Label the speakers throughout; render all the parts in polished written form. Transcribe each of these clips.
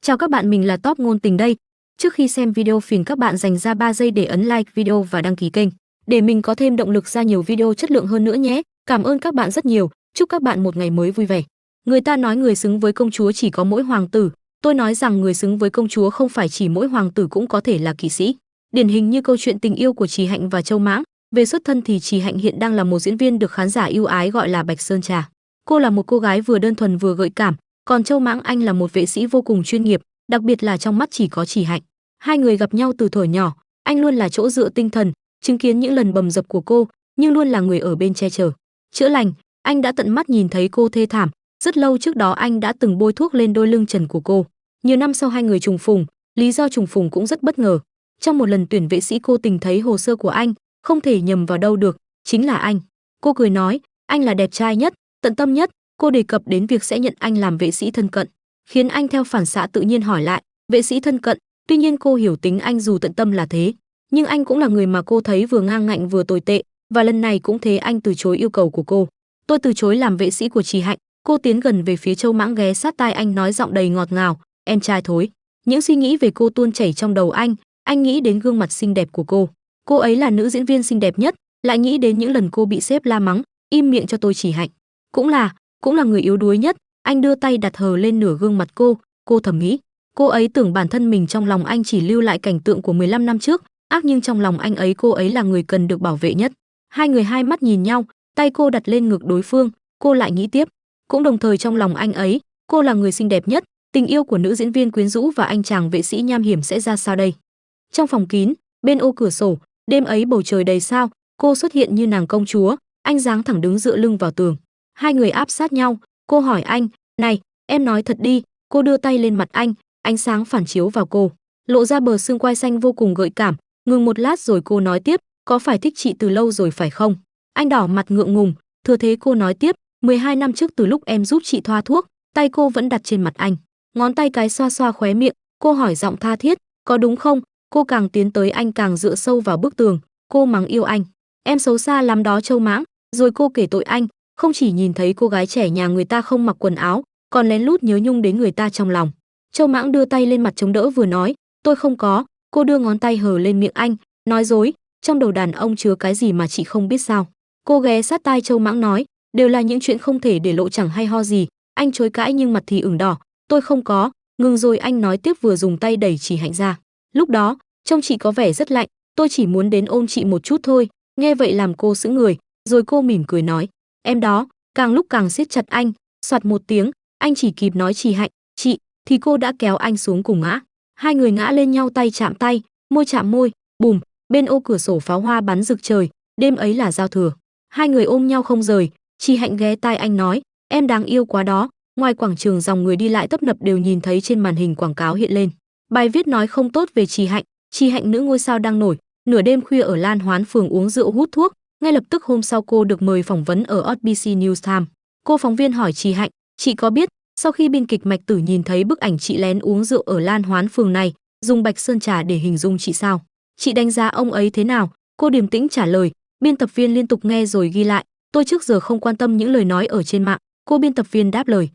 Speaker 1: Chào các bạn, mình là Top Ngôn Tình đây. Trước khi xem video phiền các bạn dành ra 3 giây để ấn like video và đăng ký kênh để mình có thêm động lực ra nhiều video chất lượng hơn nữa nhé. Cảm ơn các bạn rất nhiều. Chúc các bạn một ngày mới vui vẻ. Người ta nói người xứng với công chúa chỉ có mỗi hoàng tử. Tôi nói rằng người xứng với công chúa không phải chỉ mỗi hoàng tử, cũng có thể là kỵ sĩ. Điển hình như câu chuyện tình yêu của Trì Hạnh và Châu Mãng. Về xuất thân thì Trì Hạnh hiện đang là một diễn viên được khán giả yêu ái gọi là Bạch Sơn Trà. Cô là một cô gái vừa đơn thuần vừa gợi cảm, còn Châu Mãng anh là một vệ sĩ vô cùng chuyên nghiệp, đặc biệt là trong mắt chỉ có Trì Hạnh. Hai người gặp nhau từ thuở nhỏ, anh luôn là chỗ dựa tinh thần, chứng kiến những lần bầm dập của cô, nhưng luôn là người ở bên che chở, chữa lành. Anh đã tận mắt nhìn thấy cô thê thảm, rất lâu trước đó anh đã từng bôi thuốc lên đôi lưng trần của cô. Nhiều năm sau hai người trùng phùng, lý do trùng phùng cũng rất bất ngờ. Trong một lần tuyển vệ sĩ, cô tình thấy hồ sơ của anh, không thể nhầm vào đâu được, chính là anh. Cô cười nói, anh là đẹp trai nhất, tận tâm nhất. Cô đề cập đến việc sẽ nhận anh làm vệ sĩ thân cận, khiến anh theo phản xạ tự nhiên hỏi lại, vệ sĩ thân cận. Tuy nhiên cô hiểu tính anh dù tận tâm là thế, nhưng anh cũng là người mà cô thấy vừa ngang ngạnh vừa tồi tệ, và lần này cũng thế, anh từ chối yêu cầu của cô. Tôi từ chối làm vệ sĩ của Trì Hạnh. Cô tiến gần về phía Châu Mãng, ghé sát tai anh nói giọng đầy ngọt ngào, em trai thối. Những suy nghĩ về cô tuôn chảy trong đầu anh nghĩ đến gương mặt xinh đẹp của cô ấy là nữ diễn viên xinh đẹp nhất, lại nghĩ đến những lần cô bị sếp la mắng, im miệng cho tôi. Trì Hạnh cũng là người yếu đuối nhất. Anh đưa tay đặt hờ lên nửa gương mặt cô thầm nghĩ, cô ấy tưởng bản thân mình trong lòng anh chỉ lưu lại cảnh tượng của 15 năm trước, nhưng trong lòng anh ấy cô ấy là người cần được bảo vệ nhất. Hai người hai mắt nhìn nhau, tay cô đặt lên ngực đối phương, cô lại nghĩ tiếp, cũng đồng thời trong lòng anh ấy, cô là người xinh đẹp nhất. Tình yêu của nữ diễn viên quyến rũ và anh chàng vệ sĩ nham hiểm sẽ ra sao đây? Trong phòng kín, bên ô cửa sổ, đêm ấy bầu trời đầy sao, cô xuất hiện như nàng công chúa, anh dáng thẳng đứng dựa lưng vào tường. Hai người áp sát nhau, cô hỏi anh, này, em nói thật đi. Cô đưa tay lên mặt anh, ánh sáng phản chiếu vào cô, lộ ra bờ xương quai xanh vô cùng gợi cảm. Ngừng một lát rồi cô nói tiếp, có phải thích chị từ lâu rồi phải không? Anh đỏ mặt ngượng ngùng, thừa thế cô nói tiếp, 12 năm trước từ lúc em giúp chị thoa thuốc. Tay cô vẫn đặt trên mặt anh, ngón tay cái xoa xoa khóe miệng, cô hỏi giọng tha thiết, có đúng không? Cô càng tiến tới anh càng dựa sâu vào bức tường, cô mắng yêu anh, em xấu xa lắm đó Châu Mãng. Rồi cô kể tội anh, không chỉ nhìn thấy cô gái trẻ nhà người ta không mặc quần áo, còn lén lút nhớ nhung đến người ta trong lòng. Châu Mãng đưa tay lên mặt chống đỡ, vừa nói, tôi không có. Cô đưa ngón tay hờ lên miệng anh, nói dối, trong đầu đàn ông chứa cái gì mà chị không biết sao? Cô ghé sát tai Châu Mãng nói, đều là những chuyện không thể để lộ, chẳng hay ho gì. Anh chối cãi nhưng mặt thì ửng đỏ, tôi không có. Ngừng rồi anh nói tiếp, vừa dùng tay đẩy Trì Hạnh ra. Lúc đó trông chị có vẻ rất lạnh, tôi chỉ muốn đến ôm chị một chút thôi. Nghe vậy làm cô sững người, rồi cô mỉm cười nói, em đó. Càng lúc càng siết chặt anh, soạt một tiếng, anh chỉ kịp nói Trì Hạnh, chị, thì cô đã kéo anh xuống cùng ngã. Hai người ngã lên nhau, tay chạm tay, môi chạm môi, bùm, bên ô cửa sổ pháo hoa bắn rực trời. Đêm ấy là giao thừa, hai người ôm nhau không rời. Trì Hạnh ghé tai anh nói, em đáng yêu quá đó. Ngoài quảng trường dòng người đi lại tấp nập đều nhìn thấy trên màn hình quảng cáo hiện lên bài viết nói không tốt về Trì Hạnh, nữ ngôi sao đang nổi, nửa đêm khuya ở Lan Hoán phường uống rượu hút thuốc. Ngay lập tức hôm sau cô được mời phỏng vấn ở SBC News Time. Cô phóng viên hỏi Trì Hạnh, chị có biết sau khi biên kịch Mạch Tử nhìn thấy bức ảnh chị lén uống rượu ở Lan Hoán phường này, dùng Bạch Sơn Trà để hình dung chị sao? Chị đánh giá ông ấy thế nào? Cô điềm tĩnh trả lời. Biên tập viên liên tục nghe rồi ghi lại, tôi trước giờ không quan tâm những lời nói ở trên mạng. Cô biên tập viên đáp lời,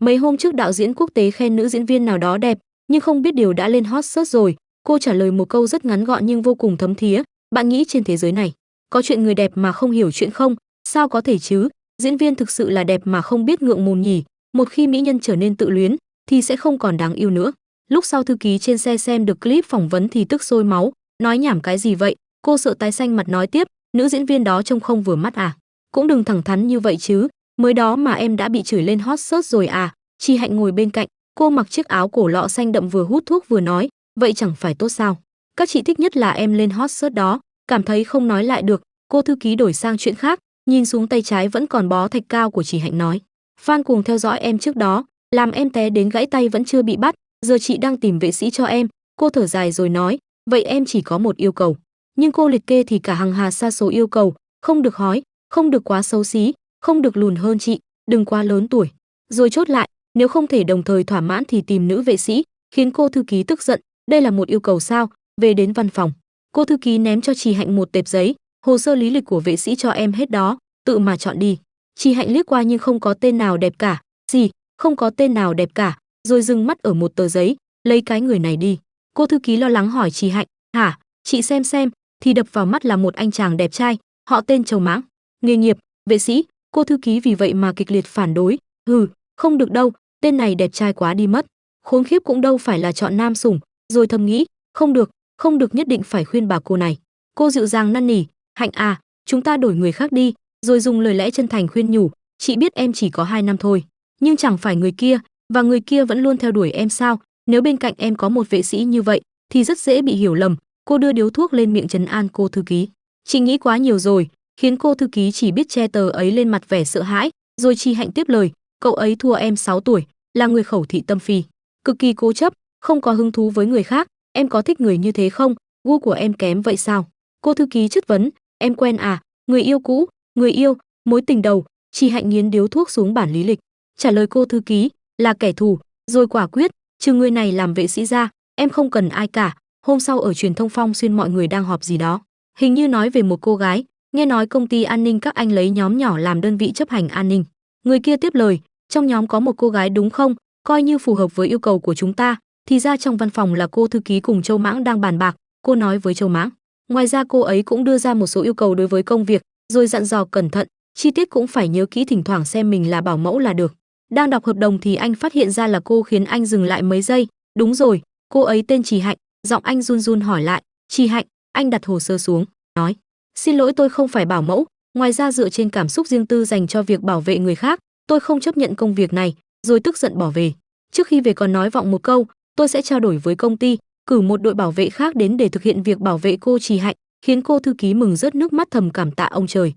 Speaker 1: mấy hôm trước đạo diễn quốc tế khen nữ diễn viên nào đó đẹp, nhưng không biết điều đã lên hot search rồi. Cô trả lời một câu rất ngắn gọn nhưng vô cùng thấm thía, bạn nghĩ trên thế giới này có chuyện người đẹp mà không hiểu chuyện không? Sao có thể chứ? Diễn viên thực sự là đẹp mà không biết ngượng mồm nhỉ? Một khi mỹ nhân trở nên tự luyến thì sẽ không còn đáng yêu nữa. Lúc sau thư ký trên xe xem được clip phỏng vấn thì tức sôi máu, nói nhảm cái gì vậy? Cô sợ tái xanh mặt nói tiếp, nữ diễn viên đó trông không vừa mắt à? Cũng đừng thẳng thắn như vậy chứ, mới đó mà em đã bị chửi lên hot search rồi à? Trì Hạnh ngồi bên cạnh, cô mặc chiếc áo cổ lọ xanh đậm, vừa hút thuốc vừa nói, vậy chẳng phải tốt sao? Các chị thích nhất là em lên hot search đó. Cảm thấy không nói lại được, cô thư ký đổi sang chuyện khác, nhìn xuống tay trái vẫn còn bó thạch cao của Trì Hạnh nói, fan cùng theo dõi em trước đó, làm em té đến gãy tay vẫn chưa bị bắt, giờ chị đang tìm vệ sĩ cho em. Cô thở dài rồi nói, vậy em chỉ có một yêu cầu. Nhưng cô liệt kê thì cả hàng hà sa số yêu cầu, không được hói, không được quá xấu xí, không được lùn hơn chị, đừng quá lớn tuổi. Rồi chốt lại, nếu không thể đồng thời thỏa mãn thì tìm nữ vệ sĩ, khiến cô thư ký tức giận, đây là một yêu cầu sao? Về đến văn phòng, cô thư ký ném cho Trì Hạnh một tệp giấy, hồ sơ lý lịch của vệ sĩ cho em hết đó, tự mà chọn đi. Trì Hạnh liếc qua nhưng không có tên nào đẹp cả. Gì? Không có tên nào đẹp cả? rồi dừng mắt ở một tờ giấy, lấy cái người này đi. Cô thư ký lo lắng hỏi Trì Hạnh, hả? Chị xem, thì đập vào mắt là một anh chàng đẹp trai, họ tên Châu Mãng, nghề nghiệp vệ sĩ. Cô thư ký vì vậy mà kịch liệt phản đối, không được đâu, tên này đẹp trai quá đi mất, khốn khiếp cũng đâu phải là chọn nam sủng. Rồi thầm nghĩ, không được, nhất định phải khuyên bà cô này. Cô dịu dàng năn nỉ, Hạnh à, chúng ta đổi người khác đi, rồi dùng lời lẽ chân thành khuyên nhủ, chị biết em chỉ có 2 năm thôi, nhưng chẳng phải người kia, và người kia vẫn luôn theo đuổi em sao? Nếu bên cạnh em có một vệ sĩ như vậy thì rất dễ bị hiểu lầm. Cô đưa điếu thuốc lên miệng trấn an cô thư ký. Chị nghĩ quá nhiều rồi, khiến cô thư ký chỉ biết che tờ ấy lên mặt vẻ sợ hãi. Rồi Trì Hạnh tiếp lời, cậu ấy thua em 6 tuổi, là người khẩu thị tâm phi, cực kỳ cố chấp, không có hứng thú với người khác. Em có thích người như thế không? Gu của em kém vậy sao? Cô thư ký chất vấn, em quen à? Người yêu cũ, người yêu, mối tình đầu. Trì Hạnh nghiến điếu thuốc xuống bản lý lịch, trả lời cô thư ký là kẻ thù, rồi quả quyết, trừ người này làm vệ sĩ ra, em không cần ai cả. Hôm sau ở truyền thông Phong Xuyên mọi người đang họp gì đó, hình như nói về một cô gái, nghe nói công ty an ninh các anh lấy nhóm nhỏ làm đơn vị chấp hành an ninh. Người kia tiếp lời, trong nhóm có một cô gái đúng không? Coi như phù hợp với yêu cầu của chúng ta. Thì ra trong văn phòng là cô thư ký cùng Châu Mãng đang bàn bạc. Cô nói với Châu Mãng, ngoài ra cô ấy cũng đưa ra một số yêu cầu đối với công việc, rồi dặn dò cẩn thận, chi tiết cũng phải nhớ kỹ, thỉnh thoảng xem mình là bảo mẫu là được. Đang đọc hợp đồng thì anh phát hiện ra là cô, khiến anh dừng lại mấy giây. Đúng rồi, cô ấy tên Trì Hạnh. Giọng anh run run hỏi lại, Trì Hạnh. Anh đặt hồ sơ xuống, nói, xin lỗi, tôi không phải bảo mẫu, ngoài ra dựa trên cảm xúc riêng tư dành cho việc bảo vệ người khác, tôi không chấp nhận công việc này. Rồi tức giận bỏ về. Trước khi về còn nói vọng một câu, tôi sẽ trao đổi với công ty, cử một đội bảo vệ khác đến để thực hiện việc bảo vệ cô Trì Hạnh, khiến cô thư ký mừng rớt nước mắt, thầm cảm tạ ông trời.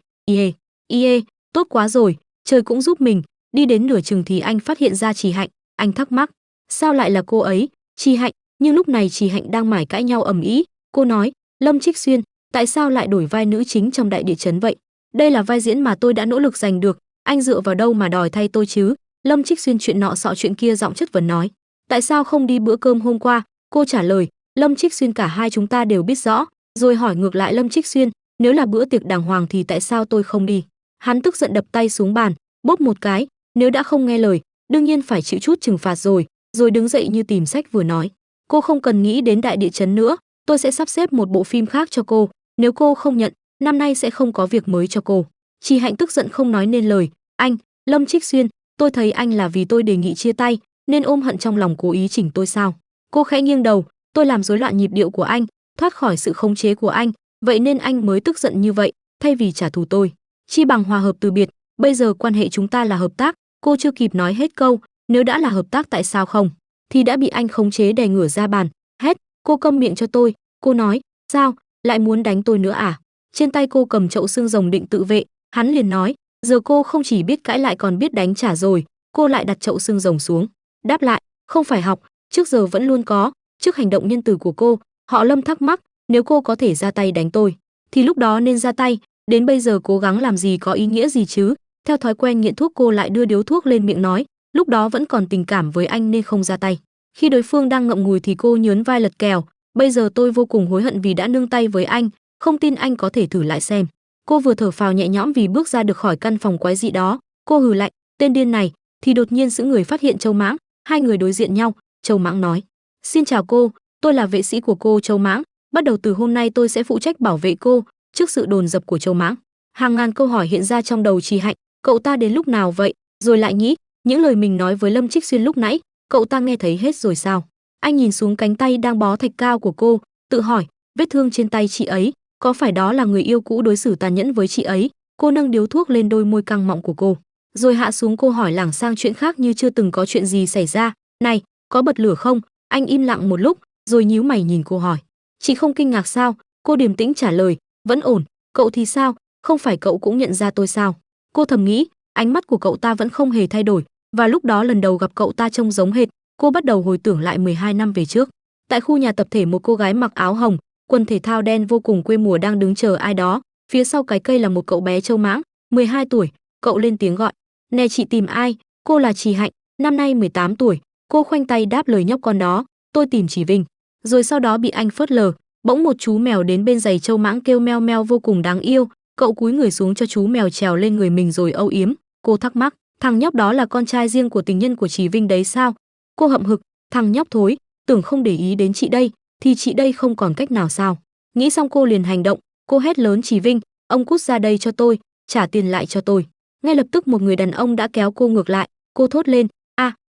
Speaker 1: Ie, tốt quá rồi, trời cũng giúp mình. Đi đến nửa chừng thì anh phát hiện ra Trì Hạnh, anh thắc mắc, sao lại là cô ấy, Trì Hạnh? Nhưng lúc này Trì Hạnh đang mải cãi nhau ầm ĩ. Cô nói, Lâm Trích Xuyên, tại sao lại đổi vai nữ chính trong Đại Địa Chấn vậy? Đây là vai diễn mà tôi đã nỗ lực giành được, anh dựa vào đâu mà đòi thay tôi chứ? Lâm Trích Xuyên chuyện nọ sọ chuyện kia giọng chất vấn nói, tại sao không đi bữa cơm hôm qua? Cô trả lời, Lâm Trích Xuyên, cả hai chúng ta đều biết rõ. Rồi hỏi ngược lại Lâm Trích Xuyên, nếu là bữa tiệc đàng hoàng thì tại sao tôi không đi? Hắn tức giận đập tay xuống bàn, bóp một cái, nếu đã không nghe lời, đương nhiên phải chịu chút trừng phạt rồi. Rồi đứng dậy như tìm sách vừa nói, cô không cần nghĩ đến Đại Địa Chấn nữa, tôi sẽ sắp xếp một bộ phim khác cho cô, nếu cô không nhận, năm nay sẽ không có việc mới cho cô. Trì Hạnh tức giận không nói nên lời, anh, Lâm Trích Xuyên, tôi thấy anh là vì tôi đề nghị chia tay nên ôm hận trong lòng cố ý chỉnh tôi sao? Cô khẽ nghiêng đầu, tôi làm rối loạn nhịp điệu của anh, thoát khỏi sự khống chế của anh, vậy nên anh mới tức giận như vậy, thay vì trả thù tôi, chi bằng hòa hợp từ biệt, bây giờ quan hệ chúng ta là hợp tác. Cô chưa kịp nói hết câu, nếu đã là hợp tác tại sao không, thì đã bị anh khống chế đè ngửa ra bàn, hét, cô câm miệng cho tôi. Cô nói, sao, lại muốn đánh tôi nữa à? Trên tay cô cầm chậu xương rồng định tự vệ, hắn liền nói, giờ cô không chỉ biết cãi lại còn biết đánh trả rồi. Cô lại đặt chậu xương rồng xuống, đáp lại, không phải học, trước giờ vẫn luôn có. Trước hành động nhân từ của cô, họ Lâm thắc mắc, nếu cô có thể ra tay đánh tôi, thì lúc đó nên ra tay, đến bây giờ cố gắng làm gì có ý nghĩa gì chứ? Theo thói quen nghiện thuốc, cô lại đưa điếu thuốc lên miệng nói, lúc đó vẫn còn tình cảm với anh nên không ra tay. Khi đối phương đang ngậm ngùi thì cô nhớn vai lật kèo, bây giờ tôi vô cùng hối hận vì đã nương tay với anh, không tin anh có thể thử lại xem. Cô vừa thở phào nhẹ nhõm vì bước ra được khỏi căn phòng quái dị đó, cô hừ lạnh, tên điên này, thì đột nhiên sững người phát hiện Châu Mãng. Hai người đối diện nhau. Châu Mãng nói, xin chào cô, tôi là vệ sĩ của cô Châu Mãng, bắt đầu từ hôm nay tôi sẽ phụ trách bảo vệ cô. Trước sự đồn dập của Châu Mãng, hàng ngàn câu hỏi hiện ra trong đầu Trì Hạnh, cậu ta đến lúc nào vậy? Rồi lại nghĩ, những lời mình nói với Lâm Trích Xuyên lúc nãy, cậu ta nghe thấy hết rồi sao? Anh nhìn xuống cánh tay đang bó thạch cao của cô, tự hỏi, vết thương trên tay chị ấy, có phải đó là người yêu cũ đối xử tàn nhẫn với chị ấy? Cô nâng điếu thuốc lên đôi môi căng mọng của cô, rồi hạ xuống. Cô hỏi lảng sang chuyện khác như chưa từng có chuyện gì xảy ra. Này, có bật lửa không? Anh im lặng một lúc, rồi nhíu mày nhìn cô hỏi, chị không kinh ngạc sao? Cô điềm tĩnh trả lời, vẫn ổn. Cậu thì sao? Không phải cậu cũng nhận ra tôi sao? Cô thầm nghĩ, ánh mắt của cậu ta vẫn không hề thay đổi, và lúc đó lần đầu gặp cậu ta trông giống hệt. Cô bắt đầu hồi tưởng lại 12 năm về trước. Tại khu nhà tập thể, một cô gái mặc áo hồng, quần thể thao đen vô cùng quê mùa đang đứng chờ ai đó. Phía sau cái cây là một cậu bé Châu Mãng, 12 tuổi. Cậu lên tiếng gọi, nè chị tìm ai? Cô là Trì Hạnh, năm nay 18 tuổi. Cô khoanh tay đáp lời nhóc con đó, tôi tìm Trì Vinh. Rồi sau đó bị anh phớt lờ. Bỗng một chú mèo đến bên giày Châu Mãng kêu meo meo vô cùng đáng yêu. Cậu cúi người xuống cho chú mèo trèo lên người mình rồi âu yếm. Cô thắc mắc, thằng nhóc đó là con trai riêng của tình nhân của Trì Vinh đấy sao? Cô hậm hực, thằng nhóc thối, tưởng không để ý đến chị đây, thì chị đây không còn cách nào sao? Nghĩ xong cô liền hành động, cô hét lớn Chí Vinh, ông cút ra đây cho tôi, trả tiền lại cho tôi. Ngay lập tức một người đàn ông đã kéo cô ngược lại, cô thốt lên,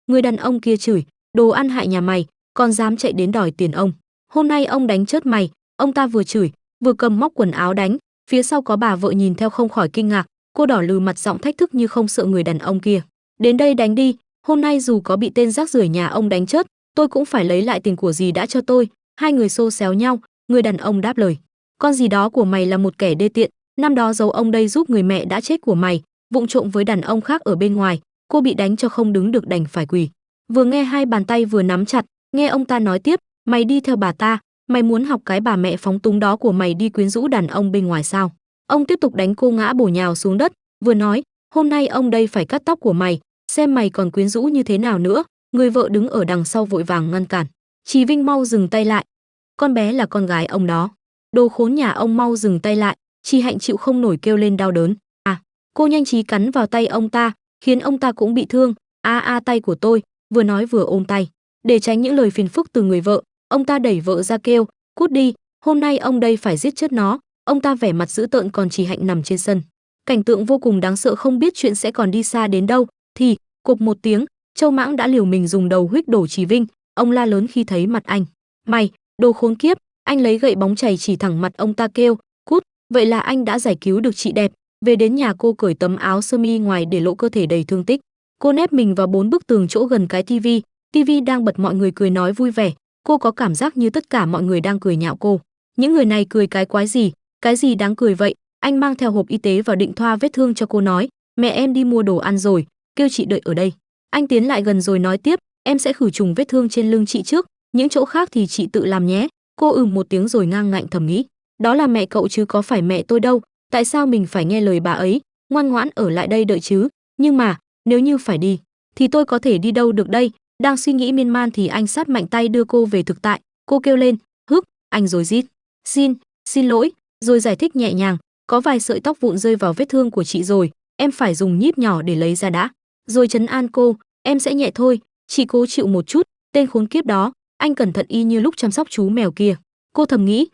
Speaker 1: người đàn ông kia chửi, đồ ăn hại nhà mày, còn dám chạy đến đòi tiền ông. Hôm nay ông đánh chết mày, ông ta vừa chửi, vừa cầm móc quần áo đánh, phía sau có bà vợ nhìn theo không khỏi kinh ngạc, cô đỏ lừ mặt giọng thách thức như không sợ người đàn ông kia. Đến đây đánh đi, hôm nay dù có bị tên rác rưởi nhà ông đánh chết, tôi cũng phải lấy lại tiền của dì đã cho tôi. Hai người xô xéo nhau, người đàn ông đáp lời, con gì đó của mày là một kẻ đê tiện, năm đó giấu ông đây giúp người mẹ đã chết của mày, vụng trộm với đàn ông khác ở bên ngoài, cô bị đánh cho không đứng được đành phải quỳ. Vừa nghe hai bàn tay vừa nắm chặt, nghe ông ta nói tiếp, mày đi theo bà ta, mày muốn học cái bà mẹ phóng túng đó của mày đi quyến rũ đàn ông bên ngoài sao? Ông tiếp tục đánh cô ngã bổ nhào xuống đất, vừa nói, hôm nay ông đây phải cắt tóc của mày, xem mày còn quyến rũ như thế nào nữa. Người vợ đứng ở đằng sau vội vàng ngăn cản. Chí Vinh mau dừng tay lại. Con bé là con gái ông đó. Đồ khốn nhà ông mau dừng tay lại. Chị Hạnh chịu không nổi kêu lên đau đớn. Cô nhanh trí cắn vào tay ông ta, khiến ông ta cũng bị thương. Tay của tôi, vừa nói vừa ôm tay. Để tránh những lời phiền phức từ người vợ, ông ta đẩy vợ ra kêu, cút đi, hôm nay ông đây phải giết chết nó. Ông ta vẻ mặt dữ tợn còn Chị Hạnh nằm trên sân. Cảnh tượng vô cùng đáng sợ, không biết chuyện sẽ còn đi xa đến đâu, thì cộp một tiếng, Châu Mãng đã liều mình dùng đầu huých đổ Chí Vinh, ông la lớn khi thấy mặt anh. Mày, đồ khốn kiếp, anh lấy gậy bóng chày chỉ thẳng mặt ông ta kêu, cút, vậy là anh đã giải cứu được chị đẹp. Về đến nhà cô cởi tấm áo sơ mi ngoài để lộ cơ thể đầy thương tích. Cô nép mình vào 4 bức tường chỗ gần cái tivi đang bật, mọi người cười nói vui vẻ, cô có cảm giác như tất cả mọi người đang cười nhạo cô. Những người này cười cái quái gì, cái gì đáng cười vậy? Anh mang theo hộp y tế vào định thoa vết thương cho cô nói, mẹ em đi mua đồ ăn rồi, kêu chị đợi ở đây. Anh tiến lại gần rồi nói tiếp, em sẽ khử trùng vết thương trên lưng chị trước, những chỗ khác thì chị tự làm nhé. Cô một tiếng rồi ngang ngạnh thầm nghĩ, đó là mẹ cậu chứ có phải mẹ tôi đâu, tại sao mình phải nghe lời bà ấy, ngoan ngoãn ở lại đây đợi chứ. Nhưng mà nếu như phải đi thì tôi có thể đi đâu được đây? Đang suy nghĩ miên man thì anh sát mạnh tay đưa cô về thực tại. Cô kêu lên, hức, anh rồi rít, xin lỗi, rồi giải thích nhẹ nhàng, có vài sợi tóc vụn rơi vào vết thương của chị rồi, em phải dùng nhíp nhỏ để lấy ra đã. Rồi trấn an cô, em sẽ nhẹ thôi, chị cố chịu một chút, tên khốn kiếp đó, anh cẩn thận y như lúc chăm sóc chú mèo kia. Cô thầm nghĩ,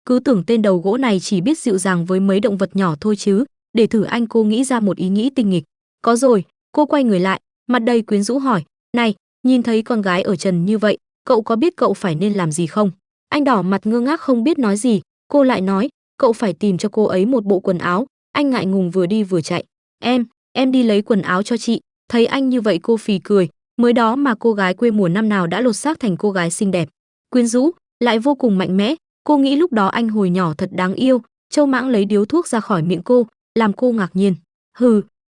Speaker 1: cứ tưởng tên đầu gỗ này chỉ biết dịu dàng với mấy động vật nhỏ thôi chứ. Để thử anh, cô nghĩ ra một ý nghĩ tinh nghịch. Có rồi, cô quay người lại, mặt đầy quyến rũ hỏi, này, nhìn thấy con gái ở trần như vậy, cậu có biết cậu phải nên làm gì không? Anh đỏ mặt ngơ ngác không biết nói gì. Cô lại nói, cậu phải tìm cho cô ấy một bộ quần áo. Anh ngại ngùng vừa đi vừa chạy, em đi lấy quần áo cho chị. Thấy anh như vậy cô phì cười, mới đó mà cô gái quê mùa năm nào đã lột xác thành cô gái xinh đẹp, quyến rũ, lại vô cùng mạnh mẽ. Cô nghĩ lúc đó anh hồi nhỏ thật đáng yêu. Châu Mãng lấy điếu thuốc ra khỏi miệng cô, làm cô ngạc nhiên.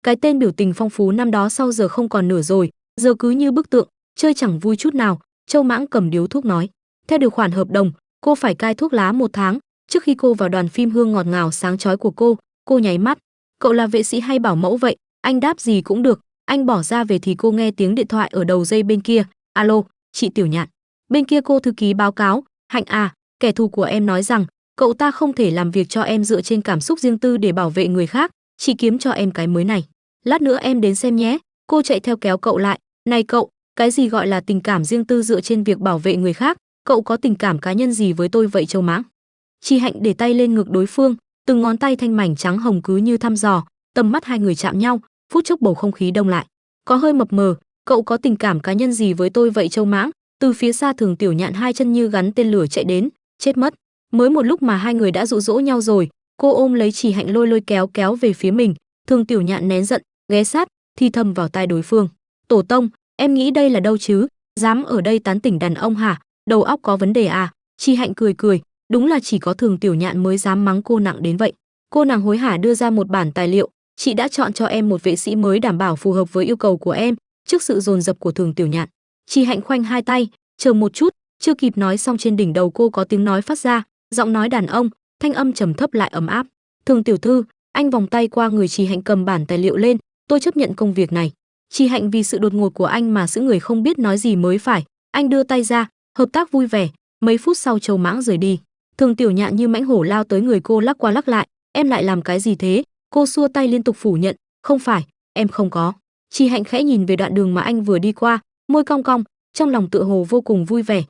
Speaker 1: Cái tên biểu tình phong phú năm đó sau giờ không còn nửa rồi, giờ cứ như bức tượng, chơi chẳng vui chút nào. Châu Mãng cầm điếu thuốc nói, theo điều khoản hợp đồng, cô phải cai thuốc lá 1 tháng. Trước khi cô vào đoàn phim Hương ngọt ngào sáng chói của cô nháy mắt, cậu là vệ sĩ hay bảo mẫu vậy? Anh đáp gì cũng được. Anh bỏ ra về thì cô nghe tiếng điện thoại ở đầu dây bên kia, alo, chị Tiểu Nhạn. Bên kia cô thư ký báo cáo, Hạnh à, kẻ thù của em nói rằng cậu ta không thể làm việc cho em dựa trên cảm xúc riêng tư để bảo vệ người khác, chị kiếm cho em cái mới này, lát nữa em đến xem nhé. Cô chạy theo kéo cậu lại, này cậu, cái gì gọi là tình cảm riêng tư dựa trên việc bảo vệ người khác? Cậu có tình cảm cá nhân gì với tôi vậy Châu Mãng? Chị Hạnh để tay lên ngực đối phương, từng ngón tay thanh mảnh trắng hồng cứ như thăm dò, tầm mắt hai người chạm nhau, phút chốc bầu không khí đông lại, có hơi mập mờ. Cậu có tình cảm cá nhân gì với tôi vậy Châu Mãng? Từ phía xa Thường Tiểu Nhạn hai chân như gắn tên lửa chạy đến, chết mất. Mới một lúc mà hai người đã dụ dỗ nhau rồi. Cô ôm lấy Chỉ Hạnh lôi kéo về phía mình. Thường Tiểu Nhạn nén giận, ghé sát, thì thầm vào tai đối phương, tổ tông, em nghĩ đây là đâu chứ? Dám ở đây tán tỉnh đàn ông hả? Đầu óc có vấn đề à? Chỉ Hạnh cười, đúng là chỉ có Thường Tiểu Nhạn mới dám mắng cô nặng đến vậy. Cô nàng hối hả đưa ra một bản tài liệu, chị đã chọn cho em một vệ sĩ mới đảm bảo phù hợp với yêu cầu của em. Trước sự dồn dập của Thường Tiểu Nhạn, Chỉ Hạnh khoanh hai tay, chờ một chút. Chưa kịp nói xong trên đỉnh đầu cô có tiếng nói phát ra, giọng nói đàn ông, thanh âm trầm thấp lại ấm áp. Thường tiểu thư, anh vòng tay qua người Chỉ Hạnh cầm bản tài liệu lên, tôi chấp nhận công việc này. Chỉ Hạnh vì sự đột ngột của anh mà sững người không biết nói gì mới phải. Anh đưa tay ra, hợp tác vui vẻ. Mấy phút sau Châu Mãng rời đi. Thường Tiểu Nhạn như mãnh hổ lao tới người cô lắc qua lắc lại, em lại làm cái gì thế? Cô xua tay liên tục phủ nhận, không phải, em không có. Chỉ Hạnh khẽ nhìn về đoạn đường mà anh vừa đi qua, môi cong cong, trong lòng tựa hồ vô cùng vui vẻ.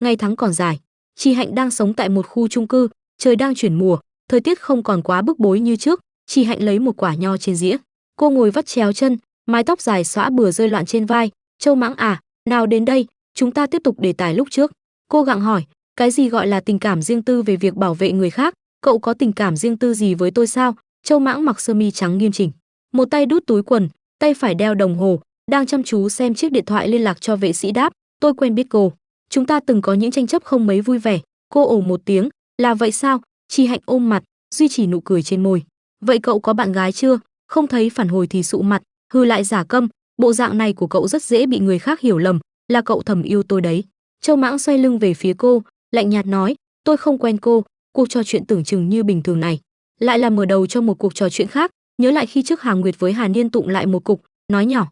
Speaker 1: Ngày tháng còn dài. Chị Hạnh đang sống tại một khu chung cư, trời đang chuyển mùa, thời tiết không còn quá bức bối như trước. Chị Hạnh lấy một quả nho trên dĩa, cô ngồi vắt chéo chân, mái tóc dài xõa bừa rơi loạn trên vai. Châu Mãng à, nào đến đây, chúng ta tiếp tục đề tài lúc trước. Cô gặng hỏi, cái gì gọi là tình cảm riêng tư về việc bảo vệ người khác? Cậu có tình cảm riêng tư gì với tôi sao? Châu Mãng mặc sơ mi trắng nghiêm chỉnh, một tay đút túi quần, tay phải đeo đồng hồ, đang chăm chú xem chiếc điện thoại liên lạc cho vệ sĩ đáp. Tôi quen biết cô, chúng ta từng có những tranh chấp không mấy vui vẻ. Cô ồ một tiếng, là vậy sao? Chị Hạnh ôm mặt, duy trì nụ cười trên môi. Vậy cậu có bạn gái chưa? Không thấy phản hồi thì sụ mặt, hư lại giả câm. Bộ dạng này của cậu rất dễ bị người khác hiểu lầm, là cậu thầm yêu tôi đấy. Châu Mãng xoay lưng về phía cô, lạnh nhạt nói, tôi không quen cô. Cuộc trò chuyện tưởng chừng như bình thường này lại là mở đầu cho một cuộc trò chuyện khác. Nhớ lại khi trước Hà Nguyệt với Hà Niên tụng lại một cục, nói nhỏ,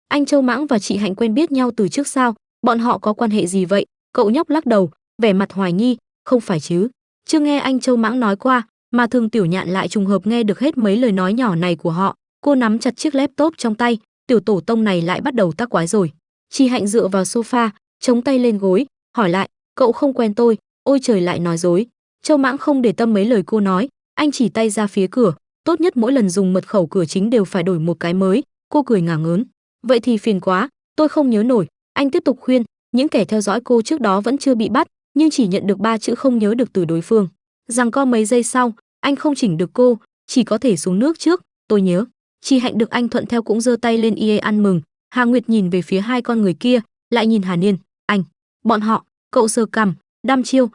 Speaker 1: anh Châu Mãng và chị Hạnh quen biết nhau từ trước sao? Bọn họ có quan hệ gì vậy? Cậu nhóc lắc đầu, vẻ mặt hoài nghi, không phải chứ? Chưa nghe anh Châu Mãng nói qua, mà Thường Tiểu Nhạn lại trùng hợp nghe được hết mấy lời nói nhỏ này của họ. Cô nắm chặt chiếc laptop trong tay, tiểu tổ tông này lại bắt đầu tác quái rồi. Chị Hạnh dựa vào sofa, chống tay lên gối, hỏi lại, cậu không quen tôi? Ôi trời, lại nói dối. Châu Mãng không để tâm mấy lời cô nói, anh chỉ tay ra phía cửa, tốt nhất mỗi lần dùng mật khẩu cửa chính đều phải đổi một cái mới. Cô cười ngả ngớn, vậy thì phiền quá, tôi không nhớ nổi. Anh tiếp tục khuyên, những kẻ theo dõi cô trước đó vẫn chưa bị bắt, nhưng chỉ nhận được 3 chữ không nhớ được từ đối phương. Rằng co mấy giây sau, anh không chỉnh được cô, chỉ có thể xuống nước trước. Tôi nhớ. Chị Hạnh được anh thuận theo cũng giơ tay lên ie ăn mừng. Hà Nguyệt nhìn về phía hai con người kia, lại nhìn Hà Niên. Bọn họ. Cậu sờ cằm, đăm chiêu,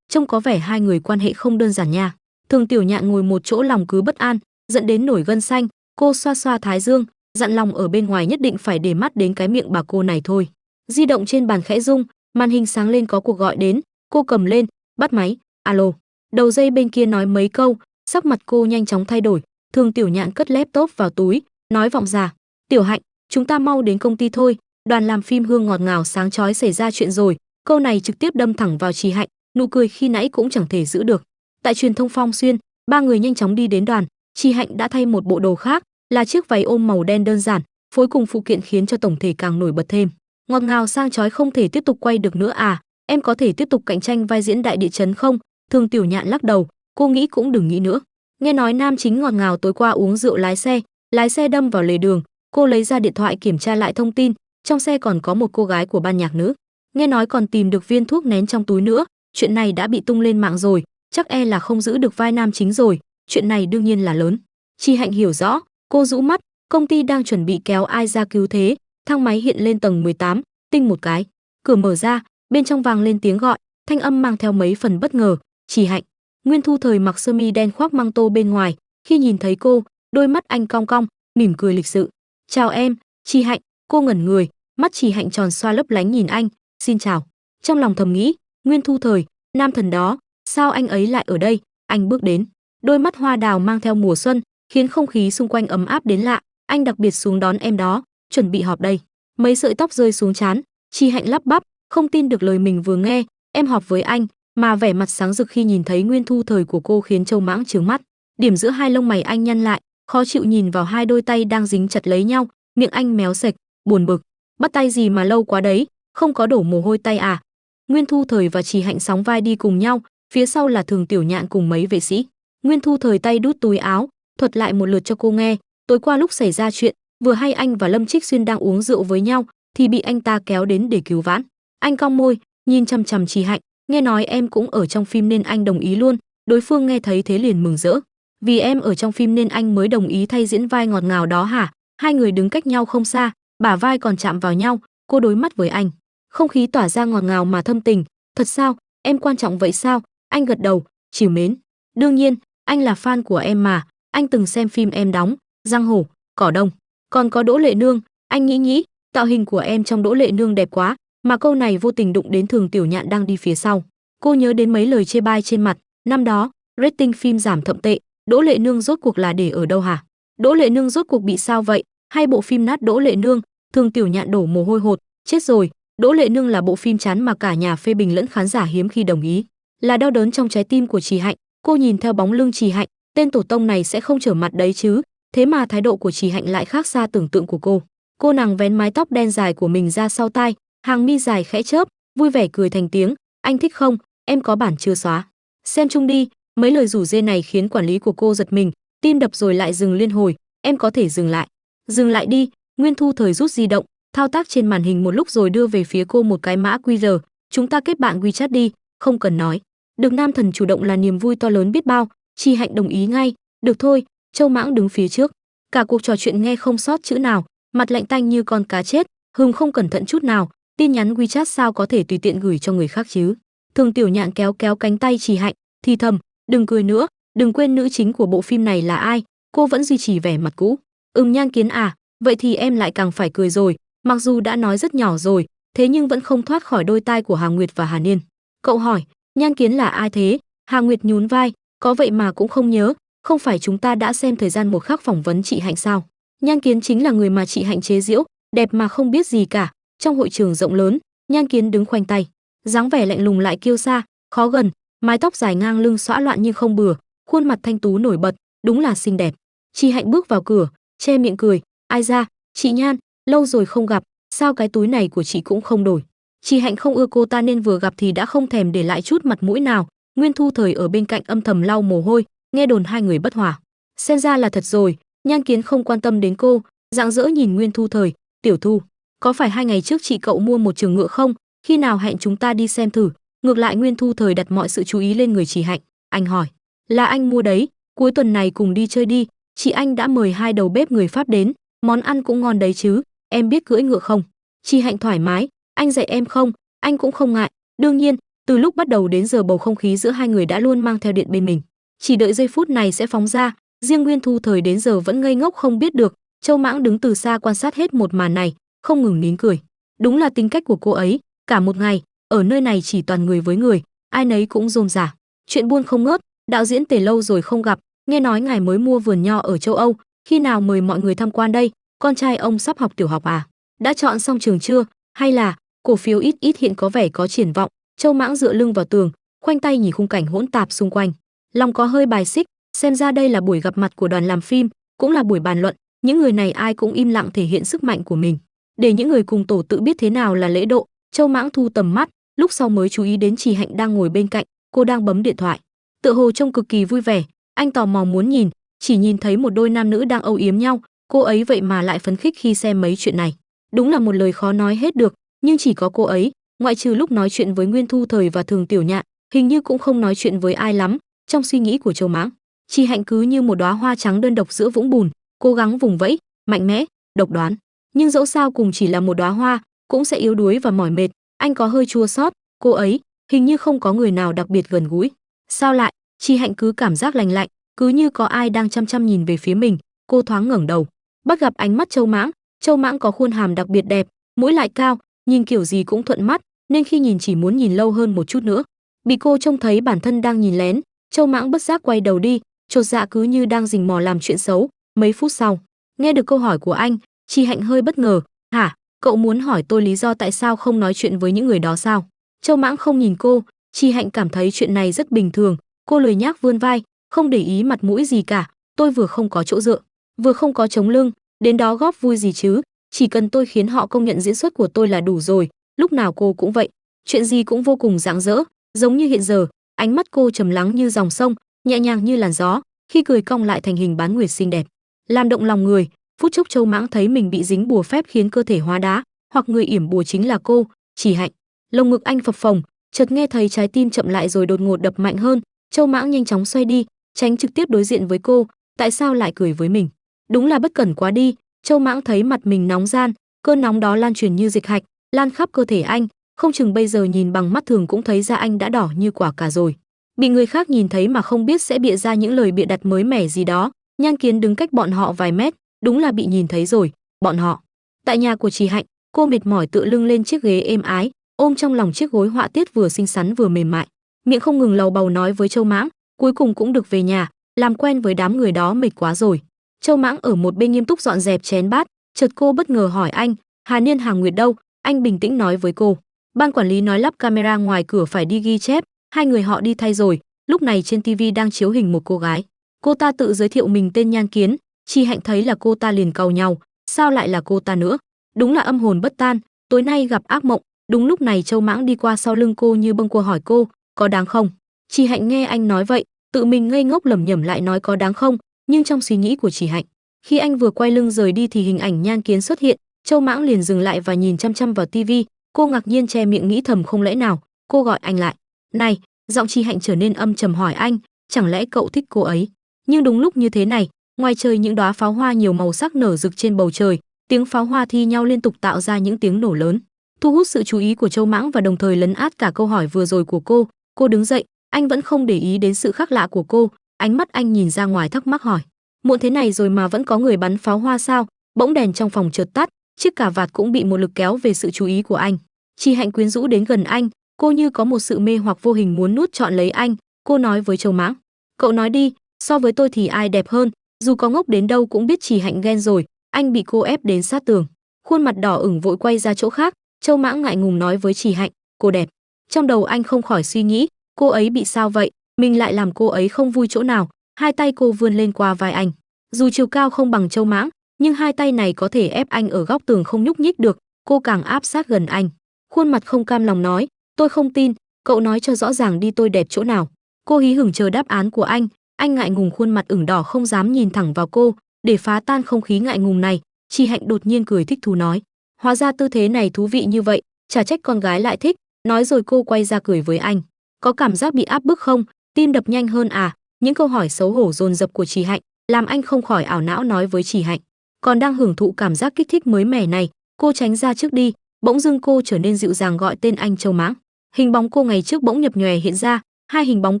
Speaker 1: trông có vẻ hai người quan hệ không đơn giản nha. Thường Tiểu Nhạn ngồi một chỗ lòng cứ bất an, dẫn đến nổi gân xanh. Cô xoa xoa thái dương, dặn lòng ở bên ngoài nhất định phải để mắt đến cái miệng bà cô này thôi. Di động trên bàn khẽ rung, màn hình sáng lên có cuộc gọi đến. Cô cầm lên, bắt máy. Alo. Đầu dây bên kia nói mấy câu, sắc mặt cô nhanh chóng thay đổi. Thường Tiểu Nhạn cất laptop vào túi, nói vọng ra, Tiểu Hạnh, chúng ta mau đến công ty thôi, đoàn làm phim Hương Ngọt Ngào sáng chói xảy ra chuyện rồi. Câu này trực tiếp đâm thẳng vào Trì Hạnh, nụ cười khi nãy cũng chẳng thể giữ được. Tại truyền thông Phong Xuyên, ba người nhanh chóng đi đến đoàn. Trì Hạnh đã thay một bộ đồ khác, là chiếc váy ôm màu đen đơn giản, phối cùng phụ kiện khiến cho tổng thể càng nổi bật thêm. Ngọt ngào sang chói không thể tiếp tục quay được nữa à? Em có thể tiếp tục cạnh tranh vai diễn đại địa chấn không? Thường Tiểu Nhạn lắc đầu, cô nghĩ cũng đừng nghĩ nữa. Nghe nói nam chính Ngọt Ngào tối qua uống rượu lái xe đâm vào lề đường. Cô lấy ra điện thoại kiểm tra lại thông tin, trong xe còn có một cô gái của ban nhạc nữ. Nghe nói còn tìm được viên thuốc nén trong túi nữa. Chuyện này đã bị tung lên mạng rồi, chắc e là không giữ được vai nam chính rồi. Chuyện này đương nhiên là lớn. Chi Hạnh hiểu rõ, cô rũ mắt, công ty đang chuẩn bị kéo ai ra cứu thế. Thang máy hiện lên tầng 18, tinh một cái, cửa mở ra, bên trong vang lên tiếng gọi, thanh âm mang theo mấy phần bất ngờ. Trì Hạnh. Nguyên Thu Thời mặc sơ mi đen khoác măng tô bên ngoài, khi nhìn thấy cô, đôi mắt anh cong cong, mỉm cười lịch sự. Chào em, Trì Hạnh. Cô ngẩn người, mắt Trì Hạnh tròn xoa lấp lánh nhìn anh, xin chào. Trong lòng thầm nghĩ, Nguyên Thu Thời, nam thần đó, sao anh ấy lại ở đây? Anh bước đến, đôi mắt hoa đào mang theo mùa xuân, khiến không khí xung quanh ấm áp đến lạ. Anh đặc biệt xuống đón em đó, chuẩn bị họp đây. Mấy sợi tóc rơi xuống trán, Trì Hạnh lắp bắp, không tin được lời mình vừa nghe. Em họp với anh? Mà vẻ mặt sáng rực khi nhìn thấy Nguyên Thu Thời của cô khiến Châu Mãng trướng mắt. Điểm giữa hai lông mày anh nhăn lại, khó chịu nhìn vào hai đôi tay đang dính chặt lấy nhau, miệng anh méo sạch, buồn bực. Bắt tay gì mà lâu quá đấy, không có đổ mồ hôi tay à? Nguyên Thu Thời và Trì Hạnh sóng vai đi cùng nhau, phía sau là Thường Tiểu Nhạn cùng mấy vệ sĩ. Nguyên Thu Thời tay đút túi áo, thuật lại một lượt cho cô nghe. Tối qua lúc xảy ra chuyện, vừa hay anh và Lâm Trích Xuyên đang uống rượu với nhau, thì bị anh ta kéo đến để cứu vãn. Anh cong môi, nhìn chằm chằm Trì Hạnh, nghe nói em cũng ở trong phim nên anh đồng ý luôn. Đối phương nghe thấy thế liền mừng rỡ. Vì em ở trong phim nên anh mới đồng ý thay diễn vai Ngọt Ngào đó hả? Hai người đứng cách nhau không xa, bả vai còn chạm vào nhau, cô đối mắt với anh. Không khí tỏa ra ngọt ngào mà thâm tình. Thật sao? Em quan trọng vậy sao? Anh gật đầu, trìu mến. Đương nhiên, anh là fan của em mà, anh từng xem phim em đóng, Giang Hồ, Cỏ Đông, còn có Đỗ Lệ Nương. Anh nghĩ, tạo hình của em trong Đỗ Lệ Nương đẹp quá. Mà câu này vô tình đụng đến Thường Tiểu Nhạn đang đi phía sau. Cô nhớ đến mấy lời chê bai trên mặt. Năm đó, rating phim giảm thậm tệ, Đỗ Lệ Nương rốt cuộc là để ở đâu hả? Đỗ Lệ Nương rốt cuộc bị sao vậy? Hay bộ phim nát Đỗ Lệ Nương? Thường Tiểu Nhạn đổ mồ hôi hột, chết rồi. Đỗ Lệ Nương là bộ phim chán mà cả nhà phê bình lẫn khán giả hiếm khi đồng ý, là đau đớn trong trái tim của Trì Hạnh. Cô nhìn theo bóng lưng Trì Hạnh, tên tổ tông này sẽ không trở mặt đấy chứ. Thế mà thái độ của Trì Hạnh lại khác xa tưởng tượng của cô. Cô nàng vén mái tóc đen dài của mình ra sau tai, hàng mi dài khẽ chớp, vui vẻ cười thành tiếng, anh thích không, em có bản chưa xóa. Xem chung đi. Mấy lời rủ rê này khiến quản lý của cô giật mình, tim đập rồi lại dừng liên hồi, em có thể dừng lại. Dừng lại đi. Nguyên Thu Thời rút di động, thao tác trên màn hình một lúc rồi đưa về phía cô một cái mã QR, chúng ta kết bạn WeChat đi, không cần nói. Được nam thần chủ động là niềm vui to lớn biết bao, Chi Hạnh đồng ý ngay, được thôi. Châu Mãng đứng phía trước, cả cuộc trò chuyện nghe không sót chữ nào, mặt lạnh tanh như con cá chết, hừng không cẩn thận chút nào, tin nhắn WeChat sao có thể tùy tiện gửi cho người khác chứ. Thường Tiểu Nhạn kéo kéo cánh tay Chi Hạnh, thì thầm, đừng cười nữa, đừng quên nữ chính của bộ phim này là ai. Cô vẫn duy trì vẻ mặt cũ. Nhan Kiến à, vậy thì em lại càng phải cười rồi, mặc dù đã nói rất nhỏ rồi, thế nhưng vẫn không thoát khỏi đôi tai của Hà Nguyệt và Hà Niên. Cậu hỏi, Nhan Kiến là ai thế? Hà Nguyệt nhún vai, có vậy mà cũng không nhớ, không phải chúng ta đã xem thời gian một khắc phỏng vấn chị Hạnh sao? Nhan Kiến chính là người mà chị Hạnh chế giễu, đẹp mà không biết gì cả. Trong hội trường rộng lớn, Nhan Kiến đứng khoanh tay, dáng vẻ lạnh lùng lại kiêu sa, khó gần, mái tóc dài ngang lưng xõa loạn nhưng không bừa, khuôn mặt thanh tú nổi bật, đúng là xinh đẹp. Chị Hạnh bước vào cửa, che miệng cười, ai ra, chị Nhan, lâu rồi không gặp, sao cái túi này của chị cũng không đổi. Chị Hạnh không ưa cô ta nên vừa gặp thì đã không thèm để lại chút mặt mũi nào. Nguyên Thu Thời ở bên cạnh âm thầm lau mồ hôi, nghe đồn hai người bất hòa. Xem ra là thật rồi. Nhan Kiến không quan tâm đến cô, rạng rỡ nhìn Nguyên Thu Thời, tiểu Thu, có phải 2 ngày trước chị cậu mua một trường ngựa không, khi nào hẹn chúng ta đi xem thử. Ngược lại Nguyên Thu Thời đặt mọi sự chú ý lên người chị Hạnh, anh hỏi, là anh mua đấy, cuối tuần này cùng đi chơi đi, chị anh đã mời 2 đầu bếp người Pháp đến, món ăn cũng ngon đấy chứ, em biết cưỡi ngựa không? Chị Hạnh thoải mái, anh dạy em không, anh cũng không ngại. Đương nhiên, từ lúc bắt đầu đến giờ bầu không khí giữa hai người đã luôn mang theo điện bên mình, chỉ đợi giây phút này sẽ phóng ra. Riêng Nguyên Thu Thời đến giờ vẫn ngây ngốc không biết được. Châu Mãng đứng từ xa quan sát hết một màn này, không ngừng nín cười. Đúng là tính cách của cô ấy, cả một ngày ở nơi này chỉ toàn người với người, ai nấy cũng rôm rả, chuyện buôn không ngớt. Đạo diễn Tề lâu rồi không gặp, nghe nói ngài mới mua vườn nho ở châu Âu, khi nào mời mọi người tham quan đây? Con trai ông sắp học tiểu học à? Đã chọn xong trường chưa? Hay là cổ phiếu ít ít hiện có vẻ có triển vọng? Châu Mãng dựa lưng vào tường, khoanh tay nhìn khung cảnh hỗn tạp xung quanh, lòng có hơi bài xích. Xem ra đây là buổi gặp mặt của đoàn làm phim, cũng là buổi bàn luận. Những người này ai cũng im lặng thể hiện sức mạnh của mình, để những người cùng tổ tự biết thế nào là lễ độ. Châu Mãng thu tầm mắt, lúc sau mới chú ý đến Trì Hạnh đang ngồi bên cạnh, cô đang bấm điện thoại, tựa hồ trông cực kỳ vui vẻ. Anh tò mò muốn nhìn, chỉ nhìn thấy một đôi nam nữ đang âu yếm nhau, cô ấy vậy mà lại phấn khích khi xem mấy chuyện này. Đúng là một lời khó nói hết được, nhưng chỉ có cô ấy, ngoại trừ lúc nói chuyện với Nguyên Thu Thời và Thường Tiểu Nhạn, hình như cũng không nói chuyện với ai lắm. Trong suy nghĩ của Châu Mãng, Trì Hạnh cứ như một đóa hoa trắng đơn độc giữa vũng bùn, cố gắng vùng vẫy, mạnh mẽ, độc đoán, nhưng dẫu sao cùng chỉ là một đóa hoa, cũng sẽ yếu đuối và mỏi mệt. Anh có hơi chua xót, cô ấy hình như không có người nào đặc biệt gần gũi. Sao lại? Trì Hạnh cứ cảm giác lạnh lạnh, cứ như có ai đang chăm chăm nhìn về phía mình. Cô thoáng ngẩng đầu, bắt gặp ánh mắt Châu Mãng. Châu Mãng có khuôn hàm đặc biệt đẹp, mũi lại cao, nhìn kiểu gì cũng thuận mắt, nên khi nhìn chỉ muốn nhìn lâu hơn một chút nữa. Bị cô trông thấy bản thân đang nhìn lén, Châu Mãng bất giác quay đầu đi, chột dạ cứ như đang rình mò làm chuyện xấu. Mấy phút sau, nghe được câu hỏi của anh, Trì Hạnh hơi bất ngờ. Hả? Cậu muốn hỏi tôi lý do tại sao không nói chuyện với những người đó sao? Châu Mãng không nhìn cô. Trì Hạnh cảm thấy chuyện này rất bình thường. Cô lười nhác vươn vai, không để ý mặt mũi gì cả. Tôi vừa không có chỗ dựa, vừa không có chống lưng, đến đó góp vui gì chứ? Chỉ cần tôi khiến họ công nhận diễn xuất của tôi là đủ rồi. Lúc nào cô cũng vậy, chuyện gì cũng vô cùng rạng rỡ, giống như hiện giờ. Ánh mắt cô trầm lắng như dòng sông, nhẹ nhàng như làn gió, khi cười cong lại thành hình bán nguyệt xinh đẹp, làm động lòng người. Phút chốc Châu Mãng thấy mình bị dính bùa phép khiến cơ thể hóa đá, hoặc người yểm bùa chính là cô, Trì Hạnh. Lồng ngực anh phập phồng, chợt nghe thấy trái tim chậm lại rồi đột ngột đập mạnh hơn. Châu Mãng nhanh chóng xoay đi, tránh trực tiếp đối diện với cô. Tại sao lại cười với mình? Đúng là bất cẩn quá đi. Châu Mãng thấy mặt mình nóng ran, cơn nóng đó lan truyền như dịch hạch, lan khắp cơ thể anh, không chừng bây giờ nhìn bằng mắt thường cũng thấy da anh đã đỏ như quả cà rồi. Bị người khác nhìn thấy mà không biết sẽ bịa ra những lời bịa đặt mới mẻ gì đó. Nhan Kiến đứng cách bọn họ vài mét, đúng là bị nhìn thấy rồi. Bọn họ tại nhà của Trì Hạnh, cô mệt mỏi tựa lưng lên chiếc ghế êm ái, ôm trong lòng chiếc gối họa tiết vừa xinh xắn vừa mềm mại, miệng không ngừng lầu bầu nói với Châu Mãng, cuối cùng cũng được về nhà, làm quen với đám người đó mệt quá rồi. Châu Mãng ở một bên nghiêm túc dọn dẹp chén bát, chợt cô bất ngờ hỏi anh, Hà Niên Hà Nguyệt đâu? Anh bình tĩnh nói với cô, ban quản lý nói lắp camera ngoài cửa phải đi ghi chép, hai người họ đi thay rồi. Lúc này trên tivi đang chiếu hình một cô gái, cô ta tự giới thiệu mình tên Nhan Kiến. Trì Hạnh thấy là cô ta liền cau nhau, sao lại là cô ta nữa? đúng là âm hồn bất tan, tối nay gặp ác mộng. Đúng lúc này Châu Mãng đi qua sau lưng cô như bâng quơ hỏi cô, có đáng không? Chỉ Hạnh nghe anh nói vậy, tự mình ngây ngốc lẩm nhẩm lại nói có đáng không, nhưng trong suy nghĩ của Chỉ Hạnh, khi anh vừa quay lưng rời đi thì hình ảnh Nhan Kiến xuất hiện, Châu Mãng liền dừng lại và nhìn chăm chăm vào tivi, cô ngạc nhiên che miệng nghĩ thầm không lẽ nào, cô gọi anh lại. Này, giọng Chỉ Hạnh trở nên âm trầm hỏi anh, chẳng lẽ cậu thích cô ấy? Nhưng đúng lúc như thế này, ngoài trời những đóa pháo hoa nhiều màu sắc nở rực trên bầu trời, tiếng pháo hoa thi nhau liên tục tạo ra những tiếng nổ lớn, thu hút sự chú ý của Châu Mãng và đồng thời lấn át cả câu hỏi vừa rồi của cô. Cô đứng dậy, anh vẫn không để ý đến sự khác lạ của cô, ánh mắt anh nhìn ra ngoài thắc mắc hỏi, muộn thế này rồi mà vẫn có người bắn pháo hoa sao? Bỗng đèn trong phòng chợt tắt, chiếc cà vạt cũng bị một lực kéo về sự chú ý của anh. Chỉ Hạnh quyến rũ đến gần anh, cô như có một sự mê hoặc vô hình muốn nuốt trọn lấy anh. Cô nói với Châu Mãng, cậu nói đi, so với tôi thì ai đẹp hơn? Dù có ngốc đến đâu cũng biết Chỉ Hạnh ghen rồi. Anh bị cô ép đến sát tường, khuôn mặt đỏ ửng vội quay ra chỗ khác. Châu Mãng ngại ngùng nói với Chỉ Hạnh, cô đẹp. Trong đầu anh không khỏi suy nghĩ, cô ấy bị sao vậy, mình lại làm cô ấy không vui chỗ nào. Hai tay cô vươn lên qua vai anh, dù chiều cao không bằng Châu Mãng, nhưng hai tay này có thể ép anh ở góc tường không nhúc nhích được. Cô càng áp sát gần anh, khuôn mặt không cam lòng nói, tôi không tin, cậu nói cho rõ ràng đi tôi đẹp chỗ nào. Cô hí hửng chờ đáp án của anh ngại ngùng khuôn mặt ửng đỏ không dám nhìn thẳng vào cô. Để phá tan không khí ngại ngùng này, Chỉ Hạnh đột nhiên cười thích thú nói, hóa ra tư thế này thú vị như vậy, chả trách con gái lại thích. Nói rồi cô quay ra cười với anh, có cảm giác bị áp bức không, tim đập nhanh hơn à? Những câu hỏi xấu hổ dồn dập của Chỉ Hạnh làm anh không khỏi ảo não nói với Chỉ Hạnh, còn đang hưởng thụ cảm giác kích thích mới mẻ này, cô tránh ra trước đi. Bỗng dưng cô trở nên dịu dàng gọi tên anh Châu Mãng. Hình bóng cô ngày trước bỗng nhập nhòe hiện ra, hai hình bóng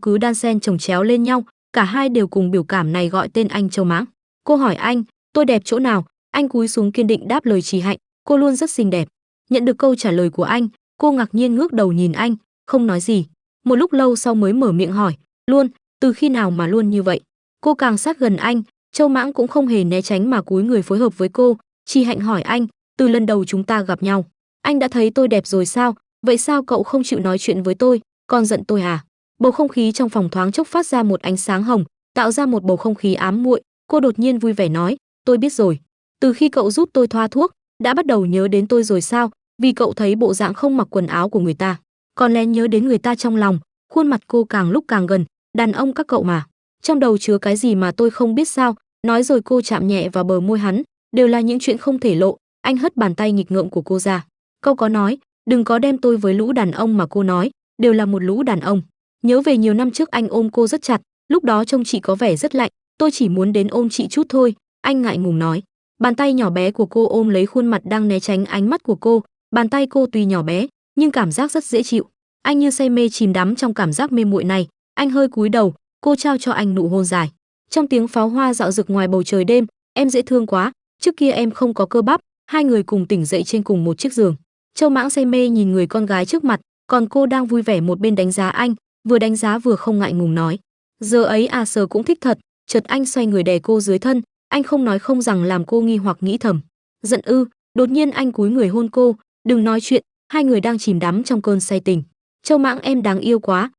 Speaker 1: cứ đan xen chồng chéo lên nhau, cả hai đều cùng biểu cảm này gọi tên anh Châu Mãng. Cô hỏi anh, tôi đẹp chỗ nào? Anh cúi xuống kiên định đáp lời Chỉ Hạnh, cô luôn rất xinh đẹp. Nhận được câu trả lời của anh, cô ngạc nhiên ngước đầu nhìn anh, không nói gì. Một lúc lâu sau mới mở miệng hỏi, luôn, từ khi nào mà luôn như vậy? Cô càng sát gần anh, Châu Mãng cũng không hề né tránh mà cúi người phối hợp với cô. Chỉ Hạnh hỏi anh, từ lần đầu chúng ta gặp nhau, anh đã thấy tôi đẹp rồi sao? Vậy sao cậu không chịu nói chuyện với tôi, còn giận tôi à? Bầu không khí trong phòng thoáng chốc phát ra một ánh sáng hồng, tạo ra một bầu không khí ám muội. Cô đột nhiên vui vẻ nói, tôi biết rồi. Từ khi cậu giúp tôi thoa thuốc, đã bắt đầu nhớ đến tôi rồi sao? Vì cậu thấy bộ dạng không mặc quần áo của người ta, còn lén nhớ đến người ta trong lòng. Khuôn mặt cô càng lúc càng gần, đàn ông các cậu mà, trong đầu chứa cái gì mà tôi không biết sao? Nói rồi cô chạm nhẹ vào bờ môi hắn, đều là những chuyện không thể lộ. Anh hất bàn tay nghịch ngợm của cô ra. Câu có nói, đừng có đem tôi với lũ đàn ông mà cô nói, đều là một lũ đàn ông. Nhớ về nhiều năm trước anh ôm cô rất chặt, lúc đó trông chị có vẻ rất lạnh, tôi chỉ muốn đến ôm chị chút thôi. Anh ngại ngùng nói. Bàn tay nhỏ bé của cô ôm lấy khuôn mặt đang né tránh ánh mắt của cô. Bàn tay cô tuy nhỏ bé, nhưng cảm giác rất dễ chịu. Anh như say mê chìm đắm trong cảm giác mê muội này. Anh hơi cúi đầu, cô trao cho anh nụ hôn dài. Trong tiếng pháo hoa dạo rực ngoài bầu trời đêm, em dễ thương quá, trước kia em không có cơ bắp. Hai người cùng tỉnh dậy trên cùng một chiếc giường. Châu Mãng say mê nhìn người con gái trước mặt, còn cô đang vui vẻ một bên đánh giá anh, vừa đánh giá vừa không ngại ngùng nói, giờ ấy à sờ cũng thích thật. Chợt anh xoay người đè cô dưới thân, anh không nói không rằng làm cô nghi hoặc nghĩ thầm, giận ư? Đột nhiên anh cúi người hôn cô, đừng nói chuyện, hai người đang chìm đắm trong cơn say tình. Châu Mãng em đáng yêu quá,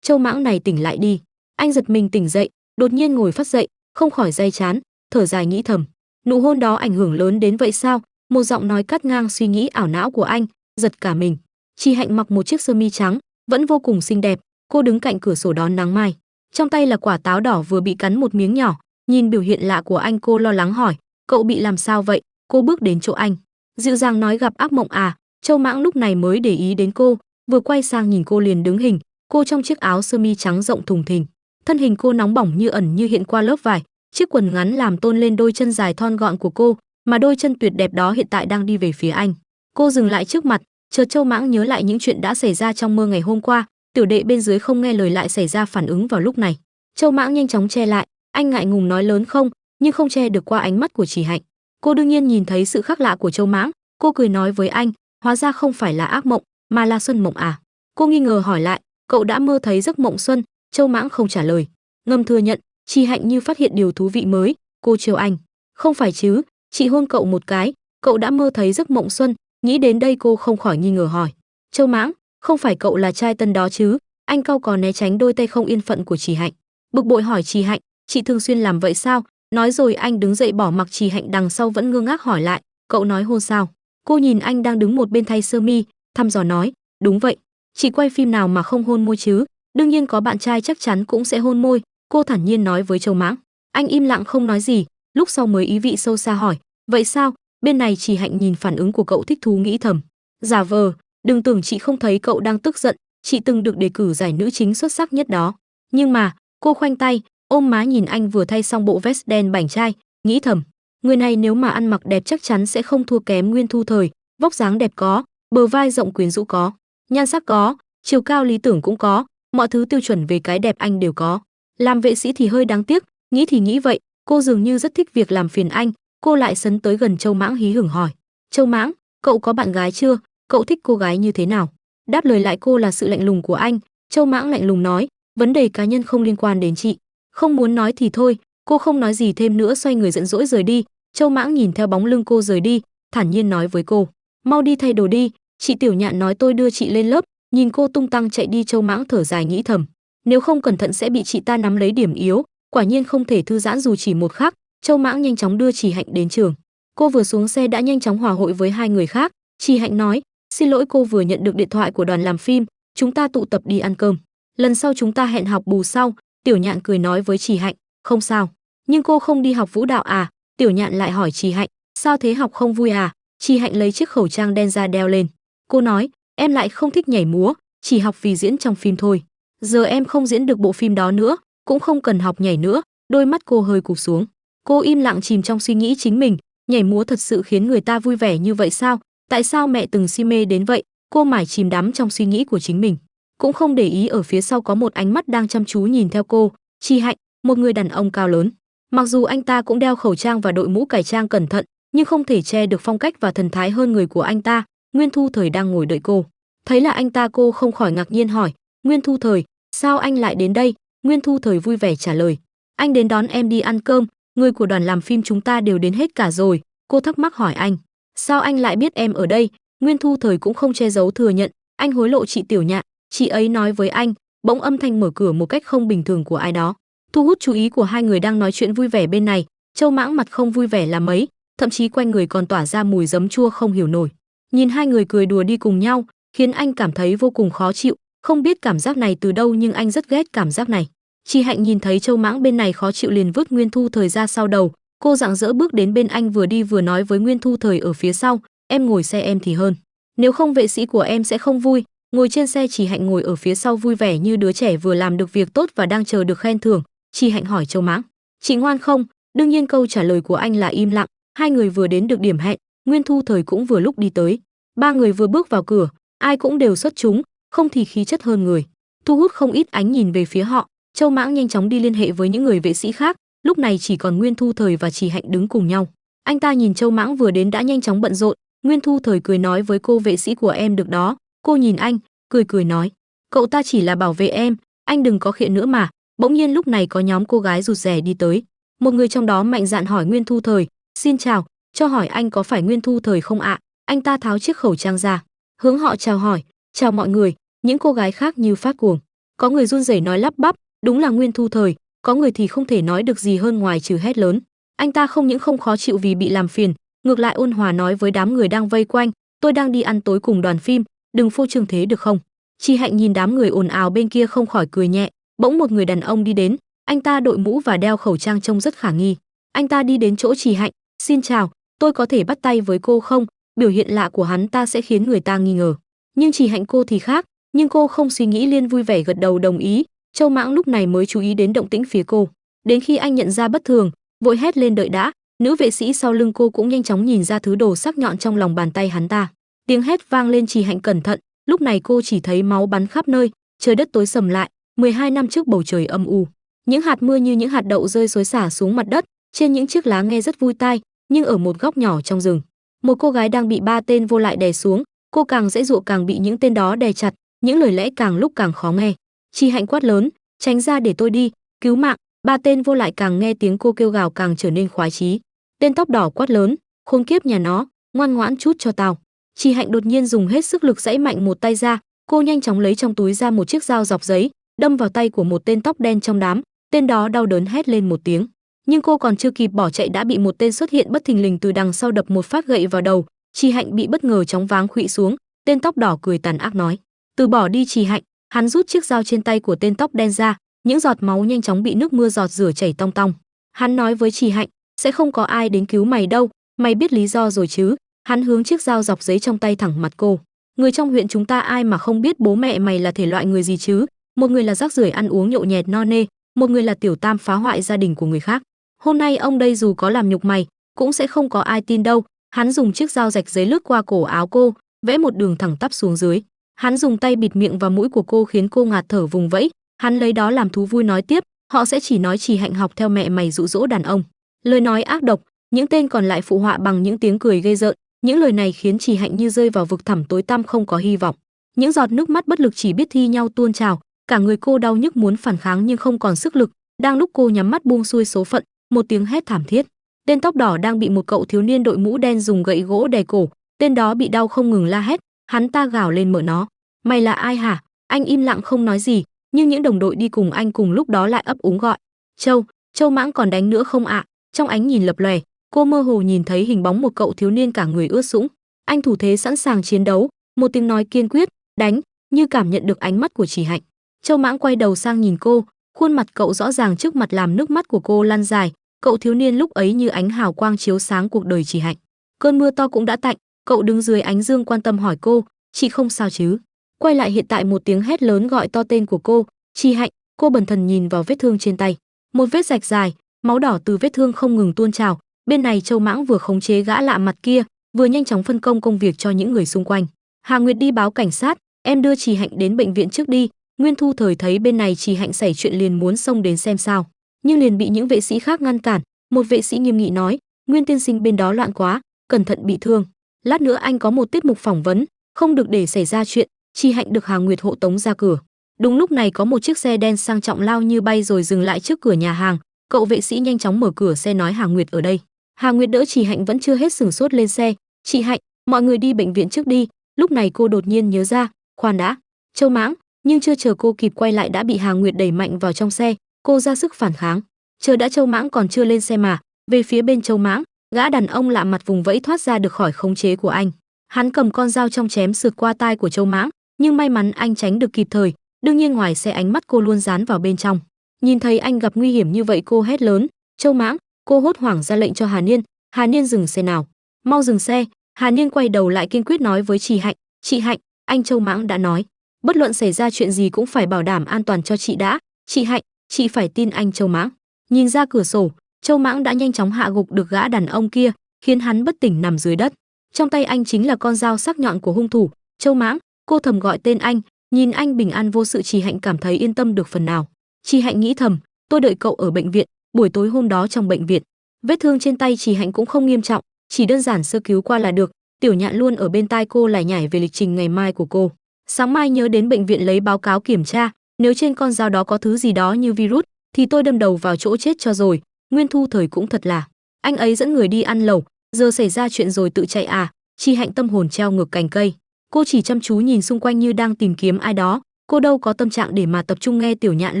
Speaker 1: Châu Mãng này tỉnh lại đi. Anh giật mình tỉnh dậy, đột nhiên ngồi phắt dậy, không khỏi day chán, thở dài nghĩ thầm, nụ hôn đó ảnh hưởng lớn đến vậy sao? Một giọng nói cắt ngang suy nghĩ ảo não của anh, giật cả mình. Chỉ Hạnh mặc một chiếc sơ mi trắng, vẫn vô cùng xinh đẹp. Cô đứng cạnh cửa sổ đón nắng mai, trong tay là quả táo đỏ vừa bị cắn một miếng nhỏ. Nhìn biểu hiện lạ của anh, cô lo lắng hỏi, cậu bị làm sao vậy? Cô bước đến chỗ anh, dịu dàng nói gặp ác mộng à? Châu Mãng lúc này mới để ý đến cô, vừa quay sang nhìn cô liền đứng hình. Cô trong chiếc áo sơ mi trắng rộng thùng thình, thân hình cô nóng bỏng như ẩn như hiện qua lớp vải, chiếc quần ngắn làm tôn lên đôi chân dài thon gọn của cô, mà đôi chân tuyệt đẹp đó hiện tại đang đi về phía anh. Cô dừng lại trước mặt, chợt Châu Mãng nhớ lại những chuyện đã xảy ra trong mơ ngày hôm qua. Tiểu đệ bên dưới không nghe lời lại xảy ra phản ứng vào lúc này. Châu Mãng nhanh chóng che lại, anh ngại ngùng nói lớn không, nhưng không che được qua ánh mắt của Chỉ Hạnh. Cô đương nhiên nhìn thấy sự khác lạ của Châu Mãng, cô cười nói với anh, hóa ra không phải là ác mộng, mà là xuân mộng à? Cô nghi ngờ hỏi lại, cậu đã mơ thấy giấc mộng xuân? Châu Mãng không trả lời, ngầm thừa nhận. Chỉ Hạnh như phát hiện điều thú vị mới, cô trêu anh, không phải chứ, chị hôn cậu một cái, cậu đã mơ thấy giấc mộng xuân? Nghĩ đến đây cô không khỏi nghi ngờ hỏi, Châu Mãng, không phải cậu là trai tân đó chứ? Anh cau có né tránh đôi tay không yên phận của Chỉ Hạnh, bực bội hỏi Chỉ Hạnh, chị thường xuyên làm vậy sao? Nói rồi anh đứng dậy bỏ mặc Chỉ Hạnh đằng sau vẫn ngơ ngác hỏi lại, cậu nói hôn sao? Cô nhìn anh đang đứng một bên thay sơ mi, thăm dò nói, đúng vậy. Chị quay phim nào mà không hôn môi chứ? Đương nhiên có bạn trai chắc chắn cũng sẽ hôn môi, cô thản nhiên nói với Châu Mãng. Anh im lặng không nói gì, lúc sau mới ý vị sâu xa hỏi, vậy sao? Bên này Chỉ Hạnh nhìn phản ứng của cậu thích thú nghĩ thầm, giả vờ, đừng tưởng chị không thấy cậu đang tức giận, chị từng được đề cử giải nữ chính xuất sắc nhất đó. Nhưng mà, cô khoanh tay, ôm má nhìn anh vừa thay xong bộ vest đen bảnh trai, nghĩ thầm, người này nếu mà ăn mặc đẹp chắc chắn sẽ không thua kém Nguyên Thu Thời, vóc dáng đẹp có, bờ vai rộng quyến rũ có, nhan sắc có, chiều cao lý tưởng cũng có, mọi thứ tiêu chuẩn về cái đẹp anh đều có. Làm vệ sĩ thì hơi đáng tiếc, nghĩ thì nghĩ vậy, cô dường như rất thích việc làm phiền anh, cô lại sấn tới gần Châu Mãng hí hửng hỏi, Châu Mãng, cậu có bạn gái chưa, cậu thích cô gái như thế nào? Đáp lời lại cô là sự lạnh lùng của anh. Châu Mãng lạnh lùng nói, vấn đề cá nhân không liên quan đến chị. Không muốn nói thì thôi. Cô không nói gì thêm nữa, xoay người giận dỗi rời đi. Châu Mãng nhìn theo bóng lưng cô rời đi, thản nhiên nói với cô, mau đi thay đồ đi, chị Tiểu Nhạn nói tôi đưa chị lên lớp. Nhìn cô tung tăng chạy đi, Châu Mãng thở dài nghĩ thầm, nếu không cẩn thận sẽ bị chị ta nắm lấy điểm yếu, quả nhiên không thể thư giãn dù chỉ một khắc. Châu Mãng nhanh chóng đưa Chỉ Hạnh đến trường. Cô vừa xuống xe đã nhanh chóng hòa hội với hai người khác. Chỉ Hạnh nói, xin lỗi, cô vừa nhận được điện thoại của đoàn làm phim, chúng ta tụ tập đi ăn cơm, lần sau chúng ta hẹn học bù sau. Tiểu Nhạn cười nói với Chỉ Hạnh, không sao. Nhưng cô không đi học vũ đạo à? Tiểu Nhạn lại hỏi Chỉ Hạnh, sao thế, học không vui à? Chỉ Hạnh lấy chiếc khẩu trang đen ra đeo lên. Cô nói, em lại không thích nhảy múa, chỉ học vì diễn trong phim thôi. Giờ em không diễn được bộ phim đó nữa, cũng không cần học nhảy nữa. Đôi mắt cô hơi cụp xuống. Cô im lặng chìm trong suy nghĩ chính mình, nhảy múa thật sự khiến người ta vui vẻ như vậy sao? Tại sao mẹ từng si mê đến vậy? Cô mải chìm đắm trong suy nghĩ của chính mình, cũng không để ý ở phía sau có một ánh mắt đang chăm chú nhìn theo cô. Chỉ Hạnh, một người đàn ông cao lớn. Mặc dù anh ta cũng đeo khẩu trang và đội mũ cải trang cẩn thận, nhưng không thể che được phong cách và thần thái hơn người của anh ta. Nguyên Thu Thời đang ngồi đợi cô. Thấy là anh ta, cô không khỏi ngạc nhiên hỏi, Nguyên Thu Thời, sao anh lại đến đây? Nguyên Thu Thời vui vẻ trả lời, anh đến đón em đi ăn cơm, người của đoàn làm phim chúng ta đều đến hết cả rồi. Cô thắc mắc hỏi anh, sao anh lại biết em ở đây? Nguyên Thu Thời cũng không che giấu thừa nhận, anh hối lộ chị Tiểu Nhạn, chị ấy nói với anh. Bỗng âm thanh mở cửa một cách không bình thường của ai đó thu hút chú ý của hai người đang nói chuyện vui vẻ bên này. Châu Mãng mặt không vui vẻ là mấy, thậm chí quanh người còn tỏa ra mùi giấm chua không hiểu nổi. Nhìn hai người cười đùa đi cùng nhau, khiến anh cảm thấy vô cùng khó chịu, không biết cảm giác này từ đâu nhưng anh rất ghét cảm giác này. Chỉ Hạnh nhìn thấy Châu Mãng bên này khó chịu liền vứt Nguyên Thu Thời ra sau đầu, cô rạng rỡ bước đến bên anh, vừa đi vừa nói với Nguyên Thu Thời ở phía sau, em ngồi xe em thì hơn, nếu không vệ sĩ của em sẽ không vui. Ngồi trên xe, Chỉ Hạnh ngồi ở phía sau vui vẻ như đứa trẻ vừa làm được việc tốt và đang chờ được khen thưởng. Chỉ Hạnh hỏi Châu Mãng, chị ngoan không? Đương nhiên câu trả lời của anh là im lặng. Hai người vừa đến được điểm hẹn, Nguyên Thu Thời cũng vừa lúc đi tới. Ba người vừa bước vào cửa, ai cũng đều xuất chúng, không thì khí chất hơn người, thu hút không ít ánh nhìn về phía họ. Châu Mãng nhanh chóng đi liên hệ với những người vệ sĩ khác, lúc này chỉ còn Nguyên Thu Thời và Chỉ Hạnh đứng cùng nhau. Anh ta nhìn Châu Mãng vừa đến đã nhanh chóng bận rộn. Nguyên Thu Thời cười nói với cô, vệ sĩ của em được đó. Cô nhìn anh, cười cười nói, cậu ta chỉ là bảo vệ em, anh đừng có khịa nữa mà. Bỗng nhiên lúc này có nhóm cô gái rụt rè đi tới. Một người trong đó mạnh dạn hỏi Nguyên Thu Thời, xin chào, cho hỏi anh có phải Nguyên Thu Thời không ạ? Anh ta tháo chiếc khẩu trang ra, hướng họ chào hỏi, chào mọi người. Những cô gái khác như phát cuồng, có người run rẩy nói lắp bắp, đúng là Nguyên Thu Thời. Có người thì không thể nói được gì hơn ngoài trừ hét lớn. Anh ta không những không khó chịu vì bị làm phiền, ngược lại ôn hòa nói với đám người đang vây quanh, tôi đang đi ăn tối cùng đoàn phim, đừng phô trương thế được không? Chỉ Hạnh nhìn đám người ồn ào bên kia không khỏi cười nhẹ. Bỗng một người đàn ông đi đến, anh ta đội mũ và đeo khẩu trang trông rất khả nghi. Anh ta đi đến chỗ Chỉ Hạnh, xin chào, tôi có thể bắt tay với cô không? Biểu hiện lạ của hắn ta sẽ khiến người ta nghi ngờ, nhưng Chỉ Hạnh cô thì khác, nhưng cô không suy nghĩ liền vui vẻ gật đầu đồng ý. Châu Mãng lúc này mới chú ý đến động tĩnh phía cô, đến khi anh nhận ra bất thường, vội hét lên đợi đã. Nữ vệ sĩ sau lưng cô cũng nhanh chóng nhìn ra thứ đồ sắc nhọn trong lòng bàn tay hắn ta. Tiếng hét vang lên, Chỉ Hạnh cẩn thận, lúc này cô chỉ thấy máu bắn khắp nơi, trời đất tối sầm lại. 12 năm trước bầu trời âm u, những hạt mưa như những hạt đậu rơi xối xả xuống mặt đất, trên những chiếc lá nghe rất vui tai, nhưng ở một góc nhỏ trong rừng, một cô gái đang bị 3 tên vô lại đè xuống, cô càng dãy dụa càng bị những tên đó đè chặt, những lời lẽ càng lúc càng khó nghe. Chỉ Hạnh quát lớn, tránh ra để tôi đi, cứu mạng. 3 tên vô lại càng nghe tiếng cô kêu gào càng trở nên khoái chí. Tên tóc đỏ quát lớn, khốn kiếp nhà nó, ngoan ngoãn chút cho tao. Chỉ Hạnh đột nhiên dùng hết sức lực giãy mạnh một tay ra, cô nhanh chóng lấy trong túi ra một chiếc dao dọc giấy, đâm vào tay của một tên tóc đen trong đám. Tên đó đau đớn hét lên một tiếng, Nhưng cô còn chưa kịp bỏ chạy đã bị một tên xuất hiện bất thình lình từ đằng sau đập một phát gậy vào đầu. Trì Hạnh bị bất ngờ chóng váng khuỵu xuống. Tên tóc đỏ cười tàn ác nói: "Từ bỏ đi Trì Hạnh." Hắn rút chiếc dao trên tay của tên tóc đen ra, những giọt máu nhanh chóng bị nước mưa giọt rửa chảy tong tong. Hắn nói với Trì Hạnh: "Sẽ không có ai đến cứu mày đâu, mày biết lý do rồi chứ?" Hắn hướng chiếc dao dọc giấy trong tay thẳng mặt cô. "Người trong huyện chúng ta ai mà không biết bố mẹ mày là thể loại người gì chứ? Một người là rác rưởi ăn uống nhậu nhẹt no nê, một người là tiểu tam phá hoại gia đình của người khác. Hôm nay ông đây dù có làm nhục mày, cũng sẽ không có ai tin đâu." Hắn dùng chiếc dao rạch giấy lướt qua cổ áo cô, vẽ một đường thẳng tắp xuống dưới. Hắn dùng tay bịt miệng và mũi của cô khiến cô ngạt thở vùng vẫy. Hắn lấy đó làm thú vui nói tiếp: "Họ sẽ chỉ nói Trì Hạnh học theo mẹ mày dụ dỗ đàn ông." Lời nói ác độc, những tên còn lại phụ họa bằng những tiếng cười ghê rợn. Những lời này khiến Trì Hạnh như rơi vào vực thẳm tối tăm không có hy vọng. Những giọt nước mắt bất lực chỉ biết thi nhau tuôn trào, cả người cô đau nhức muốn phản kháng nhưng không còn sức lực. Đang lúc cô nhắm mắt buông xuôi số phận, một tiếng hét thảm thiết. Tên tóc đỏ đang bị một cậu thiếu niên đội mũ đen dùng gậy gỗ đè cổ. Tên đó bị đau không ngừng la hét. Hắn ta gào lên mở nó: "Mày là ai hả?" Anh im lặng không nói gì, nhưng những đồng đội đi cùng anh cùng lúc đó lại ấp úng gọi: "Châu, Châu Mãng còn đánh nữa không ạ?" Trong ánh nhìn lập lòe, cô mơ hồ nhìn thấy hình bóng một cậu thiếu niên cả người ướt sũng. Anh thủ thế sẵn sàng chiến đấu, một tiếng nói kiên quyết: "Đánh!" Như cảm nhận được ánh mắt của Trì Hạnh, Châu Mãng quay đầu sang nhìn cô, khuôn mặt cậu rõ ràng trước mặt làm nước mắt của cô lăn dài. Cậu thiếu niên lúc ấy như ánh hào quang chiếu sáng cuộc đời Trì Hạnh. Cơn mưa to cũng đã tạnh, cậu đứng dưới ánh dương quan tâm hỏi cô: "Chị không sao chứ?" Quay lại hiện tại một tiếng hét lớn gọi to tên của cô: "Trì Hạnh!" Cô bần thần nhìn vào vết thương trên tay, một vết rạch dài, máu đỏ từ vết thương không ngừng tuôn trào. Bên này Châu Mãng vừa khống chế gã lạ mặt kia, vừa nhanh chóng phân công công việc cho những người xung quanh. "Hà Nguyệt đi báo cảnh sát, em đưa Trì Hạnh đến bệnh viện trước đi." Nguyên Thu Thời thấy bên này Trì Hạnh xảy chuyện liền muốn xông đến xem sao, nhưng liền bị những vệ sĩ khác ngăn cản. Một vệ sĩ nghiêm nghị nói: "Nguyên tiên sinh bên đó loạn quá, cẩn thận bị thương. Lát nữa anh có một tiết mục phỏng vấn, không được để xảy ra chuyện." Trì Hạnh được Hà Nguyệt hộ tống ra cửa. Đúng lúc này có một chiếc xe đen sang trọng lao như bay rồi dừng lại trước cửa nhà hàng. Cậu vệ sĩ nhanh chóng mở cửa xe nói Hà Nguyệt ở đây. Hà Nguyệt đỡ Trì Hạnh vẫn chưa hết sửng sốt lên xe. "Chị Hạnh, mọi người đi bệnh viện trước đi." Lúc này cô đột nhiên nhớ ra, khoan đã, Châu Mãng, nhưng chưa chờ cô kịp quay lại đã bị Hà Nguyệt đẩy mạnh vào trong xe. Cô ra sức phản kháng. Chờ đã, Châu Mãng còn chưa lên xe mà. Về phía bên Châu Mãng, gã đàn ông lạ mặt vùng vẫy thoát ra được khỏi khống chế của anh. Hắn cầm con dao trong chém sượt qua tai của Châu Mãng, nhưng may mắn anh tránh được kịp thời. Đương nhiên ngoài xe ánh mắt cô luôn dán vào bên trong. Nhìn thấy anh gặp nguy hiểm như vậy cô hét lớn: "Châu Mãng!" Cô hốt hoảng ra lệnh cho Hà Niên: "Hà Niên dừng xe nào, mau dừng xe." Hà Niên quay đầu lại kiên quyết nói với Trì Hạnh: "Chị Hạnh, anh Châu Mãng đã nói, bất luận xảy ra chuyện gì cũng phải bảo đảm an toàn cho chị đã. Chị Hạnh, chị phải tin anh Châu Mãng." Nhìn ra cửa sổ, Châu Mãng đã nhanh chóng hạ gục được gã đàn ông kia, khiến hắn bất tỉnh nằm dưới đất. Trong tay anh chính là con dao sắc nhọn của hung thủ. "Châu Mãng!" Cô thầm gọi tên anh. Nhìn anh bình an vô sự, Trì Hạnh cảm thấy yên tâm được phần nào. Trì Hạnh nghĩ thầm: "Tôi đợi cậu ở bệnh viện." Buổi tối hôm đó trong bệnh viện, vết thương trên tay Trì Hạnh cũng không nghiêm trọng, chỉ đơn giản sơ cứu qua là được. Tiểu Nhạn luôn ở bên tai cô lải nhải về lịch trình ngày mai của cô. "Sáng mai nhớ đến bệnh viện lấy báo cáo kiểm tra, nếu trên con dao đó có thứ gì đó như virus thì tôi đâm đầu vào chỗ chết cho rồi." Nguyên Thu Thời cũng thật là, anh ấy dẫn người đi ăn lẩu, giờ xảy ra chuyện rồi tự chạy à? Trì Hạnh tâm hồn treo ngược cành cây. Cô chỉ chăm chú nhìn xung quanh như đang tìm kiếm ai đó, cô đâu có tâm trạng để mà tập trung nghe Tiểu Nhạn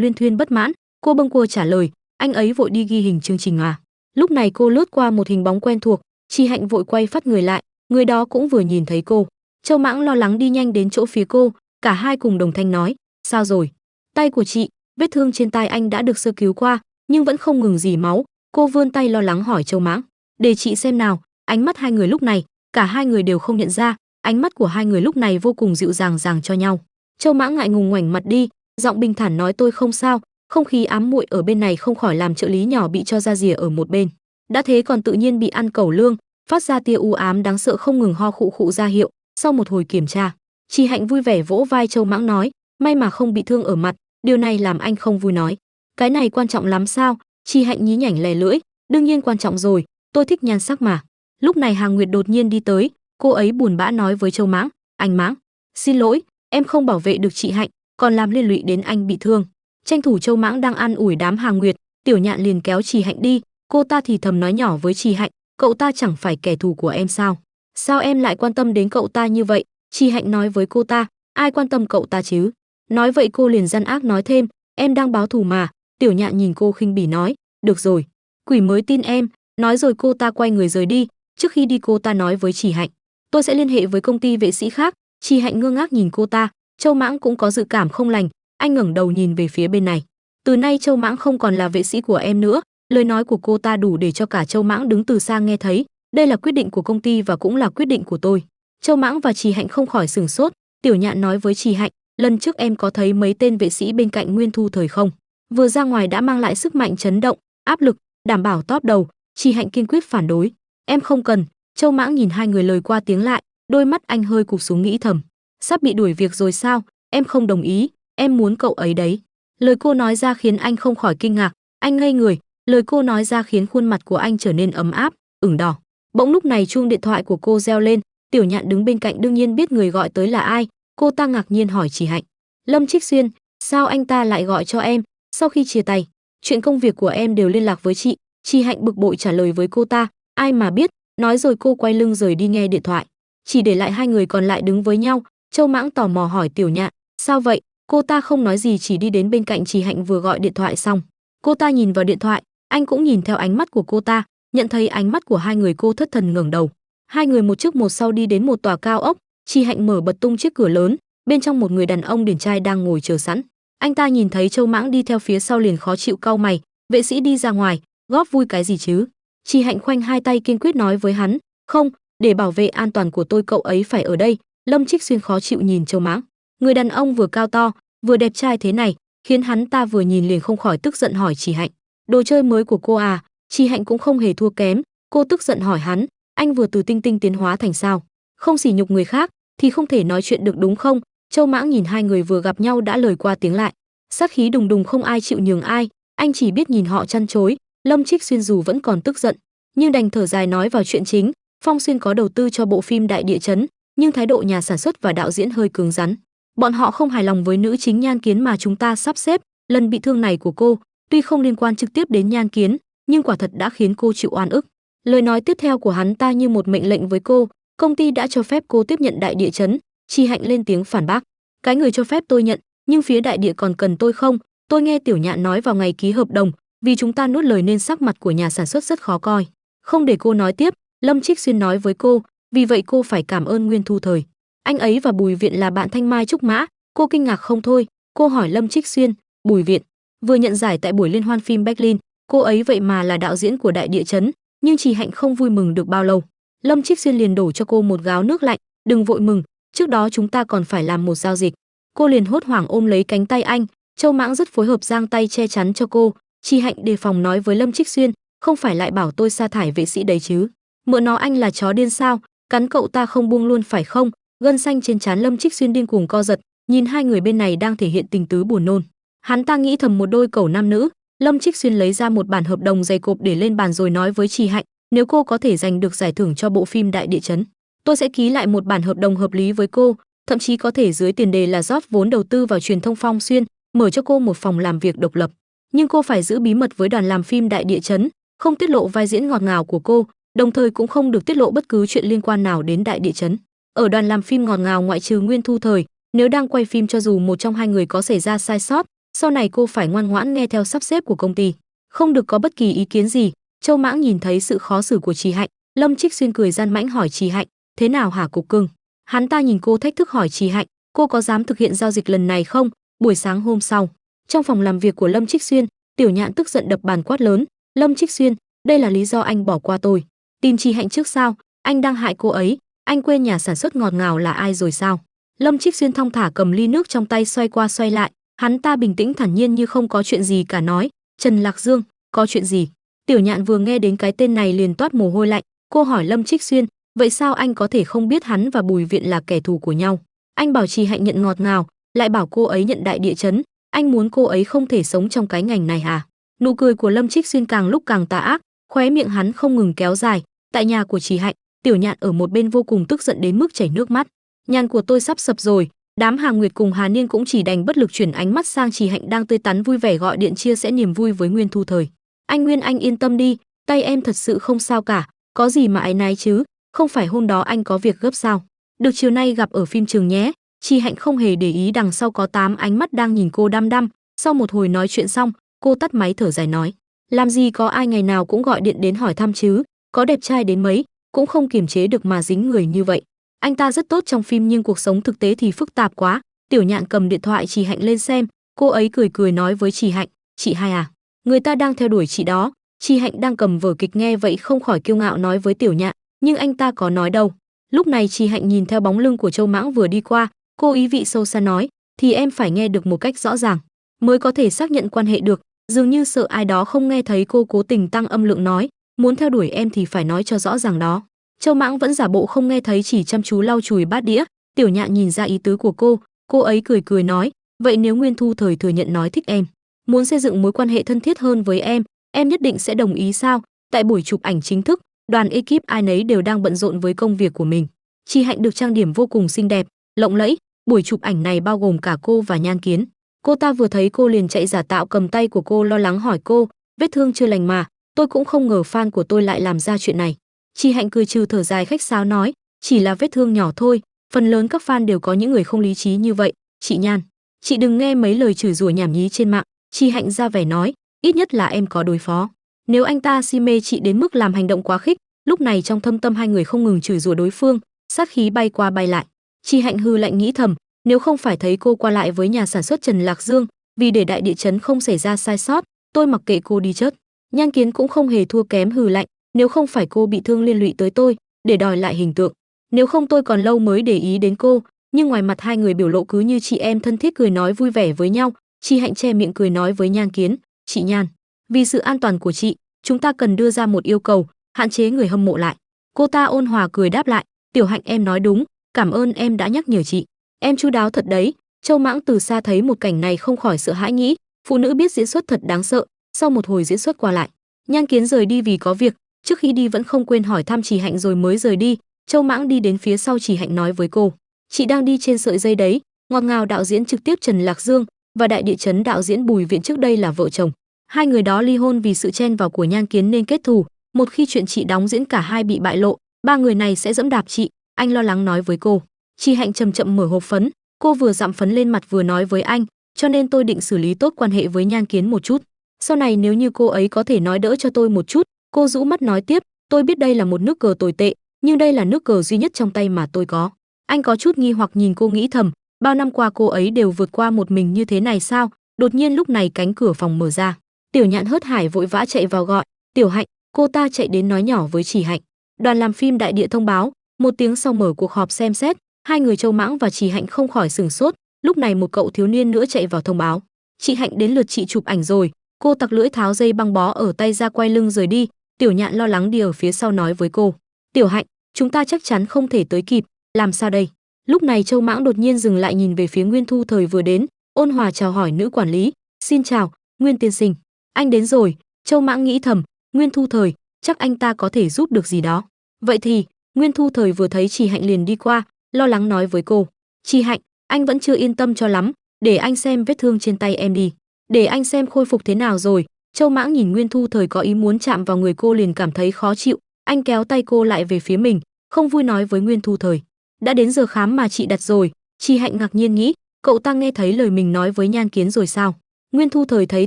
Speaker 1: luyên thuyên bất mãn. Cô bâng quơ trả lời: "Anh ấy vội đi ghi hình chương trình à?" Lúc này cô lướt qua một hình bóng quen thuộc, Trì Hạnh vội quay phát người lại, người đó cũng vừa nhìn thấy cô. Châu Mãng lo lắng đi nhanh đến chỗ phía cô, cả hai cùng đồng thanh nói: "Sao rồi?" "Tay của chị." Vết thương trên tay anh đã được sơ cứu qua, nhưng vẫn không ngừng rỉ máu. Cô vươn tay lo lắng hỏi Châu Mãng: "Để chị xem nào." Ánh mắt hai người lúc này, cả hai người đều không nhận ra, ánh mắt của hai người lúc này vô cùng dịu dàng cho nhau. Châu Mãng ngại ngùng ngoảnh mặt đi, giọng bình thản nói: "Tôi không sao." Không khí ám muội ở bên này không khỏi làm trợ lý nhỏ bị cho ra rìa ở một bên. Đã thế còn tự nhiên bị ăn cẩu lương, phát ra tia u ám đáng sợ không ngừng ho khụ khụ ra hiệu. Sau một hồi kiểm tra, Trì Hạnh vui vẻ vỗ vai Châu Mãng nói: "May mà không bị thương ở mặt." Điều này làm anh không vui nói: "Cái này quan trọng lắm sao?" Trì Hạnh nhí nhảnh lè lưỡi: "Đương nhiên quan trọng rồi, tôi thích nhan sắc mà." Lúc này Hà Nguyệt đột nhiên đi tới, cô ấy buồn bã nói với Châu Mãng: "Anh Mãng, xin lỗi, em không bảo vệ được chị Hạnh, còn làm liên lụy đến anh bị thương." Tranh thủ Châu Mãng đang an ủi đám Hà Nguyệt, Tiểu Nhạn liền kéo Trì Hạnh đi. Cô ta thì thầm nói nhỏ với Trì Hạnh: "Cậu ta chẳng phải kẻ thù của em sao? Sao em lại quan tâm đến cậu ta như vậy?" Trì Hạnh nói với cô ta: "Ai quan tâm cậu ta chứ?" Nói vậy cô liền gian ác nói thêm: "Em đang báo thù mà." Tiểu Nhạn nhìn cô khinh bỉ nói: "Được rồi, Quỷ mới tin em, nói rồi cô ta quay người rời đi. Trước khi đi cô ta nói với Trì Hạnh, tôi sẽ liên hệ với công ty vệ sĩ khác. Trì Hạnh ngơ ngác nhìn cô ta, Châu Mãng cũng có dự cảm không lành, anh ngẩng đầu nhìn về phía bên này. Từ nay Châu Mãng không còn là vệ sĩ của em nữa. Lời nói của cô ta đủ để cho cả Châu Mãng đứng từ xa nghe thấy. Đây là quyết định của công ty và cũng là quyết định của tôi. Châu Mãng và Trì Hạnh không khỏi sửng sốt. Tiểu Nhạn nói với Trì Hạnh, lần trước em có thấy mấy tên vệ sĩ bên cạnh Nguyên Thu Thời không? Vừa ra ngoài đã mang lại sức mạnh chấn động, áp lực, đảm bảo top đầu. Trì Hạnh kiên quyết phản đối. Em không cần. Châu Mãng nhìn hai người lời qua tiếng lại, đôi mắt anh hơi cụp xuống nghĩ thầm. Sắp bị đuổi việc rồi sao? Em không đồng ý, em muốn cậu ấy đấy. Lời cô nói ra khiến anh không khỏi kinh ngạc, anh ngây người. Lời cô nói ra khiến khuôn mặt của anh trở nên ấm áp, ửng đỏ. Bỗng lúc này chuông điện thoại của cô reo lên. Tiểu Nhạn đứng bên cạnh đương nhiên biết người gọi tới là ai. Cô ta ngạc nhiên hỏi Trì Hạnh, Lâm Trích Xuyên, sao anh ta lại gọi cho em? Sau khi chia tay, chuyện công việc của em đều liên lạc với chị. Trì Hạnh bực bội trả lời với cô ta, ai mà biết. Nói rồi cô quay lưng rời đi nghe điện thoại, chỉ để lại hai người còn lại đứng với nhau. Châu Mãng tò mò hỏi Tiểu Nhạn, sao vậy? Cô ta không nói gì, chỉ đi đến bên cạnh Trì Hạnh vừa gọi điện thoại xong. Cô ta nhìn vào điện thoại, anh cũng nhìn theo ánh mắt của cô ta, nhận thấy ánh mắt của hai người cô thất thần ngẩng đầu. Hai người một trước một sau đi đến một tòa cao ốc. Trì Hạnh mở bật tung chiếc cửa lớn, bên trong một người đàn ông điển trai đang ngồi chờ sẵn. Anh ta nhìn thấy Châu Mãng đi theo phía sau liền khó chịu cau mày, vệ sĩ đi ra ngoài, góp vui cái gì chứ? Trì Hạnh khoanh hai tay kiên quyết nói với hắn, không, để bảo vệ an toàn của tôi cậu ấy phải ở đây. Lâm Trích Xuyên khó chịu nhìn Châu Mãng, người đàn ông vừa cao to, vừa đẹp trai thế này, khiến hắn ta vừa nhìn liền không khỏi tức giận hỏi Trì Hạnh, đồ chơi mới của cô à? Trì Hạnh cũng không hề thua kém, cô tức giận hỏi hắn, anh vừa từ tinh tinh tiến hóa thành sao? Không sỉ nhục người khác thì không thể nói chuyện được đúng không? Châu Mãng nhìn hai người vừa gặp nhau đã lời qua tiếng lại, sát khí đùng đùng không ai chịu nhường ai, anh chỉ biết nhìn họ chăn chối. Lâm Trích Xuyên dù vẫn còn tức giận, nhưng đành thở dài nói vào chuyện chính. Phong Xuyên có đầu tư cho bộ phim Đại Địa Chấn, nhưng thái độ nhà sản xuất và đạo diễn hơi cứng rắn. Bọn họ không hài lòng với nữ chính Nhan Kiến mà chúng ta sắp xếp. Lần bị thương này của cô, tuy không liên quan trực tiếp đến Nhan Kiến, nhưng quả thật đã khiến cô chịu oan ức. Lời nói tiếp theo của hắn ta như một mệnh lệnh với cô, công ty đã cho phép cô tiếp nhận Đại Địa Chấn. Trì Hạnh lên tiếng phản bác, cái người cho phép tôi nhận, nhưng phía Đại Địa còn cần tôi không? Tôi nghe Tiểu Nhạn nói vào ngày ký hợp đồng, vì chúng ta nuốt lời nên sắc mặt của nhà sản xuất rất khó coi. Không để cô nói tiếp, Lâm Trích Xuyên nói với cô, vì vậy cô phải cảm ơn Nguyên Thu Thời. Anh ấy và Bùi Viện là bạn Thanh Mai Trúc Mã. Cô kinh ngạc không thôi, cô hỏi Lâm Trích Xuyên, Bùi Viện vừa nhận giải tại buổi liên hoan phim Berlin, cô ấy vậy mà là đạo diễn của Đại Địa Chấn. Nhưng Trì Hạnh không vui mừng được bao lâu, Lâm Trích Xuyên liền đổ cho cô một gáo nước lạnh, đừng vội mừng, trước đó chúng ta còn phải làm một giao dịch. Cô liền hốt hoảng ôm lấy cánh tay anh. Châu Mãng rất phối hợp giang tay che chắn cho cô. Trì Hạnh đề phòng nói với Lâm Trích Xuyên, không phải lại bảo tôi sa thải vệ sĩ đấy chứ? Mượn nó anh là chó điên sao? Cắn cậu ta không buông luôn phải không? Gân xanh trên trán Lâm Trích Xuyên điên cuồng co giật, nhìn hai người bên này đang thể hiện tình tứ buồn nôn. Hắn ta nghĩ thầm một đôi cẩu nam nữ. Lâm Trích Xuyên lấy ra một bản hợp đồng dày cộp để lên bàn rồi nói với Trì Hạnh, nếu cô có thể giành được giải thưởng cho bộ phim Đại Địa Chấn, tôi sẽ ký lại một bản hợp đồng hợp lý với cô, thậm chí có thể dưới tiền đề là rót vốn đầu tư vào truyền thông Phong Xuyên, mở cho cô một phòng làm việc độc lập. Nhưng cô phải giữ bí mật với đoàn làm phim Đại Địa Chấn, không tiết lộ vai diễn ngọt ngào của cô, đồng thời cũng không được tiết lộ bất cứ chuyện liên quan nào đến Đại Địa Chấn. Ở đoàn làm phim ngọt ngào ngoại trừ Nguyên Thu Thời, nếu đang quay phim cho dù một trong hai người có xảy ra sai sót, sau này cô phải ngoan ngoãn nghe theo sắp xếp của công ty, không được có bất kỳ ý kiến gì. Châu Mãng nhìn thấy sự khó xử của Trì Hạnh, Lâm Trích Xuyên cười gian mãnh hỏi Trì Hạnh, thế nào hả cục cưng? Hắn ta nhìn cô thách thức hỏi Trì Hạnh, cô có dám thực hiện giao dịch lần này không? Buổi sáng hôm sau, trong phòng làm việc của Lâm Trích Xuyên, Tiểu Nhạn tức giận đập bàn quát lớn, Lâm Trích Xuyên, đây là lý do anh bỏ qua tôi, tìm Trì Hạnh trước sao? Anh đang hại cô ấy, anh quên nhà sản xuất ngọt ngào là ai rồi sao? Lâm Trích Xuyên thong thả cầm ly nước trong tay xoay qua xoay lại, hắn ta bình tĩnh thản nhiên như không có chuyện gì cả nói, Trần Lạc Dương, có chuyện gì? Tiểu Nhạn vừa nghe đến cái tên này liền toát mồ hôi lạnh, cô hỏi Lâm Trích Xuyên, vậy sao anh có thể không biết hắn và Bùi Viện là kẻ thù của nhau? Anh bảo Trì Hạnh nhận ngọt ngào, lại bảo cô ấy nhận Đại Địa Chấn, anh muốn cô ấy không thể sống trong cái ngành này hả? Nụ cười của Lâm Trích Xuyên càng lúc càng tà ác, khóe miệng hắn không ngừng kéo dài. Tại nhà của Trì Hạnh, Tiểu Nhạn ở một bên vô cùng tức giận đến mức chảy nước mắt. Nhàn của tôi sắp sập rồi. Đám Hà Nguyệt cùng Hà Niên cũng chỉ đành bất lực chuyển ánh mắt sang Trì Hạnh đang tươi tắn vui vẻ gọi điện chia sẻ niềm vui với Nguyên Thu Thời. Anh Nguyên, anh yên tâm đi, tay em thật sự không sao cả, có gì mà áy náy chứ, không phải hôm đó anh có việc gấp sao? Được chiều nay gặp ở phim trường nhé. Trì Hạnh không hề để ý đằng sau có 8 ánh mắt đang nhìn cô đăm đăm. Sau một hồi nói chuyện xong, cô tắt máy thở dài nói, Làm gì có ai ngày nào cũng gọi điện đến hỏi thăm chứ, có đẹp trai đến mấy, cũng không kiềm chế được mà dính người như vậy. Anh ta rất tốt trong phim nhưng cuộc sống thực tế thì phức tạp quá. Tiểu Nhạn cầm điện thoại Trì Hạnh lên xem, cô ấy cười cười nói với Trì Hạnh, chị hai à, người ta đang theo đuổi chị đó. Trì Hạnh đang cầm vở kịch nghe vậy không khỏi kiêu ngạo nói với Tiểu Nhạn, nhưng anh ta có nói đâu. Lúc này Trì Hạnh nhìn theo bóng lưng của Châu Mãng vừa đi qua, cô ý vị sâu xa nói, thì em phải nghe được một cách rõ ràng, mới có thể xác nhận quan hệ được. Dường như sợ ai đó không nghe thấy, cô cố tình tăng âm lượng nói, muốn theo đuổi em thì phải nói cho rõ ràng đó. Châu Mãng vẫn giả bộ không nghe thấy, chỉ chăm chú lau chùi bát đĩa. Tiểu Nhạn nhìn ra ý tứ của cô ấy cười cười nói, vậy nếu Nguyên Thu Thời thừa nhận nói thích em, muốn xây dựng mối quan hệ thân thiết hơn với em nhất định sẽ đồng ý sao? Tại buổi chụp ảnh chính thức, đoàn ekip ai nấy đều đang bận rộn với công việc của mình. Trì Hạnh được trang điểm vô cùng xinh đẹp, lộng lẫy. Buổi chụp ảnh này bao gồm cả cô và Nhan Kiến. Cô ta vừa thấy cô liền chạy giả tạo cầm tay của cô, lo lắng hỏi cô, vết thương chưa lành mà, tôi cũng không ngờ fan của tôi lại làm ra chuyện này. Trì Hạnh cười trừ thở dài khách sáo nói, chỉ là vết thương nhỏ thôi, phần lớn các fan đều có những người không lý trí như vậy. Chị Nhan, chị đừng nghe mấy lời chửi rủa nhảm nhí trên mạng. Trì Hạnh ra vẻ nói, ít nhất là em có đối phó. Nếu anh ta si mê chị đến mức làm hành động quá khích. Lúc này trong thâm tâm hai người không ngừng chửi rủa đối phương, sát khí bay qua bay lại. Trì Hạnh hư lạnh nghĩ thầm, nếu không phải thấy cô qua lại với nhà sản xuất Trần Lạc Dương, vì để đại địa chấn không xảy ra sai sót, tôi mặc kệ cô đi chết. Nhan Kiến cũng không hề thua kém, hừ lạnh, nếu không phải cô bị thương liên lụy tới tôi, để đòi lại hình tượng, nếu không tôi còn lâu mới để ý đến cô. Nhưng ngoài mặt hai người biểu lộ cứ như chị em thân thiết cười nói vui vẻ với nhau. Trì Hạnh che miệng cười nói với Nhan Kiến, chị Nhan, vì sự an toàn của chị, chúng ta cần đưa ra một yêu cầu, hạn chế người hâm mộ lại. Cô ta ôn hòa cười đáp lại, Tiểu Hạnh em nói đúng, cảm ơn em đã nhắc nhở chị, em chu đáo thật đấy. Châu Mãng từ xa thấy một cảnh này không khỏi sợ hãi nghĩ, phụ nữ biết diễn xuất thật đáng sợ. Sau một hồi diễn xuất qua lại, Nhan Kiến rời đi vì có việc, trước khi đi vẫn không quên hỏi thăm Trì Hạnh rồi mới rời đi. Châu Mãng đi đến phía sau Trì Hạnh nói với cô, chị đang đi trên sợi dây đấy. Ngọt ngào đạo diễn trực tiếp Trần Lạc Dương và đại địa chấn đạo diễn Bùi Viện trước đây là vợ chồng. Hai người đó ly hôn vì sự chen vào của Nhan Kiến nên kết thù. Một khi chuyện chị đóng diễn cả hai bị bại lộ, ba người này sẽ dẫm đạp chị, anh lo lắng nói với cô. Trì Hạnh chậm chậm mở hộp phấn, cô vừa dặm phấn lên mặt vừa nói với anh, cho nên tôi định xử lý tốt quan hệ với Nhan Kiến một chút. Sau này nếu như cô ấy có thể nói đỡ cho tôi một chút. Cô rũ mắt nói tiếp, tôi biết đây là một nước cờ tồi tệ, nhưng đây là nước cờ duy nhất trong tay mà tôi có. Anh có chút nghi hoặc nhìn cô nghĩ thầm, bao năm qua cô ấy đều vượt qua một mình như thế này sao? Đột nhiên lúc này cánh cửa phòng mở ra, Tiểu Nhạn hớt hải vội vã chạy vào gọi, Tiểu Hạnh. Cô ta chạy đến nói nhỏ với Trì Hạnh. Đoàn làm phim đại địa thông báo, một tiếng sau mở cuộc họp xem xét. Hai người Châu Mãng và Trì Hạnh không khỏi sửng sốt. Lúc này một cậu thiếu niên nữa chạy vào thông báo, chị Hạnh đến lượt chị chụp ảnh rồi. Cô tặc lưỡi tháo dây băng bó ở tay ra quay lưng rời đi. Tiểu Nhạn lo lắng đi ở phía sau nói với cô, Tiểu Hạnh, chúng ta chắc chắn không thể tới kịp, làm sao đây? Lúc này Châu Mãng đột nhiên dừng lại nhìn về phía Nguyên Thu Thời vừa đến, ôn hòa chào hỏi nữ quản lý, xin chào, Nguyên tiên sinh, anh đến rồi. Châu Mãng nghĩ thầm, Nguyên Thu Thời, chắc anh ta có thể giúp được gì đó. Vậy thì, Nguyên Thu Thời vừa thấy Trì Hạnh liền đi qua, lo lắng nói với cô, Trì Hạnh, anh vẫn chưa yên tâm cho lắm, để anh xem vết thương trên tay em đi, để anh xem khôi phục thế nào rồi. Châu Mãng nhìn Nguyên Thu Thời có ý muốn chạm vào người cô liền cảm thấy khó chịu, anh kéo tay cô lại về phía mình, không vui nói với Nguyên Thu Thời, đã đến giờ khám mà chị đặt rồi. Trì Hạnh ngạc nhiên nghĩ, cậu ta nghe thấy lời mình nói với Nhan Kiến rồi sao? Nguyên Thu Thời thấy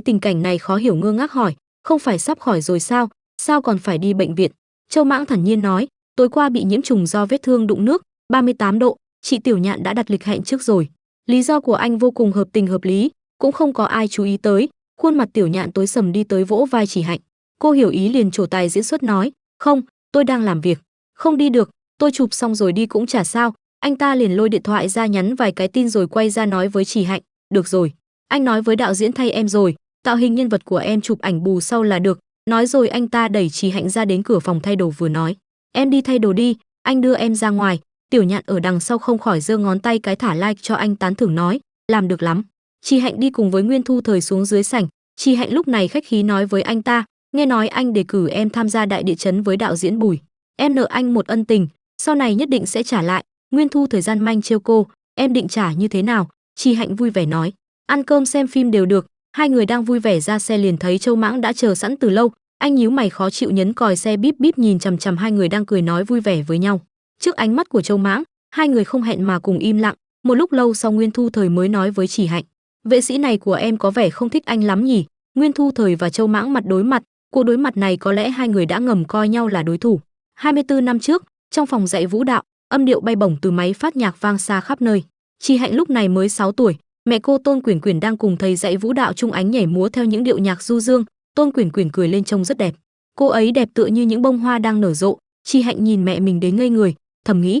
Speaker 1: tình cảnh này khó hiểu ngơ ngác hỏi, không phải sắp khỏi rồi sao? Sao còn phải đi bệnh viện? Châu Mãng thản nhiên nói, tối qua bị nhiễm trùng do vết thương đụng nước, 38 độ, chị Tiểu Nhạn đã đặt lịch hẹn trước rồi. Lý do của anh vô cùng hợp tình hợp lý, cũng không có ai chú ý tới. Khuôn mặt Tiểu Nhạn tối sầm đi tới vỗ vai Trì Hạnh. Cô hiểu ý liền trổ tài diễn xuất nói, không, tôi đang làm việc, không đi được, tôi chụp xong rồi đi cũng chả sao. Anh ta liền lôi điện thoại ra nhắn vài cái tin rồi quay ra nói với Trì Hạnh, được rồi, anh nói với đạo diễn thay em rồi, tạo hình nhân vật của em chụp ảnh bù sau là được. Nói rồi anh ta đẩy Trì Hạnh ra đến cửa phòng thay đồ vừa nói, em đi thay đồ đi, anh đưa em ra ngoài. Tiểu Nhạn ở đằng sau không khỏi giơ ngón tay cái thả like cho anh tán thưởng nói, làm được lắm. Trì Hạnh đi cùng với Nguyên Thu Thời xuống dưới sảnh. Trì Hạnh lúc này khách khí nói với anh ta, nghe nói anh đề cử em tham gia đại địa chấn với đạo diễn Bùi, em nợ anh một ân tình, sau này nhất định sẽ trả lại. Nguyên Thu Thời gian manh trêu cô, em định trả như thế nào? Trì Hạnh vui vẻ nói, ăn cơm xem phim đều được. Hai người đang vui vẻ ra xe liền thấy Châu Mãng đã chờ sẵn từ lâu, anh nhíu mày khó chịu nhấn còi xe bíp bíp nhìn chằm chằm hai người đang cười nói vui vẻ với nhau. Trước ánh mắt của Châu Mãng, hai người không hẹn mà cùng im lặng. Một lúc lâu sau Nguyên Thu Thời mới nói với Trì Hạnh, vệ sĩ này của em có vẻ không thích anh lắm nhỉ? Nguyên Thu Thời và Châu Mãng mặt đối mặt, Cuộc đối mặt này có lẽ hai người đã ngầm coi nhau là đối thủ. 24 năm trước, trong phòng dạy vũ đạo, âm điệu bay bổng từ máy phát nhạc vang xa khắp nơi. Chi Hạnh lúc này mới 6 tuổi, mẹ cô Tôn Quyển Quyển đang cùng thầy dạy vũ đạo Trung Ánh nhảy múa theo những điệu nhạc du dương. Tôn Quyển Quyển cười lên trông rất đẹp. Cô ấy đẹp tựa như những bông hoa đang nở rộ. Chi Hạnh nhìn mẹ mình đến ngây người, thầm nghĩ,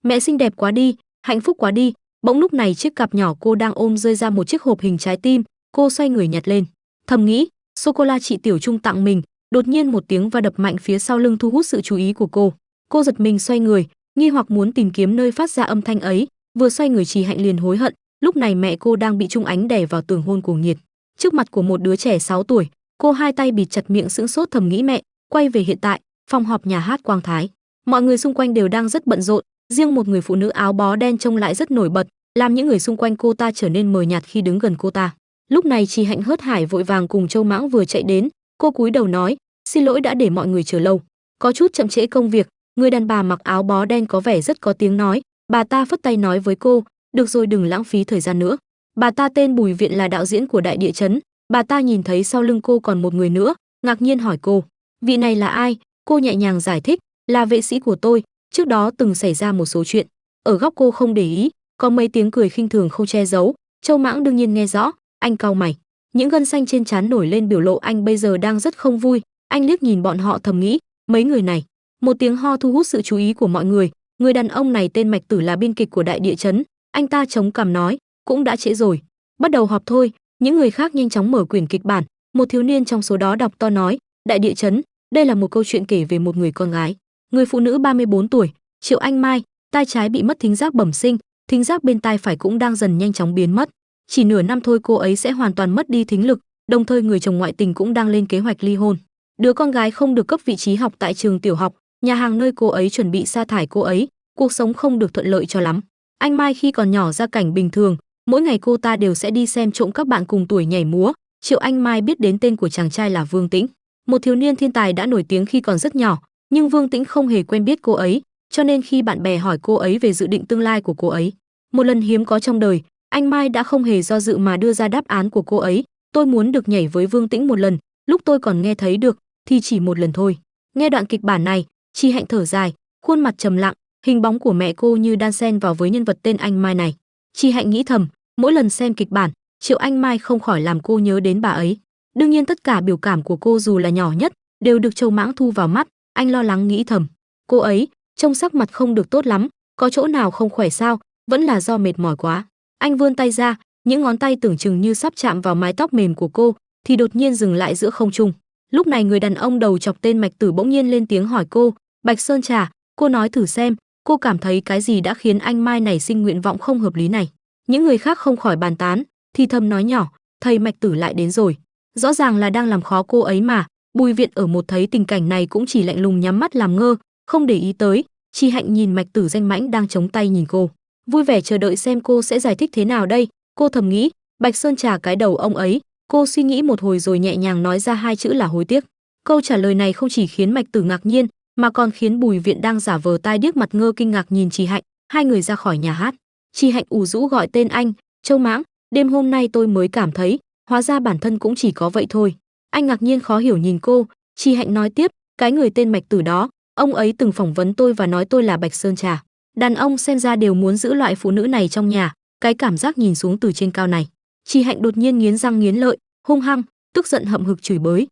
Speaker 1: mẹ xinh đẹp quá đi, hạnh phúc quá đi. Bỗng lúc này chiếc cặp nhỏ cô đang ôm rơi ra một chiếc hộp hình trái tim, cô xoay người nhặt lên, thầm nghĩ, sô cô la chị Tiểu Trung tặng mình. Đột nhiên một tiếng va đập mạnh phía sau lưng thu hút sự chú ý của cô. Cô giật mình xoay người, nghi hoặc muốn tìm kiếm nơi phát ra âm thanh ấy. Vừa xoay người Chi Hạnh liền hối hận, lúc này mẹ cô đang bị Trung Ánh đè vào tường hôn cuồng nhiệt. Trước mặt của một đứa trẻ 6 tuổi, cô hai tay bịt chặt miệng sững sốt thầm nghĩ mẹ. Quay về hiện tại, phòng họp nhà hát Quang Thái. Mọi người xung quanh đều đang rất bận rộn, riêng một người phụ nữ áo bó đen trông lại rất nổi bật, làm những người xung quanh cô ta trở nên mờ nhạt khi đứng gần cô ta. Lúc này Chi Hạnh hớt hải vội vàng cùng Châu Mãng vừa chạy đến, cô cúi đầu nói, xin lỗi đã để mọi người chờ lâu, có chút chậm trễ công việc. Người đàn bà mặc áo bó đen có vẻ rất có tiếng nói, bà ta phất tay nói với cô, được rồi đừng lãng phí thời gian nữa. Bà ta tên Bùi Viện là đạo diễn của Đại Địa Chấn. Bà ta nhìn thấy sau lưng cô còn một người nữa, ngạc nhiên hỏi cô, vị này là ai? Cô nhẹ nhàng giải thích, là vệ sĩ của tôi, trước đó từng xảy ra một số chuyện. Ở góc cô không để ý, có mấy tiếng cười khinh thường không che giấu. Châu Mãng đương nhiên nghe rõ, anh cau mày, những gân xanh trên trán nổi lên biểu lộ anh bây giờ đang rất không vui. Anh liếc nhìn bọn họ thầm nghĩ, mấy người này. Một tiếng ho thu hút sự chú ý của mọi người. Người đàn ông này tên Mạch Tử là biên kịch của Đại Địa Chấn. Anh ta chống cằm nói, cũng đã trễ rồi, bắt đầu họp thôi. Những người khác nhanh chóng mở quyển kịch bản. Một thiếu niên trong số đó đọc to nói, Đại Địa Chấn, đây là một câu chuyện kể về một người con gái, người phụ nữ 34 tuổi, Triệu Anh Mai, tai trái bị mất thính giác bẩm sinh, thính giác bên tai phải cũng đang dần nhanh chóng biến mất. Chỉ nửa năm thôi cô ấy sẽ hoàn toàn mất đi thính lực, đồng thời người chồng ngoại tình cũng đang lên kế hoạch ly hôn. Đứa con gái không được cấp vị trí học tại trường tiểu học, nhà hàng nơi cô ấy chuẩn bị sa thải cô ấy, cuộc sống không được thuận lợi cho lắm. Anh Mai khi còn nhỏ gia cảnh bình thường, mỗi ngày cô ta đều sẽ đi xem trộm các bạn cùng tuổi nhảy múa. Triệu Anh Mai biết đến tên của chàng trai là Vương Tĩnh, một thiếu niên thiên tài đã nổi tiếng khi còn rất nhỏ, nhưng Vương Tĩnh không hề quen biết cô ấy, cho nên khi bạn bè hỏi cô ấy về dự định tương lai của cô ấy, một lần hiếm có trong đời, anh Mai đã không hề do dự mà đưa ra đáp án của cô ấy, tôi muốn được nhảy với Vương Tĩnh một lần, lúc tôi còn nghe thấy được thì chỉ một lần thôi. Nghe đoạn kịch bản này, Chi Hạnh thở dài, khuôn mặt trầm lặng, hình bóng của mẹ cô như đan xen vào với nhân vật tên anh Mai này. Chi Hạnh nghĩ thầm, mỗi lần xem kịch bản, Triệu Anh Mai không khỏi làm cô nhớ đến bà ấy. Đương nhiên tất cả biểu cảm của cô dù là nhỏ nhất đều được Châu Mãng thu vào mắt. Anh lo lắng nghĩ thầm, cô ấy trông sắc mặt không được tốt lắm, có chỗ nào không khỏe sao? Vẫn là do mệt mỏi quá. Anh vươn tay ra, những ngón tay tưởng chừng như sắp chạm vào mái tóc mềm của cô, thì đột nhiên dừng lại giữa không trung. Lúc này người đàn ông đầu chọc tên Mạch Tử bỗng nhiên lên tiếng hỏi cô, Bạch Sơn Trà, cô nói thử xem, cô cảm thấy cái gì đã khiến anh Mai nảy sinh nguyện vọng không hợp lý này? Những người khác không khỏi bàn tán, thì thầm nói nhỏ, thầy Mạch Tử lại đến rồi, rõ ràng là đang làm khó cô ấy mà. Bùi Viện ở một thấy tình cảnh này cũng chỉ lạnh lùng nhắm mắt làm ngơ, không để ý tới. Chi Hạnh nhìn Mạch Tử danh mãnh đang chống tay nhìn cô, vui vẻ chờ đợi xem cô sẽ giải thích thế nào đây. Cô thầm nghĩ, Bạch Sơn Trà cái đầu ông ấy. Cô suy nghĩ một hồi rồi nhẹ nhàng nói ra hai chữ là hối tiếc. Câu trả lời này không chỉ khiến Mạch Tử ngạc nhiên, mà còn khiến Bùi Viện đang giả vờ tai điếc mặt ngơ kinh ngạc nhìn Chi Hạnh. Hai người ra khỏi nhà hát. Chi Hạnh ủ rũ gọi tên anh, Châu Mãng, đêm hôm nay tôi mới cảm thấy, hóa ra bản thân cũng chỉ có vậy thôi. Anh ngạc nhiên khó hiểu nhìn cô. Chi Hạnh nói tiếp, cái người tên Mạch Tử đó, ông ấy từng phỏng vấn tôi và nói tôi là Bạch Sơn Trà. Đàn ông xem ra đều muốn giữ loại phụ nữ này trong nhà. Cái cảm giác nhìn xuống từ trên cao này, Chi Hạnh đột nhiên nghiến răng nghiến lợi, hung hăng, tức giận hậm hực chửi bới,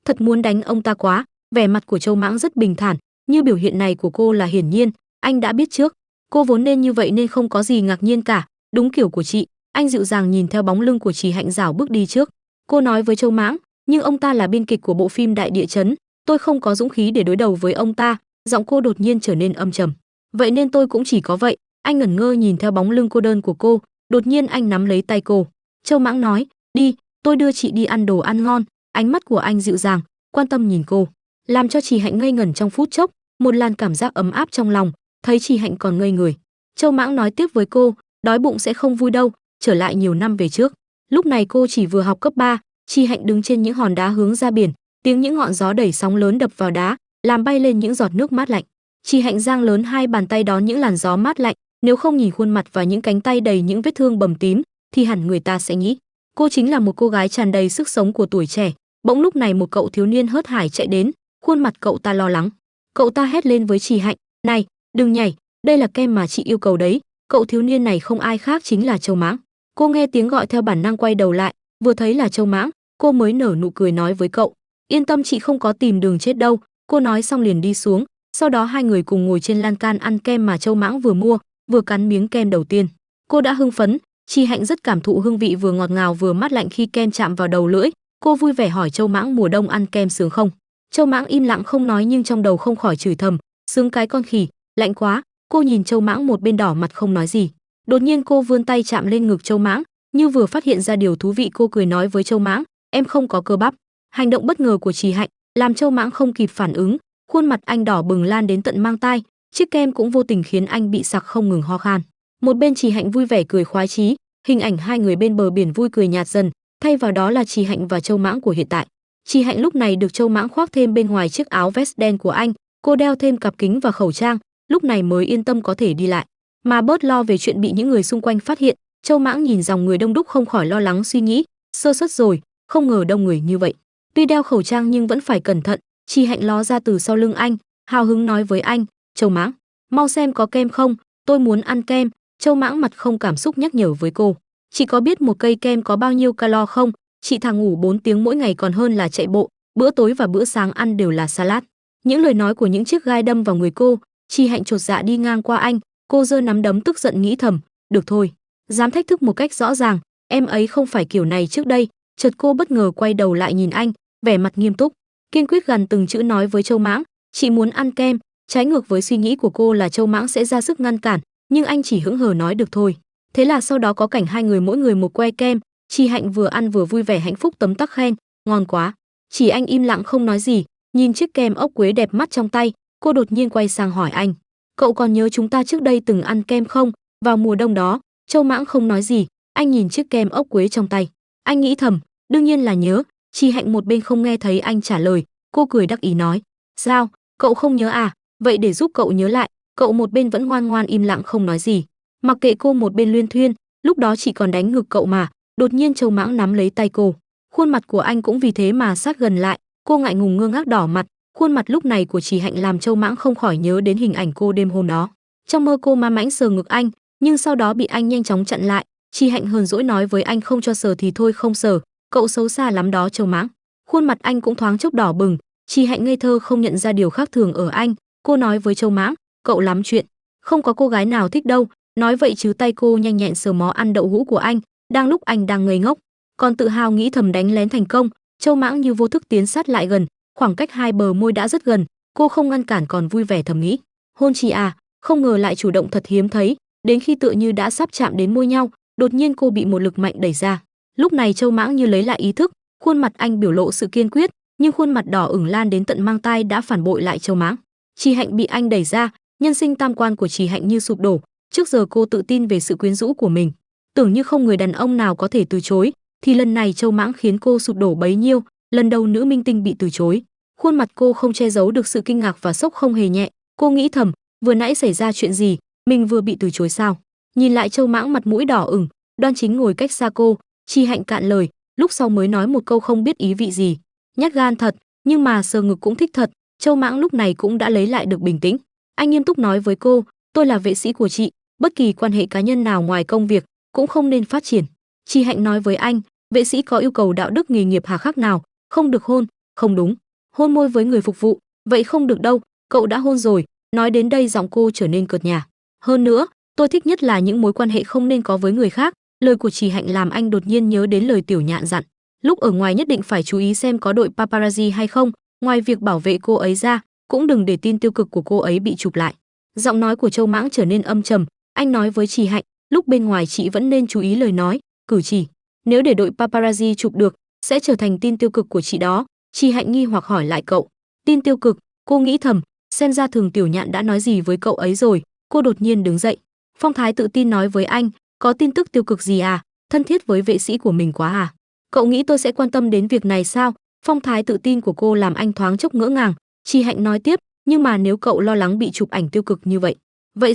Speaker 1: thật muốn đánh ông ta quá. Vẻ mặt của Châu Mãng rất bình thản, như biểu hiện này của cô là hiển nhiên, anh đã biết trước. Cô vốn nên như vậy nên không có gì ngạc nhiên cả, đúng kiểu của chị. Anh dịu dàng nhìn theo bóng lưng của Chi Hạnh rảo bước đi trước. Cô nói với Châu Mãng, nhưng ông ta là biên kịch của bộ phim Đại Địa Chấn, tôi không có dũng khí để đối đầu với ông ta. Giọng cô đột nhiên trở nên âm trầm. Vậy nên tôi cũng chỉ có vậy. Anh ngẩn ngơ nhìn theo bóng lưng cô đơn của cô, đột nhiên anh nắm lấy tay cô. Châu Mãng nói, đi, tôi đưa chị đi ăn đồ ăn ngon. Ánh mắt của anh dịu dàng, quan tâm nhìn cô, làm cho Chi Hạnh ngây ngẩn trong phút chốc, một làn cảm giác ấm áp trong lòng. Thấy Chi Hạnh còn ngây người, Châu Mãng nói tiếp với cô, đói bụng sẽ không vui đâu, trở lại nhiều năm về trước. Lúc này cô chỉ vừa học cấp 3, Chi Hạnh đứng trên những hòn đá hướng ra biển, tiếng những ngọn gió đẩy sóng lớn đập vào đá, làm bay lên những giọt nước mát lạnh. Chi Hạnh giang lớn hai bàn tay đón những làn gió mát lạnh, nếu không nhìn khuôn mặt và những cánh tay đầy những vết thương bầm tím, thì hẳn người ta sẽ nghĩ cô chính là một cô gái tràn đầy sức sống của tuổi trẻ. Bỗng lúc này một cậu thiếu niên hớt hải chạy đến, khuôn mặt cậu ta lo lắng. Cậu ta hét lên với Trì Hạnh, "Này, đừng nhảy, đây là kem mà chị yêu cầu đấy." Cậu thiếu niên này không ai khác chính là Châu Mãng. Cô nghe tiếng gọi theo bản năng quay đầu lại, vừa thấy là Châu Mãng, cô mới nở nụ cười nói với cậu, "Yên tâm, chị không có tìm đường chết đâu." Cô nói xong liền đi xuống, sau đó hai người cùng ngồi trên lan can ăn kem mà Châu Mãng vừa mua, vừa cắn miếng kem đầu tiên. Cô đã hưng phấn, Trì Hạnh rất cảm thụ hương vị vừa ngọt ngào vừa mát lạnh khi kem chạm vào đầu lưỡi. Cô vui vẻ hỏi Châu Mãng mùa đông ăn kem sướng không? Châu Mãng im lặng không nói nhưng trong đầu không khỏi chửi thầm, sướng cái con khỉ, lạnh quá. Cô nhìn Châu Mãng một bên đỏ mặt không nói gì. Đột nhiên cô vươn tay chạm lên ngực Châu Mãng, như vừa phát hiện ra điều thú vị, cô cười nói với Châu Mãng, "Em không có cơ bắp." Hành động bất ngờ của Trì Hạnh làm Châu Mãng không kịp phản ứng, khuôn mặt anh đỏ bừng lan đến tận mang tai, chiếc kem cũng vô tình khiến anh bị sặc không ngừng ho khan. Một bên Trì Hạnh vui vẻ cười khoái chí, hình ảnh hai người bên bờ biển vui cười nhạt dần, thay vào đó là Trì Hạnh và Châu Mãng của hiện tại. Trì Hạnh lúc này được Châu Mãng khoác thêm bên ngoài chiếc áo vest đen của anh, cô đeo thêm cặp kính và khẩu trang, lúc này mới yên tâm có thể đi lại, mà bớt lo về chuyện bị những người xung quanh phát hiện. Châu Mãng nhìn dòng người đông đúc không khỏi lo lắng suy nghĩ, sơ suất rồi, không ngờ đông người như vậy. Tuy đeo khẩu trang nhưng vẫn phải cẩn thận. Trì Hạnh ló ra từ sau lưng anh, hào hứng nói với anh, "Châu Mãng, mau xem có kem không, tôi muốn ăn kem." Châu Mãng mặt không cảm xúc nhắc nhở với cô, "Chị có biết một cây kem có bao nhiêu calo không? Chị thà ngủ 4 tiếng mỗi ngày còn hơn là chạy bộ, bữa tối và bữa sáng ăn đều là salad." Những lời nói của những chiếc gai đâm vào người cô. Trì Hạnh chột dạ đi ngang qua anh, cô giơ nắm đấm tức giận nghĩ thầm, "Được thôi, dám thách thức một cách rõ ràng, em ấy không phải kiểu này trước đây." Chợt cô bất ngờ quay đầu lại nhìn anh, vẻ mặt nghiêm túc, kiên quyết gần từng chữ nói với Châu Mãng, "Chị muốn ăn kem." Trái ngược với suy nghĩ của cô là Châu Mãng sẽ ra sức ngăn cản, nhưng anh chỉ hững hờ nói được thôi. Thế là sau đó có cảnh hai người mỗi người một que kem, Trì Hạnh vừa ăn vừa vui vẻ hạnh phúc tấm tắc khen, "Ngon quá." Chỉ anh im lặng không nói gì, nhìn chiếc kem ốc quế đẹp mắt trong tay. Cô đột nhiên quay sang hỏi anh, "Cậu còn nhớ chúng ta trước đây từng ăn kem không, vào mùa đông đó?" Châu Mãng không nói gì, anh nhìn chiếc kem ốc quế trong tay. Anh nghĩ thầm, đương nhiên là nhớ. Trì Hạnh một bên không nghe thấy anh trả lời, cô cười đắc ý nói, "Sao, cậu không nhớ à? Vậy để giúp cậu nhớ lại." Cậu một bên vẫn ngoan ngoan im lặng không nói gì. Mặc kệ cô một bên luyên thuyên, lúc đó chị còn đánh ngực cậu mà. Đột nhiên Châu Mãng nắm lấy tay cô, khuôn mặt của anh cũng vì thế mà sát gần lại. Cô ngại ngùng ngơ ngác đỏ mặt. Khuôn mặt lúc này của Trì Hạnh làm Châu Mãng không khỏi nhớ đến hình ảnh cô đêm hôm đó. Trong mơ cô ma mãnh sờ ngực anh, nhưng sau đó bị anh nhanh chóng chặn lại. Trì Hạnh hờn dỗi nói với anh, "Không cho sờ thì thôi không sờ, cậu xấu xa lắm đó Châu Mãng." Khuôn mặt anh cũng thoáng chốc đỏ bừng. Trì Hạnh ngây thơ không nhận ra điều khác thường ở anh. Cô nói với Châu Mãng, "Cậu lắm chuyện, không có cô gái nào thích đâu." Nói vậy chứ tay cô nhanh nhẹn sờ mó ăn đậu hũ của anh, đang lúc anh đang ngây ngốc, còn tự hào nghĩ thầm đánh lén thành công. Châu Mãng như vô thức tiến sát lại gần, khoảng cách hai bờ môi đã rất gần, cô không ngăn cản còn vui vẻ thầm nghĩ, "Hôn chị à." Không ngờ lại chủ động thật hiếm thấy, đến khi tựa như đã sắp chạm đến môi nhau, đột nhiên cô bị một lực mạnh đẩy ra. Lúc này Châu Mãng như lấy lại ý thức, khuôn mặt anh biểu lộ sự kiên quyết, nhưng khuôn mặt đỏ ửng lan đến tận mang tai đã phản bội lại Châu Mãng. Trì Hạnh bị anh đẩy ra, nhân sinh tam quan của Trì Hạnh như sụp đổ. Trước giờ cô tự tin về sự quyến rũ của mình, tưởng như không người đàn ông nào có thể từ chối, thì lần này Châu Mãng khiến cô sụp đổ bấy nhiêu. Lần đầu nữ minh tinh bị từ chối, khuôn mặt cô không che giấu được sự kinh ngạc và sốc không hề nhẹ. Cô nghĩ thầm, vừa nãy xảy ra chuyện gì, mình vừa bị từ chối sao? Nhìn lại Châu Mãng mặt mũi đỏ ửng, đoan chính ngồi cách xa cô. Trì Hạnh cạn lời, lúc sau mới nói một câu không biết ý vị gì, "Nhát gan thật, nhưng mà sờ ngực cũng thích thật." Châu Mãng lúc này cũng đã lấy lại được bình tĩnh. Anh nghiêm túc nói với cô, "Tôi là vệ sĩ của chị, bất kỳ quan hệ cá nhân nào ngoài công việc cũng không nên phát triển." Trì Hạnh nói với anh, "Vệ sĩ có yêu cầu đạo đức nghề nghiệp hà khắc nào? Không được hôn." "Không đúng, hôn môi với người phục vụ, vậy không được đâu, cậu đã hôn rồi." Nói đến đây giọng cô trở nên cợt nhả. "Hơn nữa, tôi thích nhất là những mối quan hệ không nên có với người khác." Lời của Trì Hạnh làm anh đột nhiên nhớ đến lời Tiểu Nhạn dặn, lúc ở ngoài nhất định phải chú ý xem có đội paparazzi hay không, ngoài việc bảo vệ cô ấy ra, cũng đừng để tin tiêu cực của cô ấy bị chụp lại. Giọng nói của Châu Mãng trở nên âm trầm, anh nói với Trì Hạnh, "Lúc bên ngoài chị vẫn nên chú ý lời nói, cử chỉ, nếu để đội paparazzi chụp được, sẽ trở thành tin tiêu cực của chị đó." Trì Hạnh nghi hoặc hỏi lại cậu, "Tin tiêu cực?" Cô nghĩ thầm, xem ra Thường Tiểu Nhạn đã nói gì với cậu ấy rồi. Cô đột nhiên đứng dậy, phong thái tự tin nói với anh, "Có tin tức tiêu cực gì à? Thân thiết với vệ sĩ của mình quá à? Cậu nghĩ tôi sẽ quan tâm đến việc này sao?" Phong thái tự tin của cô làm anh thoáng chốc ngỡ ngàng. Trì Hạnh nói tiếp, "Nhưng mà nếu cậu lo lắng bị chụp ảnh tiêu cực như vậy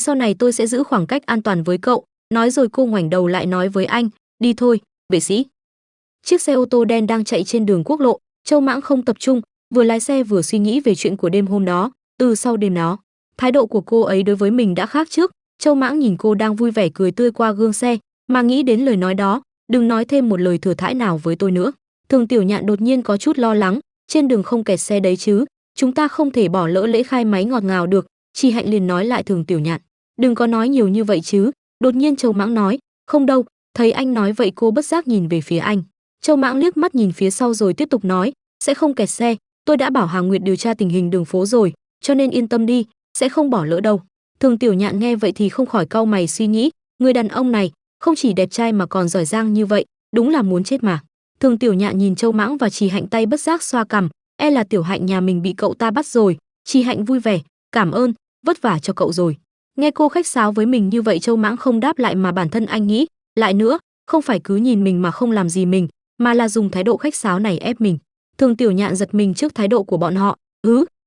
Speaker 1: sau này tôi sẽ giữ khoảng cách an toàn với cậu." Nói rồi cô ngoảnh đầu lại nói với anh, "Đi thôi, vệ sĩ." Chiếc xe ô tô đen đang chạy trên đường quốc lộ, Châu Mãng không tập trung, vừa lái xe vừa suy nghĩ về chuyện của đêm hôm đó. Sau đêm đó, thái độ của cô ấy đối với mình đã khác trước. Châu Mãng nhìn cô đang vui vẻ cười tươi qua gương xe, mà nghĩ đến lời nói đó, đừng nói thêm một lời thừa thãi nào với tôi nữa. Thường Tiểu Nhạn đột nhiên có chút lo lắng, trên đường không kẹt xe đấy chứ, chúng ta không thể bỏ lỡ lễ khai máy ngọt ngào được. Chi Hạnh liền nói lại Thường Tiểu Nhạn, đừng có nói nhiều như vậy chứ. Đột nhiên Châu Mãng nói, không đâu. Thấy anh nói vậy cô bất giác nhìn về phía anh. Châu Mãng liếc mắt nhìn phía sau rồi tiếp tục nói, sẽ không kẹt xe, tôi đã bảo Hà Nguyệt điều tra tình hình đường phố rồi, cho nên yên tâm đi, sẽ không bỏ lỡ đâu. Thường Tiểu Nhạn nghe vậy thì không khỏi cau mày suy nghĩ, người đàn ông này không chỉ đẹp trai mà còn giỏi giang như vậy, đúng là muốn chết mà. Thường Tiểu Nhạn nhìn Châu Mãng và Trì Hạnh tay bất giác xoa cằm, e là Tiểu Hạnh nhà mình bị cậu ta bắt rồi. Trì Hạnh vui vẻ, cảm ơn, vất vả cho cậu rồi. Nghe cô khách sáo với mình như vậy Châu Mãng không đáp lại mà bản thân anh nghĩ, lại nữa, không phải cứ nhìn mình mà không làm gì mình, mà là dùng thái độ khách sáo này ép mình. Thường Tiểu Nhạn giật mình trước thái độ của bọn họ,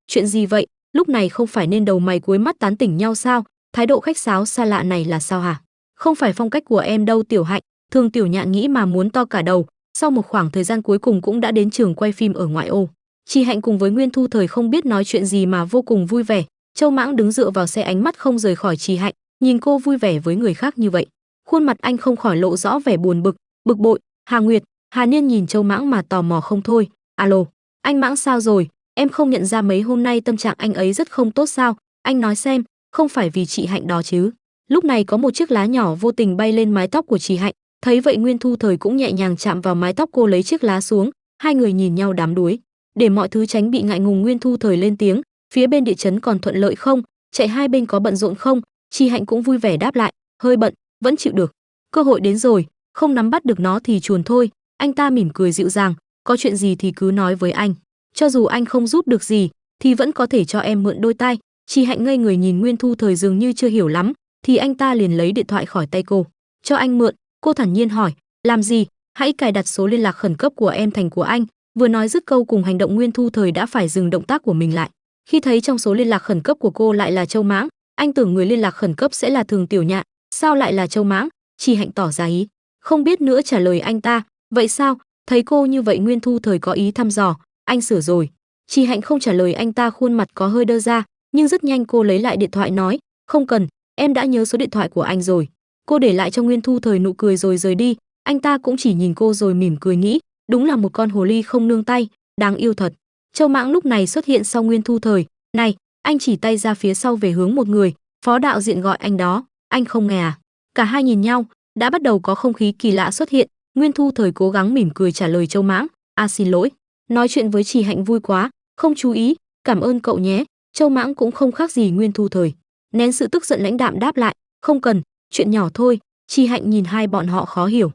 Speaker 1: chuyện gì vậy, lúc này không phải nên đầu mày cuối mắt tán tỉnh nhau sao, thái độ khách sáo xa lạ này là sao hả? Không phải phong cách của em đâu Tiểu Hạnh. Thường Tiểu Nhạn nghĩ mà muốn to cả đầu. Sau một khoảng thời gian cuối cùng cũng đã đến trường quay phim ở ngoại ô. Trì Hạnh cùng với Nguyên Thu Thời không biết nói chuyện gì mà vô cùng vui vẻ. Châu Mãng đứng dựa vào xe ánh mắt không rời khỏi Trì Hạnh, nhìn cô vui vẻ với người khác như vậy. Khuôn mặt anh không khỏi lộ rõ vẻ buồn bực bội. Hà Nguyệt, Hà Niên nhìn Châu Mãng mà tò mò không thôi. Alo, anh Mãng sao rồi? Em không nhận ra mấy hôm nay tâm trạng anh ấy rất không tốt sao? Anh nói xem, không phải vì chị Hạnh đó chứ? Lúc này có một chiếc lá nhỏ vô tình bay lên mái tóc của Trì Hạnh, thấy vậy Nguyên Thu Thời cũng nhẹ nhàng chạm vào mái tóc cô lấy chiếc lá xuống, hai người nhìn nhau đắm đuối. Để mọi thứ tránh bị ngại ngùng Nguyên Thu Thời lên tiếng, phía bên địa chấn còn thuận lợi không? Chạy hai bên có bận rộn không? Trì Hạnh cũng vui vẻ đáp lại, hơi bận, vẫn chịu được. Cơ hội đến rồi, không nắm bắt được nó thì chuồn thôi. Anh ta mỉm cười dịu dàng, có chuyện gì thì cứ nói với anh. Cho dù anh không giúp được gì, thì vẫn có thể cho em mượn đôi tai. Trì Hạnh ngây người nhìn Nguyên Thu Thời dường như chưa hiểu lắm, thì anh ta liền lấy điện thoại khỏi tay cô. Cho anh mượn, cô thản nhiên hỏi, làm gì? Hãy cài đặt số liên lạc khẩn cấp của em thành của anh. Vừa nói dứt câu cùng hành động Nguyên Thu Thời đã phải dừng động tác của mình lại. Khi thấy trong số liên lạc khẩn cấp của cô lại là Châu Mãng, anh tưởng người liên lạc khẩn cấp sẽ là Thường Tiểu Nhạn, sao lại là Châu Mãng? Trì Hạnh tỏ ra ý không biết nữa trả lời anh ta, vậy sao? Thấy cô như vậy Nguyên Thu Thời có ý thăm dò, anh sửa rồi. Trì Hạnh không trả lời anh ta, khuôn mặt có hơi đơ ra, nhưng rất nhanh cô lấy lại điện thoại nói, không cần, em đã nhớ số điện thoại của anh rồi. Cô để lại cho Nguyên Thu Thời nụ cười rồi rời đi. Anh ta cũng chỉ nhìn cô rồi mỉm cười nghĩ, đúng là một con hồ ly không nương tay, đáng yêu thật. Châu Mãng lúc này xuất hiện sau Nguyên Thu Thời, này, anh chỉ tay ra phía sau về hướng một người, phó đạo diễn gọi anh đó, anh không nghe à? Cả hai nhìn nhau, đã bắt đầu có không khí kỳ lạ xuất hiện. Nguyên Thu Thời cố gắng mỉm cười trả lời Châu Mãng, xin lỗi, nói chuyện với Trì Hạnh vui quá, không chú ý, cảm ơn cậu nhé. Châu Mãng cũng không khác gì Nguyên Thu Thời, nén sự tức giận lãnh đạm đáp lại, không cần, chuyện nhỏ thôi. Trì Hạnh nhìn hai bọn họ khó hiểu.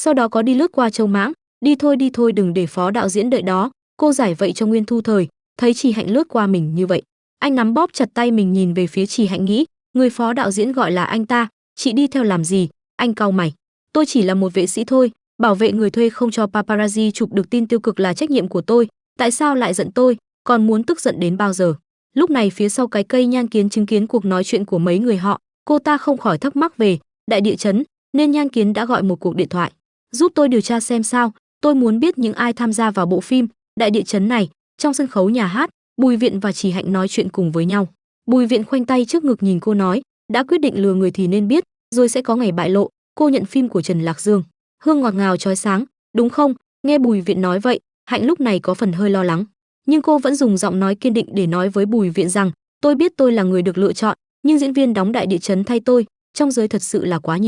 Speaker 1: Sau đó có đi lướt qua Châu Mãng, đi thôi đừng để phó đạo diễn đợi đó. Cô giải vậy cho Nguyên Thu Thời, thấy Trì Hạnh lướt qua mình như vậy, anh nắm bóp chặt tay mình nhìn về phía Trì Hạnh nghĩ, người phó đạo diễn gọi là anh ta, chị đi theo làm gì? Anh cau mày, tôi chỉ là một vệ sĩ thôi, bảo vệ người thuê không cho paparazzi chụp được tin tiêu cực là trách nhiệm của tôi, tại sao lại giận tôi, còn muốn tức giận đến bao giờ? Lúc này phía sau cái cây Nhan Kiến chứng kiến cuộc nói chuyện của mấy người họ, cô ta không khỏi thắc mắc về đại địa chấn, nên Nhan Kiến đã gọi một cuộc điện thoại, giúp tôi điều tra xem sao, tôi muốn biết những ai tham gia vào bộ phim đại địa chấn này. Trong sân khấu nhà hát, Bùi Viện và Trì Hạnh nói chuyện cùng với nhau. Bùi Viện khoanh tay trước ngực nhìn cô nói, đã quyết định lừa người thì nên biết, rồi sẽ có ngày bại lộ. Cô nhận phim của Trần Lạc Dương, hương ngọt ngào chói sáng, đúng không? Nghe Bùi Viện nói vậy, Hạnh lúc này có phần hơi lo lắng, nhưng cô vẫn dùng giọng nói kiên định để nói với Bùi Viện rằng, tôi biết tôi là người được lựa chọn, nhưng diễn viên đóng đại địa chấn thay tôi, trong giới thật sự là quá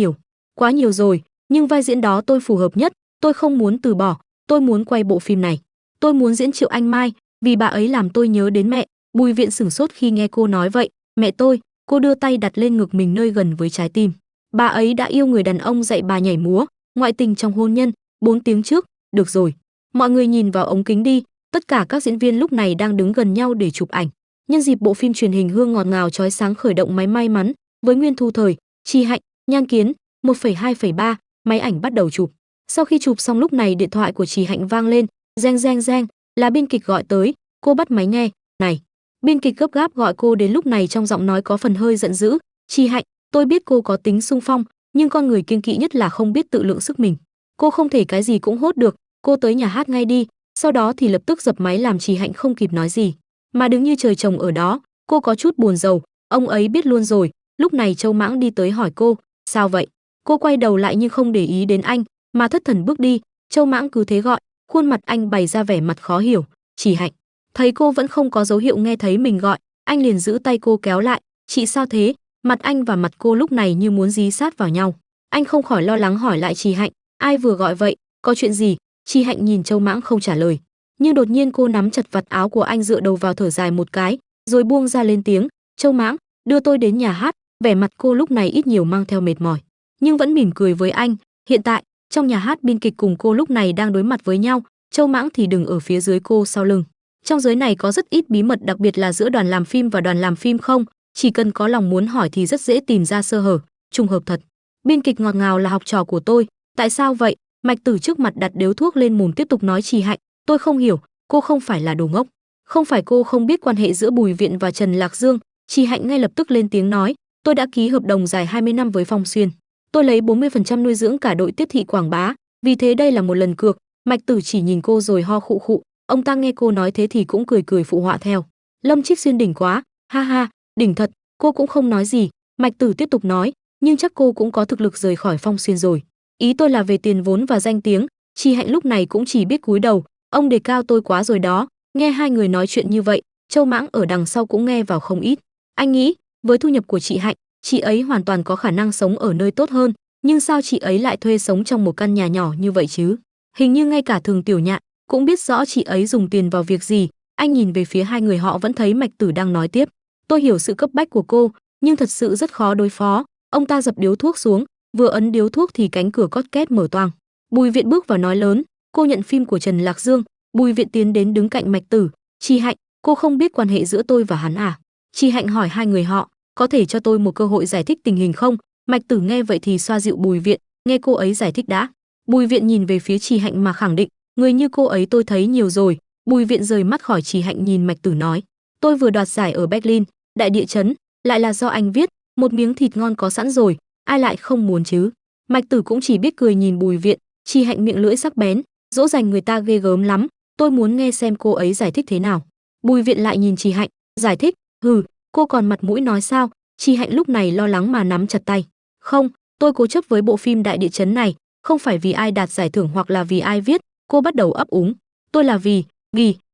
Speaker 1: nhiều rồi, nhưng vai diễn đó tôi phù hợp nhất, tôi không muốn từ bỏ, tôi muốn quay bộ phim này, tôi muốn diễn Triệu Anh Mai, vì bà ấy làm tôi nhớ đến mẹ. Bùi Viện sửng sốt khi nghe cô nói vậy, mẹ tôi. Cô đưa tay đặt lên ngực mình nơi gần với trái tim. Bà ấy đã yêu người đàn ông dạy bà nhảy múa, ngoại tình trong hôn nhân 4 tiếng trước. Được rồi, mọi người nhìn vào ống kính đi. Tất cả các diễn viên lúc này đang đứng gần nhau để chụp ảnh. Nhân dịp bộ phim truyền hình Hương ngọt ngào chói sáng khởi động máy may mắn với Nguyên Thu Thời, Trì Hạnh, Nhan Kiến, 1,2,3, máy ảnh bắt đầu chụp. Sau khi chụp xong lúc này điện thoại của Trì Hạnh vang lên, reng, là biên kịch gọi tới. Cô bắt máy nghe, này. Biên kịch gấp gáp gọi cô đến lúc này trong giọng nói có phần hơi giận dữ. Trì Hạnh, tôi biết cô có tính xung phong, nhưng con người kiêng kỵ nhất là không biết tự lượng sức mình. Cô không thể cái gì cũng hốt được, cô tới nhà hát ngay đi, sau đó thì lập tức dập máy làm Trì Hạnh không kịp nói gì, mà đứng như trời trồng ở đó. Cô có chút buồn rầu, ông ấy biết luôn rồi. Lúc này Châu Mãng đi tới hỏi cô, sao vậy? Cô quay đầu lại nhưng không để ý đến anh, mà thất thần bước đi. Châu Mãng cứ thế gọi, khuôn mặt anh bày ra vẻ mặt khó hiểu. Trì Hạnh thấy cô vẫn không có dấu hiệu nghe thấy mình gọi, anh liền giữ tay cô kéo lại. Chị sao thế? Mặt anh và mặt cô lúc này như muốn dí sát vào nhau. Anh không khỏi lo lắng hỏi lại Trì Hạnh, ai vừa gọi vậy, có chuyện gì? Trì Hạnh nhìn Châu Mãng không trả lời, nhưng đột nhiên cô nắm chặt vạt áo của anh, dựa đầu vào thở dài một cái, rồi buông ra lên tiếng, Châu Mãng, đưa tôi đến nhà hát. Vẻ mặt cô lúc này ít nhiều mang theo mệt mỏi, nhưng vẫn mỉm cười với anh. Hiện tại, trong nhà hát biên kịch cùng cô lúc này đang đối mặt với nhau, Châu Mãng thì đứng ở phía dưới cô sau lưng. Trong giới này có rất ít bí mật, đặc biệt là giữa đoàn làm phim và đoàn làm phim không, chỉ cần có lòng muốn hỏi thì rất dễ tìm ra sơ hở. Trùng hợp thật. Biên kịch ngọt ngào là học trò của tôi. Tại sao vậy? Mạch Tử trước mặt đặt điếu thuốc lên mồm tiếp tục nói. Trì Hạnh, tôi không hiểu, cô không phải là đồ ngốc. Không phải cô không biết quan hệ giữa Bùi Viện và Trần Lạc Dương. Trì Hạnh ngay lập tức lên tiếng nói, tôi đã ký hợp đồng dài 20 năm với Phong Xuyên. Tôi lấy 40% nuôi dưỡng cả đội tiếp thị quảng bá, vì thế đây là một lần cược. Mạch Tử chỉ nhìn cô rồi ho khụ khụ, ông ta nghe cô nói thế thì cũng cười cười phụ họa theo. Lâm Trích Xuyên đỉnh quá, ha ha, đỉnh thật. Cô cũng không nói gì. Mạch Tử tiếp tục nói, nhưng chắc cô cũng có thực lực rời khỏi Phong Xuyên rồi. Ý tôi là về tiền vốn và danh tiếng. Trì Hạnh lúc này cũng chỉ biết cúi đầu, ông đề cao tôi quá rồi đó. Nghe hai người nói chuyện như vậy, Châu Mãng ở đằng sau cũng nghe vào không ít. Anh nghĩ, với thu nhập của chị Hạnh, chị ấy hoàn toàn có khả năng sống ở nơi tốt hơn, nhưng sao chị ấy lại thuê sống trong một căn nhà nhỏ như vậy chứ? Hình như ngay cả Thường Tiểu Nhạn cũng biết rõ chị ấy dùng tiền vào việc gì. Anh nhìn về phía hai người họ vẫn thấy Mạch Tử đang nói tiếp. Tôi hiểu sự cấp bách của cô, nhưng thật sự rất khó đối phó. Ông ta dập điếu thuốc xuống, vừa ấn điếu thuốc thì cánh cửa cót két mở toang. Bùi Viện bước vào nói lớn, cô nhận phim của Trần Lạc Dương. Bùi Viện tiến đến đứng cạnh Mạch Tử. Trì Hạnh, cô không biết quan hệ giữa tôi và hắn à? Trì Hạnh hỏi hai người họ, có thể cho tôi một cơ hội giải thích tình hình không? Mạch Tử nghe vậy thì xoa dịu Bùi Viện, nghe cô ấy giải thích đã. Bùi Viện nhìn về phía Trì Hạnh mà khẳng định, người như cô ấy tôi thấy nhiều rồi. Bùi Viện rời mắt khỏi Trì Hạnh nhìn Mạch Tử nói, tôi vừa đoạt giải ở Berlin, đại địa chấn, lại là do anh viết, một miếng thịt ngon có sẵn rồi, ai lại không muốn chứ? Mạch Tử cũng chỉ biết cười nhìn Bùi Viện. Trì Hạnh miệng lưỡi sắc bén, dỗ dành người ta ghê gớm lắm, tôi muốn nghe xem cô ấy giải thích thế nào. Bùi Viện lại nhìn Trì Hạnh, giải thích? Hừ, cô còn mặt mũi nói sao? Trì Hạnh lúc này lo lắng mà nắm chặt tay. Không, tôi cố chấp với bộ phim đại địa chấn này, không phải vì ai đạt giải thưởng hoặc là vì ai viết. Cô bắt đầu ấp úng. Tôi là vì.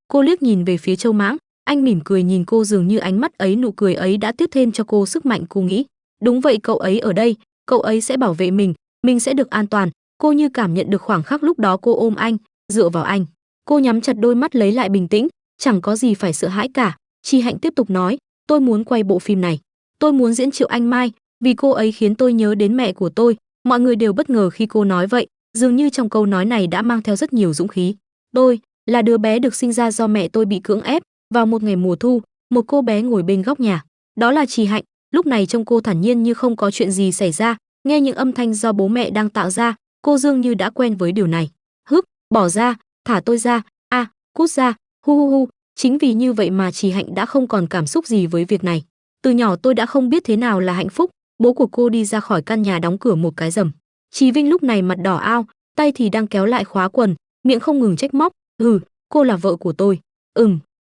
Speaker 1: Cô liếc nhìn về phía Châu Mãng, anh mỉm cười nhìn cô, dường như ánh mắt ấy, nụ cười ấy đã tiếp thêm cho cô sức mạnh. Cô nghĩ, đúng vậy, cậu ấy ở đây, cậu ấy sẽ bảo vệ mình sẽ được an toàn. Cô như cảm nhận được khoảng khắc lúc đó cô ôm anh, dựa vào anh. Cô nhắm chặt đôi mắt lấy lại bình tĩnh, chẳng có gì phải sợ hãi cả. Trì Hạnh tiếp tục nói, tôi muốn quay bộ phim này, tôi muốn diễn Triệu Anh Mai, vì cô ấy khiến tôi nhớ đến mẹ của tôi. Mọi người đều bất ngờ khi cô nói vậy, dường như trong câu nói này đã mang theo rất nhiều dũng khí. Tôi là đứa bé được sinh ra do mẹ tôi bị cưỡng ép. Vào một ngày mùa thu, một cô bé ngồi bên góc nhà, đó là Trì Hạnh. Lúc này trông cô thản nhiên như không có chuyện gì xảy ra, nghe những âm thanh do bố mẹ đang tạo ra, cô dường như đã quen với điều này. Hức, bỏ ra, thả tôi ra, cút ra, hu hu hu. Chính vì như vậy mà Trì Hạnh đã không còn cảm xúc gì với việc này. Từ nhỏ tôi đã không biết thế nào là hạnh phúc. Bố của cô đi ra khỏi căn nhà đóng cửa một cái rầm. Chí Vinh lúc này mặt đỏ ao, tay thì đang kéo lại khóa quần, miệng không ngừng trách móc. Cô là vợ của tôi.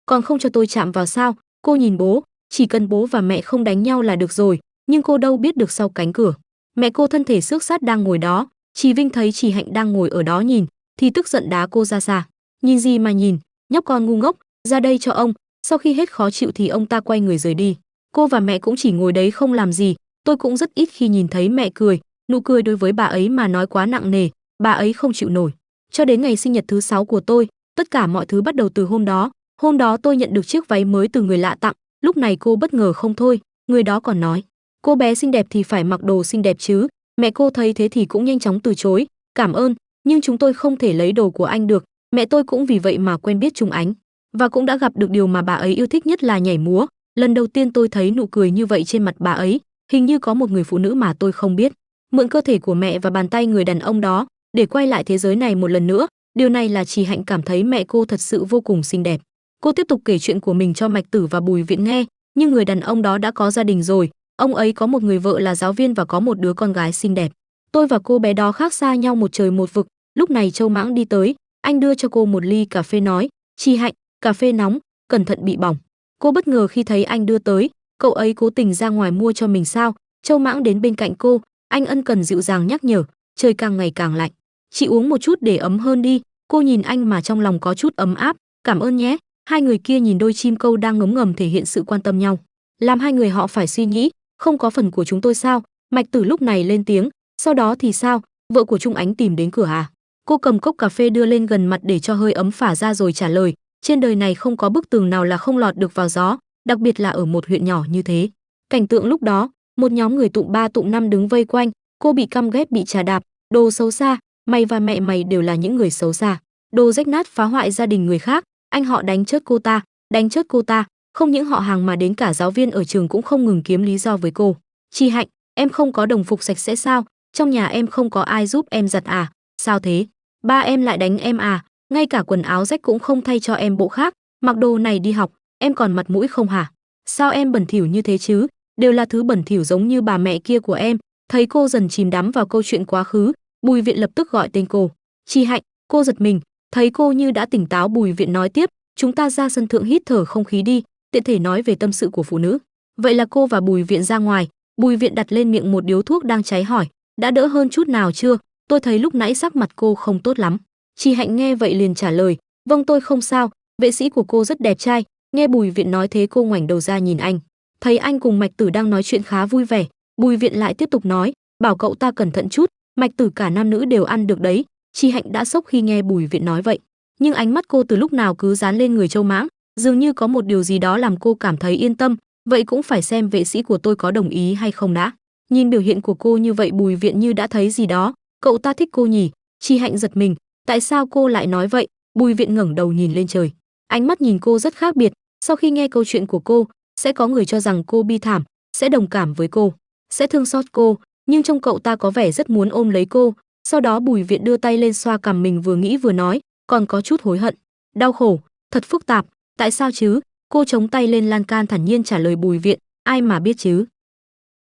Speaker 1: Còn không cho tôi chạm vào sao? Cô nhìn bố, chỉ cần bố và mẹ không đánh nhau là được rồi, nhưng cô đâu biết được sau cánh cửa. Mẹ cô thân thể xước sát đang ngồi đó. Chí Vinh thấy Trì Hạnh đang ngồi ở đó nhìn, thì tức giận đá cô ra xa. Nhìn gì mà nhìn, nhóc con ngu ngốc, ra đây cho ông. Sau khi hết khó chịu thì ông ta quay người rời đi. Cô và mẹ cũng chỉ ngồi đấy không làm gì. Tôi cũng rất ít khi nhìn thấy mẹ cười, nụ cười đối với bà ấy mà nói quá nặng nề, bà ấy không chịu nổi. Cho đến ngày sinh nhật thứ 6 của tôi, tất cả mọi thứ bắt đầu từ hôm đó. Hôm đó tôi nhận được chiếc váy mới từ người lạ tặng, lúc này cô bất ngờ không thôi, người đó còn nói, cô bé xinh đẹp thì phải mặc đồ xinh đẹp chứ. Mẹ cô thấy thế thì cũng nhanh chóng từ chối, cảm ơn, nhưng chúng tôi không thể lấy đồ của anh được. Mẹ tôi cũng vì vậy mà quen biết Trung Ánh, và cũng đã gặp được điều mà bà ấy yêu thích nhất là nhảy múa. Lần đầu tiên tôi thấy nụ cười như vậy trên mặt bà ấy, hình như có một người phụ nữ mà tôi không biết, mượn cơ thể của mẹ và bàn tay người đàn ông đó để quay lại thế giới này một lần nữa. Điều này là Trì Hạnh cảm thấy mẹ cô thật sự vô cùng xinh đẹp. Cô tiếp tục kể chuyện của mình cho Mạch Tử và Bùi Viện nghe, nhưng người đàn ông đó đã có gia đình rồi, ông ấy có một người vợ là giáo viên và có một đứa con gái xinh đẹp. Tôi và cô bé đó khác xa nhau một trời một vực. Lúc này Châu Mãng đi tới, Anh đưa cho cô một ly cà phê nói, Chi Hạnh, cà phê nóng, cẩn thận bị bỏng. Cô bất ngờ khi thấy anh đưa tới, cậu ấy cố tình ra ngoài mua cho mình sao? Châu Mãng đến bên cạnh cô, anh ân cần dịu dàng nhắc nhở, trời càng ngày càng lạnh, chị uống một chút để ấm hơn đi. Cô nhìn anh mà trong lòng có chút ấm áp, cảm ơn nhé. Hai người kia nhìn đôi chim câu đang ngấm ngầm thể hiện sự quan tâm nhau, làm hai người họ phải suy nghĩ, không có phần của chúng tôi sao? Mạch Tử lúc này lên tiếng, sau đó thì sao? Vợ của Trung Ánh tìm đến cửa à? Cô cầm cốc cà phê đưa lên gần mặt để cho hơi ấm phả ra rồi trả lời, trên đời này không có bức tường nào là không lọt được vào gió, đặc biệt là ở một huyện nhỏ như thế. Cảnh tượng lúc đó, một nhóm người tụm 3 tụm 5 đứng vây quanh, cô bị căm ghét bị chà đạp, đồ xấu xa, mày và mẹ mày đều là những người xấu xa, đồ rách nát phá hoại gia đình người khác. Anh họ đánh chết cô ta, không những họ hàng mà đến cả giáo viên ở trường cũng không ngừng kiếm lý do với cô. Chi Hạnh, em không có đồng phục sạch sẽ sao? Trong nhà em không có ai giúp em giặt à? Sao thế? Ba em lại đánh em à? Ngay cả quần áo rách cũng không thay cho em bộ khác, mặc đồ này đi học, em còn mặt mũi không hả? Sao em bẩn thỉu như thế chứ? Đều là thứ bẩn thỉu giống như bà mẹ kia của em. Thấy cô dần chìm đắm vào câu chuyện quá khứ, Bùi Viện lập tức gọi tên cô. Chi Hạnh, cô giật mình, thấy cô như đã tỉnh táo. Bùi Viện nói tiếp, chúng ta ra sân thượng hít thở không khí đi, tiện thể nói về tâm sự của phụ nữ. Vậy là cô và Bùi Viện ra ngoài. Bùi Viện đặt lên miệng một điếu thuốc đang cháy hỏi, đã đỡ hơn chút nào chưa? Tôi thấy lúc nãy sắc mặt cô không tốt lắm. Chi Hạnh nghe vậy liền trả lời, vâng tôi không sao, vệ sĩ của cô rất đẹp trai. Nghe Bùi Viện nói thế cô ngoảnh đầu ra nhìn anh, thấy anh cùng Mạch Tử đang nói chuyện khá vui vẻ. Bùi Viện lại tiếp tục nói, bảo cậu ta cẩn thận chút, Mạch Tử cả nam nữ đều ăn được đấy. Chi Hạnh đã sốc khi nghe Bùi Viện nói vậy, nhưng ánh mắt cô từ lúc nào cứ dán lên người Châu Mãng, dường như có một điều gì đó làm cô cảm thấy yên tâm. Vậy cũng phải xem vệ sĩ của tôi có đồng ý hay không đã. Nhìn biểu hiện của cô như vậy Bùi Viện như đã thấy gì đó, cậu ta thích cô nhỉ? Chi Hạnh giật mình, tại sao cô lại nói vậy? Bùi Viện ngẩng đầu nhìn lên trời, ánh mắt nhìn cô rất khác biệt. Sau khi nghe câu chuyện của cô, sẽ có người cho rằng cô bi thảm, sẽ đồng cảm với cô, sẽ thương xót cô, nhưng trong cậu ta có vẻ rất muốn ôm lấy cô. Sau đó Bùi Viện đưa tay lên xoa cằm mình, vừa nghĩ vừa nói, còn có chút hối hận, đau khổ, thật phức tạp. Tại sao chứ? Cô chống tay lên lan can thản nhiên trả lời Bùi Viện, ai mà biết chứ.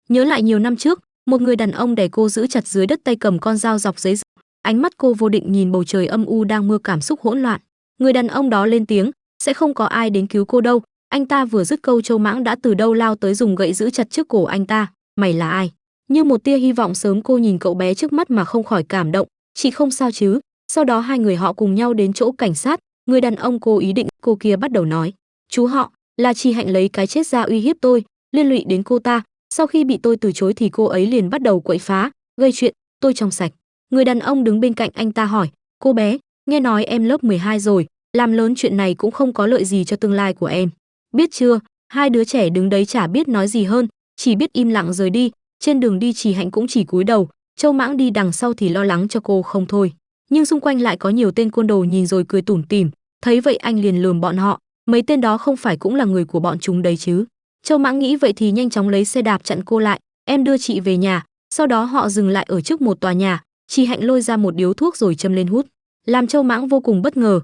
Speaker 1: Nhớ lại nhiều năm trước, một người đàn ông đè cô giữ chặt dưới đất, tay cầm con dao dọc giấy. Ánh mắt cô vô định nhìn bầu trời âm u đang mưa, cảm xúc hỗn loạn. Người đàn ông đó lên tiếng, sẽ không có ai đến cứu cô đâu. Anh ta vừa dứt câu, Châu Mãng đã từ đâu lao tới dùng gậy giữ chặt trước cổ anh ta. Mày là ai? Như một tia hy vọng sớm cô nhìn cậu bé trước mắt mà không khỏi cảm động. Chị không sao chứ? Sau đó hai người họ cùng nhau đến chỗ cảnh sát. Người đàn ông cô ý định, cô kia bắt đầu nói, chú họ là Chi Hạnh lấy cái chết ra uy hiếp tôi, liên lụy đến cô ta. Sau khi bị tôi từ chối thì cô ấy liền bắt đầu quậy phá, gây chuyện, tôi trong sạch. Người đàn ông đứng bên cạnh anh ta hỏi, cô bé, nghe nói em lớp 12 rồi, làm lớn chuyện này cũng không có lợi gì cho tương lai của em. Biết chưa? Hai đứa trẻ đứng đấy chả biết nói gì hơn, chỉ biết im lặng rời đi. Trên đường đi Chi Hạnh cũng chỉ cúi đầu, Châu Mãng đi đằng sau thì lo lắng cho cô không thôi. Nhưng xung quanh lại có nhiều tên côn đồ nhìn rồi cười tủm tỉm, thấy vậy anh liền lườm bọn họ, mấy tên đó không phải cũng là người của bọn chúng đấy chứ. Châu Mãng nghĩ vậy thì nhanh chóng lấy xe đạp chặn cô lại, em đưa chị về nhà. Sau đó họ dừng lại ở trước một tòa nhà, Chi Hạnh lôi ra một điếu thuốc rồi châm lên hút, làm Châu Mãng vô cùng bất ngờ.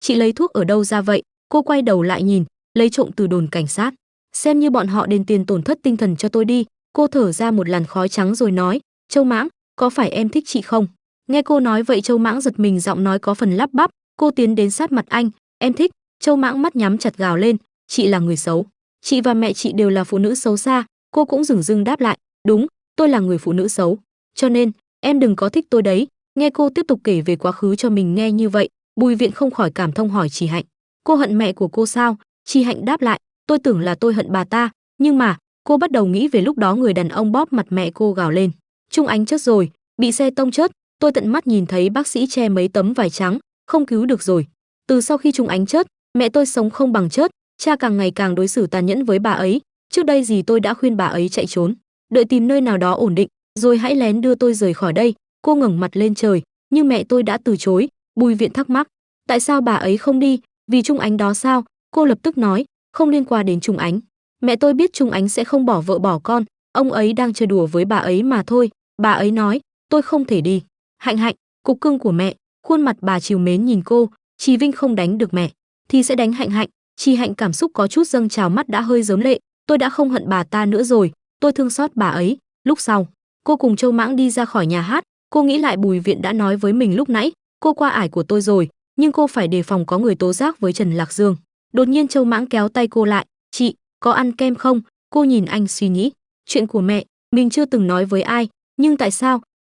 Speaker 1: Chị lấy thuốc ở đâu ra vậy? Cô quay đầu lại nhìn, lấy trộm từ đồn cảnh sát. Xem như bọn họ đền tiền tổn thất tinh thần cho tôi đi. Cô thở ra một làn khói trắng rồi nói, Châu Mãng, có phải em thích chị không? Nghe cô nói vậy Châu Mãng giật mình, giọng nói có phần lắp bắp. Cô tiến đến sát mặt anh, em thích. Châu Mãng mắt nhắm chặt gào lên, chị là người xấu. Chị và mẹ chị đều là phụ nữ xấu xa. Cô cũng dửng dưng đáp lại, đúng, tôi là người phụ nữ xấu. Cho nên, em đừng có thích tôi đấy. Nghe cô tiếp tục kể về quá khứ cho mình nghe như vậy, Bùi Viện không khỏi cảm thông hỏi Chi Hạnh, cô hận mẹ của cô sao? Chi Hạnh đáp lại, tôi tưởng là tôi hận bà ta, nhưng mà, cô bắt đầu nghĩ về lúc đó người đàn ông bóp mặt mẹ cô, gào lên, Trung Ánh chết rồi, bị xe tông chết, tôi tận mắt nhìn thấy bác sĩ che mấy tấm vải trắng, không cứu được rồi. Từ sau khi Trung Ánh chết, mẹ tôi sống không bằng chết, cha càng ngày càng đối xử tàn nhẫn với bà ấy. Trước đây gì tôi đã khuyên bà ấy chạy trốn, đợi tìm nơi nào đó ổn định, rồi hãy lén đưa tôi rời khỏi đây. Cô ngẩng mặt lên trời, nhưng mẹ tôi đã từ chối. Bùi Viện thắc mắc, tại sao bà ấy không đi? Vì Trung Ánh đó sao? Cô lập tức nói, không liên quan đến Trung Ánh. Mẹ tôi biết Trung Ánh sẽ không bỏ vợ bỏ con, ông ấy đang chơi đùa với bà ấy mà thôi. Bà ấy nói, tôi không thể đi. Hạnh Hạnh, cục cưng của mẹ. Khuôn mặt bà trìu mến nhìn cô, Chi Vinh không đánh được mẹ thì sẽ đánh Hạnh Hạnh. Chi Hạnh cảm xúc có chút dâng trào, mắt đã hơi rớm lệ. Tôi đã không hận bà ta nữa rồi, tôi thương xót bà ấy. Lúc sau, cô cùng Châu Mãng đi ra khỏi nhà hát. Cô nghĩ lại Bùi Viện đã nói với mình lúc nãy, cô qua ải của tôi rồi, nhưng cô phải đề phòng có người tố giác với Trần Lạc Dương. Đột nhiên Châu Mãng kéo tay cô lại, chị, có ăn kem không? Cô nhìn anh suy nghĩ, chuyện của mẹ, mình chưa từng nói với ai, nhưng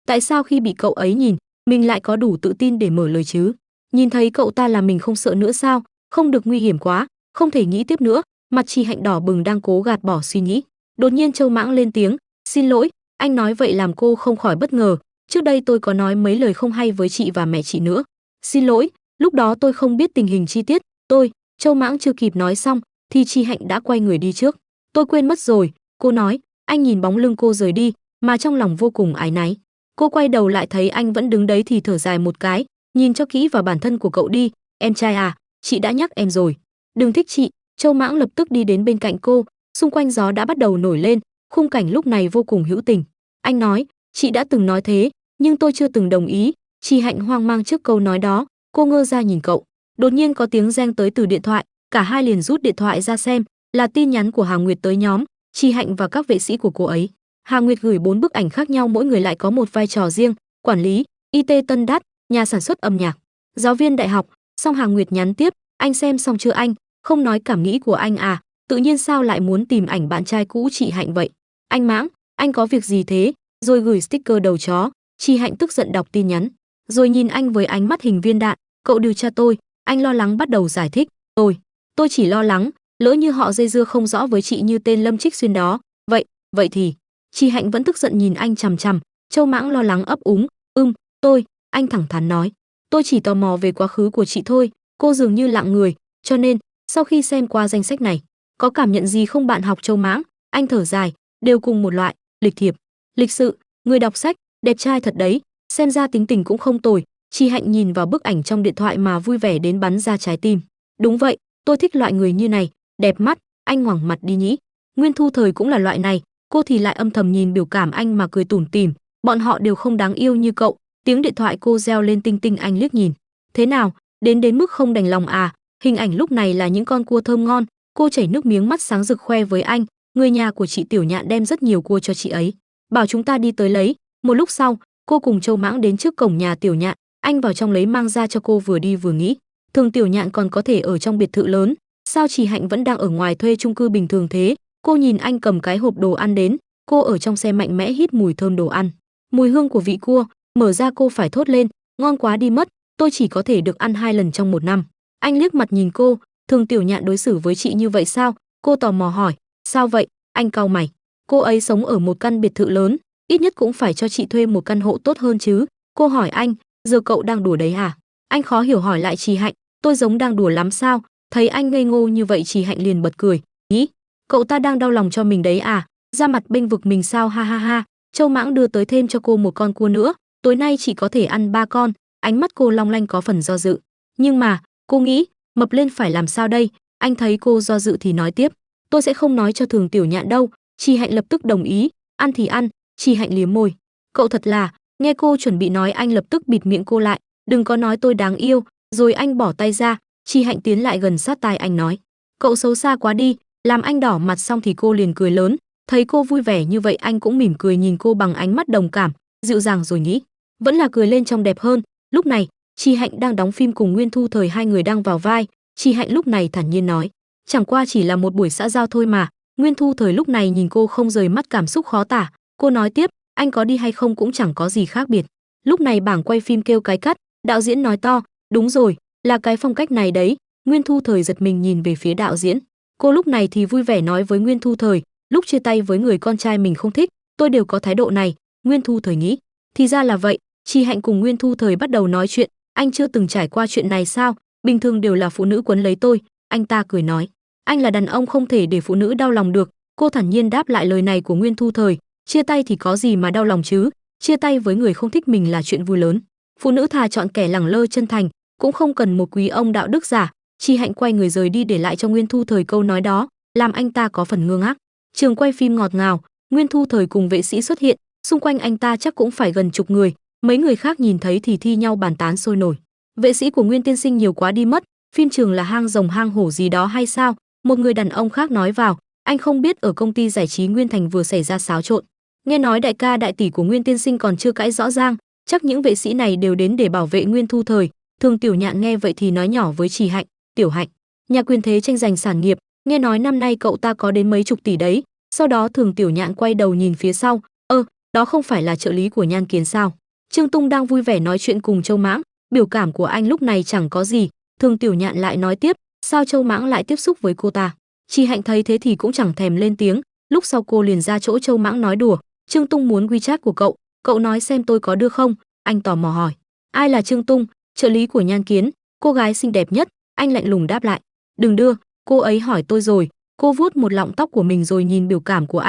Speaker 1: tại sao khi bị cậu ấy nhìn, mình lại có đủ tự tin để mở lời chứ? Nhìn thấy cậu ta là mình không sợ nữa sao? Không được nguy hiểm quá, không thể nghĩ tiếp nữa. Mặt Trì Hạnh đỏ bừng đang cố gạt bỏ suy nghĩ. Đột nhiên Châu Mãng lên tiếng, xin lỗi, anh nói vậy làm cô không khỏi bất ngờ. Trước đây tôi có nói mấy lời không hay với chị và mẹ chị nữa. Xin lỗi, lúc đó tôi không biết tình hình chi tiết. Châu Mãng chưa kịp nói xong thì Trì Hạnh đã quay người đi trước. Tôi quên mất rồi, cô nói. Anh nhìn bóng lưng cô rời đi mà trong lòng vô cùng áy náy. Cô quay đầu lại thấy anh vẫn đứng đấy thì thở dài một cái, nhìn cho kỹ vào bản thân của cậu đi. Em trai à, chị đã nhắc em rồi, đừng thích chị. Châu Mãng lập tức đi đến bên cạnh cô, xung quanh gió đã bắt đầu nổi lên, khung cảnh lúc này vô cùng hữu tình. Anh nói, chị đã từng nói thế, nhưng tôi chưa từng đồng ý. Trì Hạnh hoang mang trước câu nói đó, cô ngơ ra nhìn cậu. Đột nhiên có tiếng reng tới từ điện thoại, cả hai liền rút điện thoại ra xem, là tin nhắn của Hà Nguyệt tới nhóm Trì Hạnh và các vệ sĩ của cô ấy. Hà Nguyệt gửi 4 bức ảnh khác nhau, mỗi người lại có một vai trò riêng, quản lý, IT Tân Đát, nhà sản xuất âm nhạc, giáo viên đại học. Xong Hà Nguyệt nhắn tiếp, anh xem xong chưa anh? Không nói cảm nghĩ của anh à? Tự nhiên sao lại muốn tìm ảnh bạn trai cũ chị Hạnh vậy? Anh Mãng, anh có việc gì thế? Rồi gửi sticker đầu chó. Trì Hạnh tức giận đọc tin nhắn, rồi nhìn anh với ánh mắt hình viên đạn. Cậu điều tra tôi. Anh lo lắng bắt đầu giải thích. Tôi chỉ lo lắng, lỡ như họ dây dưa không rõ với chị như tên Lâm Trích Xuyên đó. Vậy thì. Trì Hạnh vẫn tức giận nhìn anh chằm chằm. Châu Mãng lo lắng ấp úng. Anh thẳng thắn nói. Tôi chỉ tò mò về quá khứ của chị thôi. Cô dường như lặng người, cho nên sau khi xem qua danh sách này, có cảm nhận gì không bạn học? Châu Mãng, anh thở dài, đều cùng một loại, lịch thiệp, lịch sự, người đọc sách, đẹp trai thật đấy, xem ra tính tình cũng không tồi. Trì Hạnh nhìn vào bức ảnh trong điện thoại mà vui vẻ đến bắn ra trái tim. Đúng vậy, tôi thích loại người như này, đẹp mắt. Anh ngoảnh mặt đi nhĩ. Nguyên Thu Thời cũng là loại này. Cô thì lại âm thầm nhìn biểu cảm anh mà cười tủm tỉm. Bọn họ đều không đáng yêu như cậu. Tiếng điện thoại cô reo lên tinh tinh, anh liếc nhìn. Thế nào, đến mức không đành lòng à? Hình ảnh lúc này là những con cua thơm ngon. Cô chảy nước miếng, mắt sáng rực khoe với anh, người nhà của chị Tiểu Nhạn đem rất nhiều cua cho chị ấy, bảo chúng ta đi tới lấy. Một lúc sau, cô cùng Châu Mãng đến trước cổng nhà Tiểu Nhạn, anh vào trong lấy mang ra cho cô, vừa đi vừa nghĩ, thường Tiểu Nhạn còn có thể ở trong biệt thự lớn, sao Trì Hạnh vẫn đang ở ngoài thuê chung cư bình thường thế? Cô nhìn anh cầm cái hộp đồ ăn đến, cô ở trong xe mạnh mẽ hít mùi thơm đồ ăn, mùi hương của vị cua, mở ra cô phải thốt lên, ngon quá đi mất, tôi chỉ có thể được ăn 2 lần trong 1 năm. Anh liếc mặt nhìn cô, thường Tiểu Nhạn đối xử với chị như vậy sao? Cô tò mò hỏi, sao vậy? Anh cau mày, cô ấy sống ở một căn biệt thự lớn, ít nhất cũng phải cho chị thuê một căn hộ tốt hơn chứ. Cô hỏi anh, giờ cậu đang đùa đấy hả? Anh khó hiểu hỏi lại Trì Hạnh, tôi giống đang đùa lắm sao? Thấy anh ngây ngô như vậy, Trì Hạnh liền bật cười, nghĩ, cậu ta đang đau lòng cho mình đấy à? Ra mặt bênh vực mình sao? Ha ha ha. Châu Mãng đưa tới thêm cho cô một con cua nữa, tối nay chị có thể ăn 3 con. Ánh mắt cô long lanh có phần do dự, nhưng mà cô nghĩ, mập lên phải làm sao đây? Anh thấy cô do dự thì nói tiếp, tôi sẽ không nói cho thường Tiểu Nhạn đâu. Trì Hạnh lập tức đồng ý, ăn thì ăn. Trì Hạnh liếm môi, cậu thật là. Nghe cô chuẩn bị nói, anh lập tức bịt miệng cô lại, đừng có nói tôi đáng yêu. Rồi anh bỏ tay ra. Trì Hạnh tiến lại gần sát tai anh nói, cậu xấu xa quá đi, làm anh đỏ mặt. Xong thì cô liền cười lớn, thấy cô vui vẻ như vậy anh cũng mỉm cười nhìn cô bằng ánh mắt đồng cảm, dịu dàng, rồi nghĩ, vẫn là cười lên trông đẹp hơn. Lúc này Trì Hạnh đang đóng phim cùng Nguyên Thu Thời, hai người đang vào vai. Trì Hạnh lúc này thản nhiên nói, chẳng qua chỉ là một buổi xã giao thôi mà. Nguyên Thu Thời lúc này nhìn cô không rời mắt, cảm xúc khó tả. Cô nói tiếp, anh có đi hay không cũng chẳng có gì khác biệt. Lúc này bảng quay phim kêu cái cắt, đạo diễn nói to, đúng rồi, là cái phong cách này đấy. Nguyên Thu Thời giật mình nhìn về phía đạo diễn. Cô lúc này thì vui vẻ nói với Nguyên Thu Thời, lúc chia tay với người con trai mình không thích, tôi đều có thái độ này. Nguyên Thu Thời nghĩ, thì ra là vậy. Trì Hạnh cùng Nguyên Thu Thời bắt đầu nói chuyện, anh chưa từng trải qua chuyện này sao? Bình thường đều là phụ nữ quấn lấy tôi. Anh ta cười nói, anh là đàn ông không thể để phụ nữ đau lòng được. Cô thản nhiên đáp lại lời này của Nguyên Thu Thời, chia tay thì có gì mà đau lòng chứ? Chia tay với người không thích mình là chuyện vui lớn. Phụ nữ thà chọn kẻ lẳng lơ chân thành, cũng không cần một quý ông đạo đức giả. Trì Hạnh quay người rời đi, để lại cho Nguyên Thu Thời câu nói đó, làm anh ta có phần ngơ ngác. Trường quay phim ngọt ngào, Nguyên Thu Thời cùng vệ sĩ xuất hiện, xung quanh anh ta chắc cũng phải gần chục người. Mấy người khác nhìn thấy thì thi nhau bàn tán sôi nổi. Vệ sĩ của Nguyên tiên sinh nhiều quá đi mất, phim trường là hang rồng hang hổ gì đó hay sao? Một người đàn ông khác nói vào, anh không biết ở công ty giải trí Nguyên Thành vừa xảy ra xáo trộn. Nghe nói đại ca đại tỷ của Nguyên tiên sinh còn chưa cãi rõ ràng, chắc những vệ sĩ này đều đến để bảo vệ Nguyên Thu Thời. Thường Tiểu Nhạn nghe vậy thì nói nhỏ với Trì Hạnh, Tiểu Hạnh, nhà quyền thế tranh giành sản nghiệp, nghe nói năm nay cậu ta có đến mấy chục tỷ đấy. Sau đó Thường Tiểu Nhạn quay đầu nhìn phía sau, đó không phải là trợ lý của Nhan Kiến sao? Trương Tung đang vui vẻ nói chuyện cùng Châu Mãng, biểu cảm của anh lúc này chẳng có gì. Thường Tiểu Nhạn lại nói tiếp, sao Châu Mãng lại tiếp xúc với cô ta? Trì Hạnh thấy thế thì cũng chẳng thèm lên tiếng, lúc sau cô liền ra chỗ Châu Mãng nói đùa, Trương Tung muốn WeChat của cậu nói xem tôi có đưa không? Anh tò mò hỏi, ai là Trương Tung? Trợ lý của Nhan Kiến, cô gái xinh đẹp nhất. Anh lạnh lùng đáp lại, đừng đưa, cô ấy hỏi tôi rồi. Cô vuốt một lọng tóc của mình rồi nhìn biểu cảm của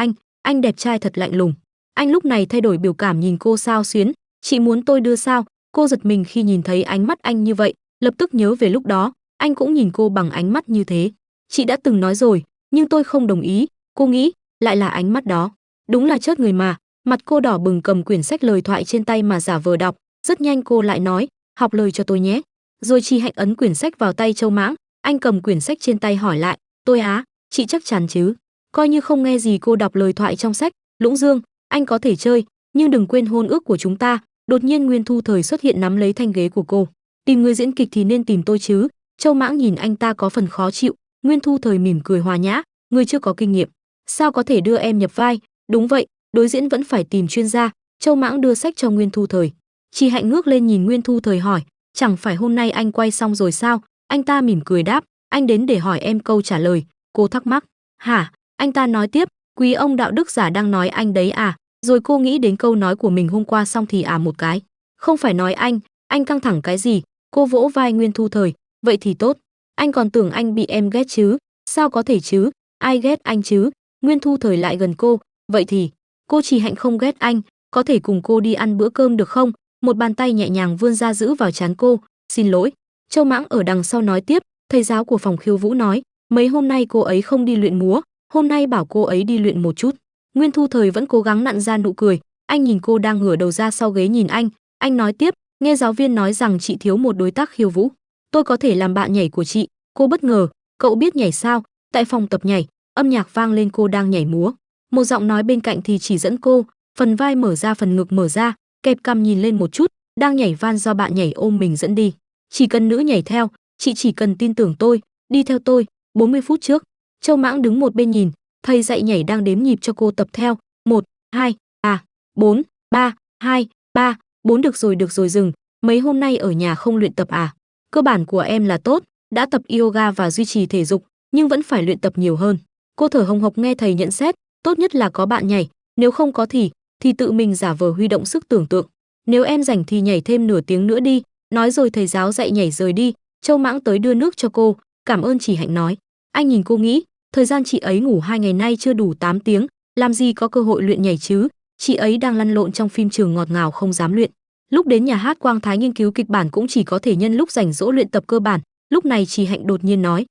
Speaker 1: anh đẹp trai thật lạnh lùng. Anh lúc này thay đổi biểu cảm nhìn cô sao xuyến, chị muốn tôi đưa sao? Cô giật mình khi nhìn thấy ánh mắt anh như vậy, lập tức nhớ về lúc đó, anh cũng nhìn cô bằng ánh mắt như thế. Chị đã từng nói rồi, nhưng tôi không đồng ý. Cô nghĩ, lại là ánh mắt đó. Đúng là chớt người mà. Mặt cô đỏ bừng cầm quyển sách lời thoại trên tay mà giả vờ đọc, rất nhanh cô lại nói, học lời cho tôi nhé. Rồi Trì Hạnh ấn quyển sách vào tay Châu Mãng, anh cầm quyển sách trên tay hỏi lại, tôi á, chị chắc chắn chứ? Coi như không nghe gì cô đọc lời thoại trong sách, Lũng Dương, anh có thể chơi, nhưng đừng quên hôn ước của chúng ta. Đột nhiên Nguyên Thu Thời xuất hiện nắm lấy thanh ghế của cô, tìm người diễn kịch thì nên tìm tôi chứ. Châu Mãng nhìn anh ta có phần khó chịu. Nguyên Thu Thời mỉm cười hòa nhã, người chưa có kinh nghiệm, sao có thể đưa em nhập vai? Đúng vậy, đối diễn vẫn phải tìm chuyên gia. Châu Mãng đưa sách cho Nguyên Thu Thời. Trì Hạnh ngước lên nhìn Nguyên Thu Thời hỏi, chẳng phải hôm nay anh quay xong rồi sao? Anh ta mỉm cười đáp, anh đến để hỏi em câu trả lời. Cô thắc mắc, hả? Anh ta nói tiếp, quý ông đạo đức giả đang nói anh đấy à? Rồi cô nghĩ đến câu nói của mình hôm qua xong thì một cái. Không phải nói anh căng thẳng cái gì? Cô vỗ vai Nguyên Thu Thời, vậy thì tốt. Anh còn tưởng anh bị em ghét chứ? Sao có thể chứ? Ai ghét anh chứ? Nguyên Thu Thời lại gần cô, vậy thì cô Trì Hạnh không ghét anh, có thể cùng cô đi ăn bữa cơm được không? Một bàn tay nhẹ nhàng vươn ra giữ vào trán cô, xin lỗi. Châu Mãng ở đằng sau nói tiếp, thầy giáo của phòng khiêu vũ nói, mấy hôm nay cô ấy không đi luyện múa, hôm nay bảo cô ấy đi luyện một chút. Nguyên Thu Thời vẫn cố gắng nặn ra nụ cười, anh nhìn cô đang ngửa đầu ra sau ghế nhìn anh nói tiếp, nghe giáo viên nói rằng chị thiếu một đối tác khiêu vũ, tôi có thể làm bạn nhảy của chị. Cô bất ngờ, cậu biết nhảy sao? Tại phòng tập nhảy, âm nhạc vang lên, cô đang nhảy múa. Một giọng nói bên cạnh thì chỉ dẫn cô, phần vai mở ra, phần ngực mở ra, kẹp cằm nhìn lên một chút, đang nhảy van do bạn nhảy ôm mình dẫn đi. Chỉ cần nữ nhảy theo, chị chỉ cần tin tưởng tôi, đi theo tôi. 40 phút trước, Châu Mãng đứng một bên nhìn, thầy dạy nhảy đang đếm nhịp cho cô tập theo. 1, 2, 4, 3, 2, 3, 4, được rồi dừng. Mấy hôm nay ở nhà không luyện tập à? Cơ bản của em là tốt, đã tập yoga và duy trì thể dục, nhưng vẫn phải luyện tập nhiều hơn. Cô thở hồng hộc nghe thầy nhận xét, tốt nhất là có bạn nhảy, nếu không có thì tự mình giả vờ huy động sức tưởng tượng. Nếu em rảnh thì nhảy thêm nửa tiếng nữa đi. Nói rồi thầy giáo dạy nhảy rời đi. Châu Mãng tới đưa nước cho cô, cảm ơn. Trì Hạnh nói. Anh nhìn cô nghĩ, thời gian chị ấy ngủ 2 ngày nay chưa đủ 8 tiếng, làm gì có cơ hội luyện nhảy chứ? Chị ấy đang lăn lộn trong phim trường ngọt ngào không dám luyện. Lúc đến nhà hát Quang Thái nghiên cứu kịch bản cũng chỉ có thể nhân lúc rảnh rỗi luyện tập cơ bản. Lúc này Trì Hạnh đột nhiên nói,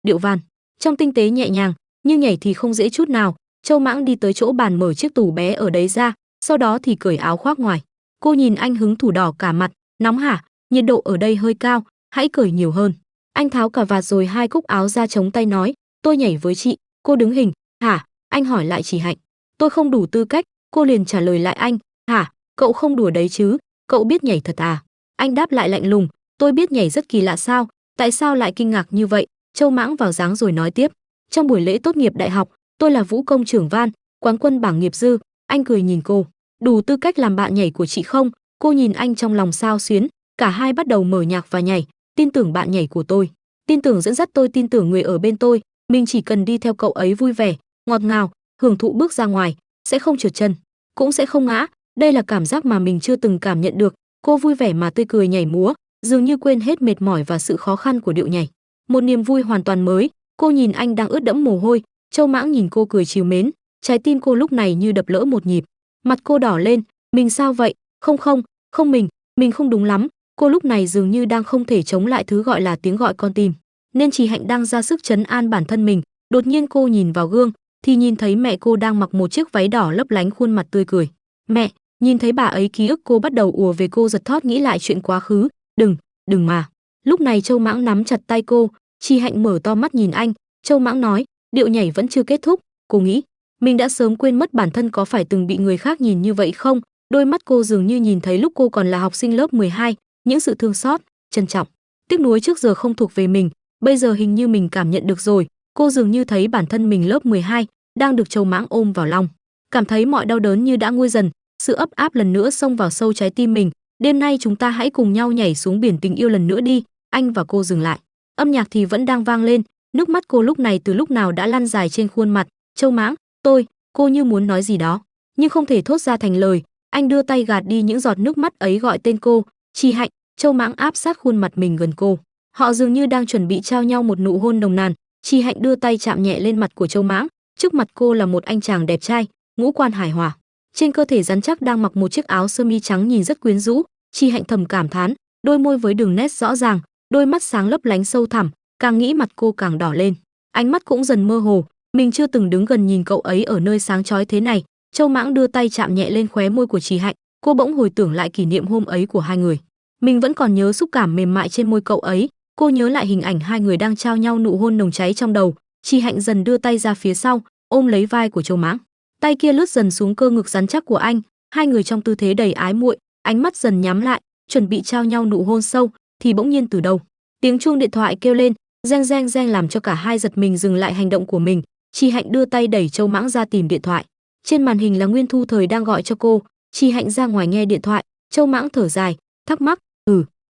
Speaker 1: điệu van trong tinh tế nhẹ nhàng, nhưng nhảy thì không dễ chút nào. Châu Mãng đi tới chỗ bàn mở chiếc tủ bé ở đấy ra, sau đó thì cởi áo khoác ngoài. Cô nhìn anh hứng thú đỏ cả mặt, nóng hả? Nhiệt độ ở đây hơi cao, hãy cởi nhiều hơn. Anh tháo cà vạt rồi 2 cúc áo ra chống tay nói, tôi nhảy với chị. Cô đứng hình, hả? Anh hỏi lại Trì Hạnh. Tôi không đủ tư cách. Cô liền trả lời lại anh, hả? Cậu không đùa đấy chứ? Cậu biết nhảy thật à? Anh đáp lại lạnh lùng, tôi biết nhảy rất kỳ lạ sao? Tại sao lại kinh ngạc như vậy? Châu Mãng vào dáng rồi nói tiếp, trong buổi lễ tốt nghiệp đại học, tôi là vũ công trưởng van, quán quân bảng nghiệp dư. Anh cười nhìn cô, đủ tư cách làm bạn nhảy của chị không? Cô nhìn anh trong lòng sao xuyến. Cả hai bắt đầu mở nhạc và nhảy. Tin tưởng bạn nhảy của tôi, tin tưởng dẫn dắt tôi, tin tưởng người ở bên tôi, mình chỉ cần đi theo cậu ấy vui vẻ, ngọt ngào, hưởng thụ bước ra ngoài, sẽ không trượt chân, cũng sẽ không ngã. Đây là cảm giác mà mình chưa từng cảm nhận được. Cô vui vẻ mà tươi cười nhảy múa, dường như quên hết mệt mỏi và sự khó khăn của điệu nhảy. Một niềm vui hoàn toàn mới. Cô nhìn anh đang ướt đẫm mồ hôi, Châu Mãng nhìn cô cười trìu mến, trái tim cô lúc này như đập lỡ một nhịp. Mặt cô đỏ lên, mình sao vậy? Không, mình không đúng lắm. Cô lúc này dường như đang không thể chống lại thứ gọi là tiếng gọi con tim, nên Trì Hạnh đang ra sức trấn an bản thân mình. Đột nhiên cô nhìn vào gương thì nhìn thấy mẹ cô đang mặc một chiếc váy đỏ lấp lánh, khuôn mặt tươi cười. Mẹ, nhìn thấy bà ấy ký ức cô bắt đầu ùa về, cô giật thót nghĩ lại chuyện quá khứ. Đừng mà. Lúc này Châu Mãng nắm chặt tay cô. Trì Hạnh mở to mắt nhìn anh. Châu Mãng nói, điệu nhảy vẫn chưa kết thúc. Cô nghĩ mình đã sớm quên mất bản thân có phải từng bị người khác nhìn như vậy không? đôi mắt cô dường như nhìn thấy lúc cô còn là học sinh lớp 12, những sự thương xót, trân trọng, tiếc nuối trước giờ không thuộc về mình, bây giờ hình như mình cảm nhận được rồi. Cô dường như thấy bản thân mình lớp 12 đang được Châu Mãng ôm vào lòng, cảm thấy mọi đau đớn như đã nguôi dần, sự ấp áp lần nữa xông vào sâu trái tim mình. Đêm nay chúng ta hãy cùng nhau nhảy xuống biển tình yêu lần nữa đi. Anh và cô dừng lại, âm nhạc thì vẫn đang vang lên, nước mắt cô lúc này từ lúc nào đã lăn dài trên khuôn mặt. Châu Mãng, cô như muốn nói gì đó nhưng không thể thốt ra thành lời. Anh đưa tay gạt đi những giọt nước mắt ấy, gọi tên cô, Chi Hạnh. Châu Mãng áp sát khuôn mặt mình gần cô, họ dường như đang chuẩn bị trao nhau một nụ hôn nồng nàn. Chi Hạnh đưa tay chạm nhẹ lên mặt của Châu Mãng, trước mặt cô là một anh chàng đẹp trai, ngũ quan hài hòa, trên cơ thể rắn chắc đang mặc một chiếc áo sơ mi trắng nhìn rất quyến rũ. Chi Hạnh thầm cảm thán, đôi môi với đường nét rõ ràng, đôi mắt sáng lấp lánh sâu thẳm, càng nghĩ mặt cô càng đỏ lên, ánh mắt cũng dần mơ hồ. Mình chưa từng đứng gần nhìn cậu ấy ở nơi sáng chói thế này. Châu Mãng đưa tay chạm nhẹ lên khóe môi của Chi Hạnh, cô bỗng hồi tưởng lại kỷ niệm hôm ấy của hai người. Mình vẫn còn nhớ xúc cảm mềm mại trên môi cậu ấy, cô nhớ lại hình ảnh hai người đang trao nhau nụ hôn nồng cháy trong đầu. Chi Hạnh dần đưa tay ra phía sau, ôm lấy vai của Châu Mãng, tay kia lướt dần xuống cơ ngực rắn chắc của anh, hai người trong tư thế đầy ái muội, ánh mắt dần nhắm lại, chuẩn bị trao nhau nụ hôn sâu, thì bỗng nhiên từ đâu tiếng chuông điện thoại kêu lên, reng reng reng, làm cho cả hai giật mình dừng lại hành động của mình. Chi Hạnh đưa tay đẩy Châu Mãng ra tìm điện thoại, trên màn hình là Nguyên Thu Thời đang gọi cho cô. Chi Hạnh ra ngoài nghe điện thoại. Châu Mãng thở dài, thắc mắc,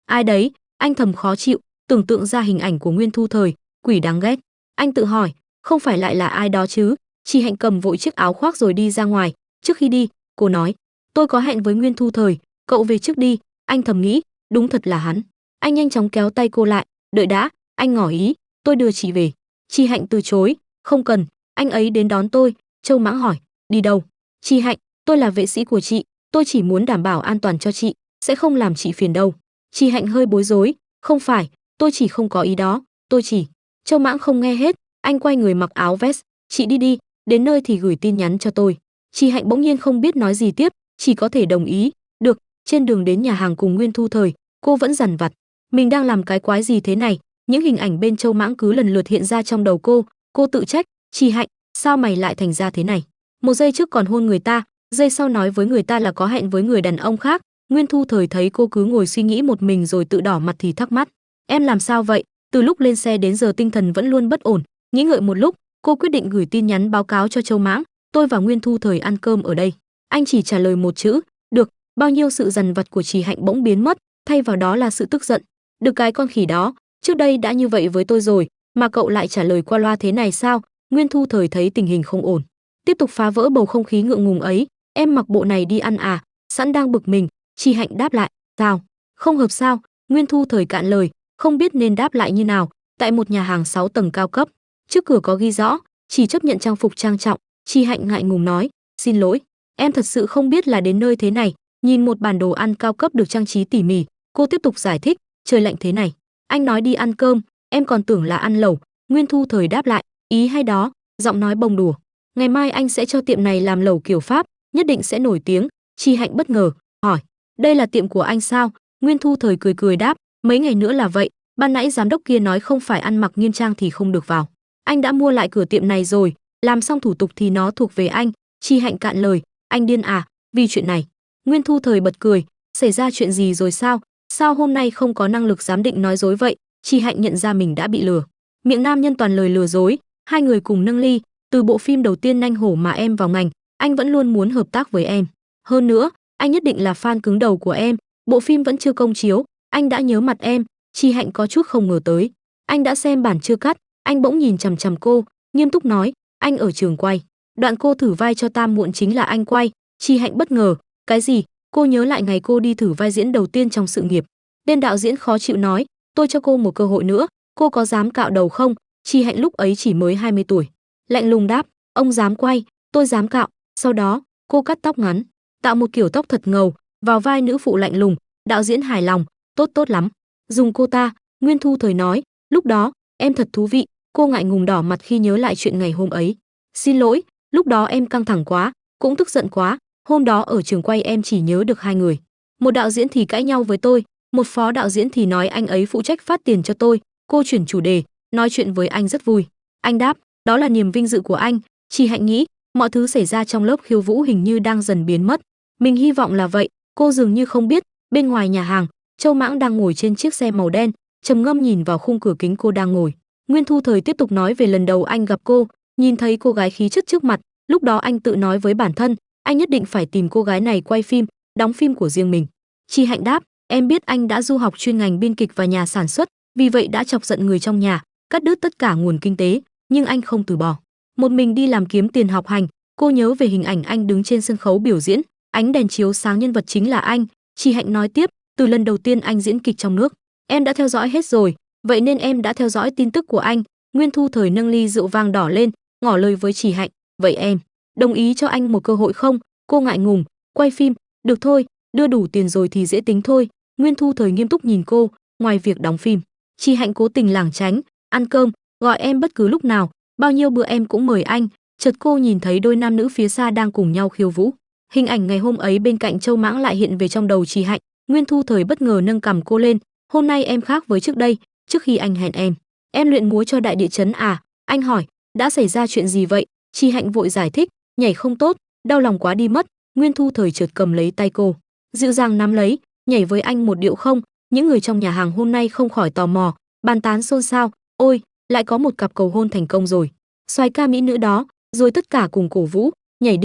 Speaker 1: ai đấy? Anh thầm khó chịu, tưởng tượng ra hình ảnh của Nguyên Thu Thời, quỷ đáng ghét. Anh tự hỏi, không phải lại là ai đó chứ? Chi Hạnh cầm vội chiếc áo khoác rồi đi ra ngoài. Trước khi đi, cô nói, tôi có hẹn với Nguyên Thu Thời, cậu về trước đi. Anh thầm nghĩ, đúng thật là hắn. Anh nhanh chóng kéo tay cô lại, đợi đã, anh ngỏ ý, tôi đưa chị về. Chi Hạnh từ chối, không cần, anh ấy đến đón tôi. Châu Mãng hỏi, đi đâu? Chi Hạnh, tôi là vệ sĩ của chị, tôi chỉ muốn đảm bảo an toàn cho chị, sẽ không làm chị phiền đâu. Chi Hạnh hơi bối rối, không phải, tôi chỉ không có ý đó, tôi chỉ. Châu Mãng không nghe hết, anh quay người mặc áo vest, chị đi đi, đến nơi thì gửi tin nhắn cho tôi. Chi Hạnh bỗng nhiên không biết nói gì tiếp, chỉ có thể đồng ý. Được. Trên đường đến nhà hàng cùng Nguyên Thu Thời, cô vẫn dằn vặt, mình đang làm cái quái gì thế này? Những hình ảnh bên Châu Mãng cứ lần lượt hiện ra trong đầu cô tự trách, Chi Hạnh, sao mày lại thành ra thế này? Một giây trước còn hôn người ta, giây sau nói với người ta là có hẹn với người đàn ông khác. Nguyên Thu Thời thấy cô cứ ngồi suy nghĩ một mình rồi tự đỏ mặt thì thắc mắc, em làm sao vậy? Từ lúc lên xe đến giờ tinh thần vẫn luôn bất ổn. Nghĩ ngợi một lúc, cô quyết định gửi tin nhắn báo cáo cho Châu Mãng, tôi và Nguyên Thu Thời ăn cơm ở đây. Anh chỉ trả lời một chữ, được. Bao nhiêu sự dằn vặt của Chi Hạnh bỗng biến mất, thay vào đó là sự tức giận. Được cái con khỉ đó, trước đây đã như vậy với tôi rồi, mà cậu lại trả lời qua loa thế này sao? Nguyên Thu Thời thấy tình hình không ổn, tiếp tục phá vỡ bầu không khí ngượng ngùng ấy. Em mặc bộ này đi ăn à? Sẵn đang bực mình, Chi Hạnh đáp lại, sao? Không hợp sao? Nguyên Thu Thời cạn lời, không biết nên đáp lại như nào. Tại một nhà hàng 6 tầng cao cấp, trước cửa có ghi rõ, chỉ chấp nhận trang phục trang trọng. Chi Hạnh ngại ngùng nói, xin lỗi, em thật sự không biết là đến nơi thế này. Nhìn một bản đồ ăn cao cấp được trang trí tỉ mỉ, cô tiếp tục giải thích, trời lạnh thế này, anh nói đi ăn cơm, em còn tưởng là ăn lẩu. Nguyên Thu Thời đáp lại, ý hay đó, giọng nói bông đùa. Ngày mai anh sẽ cho tiệm này làm lẩu kiểu Pháp, nhất định sẽ nổi tiếng. Chi Hạnh bất ngờ, hỏi, đây là tiệm của anh sao? Nguyên Thu Thời cười cười đáp, mấy ngày nữa là vậy, ban nãy giám đốc kia nói không phải ăn mặc nghiêm trang thì không được vào. Anh đã mua lại cửa tiệm này rồi, làm xong thủ tục thì nó thuộc về anh. Chi Hạnh cạn lời, anh điên à, vì chuyện này. Nguyên Thu Thời bật cười, xảy ra chuyện gì rồi sao? Sao hôm nay không có năng lực giám định nói dối vậy? Chi Hạnh nhận ra mình đã bị lừa. Miệng nam nhân toàn lời lừa dối. Hai người cùng nâng ly. Từ bộ phim đầu tiên Nanh Hổ mà em vào ngành, anh vẫn luôn muốn hợp tác với em. Hơn nữa, anh nhất định là fan cứng đầu của em. Bộ phim vẫn chưa công chiếu, anh đã nhớ mặt em. Chi Hạnh có chút không ngờ tới. Anh đã xem bản chưa cắt. Anh bỗng nhìn chằm chằm cô, nghiêm túc nói, anh ở trường quay. Đoạn cô thử vai cho Tam Muộn chính là anh quay. Chi Hạnh bất ngờ, cái gì? Cô nhớ lại ngày cô đi thử vai diễn đầu tiên trong sự nghiệp. Tên đạo diễn khó chịu nói, tôi cho cô một cơ hội nữa, cô có dám cạo đầu không? Chi Hạnh lúc ấy chỉ mới 20 tuổi. Lạnh lùng đáp, ông dám quay, tôi dám cạo. Sau đó, cô cắt tóc ngắn, tạo một kiểu tóc thật ngầu, vào vai nữ phụ lạnh lùng. Đạo diễn hài lòng, tốt lắm. Dùng cô ta. Nguyên Thu Thời nói, lúc đó, em thật thú vị. Cô ngại ngùng đỏ mặt khi nhớ lại chuyện ngày hôm ấy. Xin lỗi, lúc đó em căng thẳng quá, cũng tức giận quá. Hôm đó ở trường quay em chỉ nhớ được hai người. Một đạo diễn thì cãi nhau với tôi, một phó đạo diễn thì nói anh ấy phụ trách phát tiền cho tôi. Cô chuyển chủ đề, nói chuyện với anh rất vui. Anh đáp, đó là niềm vinh dự của anh. Chi Hạnh nghĩ, mọi thứ xảy ra trong lớp khiêu vũ hình như đang dần biến mất. Mình hy vọng là vậy. Cô dường như không biết, bên ngoài nhà hàng, Châu Mãng đang ngồi trên chiếc xe màu đen, trầm ngâm nhìn vào khung cửa kính cô đang ngồi. Nguyên Thu Thời tiếp tục nói về lần đầu anh gặp cô, nhìn thấy cô gái khí chất trước mặt, lúc đó anh tự nói với bản thân, anh nhất định phải tìm cô gái này quay phim, đóng phim của riêng mình. Chi Hạnh đáp, em biết anh đã du học chuyên ngành biên kịch và nhà sản xuất, vì vậy đã chọc giận người trong nhà, cắt đứt tất cả nguồn kinh tế, nhưng anh không từ bỏ. Một mình đi làm kiếm tiền học hành. Cô nhớ về hình ảnh anh đứng trên sân khấu biểu diễn, ánh đèn chiếu sáng nhân vật chính là anh. Chi Hạnh nói tiếp, từ lần đầu tiên anh diễn kịch trong nước, em đã theo dõi hết rồi, vậy nên em đã theo dõi tin tức của anh. Nguyên Thu Thời nâng ly rượu vang đỏ lên, ngỏ lời với Chi Hạnh, vậy em đồng ý cho anh một cơ hội không? Cô ngại ngùng, quay phim, được thôi, đưa đủ tiền rồi thì dễ tính thôi. Nguyên Thu Thời nghiêm túc nhìn cô, ngoài việc đóng phim, Chi Hạnh cố tình lảng tránh, ăn cơm, gọi em bất cứ lúc nào, bao nhiêu bữa em cũng mời anh. Chợt cô nhìn thấy đôi nam nữ phía xa đang cùng nhau khiêu vũ. Hình ảnh ngày hôm ấy bên cạnh Châu Mãng lại hiện về trong đầu Chi Hạnh. Nguyên Thu Thời bất ngờ nâng cằm cô lên, hôm nay em khác với trước đây, trước khi anh hẹn em luyện múa cho đại địa chấn à? Anh hỏi, đã xảy ra chuyện gì vậy? Chi Hạnh vội giải thích, nhảy không tốt, đau lòng quá đi mất. Nguyên Thu Thời chợt cầm lấy tay cô, dịu dàng nắm lấy, nhảy với anh một điệu không? Những người trong nhà hàng hôm nay không khỏi tò mò, bàn tán xôn xao, ôi, lại có một cặp cầu hôn thành công rồi. Soái ca mỹ nữ đó, rồi tất cả cùng cổ vũ, nhảy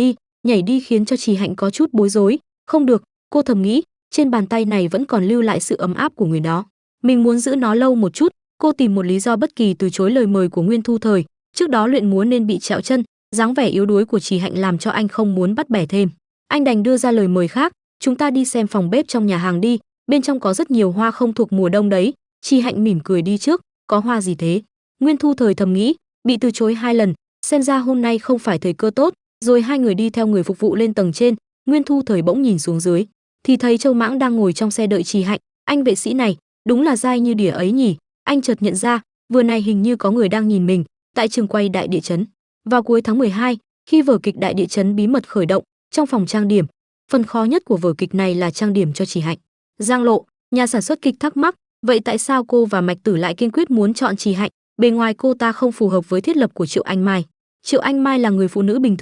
Speaker 1: đi khiến cho Chi Hạnh có chút bối rối, không được, cô thầm nghĩ, trên bàn tay này vẫn còn lưu lại sự ấm áp của người đó. Mình muốn giữ nó lâu một chút, cô tìm một lý do bất kỳ từ chối lời mời của Nguyên Thu Thời, trước đó luyện múa nên bị trẹo chân, dáng vẻ yếu đuối của Chi Hạnh làm cho anh không muốn bắt bẻ thêm. Anh đành đưa ra lời mời khác, chúng ta đi xem phòng bếp trong nhà hàng đi, bên trong có rất nhiều hoa không thuộc mùa đông đấy. Chi Hạnh mỉm cười đi trước, có hoa gì thế? Nguyên Thu Thời thầm nghĩ, bị từ chối 2 lần, xem ra hôm nay không phải thời cơ tốt. Rồi hai người đi theo người phục vụ lên tầng trên. Nguyên Thu Thời bỗng nhìn xuống dưới, thì thấy Châu Mãng đang ngồi trong xe đợi Chi Hạnh. Anh vệ sĩ này, đúng là dai như đỉa ấy nhỉ. Anh chợt nhận ra, vừa này hình như có người đang nhìn mình, tại trường quay Đại Địa Chấn. Vào cuối tháng 12, khi vở kịch Đại Địa Chấn bí mật khởi động, trong phòng trang điểm, phần khó nhất của vở kịch này là trang điểm cho Chi Hạnh. Giang Lộ, nhà sản xuất kịch thắc mắc, vậy tại sao cô và Mạch Tử lại kiên quyết muốn chọn Chi Hạnh? Bề ngoài cô ta không phù hợp với thiết lập của Triệu Anh Mai. Triệu Anh Mai là người phụ nữ bình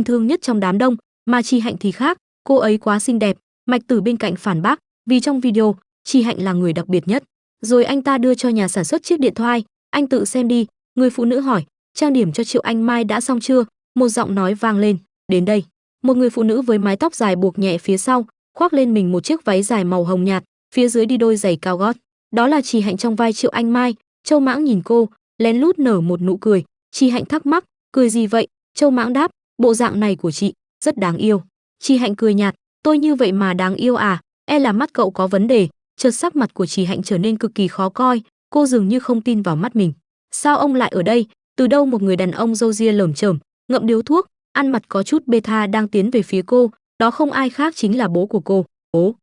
Speaker 1: thường nhất trong đám đông, mà Chi Hạnh thì khác, cô ấy quá xinh đẹp. Mạch Tử bên cạnh phản bác, vì trong video, Chi Hạnh là người đặc biệt nhất. Rồi anh ta đưa cho nhà sản xuất chiếc điện thoại, anh tự xem đi. Người phụ nữ hỏi, trang điểm cho Triệu Anh Mai đã xong chưa? Một giọng nói vang lên, đến đây. Một người phụ nữ với mái tóc dài buộc nhẹ phía sau, khoác lên mình một chiếc váy dài màu hồng nhạt, phía dưới đi đôi giày cao gót. Đó là Chi Hạnh trong vai Triệu Anh Mai. Châu Mãng nhìn cô, lén lút nở một nụ cười. Chi Hạnh thắc mắc, cười gì vậy? Châu Mãng đáp, bộ dạng này của chị rất đáng yêu. Chi Hạnh cười nhạt, tôi như vậy mà đáng yêu à? E là mắt cậu có vấn đề. Chợt sắc mặt của Chi Hạnh trở nên cực kỳ khó coi, cô dường như không tin vào mắt mình. Sao ông lại ở đây? Từ đâu một người đàn ông râu ria lởm chởm, ngậm điếu thuốc, ăn mặt có chút bê tha đang tiến về phía cô, đó không ai khác chính là bố của cô. Bố.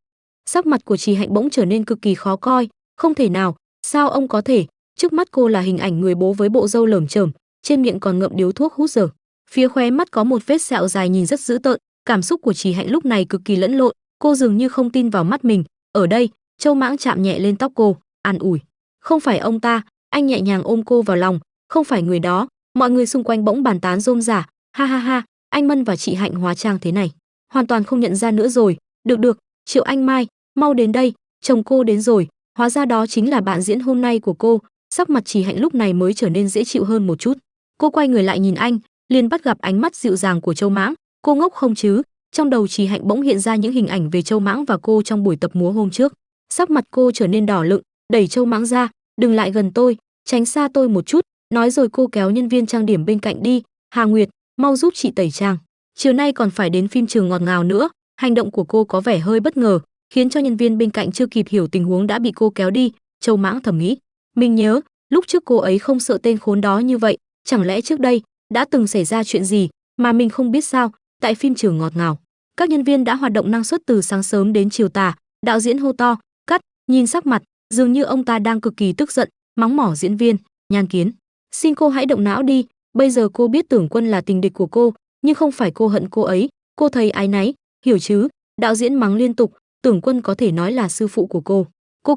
Speaker 1: Sắc mặt của Chi Hạnh bỗng trở nên cực kỳ khó coi, không thể nào, sao ông có thể? Trước mắt cô là hình ảnh người bố với bộ râu lởm chởm, trên miệng còn ngậm điếu thuốc hút dở. Phía khóe mắt có một vết sẹo dài nhìn rất dữ tợn, cảm xúc của Chi Hạnh lúc này cực kỳ lẫn lộn, cô dường như không tin vào mắt mình. Ở đây, Châu Mãng chạm nhẹ lên tóc cô, an ủi. Không phải ông ta, anh nhẹ nhàng ôm cô vào lòng, không phải người đó. Mọi người xung quanh bỗng bàn tán rôm rả, ha ha ha, anh Mân và chị Hạnh hóa trang thế này, hoàn toàn không nhận ra nữa rồi. Được, Triệu Anh Mai, mau đến đây, chồng cô đến rồi. Hóa ra đó chính là bạn diễn hôm nay của cô. Sắc mặt Chi Hạnh lúc này mới trở nên dễ chịu hơn một chút. Cô quay người lại nhìn anh, liền bắt gặp ánh mắt dịu dàng của Châu Mãng. Cô ngốc không chứ? Trong đầu Chi Hạnh bỗng hiện ra những hình ảnh về Châu Mãng và cô trong buổi tập múa hôm trước. Sắc mặt cô trở nên đỏ lựng, đẩy Châu Mãng ra, đừng lại gần tôi, tránh xa tôi một chút. Nói rồi cô kéo nhân viên trang điểm bên cạnh đi, Hà Nguyệt, mau giúp chị tẩy trang. Chiều nay còn phải đến phim trường ngọt ngào nữa. Hành động của cô có vẻ hơi bất ngờ, khiến cho nhân viên bên cạnh chưa kịp hiểu tình huống đã bị cô kéo đi. Châu Mãng thầm nghĩ, mình nhớ lúc trước cô ấy không sợ tên khốn đó như vậy, chẳng lẽ trước đây đã từng xảy ra chuyện gì mà mình không biết sao? Tại phim trường ngọt ngào, các nhân viên đã hoạt động năng suất từ sáng sớm đến chiều tà. Đạo diễn hô to, cắt. Nhìn sắc mặt, dường như ông ta đang cực kỳ tức giận, mắng mỏ diễn viên. Nhan Kiến, xin cô hãy động não đi, bây giờ cô biết Tưởng Quân là tình địch của cô, nhưng không phải cô hận cô ấy, cô thấy áy náy, hiểu chứ? Đạo diễn mắng liên tục, Tưởng Quân có thể nói là sư phụ của cô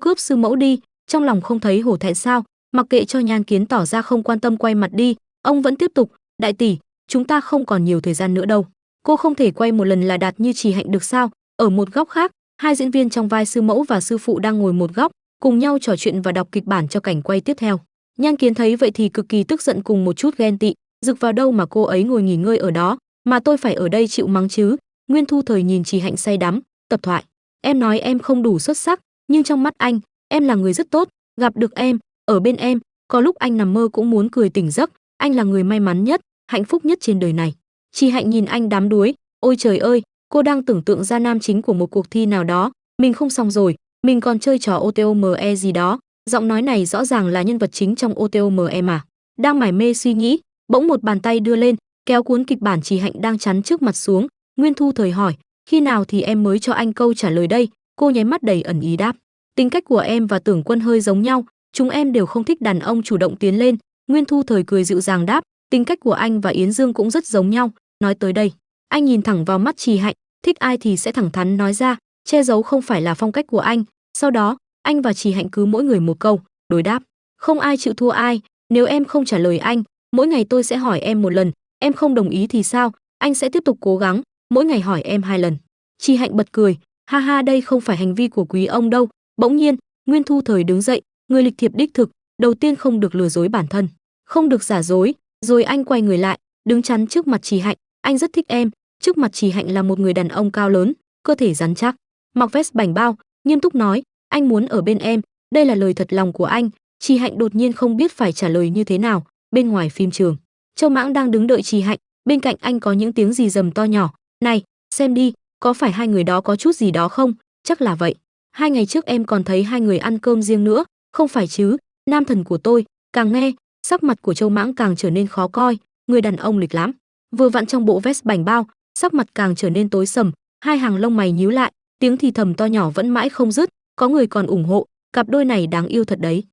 Speaker 1: cướp sư mẫu đi, trong lòng không thấy hổ thẹn sao? Mặc kệ cho Nhan Kiến tỏ ra không quan tâm, quay mặt đi, ông vẫn tiếp tục, đại tỷ, chúng ta không còn nhiều thời gian nữa đâu. Cô không thể quay một lần là đạt như Trì Hạnh được sao? Ở một góc khác, hai diễn viên trong vai sư mẫu và sư phụ đang ngồi một góc, cùng nhau trò chuyện và đọc kịch bản cho cảnh quay tiếp theo. Nhan Kiến thấy vậy thì cực kỳ tức giận cùng một chút ghen tị, rực vào đâu mà cô ấy ngồi nghỉ ngơi ở đó, mà tôi phải ở đây chịu mắng chứ. Nguyên Thu Thời nhìn Trì Hạnh say đắm, tập thoại. Em nói em không đủ xuất sắc, nhưng trong mắt anh, em là người rất tốt, gặp được em, ở bên em, có lúc anh nằm mơ cũng muốn cười tỉnh giấc, anh là người may mắn nhất, hạnh phúc nhất trên đời này. Trì Hạnh nhìn anh đắm đuối, ôi trời ơi, cô đang tưởng tượng ra nam chính của một cuộc thi nào đó, mình không xong rồi, mình còn chơi trò OTOME gì đó, giọng nói này rõ ràng là nhân vật chính trong OTOME mà. Đang mải mê suy nghĩ, bỗng một bàn tay đưa lên, kéo cuốn kịch bản Trì Hạnh đang chắn trước mặt xuống. Nguyên Thu Thời hỏi, khi nào thì em mới cho anh câu trả lời đây? Cô nháy mắt đầy ẩn ý đáp, tính cách của em và Tưởng Quân hơi giống nhau, chúng em đều không thích đàn ông chủ động tiến lên. Nguyên Thu Thời cười dịu dàng đáp, tính cách của anh và Yến Dương cũng rất giống nhau. Nói tới đây, anh nhìn thẳng vào mắt Trì Hạnh, thích ai thì sẽ thẳng thắn nói ra, che giấu không phải là phong cách của anh. Sau đó, anh và Trì Hạnh cứ mỗi người một câu, đối đáp, không ai chịu thua ai. Nếu em không trả lời anh, mỗi ngày tôi sẽ hỏi em một lần, em không đồng ý thì sao? Anh sẽ tiếp tục cố gắng, mỗi ngày hỏi em 2 lần. Trì Hạnh bật cười, ha ha, đây không phải hành vi của quý ông đâu. Bỗng nhiên, Nguyên Thu Thời đứng dậy, người lịch thiệp đích thực, đầu tiên không được lừa dối bản thân, không được giả dối. Rồi anh quay người lại, đứng chắn trước mặt Trì Hạnh, anh rất thích em. Trước mặt Trì Hạnh là một người đàn ông cao lớn, cơ thể rắn chắc, mặc vest bảnh bao, nghiêm túc nói, anh muốn ở bên em, đây là lời thật lòng của anh. Trì Hạnh đột nhiên không biết phải trả lời như thế nào. Bên ngoài phim trường, Châu Mãng đang đứng đợi Trì Hạnh, bên cạnh anh có những tiếng rì rầm to nhỏ, này, xem đi, có phải hai người đó có chút gì đó không? Chắc là vậy. 2 ngày trước em còn thấy hai người ăn cơm riêng nữa, không phải chứ? Nam thần của tôi. Càng nghe, sắc mặt của Châu Mãng càng trở nên khó coi, người đàn ông lịch lãm, vừa vặn trong bộ vest bảnh bao, sắc mặt càng trở nên tối sầm, hai hàng lông mày nhíu lại, tiếng thì thầm to nhỏ vẫn mãi không dứt, có người còn ủng hộ, cặp đôi này đáng yêu thật đấy.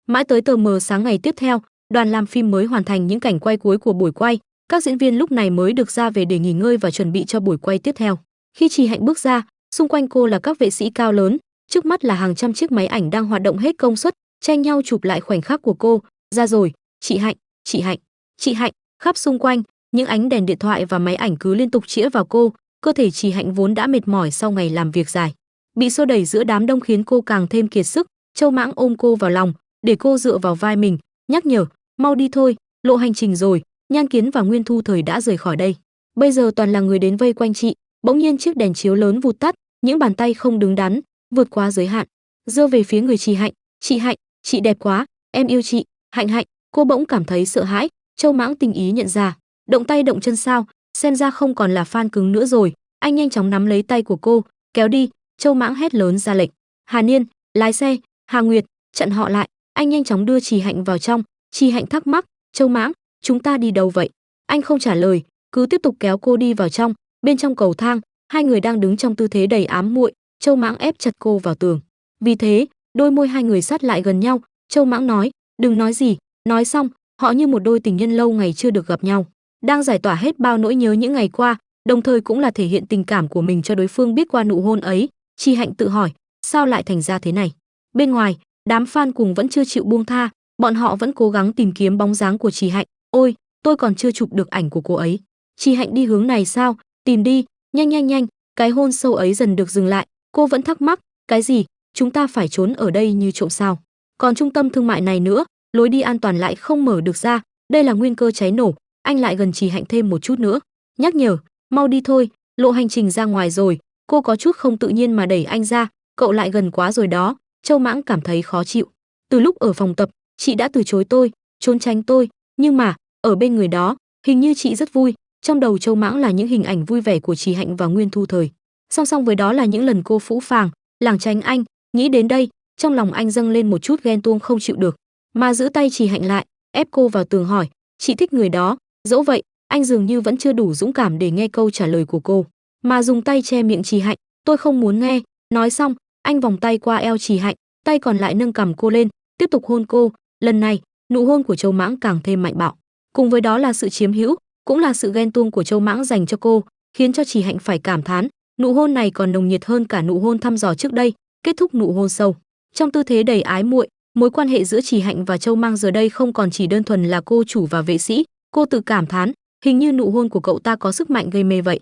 Speaker 1: Mãi tới tờ mờ sáng ngày tiếp theo, đoàn làm phim mới hoàn thành những cảnh quay cuối của buổi quay, các diễn viên lúc này mới được ra về để nghỉ ngơi và chuẩn bị cho buổi quay tiếp theo. Khi Trì Hạnh bước ra, xung quanh cô là các vệ sĩ cao lớn, trước mắt là hàng trăm chiếc máy ảnh đang hoạt động hết công suất, tranh nhau chụp lại khoảnh khắc của cô. Ra rồi, chị Hạnh, chị Hạnh, chị Hạnh. Khắp xung quanh, những ánh đèn điện thoại và máy ảnh cứ liên tục chĩa vào cô. Cơ thể Trì Hạnh vốn đã mệt mỏi sau ngày làm việc dài, bị xô đẩy giữa đám đông khiến cô càng thêm kiệt sức. Châu Mãng ôm cô vào lòng, để cô dựa vào vai mình, nhắc nhở, mau đi thôi, lộ hành trình rồi. Nhan Kiến và Nguyên Thu Thời đã rời khỏi đây, bây giờ toàn là người đến vây quanh chị. Bỗng nhiên chiếc đèn chiếu lớn vụt tắt, những bàn tay không đứng đắn, vượt quá giới hạn, giơ về phía người Trì Hạnh. Chị Hạnh, chị đẹp quá, em yêu chị. Hạnh Hạnh. Cô bỗng cảm thấy sợ hãi. Châu Mãng tinh ý nhận ra, động tay động chân sao, xem ra không còn là fan cứng nữa rồi. Anh nhanh chóng nắm lấy tay của cô, kéo đi. Châu Mãng hét lớn ra lệnh, Hà Niên, lái xe. Hà Nguyệt, chặn họ lại. Anh nhanh chóng đưa Trì Hạnh vào trong. Trì Hạnh thắc mắc, Châu Mãng, chúng ta đi đâu vậy? Anh không trả lời, cứ tiếp tục kéo cô đi vào trong. Bên trong cầu thang, hai người đang đứng trong tư thế đầy ám muội. Châu Mãng ép chặt cô vào tường, vì thế đôi môi hai người sát lại gần nhau. Châu Mãng nói, đừng nói gì. Nói xong, họ như một đôi tình nhân lâu ngày chưa được gặp nhau, đang giải tỏa hết bao nỗi nhớ những ngày qua, đồng thời cũng là thể hiện tình cảm của mình cho đối phương biết qua nụ hôn ấy. Trì Hạnh tự hỏi, sao lại thành ra thế này? Bên ngoài, đám fan cùng vẫn chưa chịu buông tha, bọn họ vẫn cố gắng tìm kiếm bóng dáng của Trì Hạnh. Ôi, tôi còn chưa chụp được ảnh của cô ấy. Trì Hạnh đi hướng này sao? Tìm đi, nhanh nhanh nhanh. Cái hôn sâu ấy dần được dừng lại. Cô vẫn thắc mắc, cái gì? Chúng ta phải trốn ở đây như trộm sao? Còn trung tâm thương mại này nữa, lối đi an toàn lại không mở được ra, đây là nguyên cơ cháy nổ. Anh lại gần Trì Hạnh thêm một chút nữa, nhắc nhở, mau đi thôi, lộ hành trình ra ngoài rồi. Cô có chút không tự nhiên mà đẩy anh ra, cậu lại gần quá rồi đó. Châu Mãng cảm thấy khó chịu. Từ lúc ở phòng tập, chị đã từ chối tôi, trốn tránh tôi, nhưng mà ở bên người đó, hình như chị rất vui. Trong đầu Châu Mãng là những hình ảnh vui vẻ của Trì Hạnh và Nguyên Thu Thời, song song với đó là những lần cô phũ phàng, lảng tránh anh. Nghĩ đến đây, trong lòng anh dâng lên một chút ghen tuông không chịu được, mà giữ tay Trì Hạnh lại, ép cô vào tường hỏi, chị thích người đó? Dẫu vậy, anh dường như vẫn chưa đủ dũng cảm để nghe câu trả lời của cô, mà dùng tay che miệng Trì Hạnh. Tôi không muốn nghe. Nói xong, anh vòng tay qua eo Trì Hạnh, tay còn lại nâng cằm cô lên, tiếp tục hôn cô. Lần này, nụ hôn của Châu Mãng càng thêm mạnh bạo, cùng với đó là sự chiếm hữu, cũng là sự ghen tuông của Châu Mãng dành cho cô, khiến cho Trì Hạnh phải cảm thán, nụ hôn này còn nồng nhiệt hơn cả nụ hôn thăm dò trước đây. Kết thúc nụ hôn sâu, trong tư thế đầy ái muội, mối quan hệ giữa Trì Hạnh và Châu Mang giờ đây không còn chỉ đơn thuần là cô chủ và vệ sĩ. Cô tự cảm thán, hình như nụ hôn của cậu ta có sức mạnh gây mê vậy.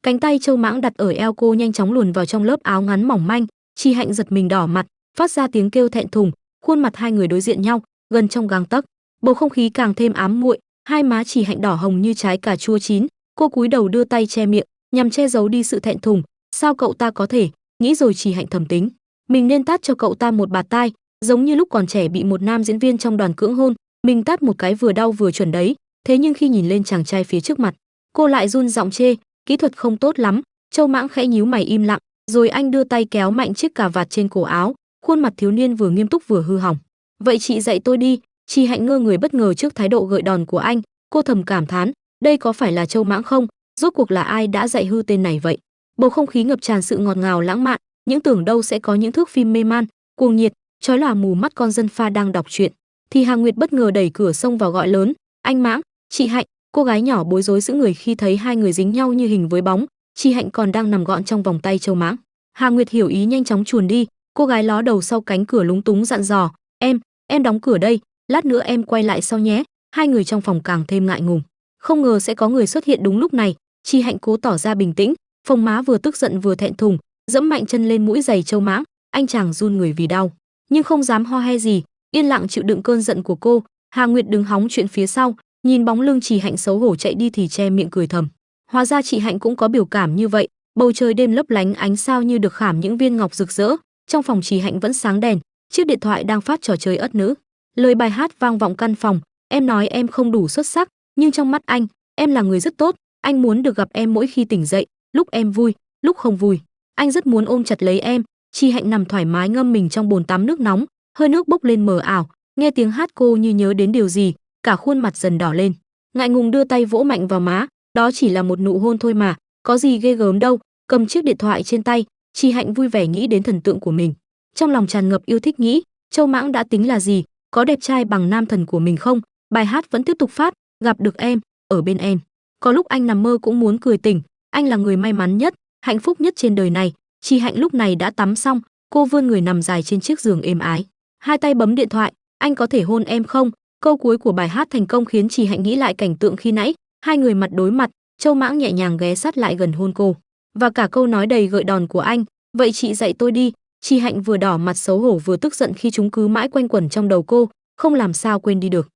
Speaker 1: Cánh tay Châu Mãng đặt ở eo cô nhanh chóng luồn vào trong lớp áo ngắn mỏng manh. Chi Hạnh giật mình đỏ mặt, phát ra tiếng kêu thẹn thùng. Khuôn mặt hai người đối diện nhau, gần trong gang tấc. Bầu không khí càng thêm ám muội, hai má Chi Hạnh đỏ hồng như trái cà chua chín. Cô cúi đầu đưa tay che miệng, nhằm che giấu đi sự thẹn thùng. Sao cậu ta có thể? Nghĩ rồi Chi Hạnh thầm tính, mình nên tát cho cậu ta một bạt tai, giống như lúc còn trẻ bị một nam diễn viên trong đoàn cưỡng hôn, mình tát một cái vừa đau vừa chuẩn đấy. Thế nhưng khi nhìn lên chàng trai phía trước mặt, cô lại run giọng chê, kỹ thuật không tốt lắm. Châu Mãng khẽ nhíu mày im lặng, rồi anh đưa tay kéo mạnh chiếc cà vạt trên cổ áo, khuôn mặt thiếu niên vừa nghiêm túc vừa hư hỏng. Vậy chị dạy tôi đi. Chi Hạnh ngơ người bất ngờ trước thái độ gợi đòn của anh, cô thầm cảm thán, đây có phải là Châu Mãng không? Rốt cuộc là ai đã dạy hư tên này vậy? Bầu không khí ngập tràn sự ngọt ngào lãng mạn, những tưởng đâu sẽ có những thước phim mê man, cuồng nhiệt, chói lòa mù mắt con dân pha đang đọc truyện, thì Hà Nguyệt bất ngờ đẩy cửa xông vào gọi lớn, anh Mãng, chị Hạnh. Cô gái nhỏ bối rối giữ người khi thấy hai người dính nhau như hình với bóng. Chi Hạnh còn đang nằm gọn trong vòng tay Châu Mãng. Hà Nguyệt hiểu ý nhanh chóng chuồn đi. Cô gái ló đầu sau cánh cửa lúng túng dặn dò, em đóng cửa đây, lát nữa em quay lại sau nhé. Hai người trong phòng càng thêm ngại ngùng, không ngờ sẽ có người xuất hiện đúng lúc này. Chi Hạnh cố tỏ ra bình tĩnh, phồng má vừa tức giận vừa thẹn thùng, dẫm mạnh chân lên mũi giày Châu Mãng. Anh chàng run người vì đau, nhưng không dám ho he gì, yên lặng chịu đựng cơn giận của cô. Hà Nguyệt đứng hóng chuyện phía sau, nhìn bóng lưng Chi Hạnh xấu hổ chạy đi thì che miệng cười thầm. Hóa ra chị Hạnh cũng có biểu cảm như vậy. Bầu trời đêm lấp lánh ánh sao như được khảm những viên ngọc rực rỡ. Trong phòng Chi Hạnh vẫn sáng đèn, chiếc điện thoại đang phát trò chơi ất nữ. Lời bài hát vang vọng căn phòng. Em nói em không đủ xuất sắc, nhưng trong mắt anh, em là người rất tốt. Anh muốn được gặp em mỗi khi tỉnh dậy, lúc em vui, lúc không vui. Anh rất muốn ôm chặt lấy em. Chi Hạnh nằm thoải mái ngâm mình trong bồn tắm nước nóng, hơi nước bốc lên mờ ảo. Nghe tiếng hát cô như nhớ đến điều gì, cả khuôn mặt dần đỏ lên. Ngại ngùng đưa tay vỗ mạnh vào má, đó chỉ là một nụ hôn thôi mà, có gì ghê gớm đâu. Cầm chiếc điện thoại trên tay, Chi Hạnh vui vẻ nghĩ đến thần tượng của mình, trong lòng tràn ngập yêu thích nghĩ, Châu Mãng đã tính là gì, có đẹp trai bằng nam thần của mình không? Bài hát vẫn tiếp tục phát, gặp được em, ở bên em. Có lúc anh nằm mơ cũng muốn cười tỉnh, anh là người may mắn nhất, hạnh phúc nhất trên đời này. Chi Hạnh lúc này đã tắm xong, cô vươn người nằm dài trên chiếc giường êm ái, hai tay bấm điện thoại, anh có thể hôn em không? Câu cuối của bài hát thành công khiến Chi Hạnh nghĩ lại cảnh tượng khi nãy, hai người mặt đối mặt, Châu Mãng nhẹ nhàng ghé sát lại gần hôn cô, và cả câu nói đầy gợi đòn của anh, vậy chị dạy tôi đi. Chi Hạnh vừa đỏ mặt xấu hổ vừa tức giận khi chúng cứ mãi quanh quẩn trong đầu cô, không làm sao quên đi được.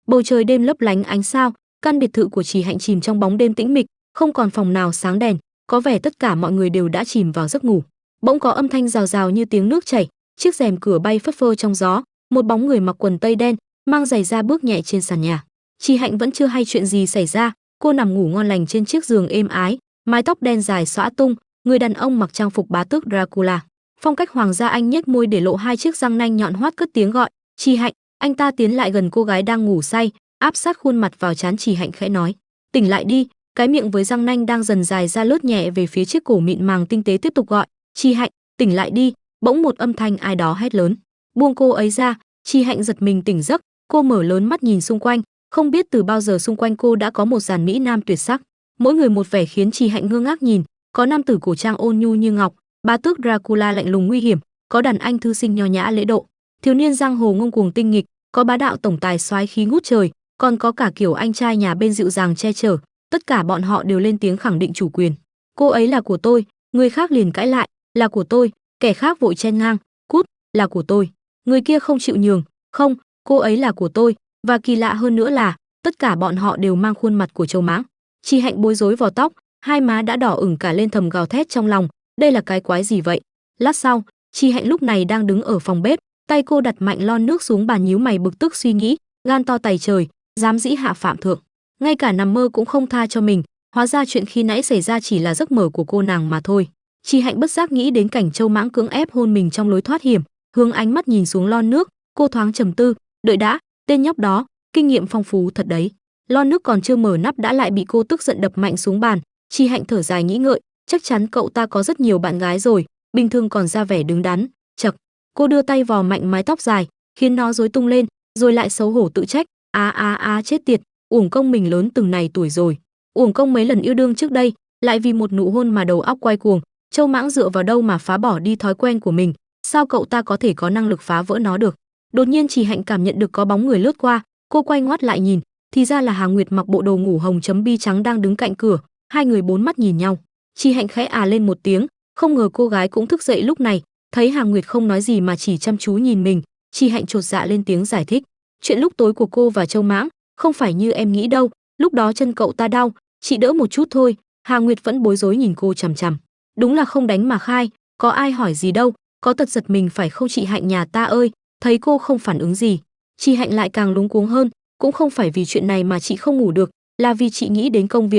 Speaker 1: Bầu trời đêm lấp lánh ánh sao, căn biệt thự của Chi Hạnh chìm trong bóng đêm tĩnh mịch, không còn phòng nào sáng đèn, có vẻ tất cả mọi người đều đã chìm vào giấc ngủ. Bỗng có âm thanh rào rào như tiếng nước chảy, chiếc rèm cửa bay phất phơ trong gió, một bóng người mặc quần tây đen, mang giày da bước nhẹ trên sàn nhà. Chi Hạnh vẫn chưa hay chuyện gì xảy ra, cô nằm ngủ ngon lành trên chiếc giường êm ái, mái tóc đen dài xõa tung, người đàn ông mặc trang phục bá tước Dracula, phong cách hoàng gia. Anh nhếch môi để lộ hai chiếc răng nanh nhọn hoắt, cất tiếng gọi, Chi Hạnh. Anh ta tiến lại gần cô gái đang ngủ say, áp sát khuôn mặt vào trán Chi Hạnh khẽ nói, tỉnh lại đi. Cái miệng với răng nanh đang dần dài ra lướt nhẹ về phía chiếc cổ mịn màng tinh tế tiếp tục gọi, Chi Hạnh, tỉnh lại đi. Bỗng một âm thanh ai đó hét lớn, buông cô ấy ra. Chi Hạnh giật mình tỉnh giấc, cô mở lớn mắt nhìn xung quanh, không biết từ bao giờ xung quanh cô đã có một dàn mỹ nam tuyệt sắc, mỗi người một vẻ khiến Chi Hạnh ngơ ngác nhìn. Có nam tử cổ trang ôn nhu như ngọc, bá tước Dracula lạnh lùng nguy hiểm, có đàn anh thư sinh nho nhã lễ độ, thiếu niên giang hồ ngông cuồng tinh nghịch, có bá đạo tổng tài soái khí ngút trời, còn có cả kiểu anh trai nhà bên dịu dàng che chở. Tất cả bọn họ đều lên tiếng khẳng định chủ quyền. Cô ấy là của tôi. Người khác liền cãi lại, là của tôi. Kẻ khác vội chen ngang, cút, là của tôi. Người kia không chịu nhường, không, cô ấy là của tôi. Và kỳ lạ hơn nữa là tất cả bọn họ đều mang khuôn mặt của Châu Mãng. Chi Hạnh bối rối vò tóc, hai má đã đỏ ửng cả lên, thầm gào thét trong lòng, đây là cái quái gì vậy? Lát sau, Chi Hạnh lúc này đang đứng ở phòng bếp, tay cô đặt mạnh lon nước xuống bàn, nhíu mày bực tức suy nghĩ, gan to tày trời, dám dĩ hạ phạm thượng, ngay cả nằm mơ cũng không tha cho mình. Hóa ra chuyện khi nãy xảy ra chỉ là giấc mơ của cô nàng mà thôi. Chi Hạnh bất giác nghĩ đến cảnh Châu Mãng cưỡng ép hôn mình trong lối thoát hiểm, hướng ánh mắt nhìn xuống lon nước, cô thoáng trầm tư, đợi đã, tên nhóc đó, kinh nghiệm phong phú thật đấy. Lon nước còn chưa mở nắp đã lại bị cô tức giận đập mạnh xuống bàn. Chi Hạnh thở dài nghĩ ngợi, chắc chắn cậu ta có rất nhiều bạn gái rồi, bình thường còn ra vẻ đứng đắn. Chậc, cô đưa tay vò mạnh mái tóc dài, khiến nó rối tung lên, rồi lại xấu hổ tự trách, chết tiệt, uổng công mình lớn từng này tuổi rồi, uổng công mấy lần yêu đương trước đây, lại vì một nụ hôn mà đầu óc quay cuồng. Châu Mãng dựa vào đâu mà phá bỏ đi thói quen của mình, sao cậu ta có thể có năng lực phá vỡ nó được? Đột nhiên Chi Hạnh cảm nhận được có bóng người lướt qua, cô quay ngoắt lại nhìn, thì ra là Hà Nguyệt mặc bộ đồ ngủ hồng chấm bi trắng đang đứng cạnh cửa, hai người bốn mắt nhìn nhau. Chi Hạnh khẽ lên một tiếng, không ngờ cô gái cũng thức dậy lúc này, thấy Hà Nguyệt không nói gì mà chỉ chăm chú nhìn mình, Chi Hạnh chột dạ lên tiếng giải thích. Chuyện lúc tối của cô và Châu Mãng không phải như em nghĩ đâu, lúc đó chân cậu ta đau, chị đỡ một chút thôi. Hà Nguyệt vẫn bối rối nhìn cô chằm chằm. Đúng là không đánh mà khai, có ai hỏi gì đâu, có tật giật mình phải không chị Hạnh nhà ta ơi. Thấy cô không phản ứng gì, Chi Hạnh lại càng luống cuống hơn, cũng không phải vì chuyện này mà chị không ngủ được, là vì chị nghĩ đến công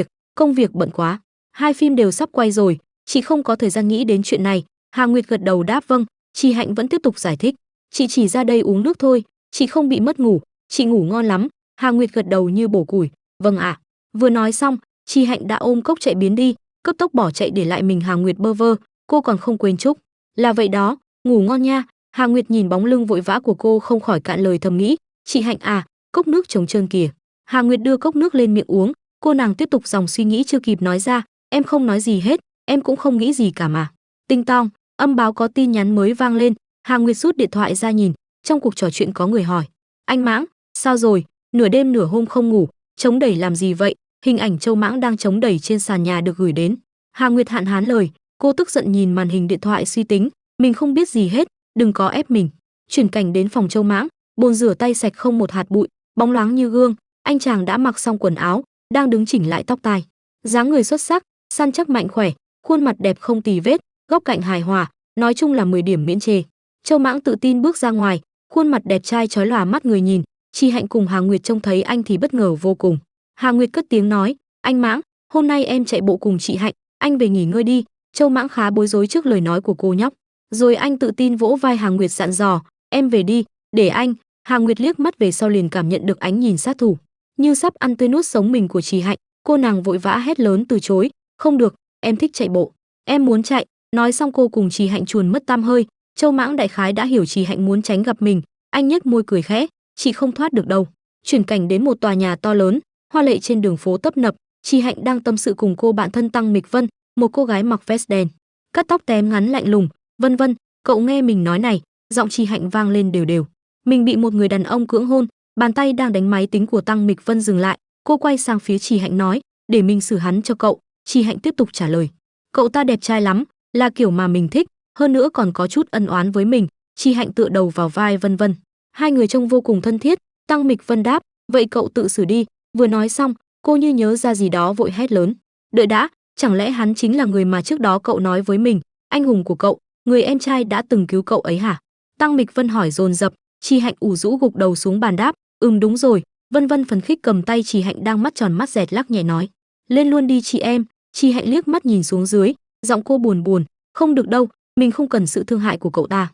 Speaker 1: việc bận quá. Hai phim đều sắp quay rồi, chị không có thời gian nghĩ đến chuyện này. Hà Nguyệt gật đầu đáp vâng. Chi Hạnh vẫn tiếp tục giải thích, chị chỉ ra đây uống nước thôi, chị không bị mất ngủ, chị ngủ ngon lắm. Hà Nguyệt gật đầu như bổ củi, vâng ạ. Vừa nói xong, Chi Hạnh đã ôm cốc chạy biến đi, cấp tốc bỏ chạy để lại mình Hà Nguyệt bơ vơ. Cô còn không quên chúc là vậy đó, ngủ ngon nha. Hà Nguyệt nhìn bóng lưng vội vã của cô không khỏi cạn lời thầm nghĩ, chị Hạnh à, cốc nước trống trơn kìa. Hà Nguyệt đưa cốc nước lên miệng uống, cô nàng tiếp tục dòng suy nghĩ chưa kịp nói ra, em không nói gì hết, em cũng không nghĩ gì cả mà. Tinh tong, âm báo có tin nhắn mới vang lên. Hà Nguyệt rút điện thoại ra nhìn, trong cuộc trò chuyện có người hỏi, anh Mãng, sao rồi, nửa đêm nửa hôm không ngủ, chống đẩy làm gì vậy? Hình ảnh Châu Mãng đang chống đẩy trên sàn nhà được gửi đến. Hà Nguyệt hạn hán lời, cô tức giận nhìn màn hình điện thoại suy tính, mình không biết gì hết, đừng có ép mình. Chuyển cảnh đến phòng Châu Mãng, bồn rửa tay sạch không một hạt bụi, bóng loáng như gương, anh chàng đã mặc xong quần áo, đang đứng chỉnh lại tóc tai. Dáng người xuất sắc, săn chắc mạnh khỏe, khuôn mặt đẹp không tì vết, góc cạnh hài hòa, nói chung là 10 điểm miễn chê. Châu Mãng tự tin bước ra ngoài, khuôn mặt đẹp trai chói lòa mắt người nhìn. Chi Hạnh cùng Hà Nguyệt trông thấy anh thì bất ngờ vô cùng. Hà Nguyệt cất tiếng nói, anh Mãng, hôm nay em chạy bộ cùng chị Hạnh, anh về nghỉ ngơi đi. Châu Mãng khá bối rối trước lời nói của cô nhóc, rồi anh tự tin vỗ vai Hà Nguyệt dặn dò, em về đi, để anh. Hà Nguyệt liếc mắt về sau liền cảm nhận được ánh nhìn sát thủ, như sắp ăn tươi nuốt sống mình của Chi Hạnh. Cô nàng vội vã hét lớn từ chối, không được, em thích chạy bộ, em muốn chạy. Nói xong cô cùng Chi Hạnh chuồn mất tăm hơi. Châu Mãng đại khái đã hiểu Chi Hạnh muốn tránh gặp mình, anh nhếch môi cười khẽ, chị không thoát được đâu. Chuyển cảnh đến một tòa nhà to lớn, hoa lệ trên đường phố tấp nập. Chi Hạnh đang tâm sự cùng cô bạn thân Tăng Mịch Vân, một cô gái mặc vest đen, cắt tóc tém ngắn lạnh lùng. Vân Vân, cậu nghe mình nói này. Giọng Chi Hạnh vang lên đều đều. Mình bị một người đàn ông cưỡng hôn. Bàn tay đang đánh máy tính của Tăng Mịch Vân dừng lại, cô quay sang phía Chi Hạnh nói, để mình xử hắn cho cậu. Chi Hạnh tiếp tục trả lời, cậu ta đẹp trai lắm, là kiểu mà mình thích, hơn nữa còn có chút ân oán với mình. Chi Hạnh tựa đầu vào vai Vân Vân, hai người trông vô cùng thân thiết. Tăng Mịch Vân đáp, vậy cậu tự xử đi. Vừa nói xong, cô như nhớ ra gì đó vội hét lớn, đợi đã, chẳng lẽ hắn chính là người mà trước đó cậu nói với mình, anh hùng của cậu, người em trai đã từng cứu cậu ấy hả? Tăng Mịch Vân hỏi dồn dập. Chi Hạnh ủ rũ gục đầu xuống bàn đáp, đúng rồi. Vân Vân phấn khích cầm tay Chi Hạnh đang mắt tròn mắt dẹt lắc nhẹ nói, lên luôn đi chị em. Chi Hạnh liếc mắt nhìn xuống dưới, giọng cô buồn buồn, không được đâu, mình không cần sự thương hại của cậu ta.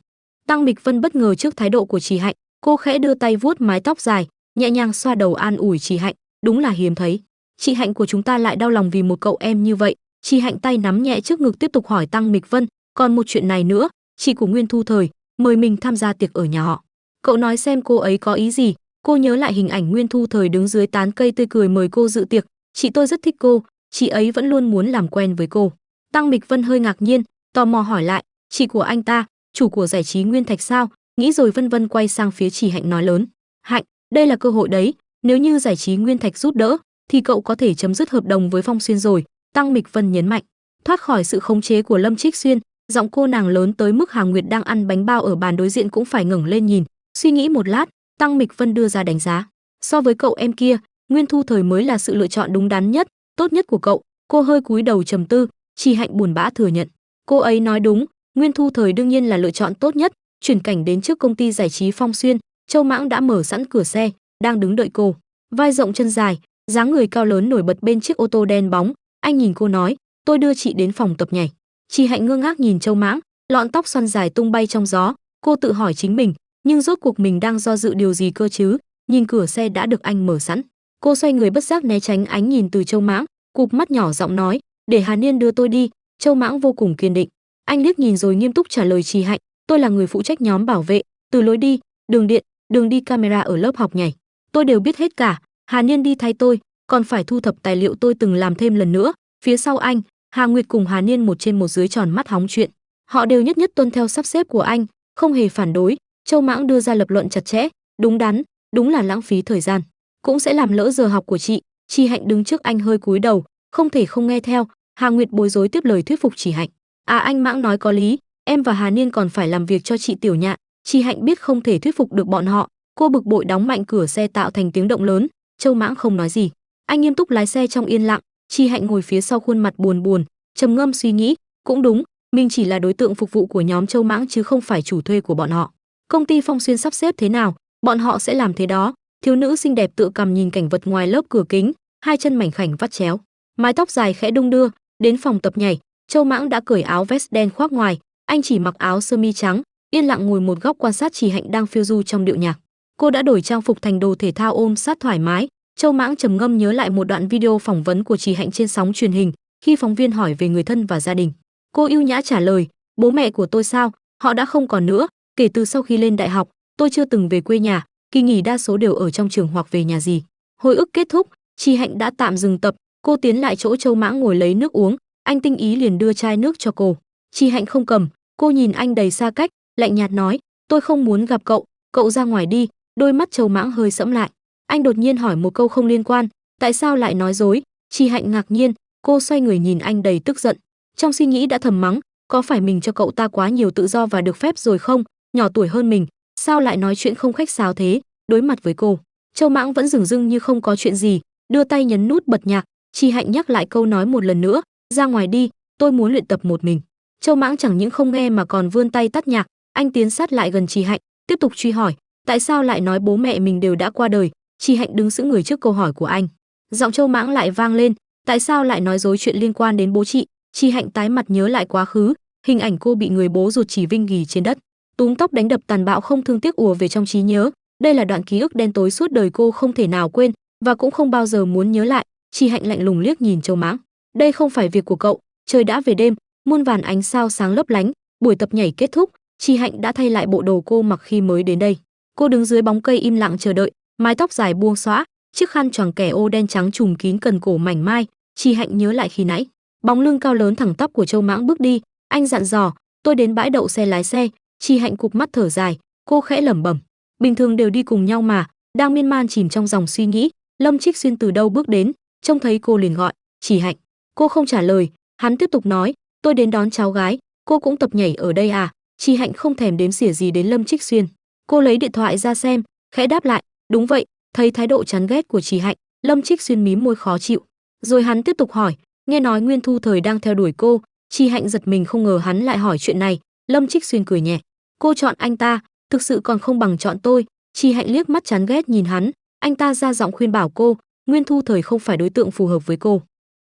Speaker 1: Tăng Mịch Vân bất ngờ trước thái độ của Chi Hạnh, cô khẽ đưa tay vuốt mái tóc dài, nhẹ nhàng xoa đầu an ủi Chi Hạnh, đúng là hiếm thấy, chị Hạnh của chúng ta lại đau lòng vì một cậu em như vậy. Chi Hạnh tay nắm nhẹ trước ngực tiếp tục hỏi Tăng Mịch Vân, còn một chuyện này nữa, chị của Nguyên Thu Thời mời mình tham gia tiệc ở nhà họ, cậu nói xem cô ấy có ý gì? Cô nhớ lại hình ảnh Nguyên Thu Thời đứng dưới tán cây tươi cười mời cô dự tiệc, chị tôi rất thích cô, chị ấy vẫn luôn muốn làm quen với cô. Tăng Mịch Vân hơi ngạc nhiên, tò mò hỏi lại, chị của anh ta, chủ của giải trí Nguyên Thạch sao? Nghĩ rồi Vân Vân quay sang phía Chi Hạnh nói lớn, Hạnh, đây là cơ hội đấy, nếu như giải trí Nguyên Thạch giúp đỡ thì cậu có thể chấm dứt hợp đồng với Phong Xuyên rồi. Tăng Mịch Vân nhấn mạnh, thoát khỏi sự khống chế của Lâm Trích Xuyên. Giọng cô nàng lớn tới mức Hà Nguyệt đang ăn bánh bao ở bàn đối diện cũng phải ngẩng lên nhìn. Suy nghĩ một lát, Tăng Mịch Vân đưa ra đánh giá, so với cậu em kia, Nguyên Thu Thời mới là sự lựa chọn đúng đắn nhất, tốt nhất của cậu. Cô hơi cúi đầu trầm tư. Chi Hạnh buồn bã thừa nhận, cô ấy nói đúng, Nguyên Thu Thời đương nhiên là lựa chọn tốt nhất. Chuyển cảnh đến trước công ty giải trí Phong Xuyên, Châu Mãng đã mở sẵn cửa xe, đang đứng đợi cô, vai rộng chân dài, dáng người cao lớn nổi bật bên chiếc ô tô đen bóng. Anh nhìn cô nói, tôi đưa chị đến phòng tập nhảy. Chi Hạnh ngơ ngác nhìn Châu Mãng, lọn tóc xoăn dài tung bay trong gió. Cô tự hỏi chính mình, nhưng rốt cuộc mình đang do dự điều gì cơ chứ? Nhìn cửa xe đã được anh mở sẵn, cô xoay người bất giác né tránh ánh nhìn từ Châu Mãng, cụp mắt nhỏ giọng nói, để Hà Niên đưa tôi đi. Châu Mãng vô cùng kiên định, anh liếc nhìn rồi nghiêm túc trả lời Chi Hạnh, tôi là người phụ trách nhóm bảo vệ, từ lối đi, đường điện, đường đi camera ở lớp học nhảy, tôi đều biết hết cả. Hà Niên đi thay tôi, còn phải thu thập tài liệu tôi từng làm thêm lần nữa. Phía sau anh, Hà Nguyệt cùng Hà Niên một trên một dưới tròn mắt hóng chuyện, họ đều nhất nhất tuân theo sắp xếp của anh, không hề phản đối. Châu Mãng đưa ra lập luận chặt chẽ, đúng đắn, đúng là lãng phí thời gian, cũng sẽ làm lỡ giờ học của chị. Chi Hạnh đứng trước anh hơi cúi đầu, không thể không nghe theo. Hà Nguyệt bối rối tiếp lời thuyết phục Chỉ Hạnh. À, anh Mãng nói có lý, em và Hà Niên còn phải làm việc cho chị Tiểu Nhạn. Chỉ Hạnh biết không thể thuyết phục được bọn họ, cô bực bội đóng mạnh cửa xe tạo thành tiếng động lớn. Châu Mãng không nói gì, anh nghiêm túc lái xe trong yên lặng. Chỉ Hạnh ngồi phía sau khuôn mặt buồn buồn, trầm ngâm suy nghĩ, cũng đúng, mình chỉ là đối tượng phục vụ của nhóm Châu Mãng chứ không phải chủ thuê của bọn họ. Công ty Phong Xuyên sắp xếp thế nào, bọn họ sẽ làm thế đó. Thiếu nữ xinh đẹp tựa cằm nhìn cảnh vật ngoài lớp cửa kính, hai chân mảnh khảnh vắt chéo, mái tóc dài khẽ đung đưa. Đến phòng tập nhảy, Châu Mãng đã cởi áo vest đen khoác ngoài, anh chỉ mặc áo sơ mi trắng, yên lặng ngồi một góc quan sát Chỉ Hạnh đang phiêu du trong điệu nhạc. Cô đã đổi trang phục thành đồ thể thao ôm sát thoải mái. Châu Mãng trầm ngâm nhớ lại một đoạn video phỏng vấn của Chỉ Hạnh trên sóng truyền hình, khi phóng viên hỏi về người thân và gia đình. Cô ưu nhã trả lời, bố mẹ của tôi sao, họ đã không còn nữa, kể từ sau khi lên đại học, tôi chưa từng về quê nhà, kỳ nghỉ đa số đều ở trong trường hoặc về nhà dì. Hồi ức kết thúc, Chỉ Hạnh đã tạm dừng tập, cô tiến lại chỗ Châu Mãng ngồi lấy nước uống, anh tinh ý liền đưa chai nước cho cô. Chỉ Hạnh không cầm, cô nhìn anh đầy xa cách, lạnh nhạt nói, tôi không muốn gặp cậu ra ngoài đi. Đôi mắt Châu Mãng hơi sẫm lại, anh đột nhiên hỏi một câu không liên quan, tại sao lại nói dối? Chỉ Hạnh ngạc nhiên, cô xoay người nhìn anh đầy tức giận, trong suy nghĩ đã thầm mắng, có phải mình cho cậu ta quá nhiều tự do và được phép rồi không? Nhỏ tuổi hơn mình, sao lại nói chuyện không khách sáo thế? Đối mặt với cô, Châu Mãng vẫn dửng dưng như không có chuyện gì, đưa tay nhấn nút bật nhạc. Chỉ Hạnh nhắc lại câu nói một lần nữa, ra ngoài đi, tôi muốn luyện tập một mình. Châu Mãng chẳng những không nghe mà còn vươn tay tắt nhạc. Anh tiến sát lại gần Chỉ Hạnh, tiếp tục truy hỏi, tại sao lại nói bố mẹ mình đều đã qua đời? Chỉ Hạnh đứng sững người trước câu hỏi của anh. Giọng Châu Mãng lại vang lên, tại sao lại nói dối chuyện liên quan đến bố chị? Chỉ Hạnh tái mặt nhớ lại quá khứ, hình ảnh cô bị người bố ruột chỉ vinh gỉ trên đất, túm tóc đánh đập tàn bạo không thương tiếc ùa về trong trí nhớ. Đây là đoạn ký ức đen tối suốt đời cô không thể nào quên và cũng không bao giờ muốn nhớ lại. Chỉ Hạnh lạnh lùng liếc nhìn Châu Mãng, đây không phải việc của cậu. Trời đã về đêm, muôn vàn ánh sao sáng lấp lánh. Buổi tập nhảy kết thúc, Chỉ Hạnh đã thay lại bộ đồ cô mặc khi mới đến đây. Cô đứng dưới bóng cây im lặng chờ đợi, mái tóc dài buông xõa, chiếc khăn choàng kẻ ô đen trắng trùm kín cần cổ mảnh mai. Chỉ Hạnh nhớ lại khi nãy, bóng lưng cao lớn thẳng tắp của Châu Mãng bước đi, anh dặn dò, tôi đến bãi đậu xe lái xe. Chỉ Hạnh cụp mắt thở dài, cô khẽ lẩm bẩm, bình thường đều đi cùng nhau mà. Đang miên man chìm trong dòng suy nghĩ, Lâm Trích Xuyên từ đâu bước đến, trông thấy cô liền gọi, Chỉ Hạnh. Cô không trả lời, hắn tiếp tục nói, tôi đến đón cháu gái, cô cũng tập nhảy ở đây à? Chỉ Hạnh không thèm đếm xỉa gì đến Lâm Trích Xuyên. Cô lấy điện thoại ra xem, khẽ đáp lại, đúng vậy. Thấy thái độ chán ghét của Chỉ Hạnh, Lâm Trích Xuyên mím môi khó chịu. Rồi hắn tiếp tục hỏi, nghe nói Nguyên Thu Thời đang theo đuổi cô. Chỉ Hạnh giật mình không ngờ hắn lại hỏi chuyện này. Lâm Trích Xuyên cười nhẹ, cô chọn anh ta, thực sự còn không bằng chọn tôi. Chỉ Hạnh liếc mắt chán ghét nhìn hắn, anh ta ra giọng khuyên bảo cô, Nguyên Thu Thời không phải đối tượng phù hợp với cô.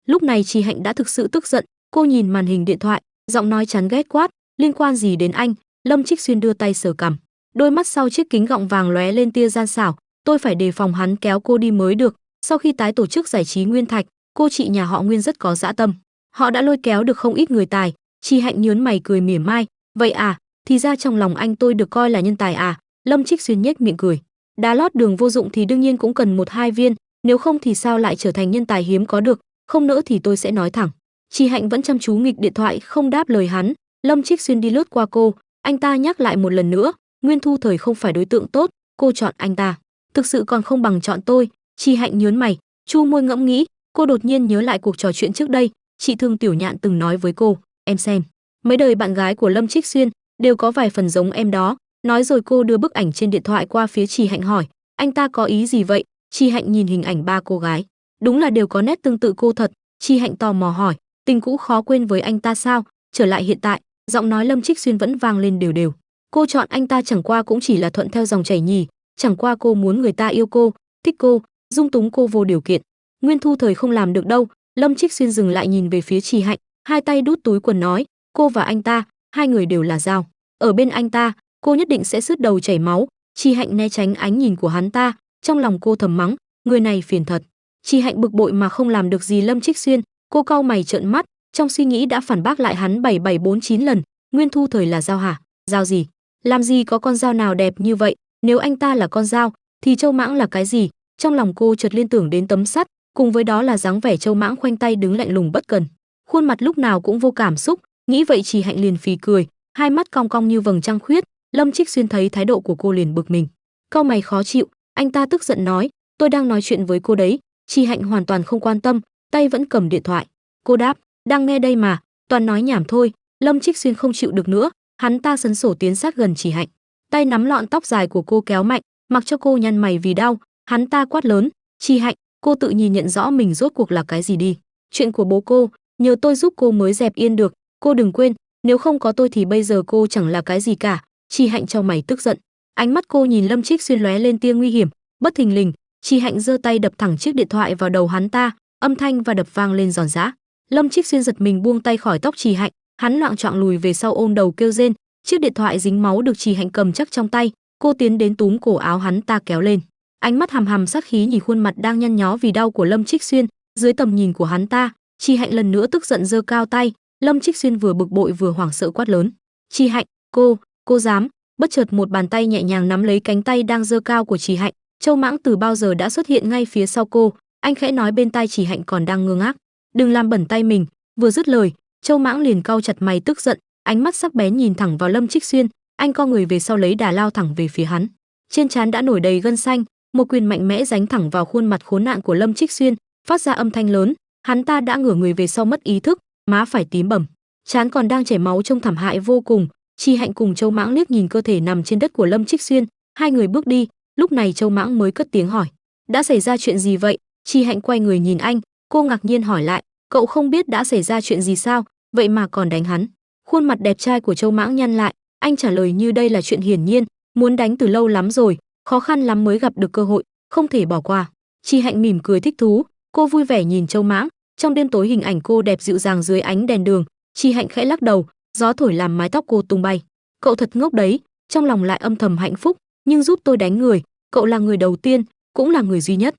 Speaker 1: Lúc này Chỉ Hạnh đã thực sự tức giận, cô nhìn màn hình điện thoại, giọng nói chán ghét quát, liên quan gì đến anh? Lâm Trích Xuyên đưa tay sờ cằm, đôi mắt sau chiếc kính gọng vàng lóe lên tia gian xảo, tôi phải đề phòng hắn kéo cô đi mới được. Sau khi tái tổ chức giải trí Nguyên Thạch, cô chị nhà họ Nguyên rất có dã tâm, họ đã lôi kéo được không ít người tài. Chỉ Hạnh nhớn mày cười mỉa mai, vậy à, thì ra trong lòng anh tôi được coi là nhân tài à? Lâm Trích Xuyên nhếch miệng cười, đá lót đường vô dụng thì đương nhiên cũng cần 1-2 viên, nếu không thì sao lại trở thành nhân tài hiếm có được, không nữa thì tôi sẽ nói thẳng. Chỉ Hạnh vẫn chăm chú nghịch điện thoại không đáp lời hắn. Lâm Trích Xuyên đi lướt qua cô, anh ta nhắc lại một lần nữa, Nguyên Thu Thời không phải đối tượng tốt, cô chọn anh ta, thực sự còn không bằng chọn tôi. Chỉ Hạnh nhớn mày, chu môi ngẫm nghĩ, cô đột nhiên nhớ lại cuộc trò chuyện trước đây, chị Thương Tiểu Nhạn từng nói với cô, em xem, mấy đời bạn gái của Lâm Trích Xuyên đều có vài phần giống em đó. Nói rồi cô đưa bức ảnh trên điện thoại qua phía Chỉ Hạnh hỏi, anh ta có ý gì vậy? Chỉ Hạnh nhìn hình ảnh 3 cô gái, đúng là đều có nét tương tự cô thật. Chỉ Hạnh tò mò hỏi, tình cũ khó quên với anh ta sao? Trở lại hiện tại, giọng nói Lâm Trích Xuyên vẫn vang lên đều đều. Cô chọn anh ta chẳng qua cũng chỉ là thuận theo dòng chảy nhỉ, chẳng qua cô muốn người ta yêu cô, thích cô, dung túng cô vô điều kiện. Nguyên Thu Thời không làm được đâu. Lâm Trích Xuyên dừng lại nhìn về phía Chỉ Hạnh, hai tay đút túi quần nói, cô và anh ta, hai người đều là dao. Ở bên anh ta, cô nhất định sẽ sứt đầu chảy máu. Chỉ Hạnh né tránh ánh nhìn của hắn ta, trong lòng cô thầm mắng, người này phiền thật. Chỉ Hạnh bực bội mà không làm được gì Lâm Trích Xuyên, cô cau mày trợn mắt, trong suy nghĩ đã phản bác lại hắn 7749 lần. Nguyên Thu Thời là dao hả? Dao gì? Làm gì có con dao nào đẹp như vậy? Nếu anh ta là con dao, thì Châu Mãng là cái gì? Trong lòng cô chợt liên tưởng đến tấm sắt, cùng với đó là dáng vẻ Châu Mãng khoanh tay đứng lạnh lùng bất cần, khuôn mặt lúc nào cũng vô cảm xúc. Nghĩ vậy Chỉ Hạnh liền phì cười, hai mắt cong cong như vầng trăng khuyết. Lâm Trích Xuyên thấy thái độ của cô liền bực mình, cau mày khó chịu. Anh ta tức giận nói, tôi đang nói chuyện với cô đấy. Chỉ Hạnh hoàn toàn không quan tâm, tay vẫn cầm điện thoại. Cô đáp, Đang nghe đây mà, toàn nói nhảm thôi. Lâm Trích Xuyên không chịu được nữa, hắn ta sấn sổ tiến sát gần Chỉ Hạnh, tay nắm lọn tóc dài của cô kéo mạnh, mặc cho cô nhăn mày vì đau. Hắn ta quát lớn, Chỉ Hạnh, cô tự nhìn nhận rõ mình rốt cuộc là cái gì đi. Chuyện của bố cô, nhờ tôi giúp cô mới dẹp yên được. Cô đừng quên, nếu không có tôi thì bây giờ cô chẳng là cái gì cả. Chỉ Hạnh chau mày tức giận, ánh mắt cô nhìn Lâm Trích Xuyên lóe lên tia nguy hiểm. Bất thình lình, Chỉ Hạnh giơ tay đập thẳng chiếc điện thoại vào đầu hắn ta, âm thanh và đập vang lên giòn giã. Lâm Trích Xuyên giật mình buông tay khỏi tóc Chỉ Hạnh, hắn loạng choạng lùi về sau ôm đầu kêu rên. Chiếc điện thoại dính máu được Chỉ Hạnh cầm chắc trong tay, cô tiến đến túm cổ áo hắn ta kéo lên, ánh mắt hằm hằm sát khí nhìn khuôn mặt đang nhăn nhó vì đau của Lâm Trích Xuyên. Dưới tầm nhìn của hắn ta, Chỉ Hạnh lần nữa tức giận giơ cao tay. Lâm Trích Xuyên vừa bực bội vừa hoảng sợ quát lớn, Chỉ Hạnh, cô dám. Bất chợt một bàn tay nhẹ nhàng nắm lấy cánh tay đang giơ cao của Chỉ Hạnh. Châu Mãng từ bao giờ đã xuất hiện ngay phía sau cô, anh khẽ nói bên tai Chỉ Hạnh còn đang ngơ ngác, đừng làm bẩn tay mình. Vừa dứt lời, Châu Mãng liền cau chặt mày tức giận, ánh mắt sắc bén nhìn thẳng vào Lâm Trích Xuyên. Anh co người về sau lấy đà lao thẳng về phía hắn, trên trán đã nổi đầy gân xanh, một quyền mạnh mẽ đánh thẳng vào khuôn mặt khốn nạn của Lâm Trích Xuyên, phát ra âm thanh lớn. Hắn ta đã ngửa người về sau mất ý thức, má phải tím bầm, trán còn đang chảy máu trông thảm hại vô cùng. Chỉ Hạnh cùng Châu Mãng liếc nhìn cơ thể nằm trên đất của Lâm Trích Xuyên, hai người bước đi. Lúc này Châu Mãng mới cất tiếng hỏi, đã xảy ra chuyện gì vậy? Chỉ Hạnh quay người nhìn anh, cô ngạc nhiên hỏi lại, cậu không biết đã xảy ra chuyện gì sao, vậy mà còn đánh hắn? Khuôn mặt đẹp trai của Châu Mãng nhăn lại, anh trả lời như đây là chuyện hiển nhiên, muốn đánh từ lâu lắm rồi, khó khăn lắm mới gặp được cơ hội, không thể bỏ qua. Chỉ Hạnh mỉm cười thích thú, cô vui vẻ nhìn Châu Mãng, trong đêm tối hình ảnh cô đẹp dịu dàng dưới ánh đèn đường. Chỉ Hạnh khẽ lắc đầu, gió thổi làm mái tóc cô tung bay. Cậu thật ngốc đấy, trong lòng lại âm thầm hạnh phúc, nhưng giúp tôi đánh người, cậu là người đầu tiên, cũng là người duy nhất.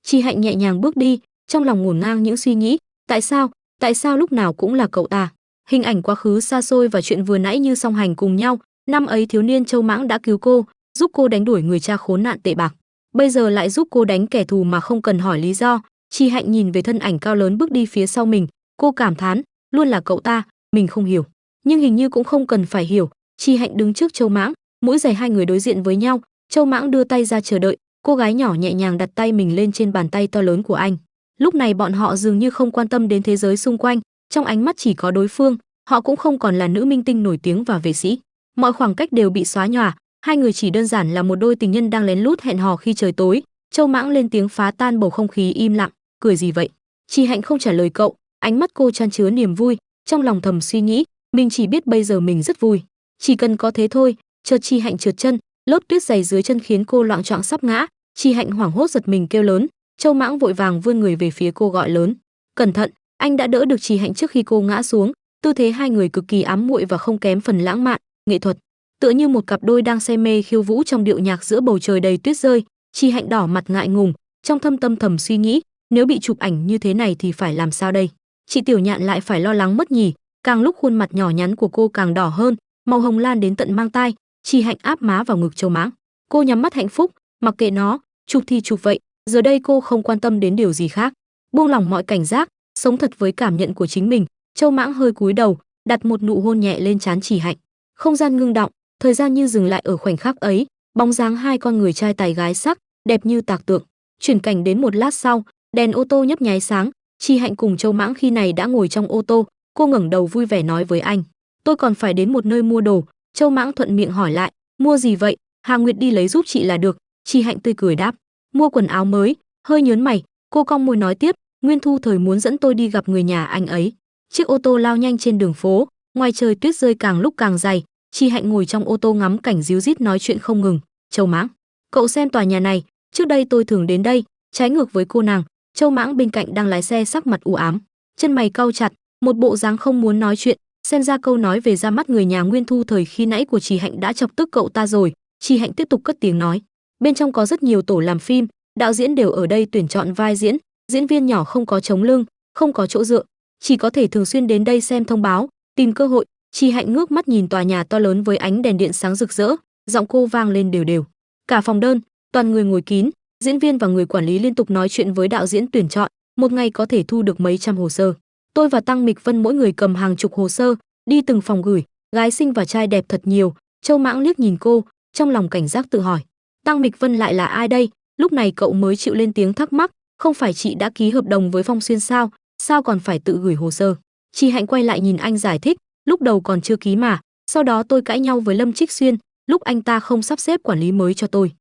Speaker 1: Chỉ Hạnh nhẹ nhàng bước đi, trong lòng ngổn ngang những suy nghĩ, tại sao lúc nào cũng là cậu ta? Hình ảnh quá khứ xa xôi và chuyện vừa nãy như song hành cùng nhau. Năm ấy thiếu niên Châu Mãng đã cứu cô, giúp cô đánh đuổi người cha khốn nạn tệ bạc, bây giờ lại giúp cô đánh kẻ thù mà không cần hỏi lý do. Chỉ Hạnh nhìn về thân ảnh cao lớn bước đi phía sau mình, cô cảm thán, luôn là cậu ta, mình không hiểu, nhưng hình như cũng không cần phải hiểu. Chỉ Hạnh đứng trước Châu Mãng, mũi giày hai người đối diện với nhau. Châu Mãng đưa tay ra chờ đợi, cô gái nhỏ nhẹ nhàng đặt tay mình lên trên bàn tay to lớn của anh. Lúc này bọn họ dường như không quan tâm đến thế giới xung quanh, trong ánh mắt chỉ có đối phương. Họ cũng không còn là nữ minh tinh nổi tiếng và vệ sĩ, mọi khoảng cách đều bị xóa nhòa, hai người chỉ đơn giản là một đôi tình nhân đang lén lút hẹn hò khi trời tối. Châu Mãng lên tiếng phá tan bầu không khí im lặng, cười gì vậy? Chỉ Hạnh không trả lời cậu, ánh mắt cô chan chứa niềm vui, trong lòng thầm suy nghĩ, mình chỉ biết bây giờ mình rất vui, chỉ cần có thế thôi. Chợt Chỉ Hạnh trượt chân, lớp tuyết dày dưới chân khiến cô loạng choạng sắp ngã. Chỉ Hạnh hoảng hốt giật mình kêu lớn, Châu Mãng vội vàng vươn người về phía cô gọi lớn, cẩn thận. Anh đã đỡ được Chỉ Hạnh trước khi cô ngã xuống, tư thế hai người cực kỳ ám muội và không kém phần lãng mạn, nghệ thuật, tựa như một cặp đôi đang say mê khiêu vũ trong điệu nhạc giữa bầu trời đầy tuyết rơi. Chỉ Hạnh đỏ mặt ngại ngùng, trong thâm tâm thầm suy nghĩ, nếu bị chụp ảnh như thế này thì phải làm sao đây? Chị Tiểu Nhạn lại phải lo lắng mất nhỉ? Càng lúc khuôn mặt nhỏ nhắn của cô càng đỏ hơn, màu hồng lan đến tận mang tai. Chỉ Hạnh áp má vào ngực Châu Mãng, cô nhắm mắt hạnh phúc, mặc kệ nó, chụp thì chụp vậy, giờ đây cô không quan tâm đến điều gì khác, buông lỏng mọi cảnh giác, sống thật với cảm nhận của chính mình. Châu Mãng hơi cúi đầu, đặt một nụ hôn nhẹ lên trán Chỉ Hạnh. Không gian ngưng đọng, thời gian như dừng lại ở khoảnh khắc ấy, bóng dáng hai con người trai tài gái sắc, đẹp như tạc tượng. Chuyển cảnh đến một lát sau, đèn ô tô nhấp nháy sáng, Chỉ Hạnh cùng Châu Mãng khi này đã ngồi trong ô tô, cô ngẩng đầu vui vẻ nói với anh, tôi còn phải đến một nơi mua đồ. Châu Mãng thuận miệng hỏi lại, mua gì vậy? Hà Nguyệt đi lấy giúp chị là được. Chỉ Hạnh tươi cười đáp, mua quần áo mới. Hơi nhớn mày, cô cong môi nói tiếp, Nguyên Thu Thời muốn dẫn tôi đi gặp người nhà anh ấy. Chiếc ô tô lao nhanh trên đường phố, ngoài trời tuyết rơi càng lúc càng dày. Chỉ Hạnh ngồi trong ô tô ngắm cảnh ríu rít nói chuyện không ngừng. Châu Mãng, cậu xem tòa nhà này, trước đây tôi thường đến đây. Trái ngược với cô nàng, Châu Mãng bên cạnh đang lái xe sắc mặt u ám, chân mày cau chặt, một bộ dáng không muốn nói chuyện. Xem ra câu nói về ra mắt người nhà Nguyên Thu Thời khi nãy của Chỉ Hạnh đã chọc tức cậu ta rồi. Chỉ Hạnh tiếp tục cất tiếng nói, bên trong có rất nhiều tổ làm phim, đạo diễn đều ở đây tuyển chọn vai diễn, diễn viên nhỏ không có chống lưng, không có chỗ dựa, chỉ có thể thường xuyên đến đây xem thông báo, tìm cơ hội. Chỉ Hạnh ngước mắt nhìn tòa nhà to lớn với ánh đèn điện sáng rực rỡ, giọng cô vang lên đều đều. Cả phòng đơn, toàn người ngồi kín, diễn viên và người quản lý liên tục nói chuyện với đạo diễn tuyển chọn, một ngày có thể thu được mấy trăm hồ sơ. Tôi và Tăng Mịch Vân mỗi người cầm hàng chục hồ sơ, đi từng phòng gửi, gái xinh và trai đẹp thật nhiều. Châu Mãng liếc nhìn cô, trong lòng cảnh giác tự hỏi, Tăng Mịch Vân lại là ai đây? Lúc này cậu mới chịu lên tiếng thắc mắc, không phải chị đã ký hợp đồng với Phong Xuyên sao còn phải tự gửi hồ sơ? Chị Hạnh quay lại nhìn anh giải thích, lúc đầu còn chưa ký mà, sau đó tôi cãi nhau với Lâm Trích Xuyên, lúc anh ta không sắp xếp quản lý mới cho tôi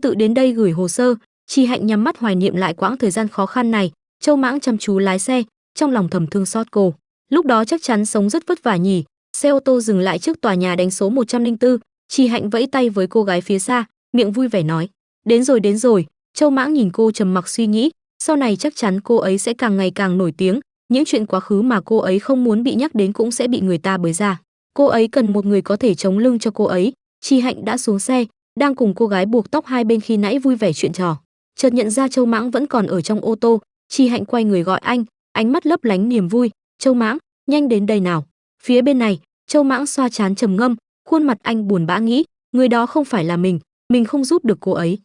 Speaker 1: tự đến đây gửi hồ sơ. Chị Hạnh nhắm mắt hoài niệm lại quãng thời gian khó khăn này. Châu Mãng chăm chú lái xe, trong lòng thầm thương xót cô. Lúc đó chắc chắn sống rất vất vả nhỉ. Xe ô tô dừng lại trước tòa nhà đánh số 104, chị Hạnh vẫy tay với cô gái phía xa, miệng vui vẻ nói: đến rồi, đến rồi. Châu Mãng nhìn cô trầm mặc suy nghĩ, sau này chắc chắn cô ấy sẽ càng ngày càng nổi tiếng, những chuyện quá khứ mà cô ấy không muốn bị nhắc đến cũng sẽ bị người ta bới ra. Cô ấy cần một người có thể chống lưng cho cô ấy. Chị Hạnh đã xuống xe, đang cùng cô gái buộc tóc hai bên khi nãy vui vẻ chuyện trò. Chợt nhận ra Châu Mãng vẫn còn ở trong ô tô, chị Hạnh quay người gọi anh, ánh mắt lấp lánh niềm vui: Châu Mãng, nhanh đến đây nào. Phía bên này, Châu Mãng xoa trán trầm ngâm, khuôn mặt anh buồn bã nghĩ, người đó không phải là mình không giúp được cô ấy.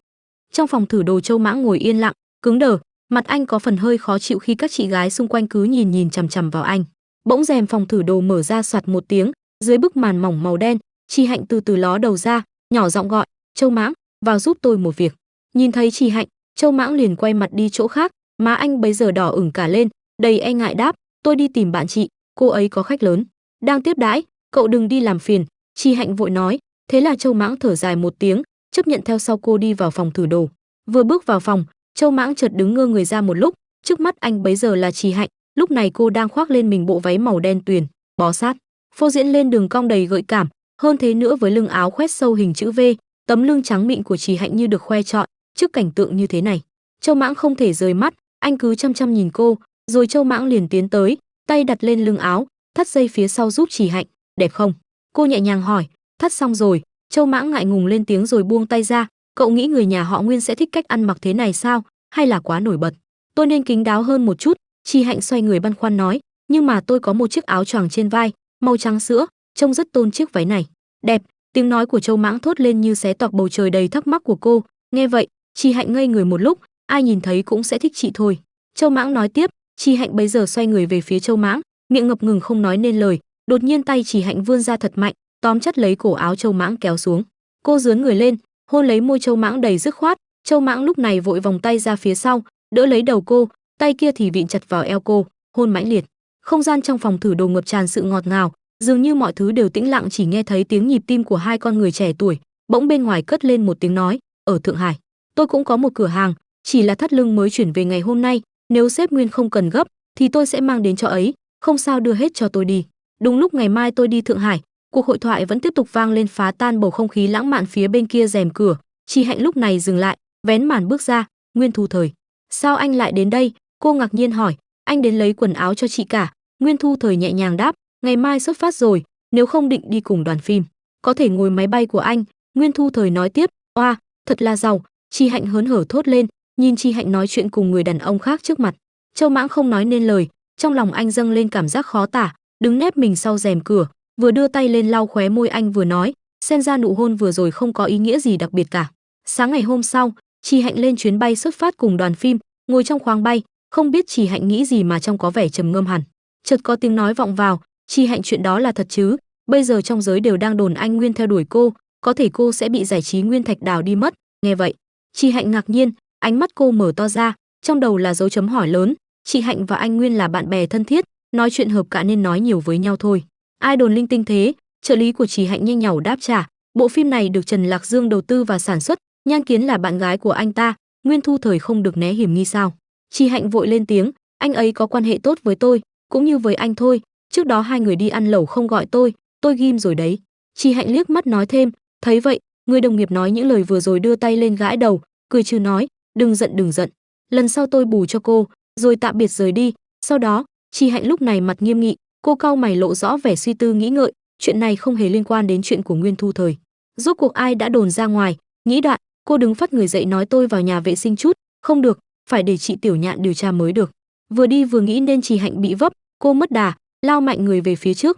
Speaker 1: Trong phòng thử đồ, Châu Mãng ngồi yên lặng, cứng đờ, mặt anh có phần hơi khó chịu khi các chị gái xung quanh cứ nhìn chằm chằm vào anh. Bỗng rèm phòng thử đồ mở ra soạt một tiếng, dưới bức màn mỏng màu đen, chị Hạnh từ từ ló đầu ra, nhỏ giọng gọi: Châu Mãng, vào giúp tôi một việc. Nhìn thấy chị Hạnh, Châu Mãng liền quay mặt đi chỗ khác, má anh bấy giờ đỏ ửng cả lên, đầy e ngại đáp: tôi đi tìm bạn chị, cô ấy có khách lớn đang tiếp đãi, cậu đừng đi làm phiền. Chị Hạnh vội nói. Thế là Châu Mãng thở dài một tiếng, chấp nhận theo sau cô đi vào phòng thử đồ. Vừa bước vào phòng, Châu Mãng chợt đứng ngơ người ra một lúc, trước mắt anh bấy giờ là chị Hạnh, lúc này cô đang khoác lên mình bộ váy màu đen tuyền, bó sát, phô diễn lên đường cong đầy gợi cảm, hơn thế nữa với lưng áo khoét sâu hình chữ V, tấm lưng trắng mịn của chị Hạnh như được khoe trọn. Trước cảnh tượng như thế này, Châu Mãng không thể rời mắt, anh cứ chăm chăm nhìn cô, rồi Châu Mãng liền tiến tới, tay đặt lên lưng áo, thắt dây phía sau giúp chị Hạnh. Đẹp không? Cô nhẹ nhàng hỏi. Thắt xong rồi. Châu Mãng ngại ngùng lên tiếng rồi buông tay ra. Cậu nghĩ người nhà họ Nguyên sẽ thích cách ăn mặc thế này sao, hay là quá nổi bật? Tôi nên kín đáo hơn một chút. Chị Hạnh xoay người băn khoăn nói. Nhưng mà tôi có một chiếc áo choàng trên vai, màu trắng sữa, trông rất tôn chiếc váy này. Đẹp. Tiếng nói của Châu Mãng thốt lên như xé toạc bầu trời đầy thắc mắc của cô. Nghe vậy, chị Hạnh ngây người một lúc. Ai nhìn thấy cũng sẽ thích chị thôi. Châu Mãng nói tiếp. Chị Hạnh bấy giờ xoay người về phía Châu Mãng, miệng ngập ngừng không nói nên lời. Đột nhiên tay chị Hạnh vươn ra thật mạnh, tóm chặt lấy cổ áo Châu Mãng kéo xuống. Cô giương người lên, hôn lấy môi Châu Mãng đầy dứt khoát. Châu Mãng lúc này vội vòng tay ra phía sau, đỡ lấy đầu cô, tay kia thì vịn chặt vào eo cô, hôn mãnh liệt. Không gian trong phòng thử đồ ngập tràn sự ngọt ngào, dường như mọi thứ đều tĩnh lặng, chỉ nghe thấy tiếng nhịp tim của hai con người trẻ tuổi. Bỗng bên ngoài cất lên một tiếng nói: ở Thượng Hải, tôi cũng có một cửa hàng, chỉ là thắt lưng mới chuyển về ngày hôm nay, nếu sếp Nguyên không cần gấp thì tôi sẽ mang đến cho ấy, không sao đưa hết cho tôi đi. Đúng lúc ngày mai tôi đi Thượng Hải. Cuộc hội thoại vẫn tiếp tục vang lên, phá tan bầu không khí lãng mạn phía bên kia rèm cửa. Chị Hạnh lúc này dừng lại, vén màn bước ra. Nguyên Thu Thời, sao anh lại đến đây? Cô ngạc nhiên hỏi. Anh đến lấy quần áo cho chị cả. Nguyên Thu Thời nhẹ nhàng đáp. Ngày mai xuất phát rồi, nếu không định đi cùng đoàn phim, có thể ngồi máy bay của anh. Nguyên Thu Thời nói tiếp. Oa, thật là giàu. Chị Hạnh hớn hở thốt lên, nhìn chị Hạnh nói chuyện cùng người đàn ông khác trước mặt. Châu Mãng không nói nên lời, trong lòng anh dâng lên cảm giác khó tả, đứng nép mình sau rèm cửa, vừa đưa tay lên lau khóe môi anh vừa nói, xem ra nụ hôn vừa rồi không có ý nghĩa gì đặc biệt cả. Sáng ngày hôm sau, chị Hạnh lên chuyến bay xuất phát cùng đoàn phim, ngồi trong khoang bay, không biết chị Hạnh nghĩ gì mà trông có vẻ trầm ngâm hẳn. Chợt có tiếng nói vọng vào, chị Hạnh, chuyện đó là thật chứ? Bây giờ trong giới đều đang đồn anh Nguyên theo đuổi cô, có thể cô sẽ bị giải trí Nguyên Thạch Đào đi mất. Nghe vậy, chị Hạnh ngạc nhiên, ánh mắt cô mở to ra, trong đầu là dấu chấm hỏi lớn. Chị Hạnh và anh Nguyên là bạn bè thân thiết, nói chuyện hợp cả nên nói nhiều với nhau thôi. Ai đồn linh tinh thế? Trợ lý của chị Hạnh nhanh nhảu đáp trả. Bộ phim này được Trần Lạc Dương đầu tư và sản xuất, Nhan Kiến là bạn gái của anh ta, Nguyên Thu Thời không được né hiểm nghi sao? Chị Hạnh vội lên tiếng, anh ấy có quan hệ tốt với tôi, cũng như với anh thôi. Trước đó hai người đi ăn lẩu không gọi tôi ghim rồi đấy. Chị Hạnh liếc mắt nói thêm. Thấy vậy, người đồng nghiệp nói những lời vừa rồi đưa tay lên gãi đầu, cười trừ nói, đừng giận. Lần sau tôi bù cho cô, rồi tạm biệt rời đi. Sau đó, chị Hạnh lúc này mặt nghiêm nghị, cô cau mày lộ rõ vẻ suy tư nghĩ ngợi, chuyện này không hề liên quan đến chuyện của Nguyên Thu Thời. Rốt cuộc ai đã đồn ra ngoài? Nghĩ đoạn, cô đứng phắt người dậy nói, tôi vào nhà vệ sinh chút. Không được, phải để chị Tiểu Nhạn điều tra mới được. Vừa đi vừa nghĩ nên chị Hạnh bị vấp, cô mất đà, lao mạnh người về phía trước.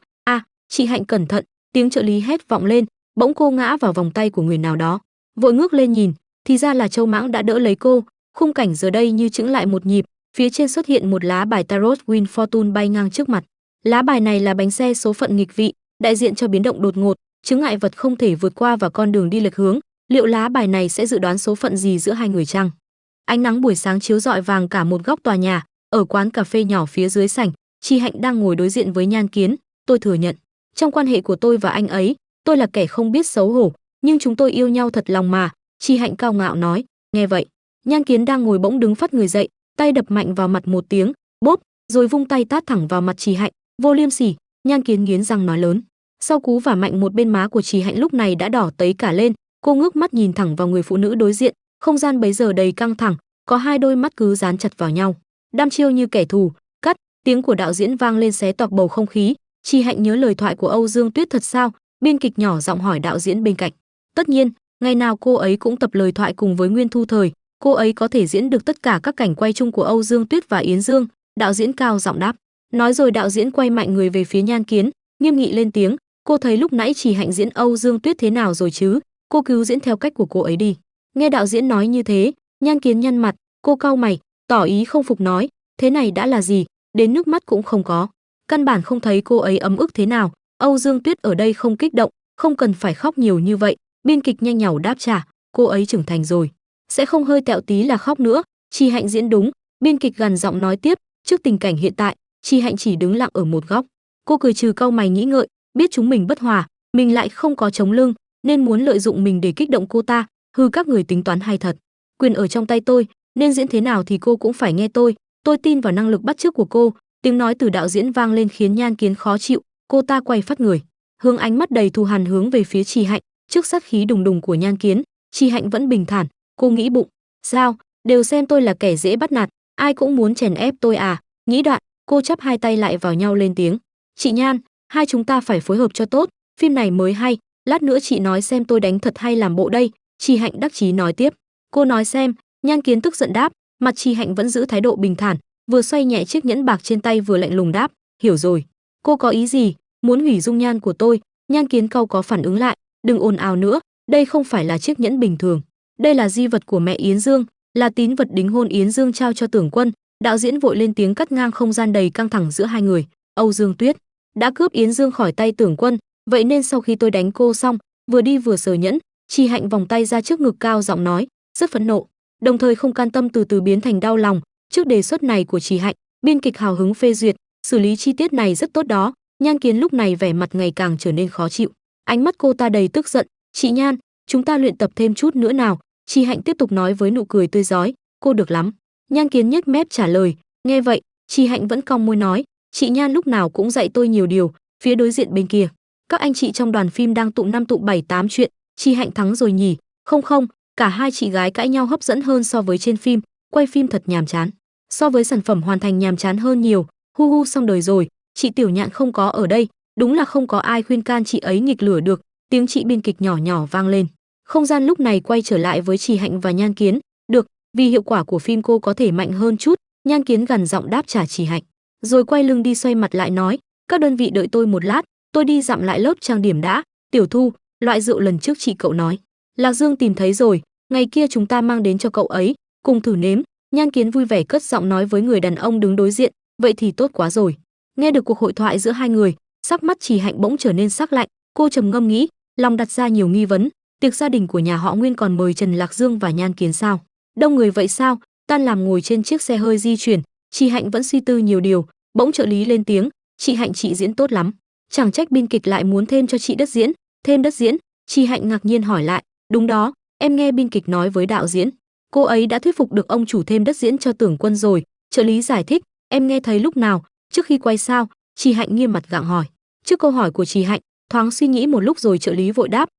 Speaker 1: Chị Hạnh cẩn thận, tiếng trợ lý hét vọng lên, bỗng cô ngã vào vòng tay của người nào đó. Vội ngước lên nhìn, thì ra là Châu Mãng đã đỡ lấy cô. Khung cảnh giờ đây như chững lại một nhịp, phía trên xuất hiện một lá bài tarot Win Fortune bay ngang trước mặt. Lá bài này là bánh xe số phận nghịch vị, đại diện cho biến động đột ngột, chướng ngại vật không thể vượt qua và con đường đi lệch hướng. Liệu lá bài này sẽ dự đoán số phận gì giữa hai người chăng? Ánh nắng buổi sáng chiếu rọi vàng cả một góc tòa nhà, ở quán cà phê nhỏ phía dưới sảnh, Chi Hạnh đang ngồi đối diện với Nhan Kiến. Tôi thừa nhận, trong quan hệ của tôi và anh ấy, tôi là kẻ không biết xấu hổ, nhưng chúng tôi yêu nhau thật lòng mà. Chi Hạnh cao ngạo nói. Nghe vậy, Nhan Kiến đang ngồi bỗng đứng phắt người dậy, tay đập mạnh vào mặt một tiếng, bốp, rồi vung tay tát thẳng vào mặt Chi Hạnh. Vô liêm sỉ! Nhan Kiến nghiến răng nói lớn. Sau cú vả mạnh, một bên má của Chi Hạnh lúc này đã đỏ tấy cả lên. Cô ngước mắt nhìn thẳng vào người phụ nữ đối diện, không gian bấy giờ đầy căng thẳng, có hai đôi mắt cứ dán chặt vào nhau, đăm chiêu như kẻ thù. Cắt, tiếng của đạo diễn vang lên xé toạc bầu không khí. Chi Hạnh nhớ lời thoại của Âu Dương Tuyết thật sao? Biên kịch nhỏ giọng hỏi đạo diễn bên cạnh. Tất nhiên, ngày nào cô ấy cũng tập lời thoại cùng với Nguyên Thu Thời, cô ấy có thể diễn được tất cả các cảnh quay chung của Âu Dương Tuyết và Yến Dương. Đạo diễn cao giọng đáp. Nói rồi đạo diễn quay mạnh người về phía Nhan Kiến, nghiêm nghị lên tiếng. Cô thấy lúc nãy Chi Hạnh diễn Âu Dương Tuyết thế nào rồi chứ? Cô cứ diễn theo cách của cô ấy đi. Nghe đạo diễn nói như thế, Nhan Kiến nhăn mặt, cô cau mày, tỏ ý không phục nói, thế này đã là gì, đến nước mắt cũng không có. Căn bản không thấy cô ấy ấm ức thế nào. Âu Dương Tuyết ở đây không kích động, không cần phải khóc nhiều như vậy. Biên kịch nhanh nhảu đáp trả, cô ấy trưởng thành rồi, sẽ không hơi tẹo tí là khóc nữa. Chi Hạnh diễn đúng. Biên kịch gằn giọng nói tiếp. Trước tình cảnh hiện tại, Chi Hạnh chỉ đứng lặng ở một góc. Cô cười trừ cau mày nghĩ ngợi, biết chúng mình bất hòa, mình lại không có chống lưng, nên muốn lợi dụng mình để kích động cô ta. Hừ, các người tính toán hay thật. Quyền ở trong tay tôi, nên diễn thế nào thì cô cũng phải nghe tôi. Tôi tin vào năng lực bắt chước của cô. Tiếng nói từ đạo diễn vang lên khiến Nhan Kiến khó chịu. Cô ta quay phát người, hướng ánh mắt đầy thù hằn hướng về phía Chi Hạnh. Trước sát khí đùng đùng của Nhan Kiến, Chi Hạnh vẫn bình thản. Cô nghĩ bụng, sao, đều xem tôi là kẻ dễ bắt nạt, ai cũng muốn chèn ép tôi à? Nghĩ đoạn, cô chắp hai tay lại vào nhau lên tiếng. Chị Nhan, hai chúng ta phải phối hợp cho tốt, phim này mới hay, lát nữa chị nói xem tôi đánh thật hay làm bộ đây. Chi Hạnh đắc chí nói tiếp. Cô nói xem. Nhan Kiến tức giận đáp. Mặt Chi Hạnh vẫn giữ thái độ bình thản, vừa xoay nhẹ chiếc nhẫn bạc trên tay vừa lạnh lùng đáp. Hiểu rồi. Cô có ý gì? Muốn hủy dung nhan của tôi? Nhan Kiến cau có phản ứng lại. Đừng ồn ào nữa, đây không phải là chiếc nhẫn bình thường, đây là di vật của mẹ Yến Dương, là tín vật đính hôn Yến Dương trao cho Tưởng Quân. Đạo diễn vội lên tiếng cắt ngang không gian đầy căng thẳng giữa hai người. Âu Dương Tuyết đã cướp Yến Dương khỏi tay Tưởng Quân, vậy nên sau khi tôi đánh cô xong, vừa đi vừa sờ nhẫn. Chi Hạnh vòng tay ra trước ngực cao giọng nói, rất phẫn nộ, đồng thời không can tâm từ từ biến thành đau lòng. Trước đề xuất này của Chi Hạnh, biên kịch hào hứng phê duyệt, xử lý chi tiết này rất tốt đó. Nhan Kiến lúc này vẻ mặt ngày càng trở nên khó chịu, ánh mắt cô ta đầy tức giận. Chị Nhan, chúng ta luyện tập thêm chút nữa nào. Chi Hạnh tiếp tục nói với nụ cười tươi rói. Cô được lắm. Nhan Kiến nhếch mép trả lời. Nghe vậy, Chi Hạnh vẫn cong môi nói, chị Nhan lúc nào cũng dạy tôi nhiều điều. Phía đối diện bên kia, các anh chị trong đoàn phim đang tụng 5 tụng 7 8 chuyện. Chi Hạnh thắng rồi nhỉ? Không không, cả hai chị gái cãi nhau hấp dẫn hơn so với trên phim, quay phim thật nhàm chán. So với sản phẩm hoàn thành nhàm chán hơn nhiều. Hu hu, xong đời rồi. Chị Tiểu Nhạn không có ở đây, đúng là không có ai khuyên can chị ấy nghịch lửa được. Tiếng chị biên kịch nhỏ nhỏ vang lên. Không gian lúc này quay trở lại với Chi Hạnh và Nhan Kiến. Được, vì hiệu quả của phim cô có thể mạnh hơn chút. Nhan Kiến gằn giọng đáp trả Chi Hạnh, rồi quay lưng đi, xoay mặt lại nói, các đơn vị đợi tôi một lát, tôi đi dặm lại lớp trang điểm đã. Tiểu Thu, loại rượu lần trước chị cậu nói Lạc Dương tìm thấy rồi, ngày kia chúng ta mang đến cho cậu ấy, cùng thử nếm. Nhan Kiến vui vẻ cất giọng nói với người đàn ông đứng đối diện. Vậy thì tốt quá rồi. Nghe được cuộc hội thoại giữa hai người, sắc mắt Chi Hạnh bỗng trở nên sắc lạnh. Cô trầm ngâm nghĩ, lòng đặt ra nhiều nghi vấn. Tiệc gia đình của nhà họ Nguyên còn mời Trần Lạc Dương và Nhan Kiến sao? Đông người vậy sao? Tan làm ngồi trên chiếc xe hơi di chuyển, Chi Hạnh vẫn suy tư nhiều điều. Bỗng trợ lý lên tiếng, chị Hạnh, chị diễn tốt lắm, chẳng trách biên kịch lại muốn thêm cho chị đất diễn. Thêm đất diễn? Chi Hạnh ngạc nhiên hỏi lại. Đúng đó, em nghe biên kịch nói với đạo diễn, cô ấy đã thuyết phục được ông chủ thêm đất diễn cho Tưởng Quân rồi. Trợ lý giải thích. Em nghe thấy lúc nào? Trước khi quay sao? Chi Hạnh nghiêm mặt gặng hỏi. Trước câu hỏi của Chi Hạnh, thoáng suy nghĩ một lúc rồi trợ lý vội đáp.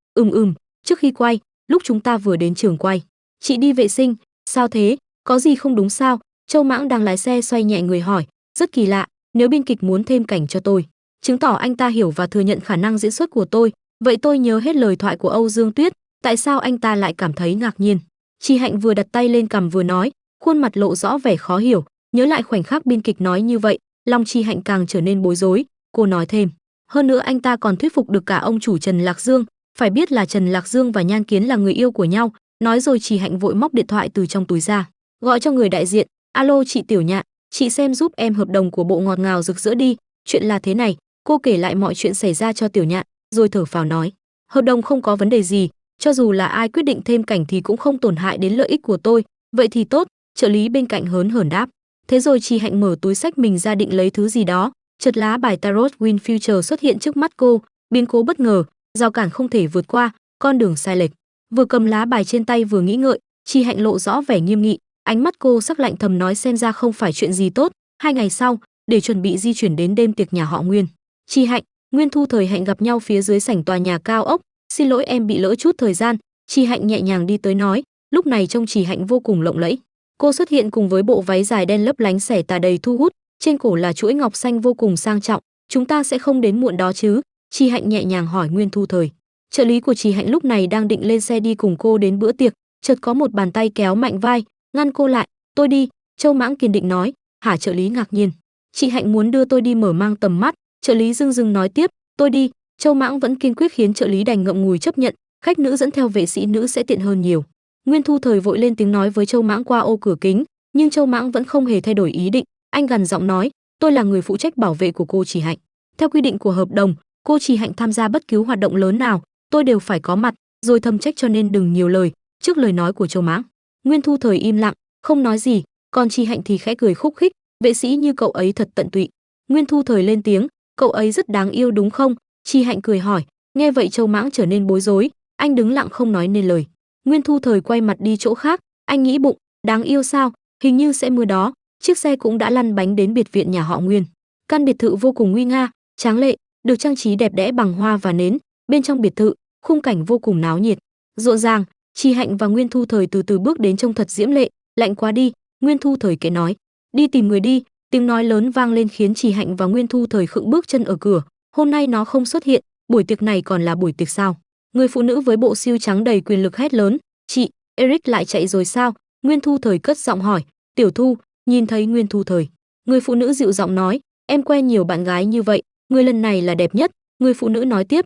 Speaker 1: Trước khi quay, lúc chúng ta vừa đến trường quay. Chị đi vệ sinh. Sao thế? Có gì không đúng sao? Châu Mãng đang lái xe xoay nhẹ người hỏi. Rất kỳ lạ, nếu biên kịch muốn thêm cảnh cho tôi, chứng tỏ anh ta hiểu và thừa nhận khả năng diễn xuất của tôi. Vậy tôi nhớ hết lời thoại của Âu Dương Tuyết, tại sao anh ta lại cảm thấy ngạc nhiên? Chi Hạnh vừa đặt tay lên cằm vừa nói, khuôn mặt lộ rõ vẻ khó hiểu. Nhớ lại khoảnh khắc biên kịch nói như vậy, lòng Chi Hạnh càng trở nên bối rối. Cô nói thêm, hơn nữa anh ta còn thuyết phục được cả ông chủ Trần Lạc Dương. Phải biết là Trần Lạc Dương và Nhan Kiến là người yêu của nhau. Nói rồi Chi Hạnh vội móc điện thoại từ trong túi ra, gọi cho người đại diện. Alo chị Tiểu Nhạn, chị xem giúp em hợp đồng của bộ Ngọt Ngào Rực Rỡ đi. Chuyện là thế này. Cô kể lại mọi chuyện xảy ra cho Tiểu Nhạn, rồi thở phào nói, hợp đồng không có vấn đề gì, cho dù là ai quyết định thêm cảnh thì cũng không tổn hại đến lợi ích của tôi. Vậy thì tốt. Trợ lý bên cạnh hớn hở đáp. Thế rồi chị Hạnh mở túi xách mình ra định lấy thứ gì đó, chợt lá bài tarot Wind Future xuất hiện trước mắt cô, biến cố bất ngờ, rào cản không thể vượt qua, con đường sai lệch. Vừa cầm lá bài trên tay vừa nghĩ ngợi, chị Hạnh lộ rõ vẻ nghiêm nghị, ánh mắt cô sắc lạnh thầm nói xem ra không phải chuyện gì tốt. 2 ngày sau, để chuẩn bị di chuyển đến đêm tiệc nhà họ Nguyên. Chị Hạnh, Nguyên Thu Thời hẹn gặp nhau phía dưới sảnh tòa nhà cao ốc. Xin lỗi em bị lỡ chút thời gian. Chị Hạnh nhẹ nhàng đi tới nói, lúc này trông chị Hạnh vô cùng lộng lẫy. Cô xuất hiện cùng với bộ váy dài đen lấp lánh xẻ tà đầy thu hút, trên cổ là chuỗi ngọc xanh vô cùng sang trọng. Chúng ta sẽ không đến muộn đó chứ? Chị Hạnh nhẹ nhàng hỏi Nguyên Thu Thời. Trợ lý của chị Hạnh lúc này đang định lên xe đi cùng cô đến bữa tiệc, chợt có một bàn tay kéo mạnh vai, ngăn cô lại. Tôi đi, Châu Mãng kiên định nói. Hả? Trợ lý ngạc nhiên. Chị Hạnh muốn đưa tôi đi mở mang tầm mắt. Trợ lý dưng dưng nói tiếp, tôi đi. Châu Mãng vẫn kiên quyết khiến trợ lý đành ngậm ngùi chấp nhận. Khách nữ dẫn theo vệ sĩ nữ sẽ tiện hơn nhiều. Nguyên Thu Thời vội lên tiếng nói với Châu Mãng qua ô cửa kính, nhưng Châu Mãng vẫn không hề thay đổi ý định. Anh gằn giọng nói, tôi là người phụ trách bảo vệ của cô chị Hạnh. Theo quy định của hợp đồng, cô chị Hạnh tham gia bất cứ hoạt động lớn nào, tôi đều phải có mặt. Rồi thầm trách cho nên đừng nhiều lời. Trước lời nói của Châu Mãng, Nguyên Thu Thời im lặng, không nói gì, còn chị Hạnh thì khẽ cười khúc khích, vệ sĩ như cậu ấy thật tận tụy. Nguyên Thu Thời lên tiếng, cậu ấy rất đáng yêu đúng không? Chị Hạnh cười hỏi. Nghe vậy Châu Mãng trở nên bối rối, anh đứng lặng không nói nên lời. Nguyên Thu Thời quay mặt đi chỗ khác, anh nghĩ bụng, đáng yêu sao, hình như sẽ mưa đó. Chiếc xe cũng đã lăn bánh đến biệt viện nhà họ Nguyên. Căn biệt thự vô cùng nguy nga, tráng lệ, được trang trí đẹp đẽ bằng hoa và nến. Bên trong biệt thự, khung cảnh vô cùng náo nhiệt, rộn ràng. Chị Hạnh và Nguyên Thu Thời từ từ bước đến trông thật diễm lệ. Lạnh quá đi, Nguyên Thu Thời kể nói. Đi tìm người đi. Tiếng nói lớn vang lên khiến chị Hạnh và Nguyên Thu Thời khựng bước chân ở cửa. Hôm nay nó không xuất hiện, buổi tiệc này còn là buổi tiệc sao? Người phụ nữ với bộ siêu trắng đầy quyền lực hét lớn, chị, Eric lại chạy rồi sao? Nguyên Thu Thời cất giọng hỏi. Tiểu Thu. Nhìn thấy Nguyên Thu Thời, người phụ nữ dịu giọng nói, em quen nhiều bạn gái như vậy, người lần này là đẹp nhất. Người phụ nữ nói tiếp,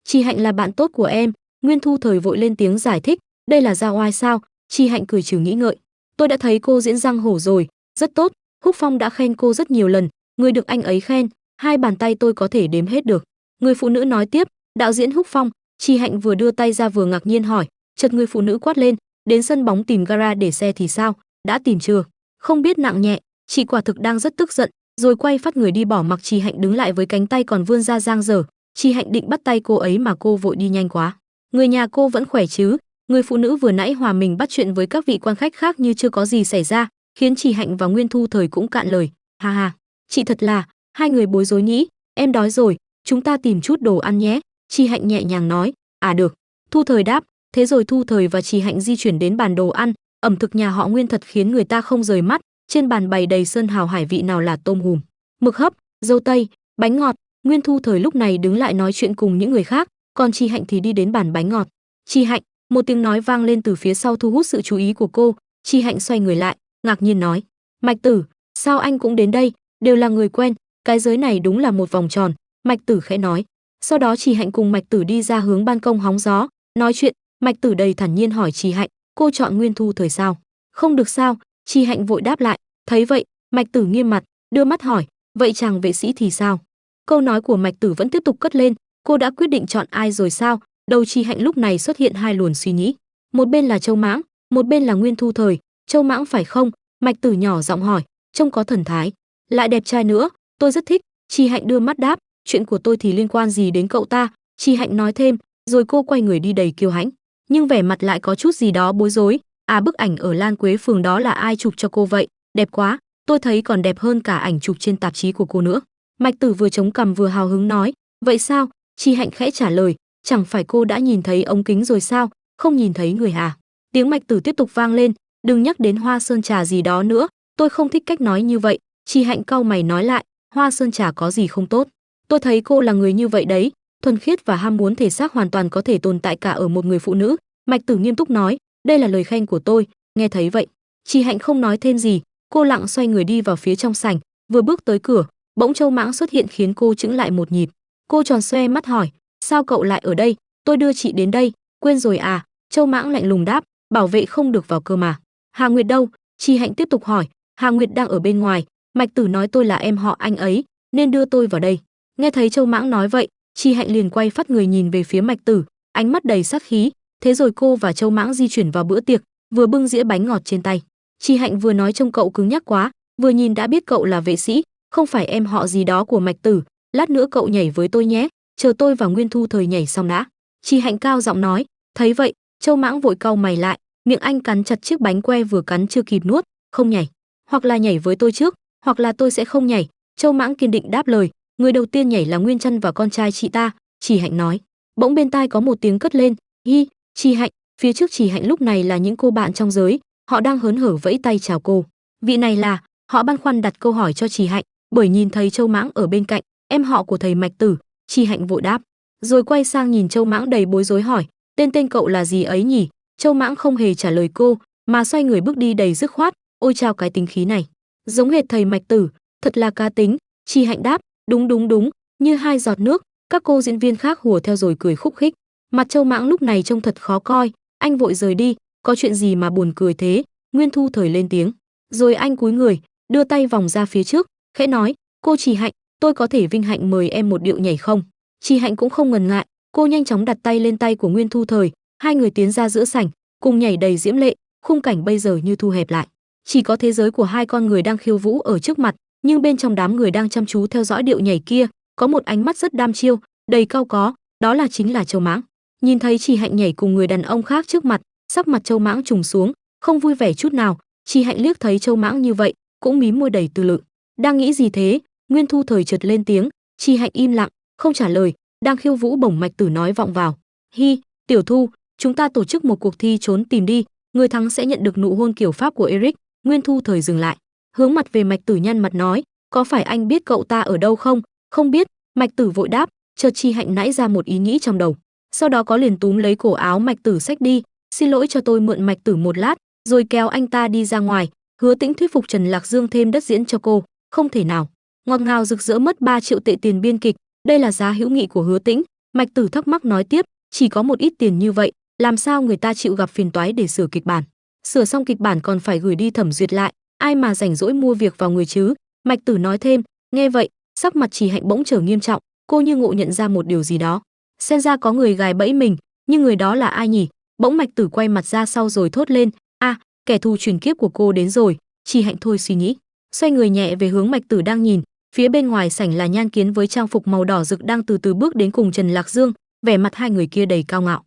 Speaker 1: chị Hạnh là bạn tốt của em. Nguyên Thu Thời vội lên tiếng giải thích, đây là ra oai sao? Chị Hạnh cười trừ nghĩ ngợi, tôi đã thấy cô diễn răng hổ rồi, rất tốt. Húc Phong đã khen cô rất nhiều lần, người được anh ấy khen, 2 bàn tay tôi có thể đếm hết được. Người phụ nữ nói tiếp, đạo diễn Húc Phong. Chị Hạnh vừa đưa tay ra vừa ngạc nhiên hỏi, chợt người phụ nữ quát lên, đến sân bóng tìm gara để xe thì sao? Đã tìm chưa? Không biết nặng nhẹ. Chị quả thực đang rất tức giận, rồi quay phát người đi bỏ mặc chị Hạnh đứng lại với cánh tay còn vươn ra dang dở. Chị Hạnh định bắt tay cô ấy mà cô vội đi nhanh quá. Người nhà cô vẫn khỏe chứ? Người phụ nữ vừa nãy hòa mình bắt chuyện với các vị quan khách khác như chưa có gì xảy ra, khiến chị Hạnh và Nguyên Thu Thời cũng cạn lời. Ha ha, chị thật là. Hai người bối rối nghĩ, em đói rồi, chúng ta tìm chút đồ ăn nhé. Chị Hạnh nhẹ nhàng nói, à được. Thu Thời đáp. Thế rồi Thu Thời và chị Hạnh di chuyển đến bàn đồ ăn. Ẩm thực nhà họ Nguyên thật khiến người ta không rời mắt. Trên bàn bày đầy sơn hào hải vị, nào là tôm hùm, mực hấp, dâu tây, bánh ngọt. Nguyên Thu Thời lúc này đứng lại nói chuyện cùng những người khác, còn chị Hạnh thì đi đến bàn bánh ngọt. Chị Hạnh, một tiếng nói vang lên từ phía sau thu hút sự chú ý của cô. Chị Hạnh xoay người lại, ngạc nhiên nói, Mạch Tử, sao anh cũng đến đây? Đều là người quen, cái giới này đúng là một vòng tròn. Mạch Tử khẽ nói. Sau đó chị Hạnh cùng Mạch Tử đi ra hướng ban công hóng gió, nói chuyện. Mạch Tử đầy thản nhiên hỏi chị Hạnh, cô chọn Nguyên Thu Thời sao? Không được sao? Chị Hạnh vội đáp lại. Thấy vậy, Mạch Tử nghiêm mặt, đưa mắt hỏi, vậy chàng vệ sĩ thì sao? Câu nói của Mạch Tử vẫn tiếp tục cất lên, cô đã quyết định chọn ai rồi sao? Đầu chị Hạnh lúc này xuất hiện 2 luồng suy nghĩ, một bên là Châu Mãng, một bên là Nguyên Thu Thời. Châu Mãng phải không? Mạch Tử nhỏ giọng hỏi, trông có thần thái, lại đẹp trai nữa, tôi rất thích. Chị Hạnh đưa mắt đáp, chuyện của tôi thì liên quan gì đến cậu ta? Chị Hạnh nói thêm, rồi cô quay người đi đầy kiêu hãnh, nhưng vẻ mặt lại có chút gì đó bối rối. À, bức ảnh ở Lan Quế Phường đó là ai chụp cho cô vậy? Đẹp quá, tôi thấy còn đẹp hơn cả ảnh chụp trên tạp chí của cô nữa. Mạch Tử vừa chống cằm vừa hào hứng nói, vậy sao? Chị Hạnh khẽ trả lời, chẳng phải cô đã nhìn thấy ống kính rồi sao, không nhìn thấy người à? Tiếng Mạch Tử tiếp tục vang lên, đừng nhắc đến Hoa Sơn Trà gì đó nữa, tôi không thích cách nói như vậy. Chị Hạnh cau mày nói lại, Hoa Sơn Trà có gì không tốt? Tôi thấy cô là người như vậy đấy, thuần khiết và ham muốn thể xác hoàn toàn có thể tồn tại cả ở một người phụ nữ. Mạch Tử nghiêm túc nói, đây là lời khen của tôi. Nghe thấy vậy, chị Hạnh không nói thêm gì, cô lặng xoay người đi vào phía trong sảnh. Vừa bước tới cửa, bỗng Châu Mãng xuất hiện khiến cô chững lại một nhịp. Cô tròn xoe mắt hỏi, sao cậu lại ở đây? Tôi đưa chị đến đây, quên rồi à? Châu Mãng lạnh lùng đáp, bảo vệ không được vào cơ mà. Hà Nguyệt đâu? Chị Hạnh tiếp tục hỏi. Hà Nguyệt đang ở bên ngoài, Mạch Tử nói tôi là em họ anh ấy, nên đưa tôi vào đây. Nghe thấy Châu Mãng nói vậy, chị Hạnh liền quay phát người nhìn về phía Mạch Tử, ánh mắt đầy sát khí. Thế rồi cô và Châu Mãng di chuyển vào bữa tiệc, vừa bưng dĩa bánh ngọt trên tay. Chị Hạnh vừa nói trông cậu cứng nhắc quá, vừa nhìn đã biết cậu là vệ sĩ, không phải em họ gì đó của Mạch Tử, lát nữa cậu nhảy với tôi nhé, chờ tôi và Nguyên Thu Thời nhảy xong đã. Chị Hạnh cao giọng nói. Thấy vậy, Châu Mãng vội cau mày lại, miệng anh cắn chặt chiếc bánh que vừa cắn chưa kịp nuốt. Không nhảy, hoặc là nhảy với tôi trước, hoặc là tôi sẽ không nhảy. Châu Mãng kiên định đáp lời. Người đầu tiên nhảy là Nguyên Chân và con trai chị ta, Chị Hạnh nói. Bỗng bên tai có một tiếng cất lên. Hi, Chị Hạnh. Phía trước Chị Hạnh lúc này là những cô bạn trong giới, họ đang hớn hở vẫy tay chào cô. Vị này là, họ băn khoăn đặt câu hỏi cho Chị Hạnh, bởi nhìn thấy Châu Mãng ở bên cạnh, em họ của thầy Mạch Tử. Chị Hạnh vội đáp, rồi quay sang nhìn Châu Mãng đầy bối rối hỏi, tên cậu là gì ấy nhỉ? Châu Mãng không hề trả lời cô, mà xoay người bước đi đầy dứt khoát. Ôi chao, cái tính khí này, giống hệt thầy Mạch Tử, thật là cá tính. Chị Hạnh đáp, đúng, như hai giọt nước. Các cô diễn viên khác hùa theo rồi cười khúc khích. Mặt Châu Mãng lúc này trông thật khó coi, anh vội rời đi. Có chuyện gì mà buồn cười thế? Nguyên Thu Thời lên tiếng, rồi anh cúi người, đưa tay vòng ra phía trước, khẽ nói, cô Chị Hạnh, tôi có thể vinh hạnh mời em một điệu nhảy không? Chị Hạnh cũng không ngần ngại, cô nhanh chóng đặt tay lên tay của Nguyên Thu Thời, hai người tiến ra giữa sảnh, cùng nhảy đầy diễm lệ. Khung cảnh bây giờ như thu hẹp lại, chỉ có thế giới của hai con người đang khiêu vũ ở trước mặt, nhưng bên trong đám người đang chăm chú theo dõi điệu nhảy kia, có một ánh mắt rất đam chiêu, đầy cau có, đó là chính là Châu Mãng. Nhìn thấy Chị Hạnh nhảy cùng người đàn ông khác trước mặt, sắc mặt Châu Mãng trùng xuống, không vui vẻ chút nào. Chị Hạnh liếc thấy Châu Mãng như vậy, cũng mím môi đầy tư lự. Đang nghĩ gì thế? Nguyên Thu Thời chợt lên tiếng. Chị Hạnh im lặng, không trả lời. Đang khiêu vũ bổng Mạch Tử nói vọng vào. Hi, Tiểu Thu, chúng ta tổ chức một cuộc thi trốn tìm đi, người thắng sẽ nhận được nụ hôn kiểu Pháp của Eric. Nguyên Thu Thời dừng lại, hướng mặt về Mạch Tử nhăn mặt nói, có phải anh biết cậu ta ở đâu không? Không biết. Mạch Tử vội đáp. Chợt Chị Hạnh nảy ra một ý nghĩ trong đầu, sau đó có liền túm lấy cổ áo Mạch Tử xách đi. Xin lỗi, cho tôi mượn Mạch Tử một lát, rồi kéo anh ta đi ra ngoài. Hứa Tĩnh thuyết phục Trần Lạc Dương thêm đất diễn cho cô. Không thể nào. Ngọt ngào rực rỡ mất 3 triệu tệ tiền biên kịch, đây là giá hữu nghị của Hứa Tĩnh. Mạch Tử thắc mắc nói tiếp, chỉ có một ít tiền như vậy, làm sao người ta chịu gặp phiền toái để sửa kịch bản? Sửa xong kịch bản còn phải gửi đi thẩm duyệt lại, ai mà rảnh rỗi mua việc vào người chứ? Mạch Tử nói thêm. Nghe vậy, sắc mặt Chị Hạnh bỗng trở nghiêm trọng, cô như ngộ nhận ra một điều gì đó. Xem ra có người gài bẫy mình, nhưng người đó là ai nhỉ? Bỗng Mạch Tử quay mặt ra sau rồi thốt lên, a, kẻ thù truyền kiếp của cô đến rồi. Chị Hạnh thôi suy nghĩ, xoay người nhẹ về hướng Mạch Tử đang nhìn. Phía bên ngoài sảnh là Nhan Kiến với trang phục màu đỏ rực đang từ từ bước đến cùng Trần Lạc Dương, vẻ mặt hai người kia đầy cao ngạo.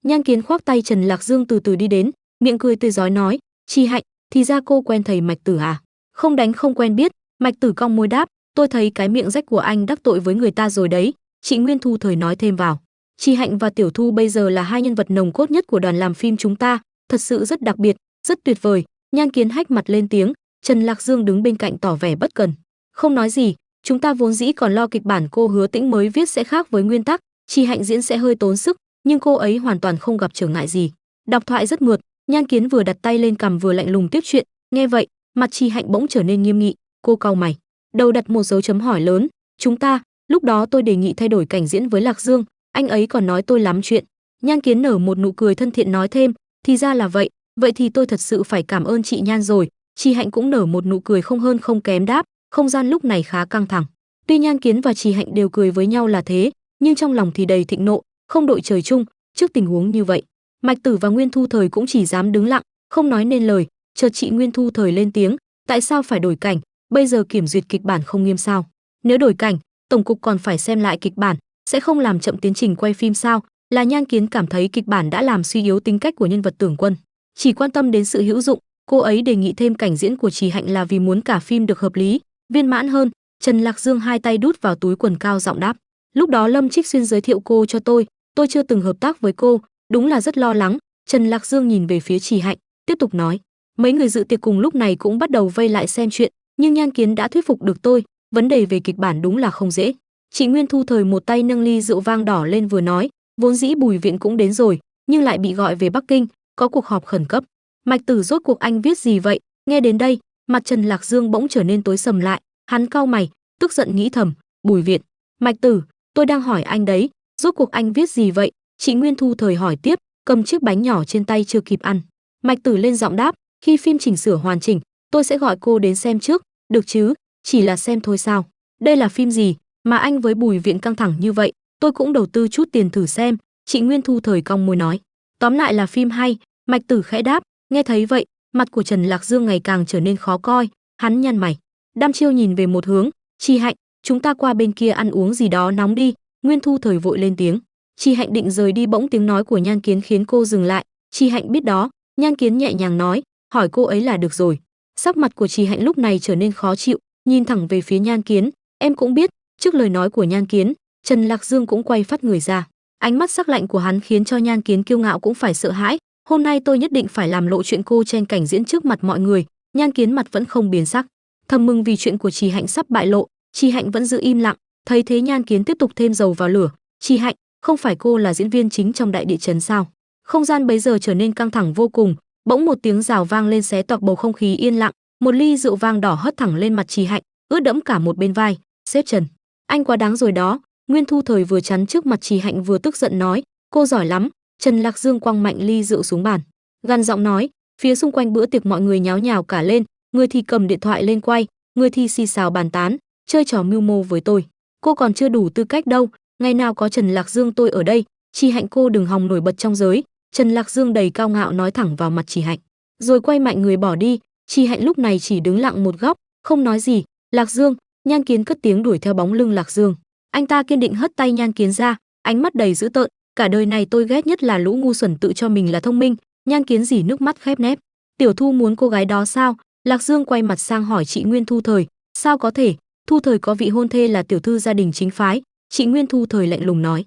Speaker 1: Nhan Kiến khoác tay Trần Lạc Dương từ từ đi đến, miệng cười tươi rói nói, Chị Hạnh, thì ra cô quen thầy Mạch Tử à? Không đánh không quen biết. Mạch Tử cong môi đáp, tôi thấy cái miệng rách của anh đắc tội với người ta rồi đấy. Chị Nguyên Thu Thời nói thêm vào, Chị Hạnh và Tiểu Thu bây giờ là hai nhân vật nồng cốt nhất của đoàn làm phim chúng ta, thật sự rất đặc biệt, rất tuyệt vời. Nhan Kiến hách mặt lên tiếng. Trần Lạc Dương đứng bên cạnh tỏ vẻ bất cần, không nói gì. Chúng ta vốn dĩ còn lo kịch bản cô Hứa Tĩnh mới viết sẽ khác với nguyên tắc, Chị Hạnh diễn sẽ hơi tốn sức, nhưng cô ấy hoàn toàn không gặp trở ngại gì. Đọc thoại rất mượt. Nhan Kiến vừa đặt tay lên cằm vừa lạnh lùng tiếp chuyện. Nghe vậy, mặt Chị Hạnh bỗng trở nên nghiêm nghị, cô cau mày, đầu đặt một dấu chấm hỏi lớn. Chúng ta, lúc đó tôi đề nghị thay đổi cảnh diễn với Lạc Dương, anh ấy còn nói tôi lắm chuyện. Nhan Kiến nở một nụ cười thân thiện nói thêm, thì ra là vậy, vậy thì tôi thật sự phải cảm ơn chị Nhan rồi. Chị Hạnh cũng nở một nụ cười không hơn không kém đáp. Không gian lúc này khá căng thẳng. Tuy Nhan Kiến và Chị Hạnh đều cười với nhau là thế, nhưng trong lòng thì đầy thịnh nộ, không đội trời chung. Trước tình huống như vậy, Mạch Tử và Nguyên Thu Thời cũng chỉ dám đứng lặng, không nói nên lời. Chợt chị Nguyên Thu Thời lên tiếng, tại sao phải đổi cảnh? Bây giờ kiểm duyệt kịch bản không nghiêm sao? Nếu đổi cảnh, tổng cục còn phải xem lại kịch bản, sẽ không làm chậm tiến trình quay phim sao? Là Nhan Kiến cảm thấy kịch bản đã làm suy yếu tính cách của nhân vật Tưởng Quân, chỉ quan tâm đến sự hữu dụng. Cô ấy đề nghị thêm cảnh diễn của Chị Hạnh là vì muốn cả phim được hợp lý, viên mãn hơn. Trần Lạc Dương hai tay đút vào túi quần cao giọng đáp, lúc đó Lâm Trích Xuyên giới thiệu cô cho tôi chưa từng hợp tác với cô, đúng là rất lo lắng. Trần Lạc Dương nhìn về phía Chị Hạnh, tiếp tục nói, mấy người dự tiệc cùng lúc này cũng bắt đầu vây lại xem chuyện, nhưng Nhan Kiến đã thuyết phục được tôi, vấn đề về kịch bản đúng là không dễ. Chị Nguyên Thu Thời một tay nâng ly rượu vang đỏ lên vừa nói, vốn dĩ Bùi Viện cũng đến rồi, nhưng lại bị gọi về Bắc Kinh, có cuộc họp khẩn cấp. Mạch Tử, rốt cuộc anh viết gì vậy? Nghe đến đây, mặt Trần Lạc Dương bỗng trở nên tối sầm lại, hắn cau mày, tức giận nghĩ thầm, Bùi Viện, Mạch Tử, tôi đang hỏi anh đấy, rốt cuộc anh viết gì vậy? Chị Nguyên Thu Thời hỏi tiếp, cầm chiếc bánh nhỏ trên tay chưa kịp ăn. Mạch Tử lên giọng đáp, khi phim chỉnh sửa hoàn chỉnh, tôi sẽ gọi cô đến xem trước, được chứ? Chỉ là xem thôi sao? Đây là phim gì mà anh với Bùi Viện căng thẳng như vậy? Tôi cũng đầu tư chút tiền thử xem. Chị Nguyên Thu Thời cong môi nói, tóm lại là phim hay. Mạch Tử khẽ đáp. Nghe thấy vậy, mặt của Trần Lạc Dương ngày càng trở nên khó coi, Hắn nhăn mày. Đăm Chiêu nhìn về một hướng, Chi Hạnh, chúng ta qua bên kia ăn uống gì đó nóng đi. Nguyên Thu Thời vội lên tiếng. Chi Hạnh định rời đi, bỗng tiếng nói của Nhan Kiến khiến cô dừng lại. Chi Hạnh biết đó. Nhan Kiến nhẹ nhàng nói, hỏi cô ấy là được rồi. Sắc mặt của Chi Hạnh lúc này trở nên khó chịu, nhìn thẳng về phía Nhan Kiến. Em cũng biết. Trước lời nói của Nhan Kiến, Trần Lạc Dương cũng quay phát người ra. Ánh mắt sắc lạnh của hắn khiến cho Nhan Kiến kiêu ngạo cũng phải sợ hãi. Hôm nay tôi nhất định phải làm lộ chuyện cô trên cảnh diễn trước mặt mọi người. Nhan Kiến mặt vẫn không biến sắc, thầm mừng vì chuyện của Trì Hạnh sắp bại lộ. Trì Hạnh vẫn giữ im lặng. Thấy thế Nhan Kiến tiếp tục thêm dầu vào lửa. Trì Hạnh, không phải cô là diễn viên chính trong Đại Địa Chấn sao? Không gian bấy giờ trở nên căng thẳng vô cùng. Bỗng một tiếng rào vang lên xé toạc bầu không khí yên lặng. Một ly rượu vang đỏ hất thẳng lên mặt Trì Hạnh, ướt đẫm cả một bên vai. Sếp Trần, anh quá đáng rồi đó. Nguyên Thu Thời vừa chắn trước mặt Trì Hạnh vừa tức giận nói, cô giỏi lắm. Trần Lạc Dương quăng mạnh ly rượu xuống bàn, gằn giọng nói. Phía xung quanh bữa tiệc mọi người nháo nhào cả lên, người thì cầm điện thoại lên quay, người thì xì xào bàn tán, chơi trò mưu mô với tôi. Cô còn chưa đủ tư cách đâu, ngày nào có Trần Lạc Dương tôi ở đây. Trì Hạnh, cô đừng hòng nổi bật trong giới. Trần Lạc Dương đầy cao ngạo nói thẳng vào mặt Trì Hạnh, rồi quay mạnh người bỏ đi. Trì Hạnh lúc này chỉ đứng lặng một góc, không nói gì. Lạc Dương, Nhan Kiến cất tiếng đuổi theo bóng lưng Lạc Dương. Anh ta kiên định hất tay Nhan Kiến ra, ánh mắt đầy dữ tợn. Cả đời này tôi ghét nhất là lũ ngu xuẩn tự cho mình là thông minh. Nhan Kiến rỉ nước mắt khép nép. Tiểu Thu muốn cô gái đó sao? Lạc Dương quay mặt sang hỏi chị Nguyên Thu Thời. Sao có thể? Thu Thời có vị hôn thê là tiểu thư gia đình chính phái. Chị Nguyên Thu Thời lạnh lùng nói.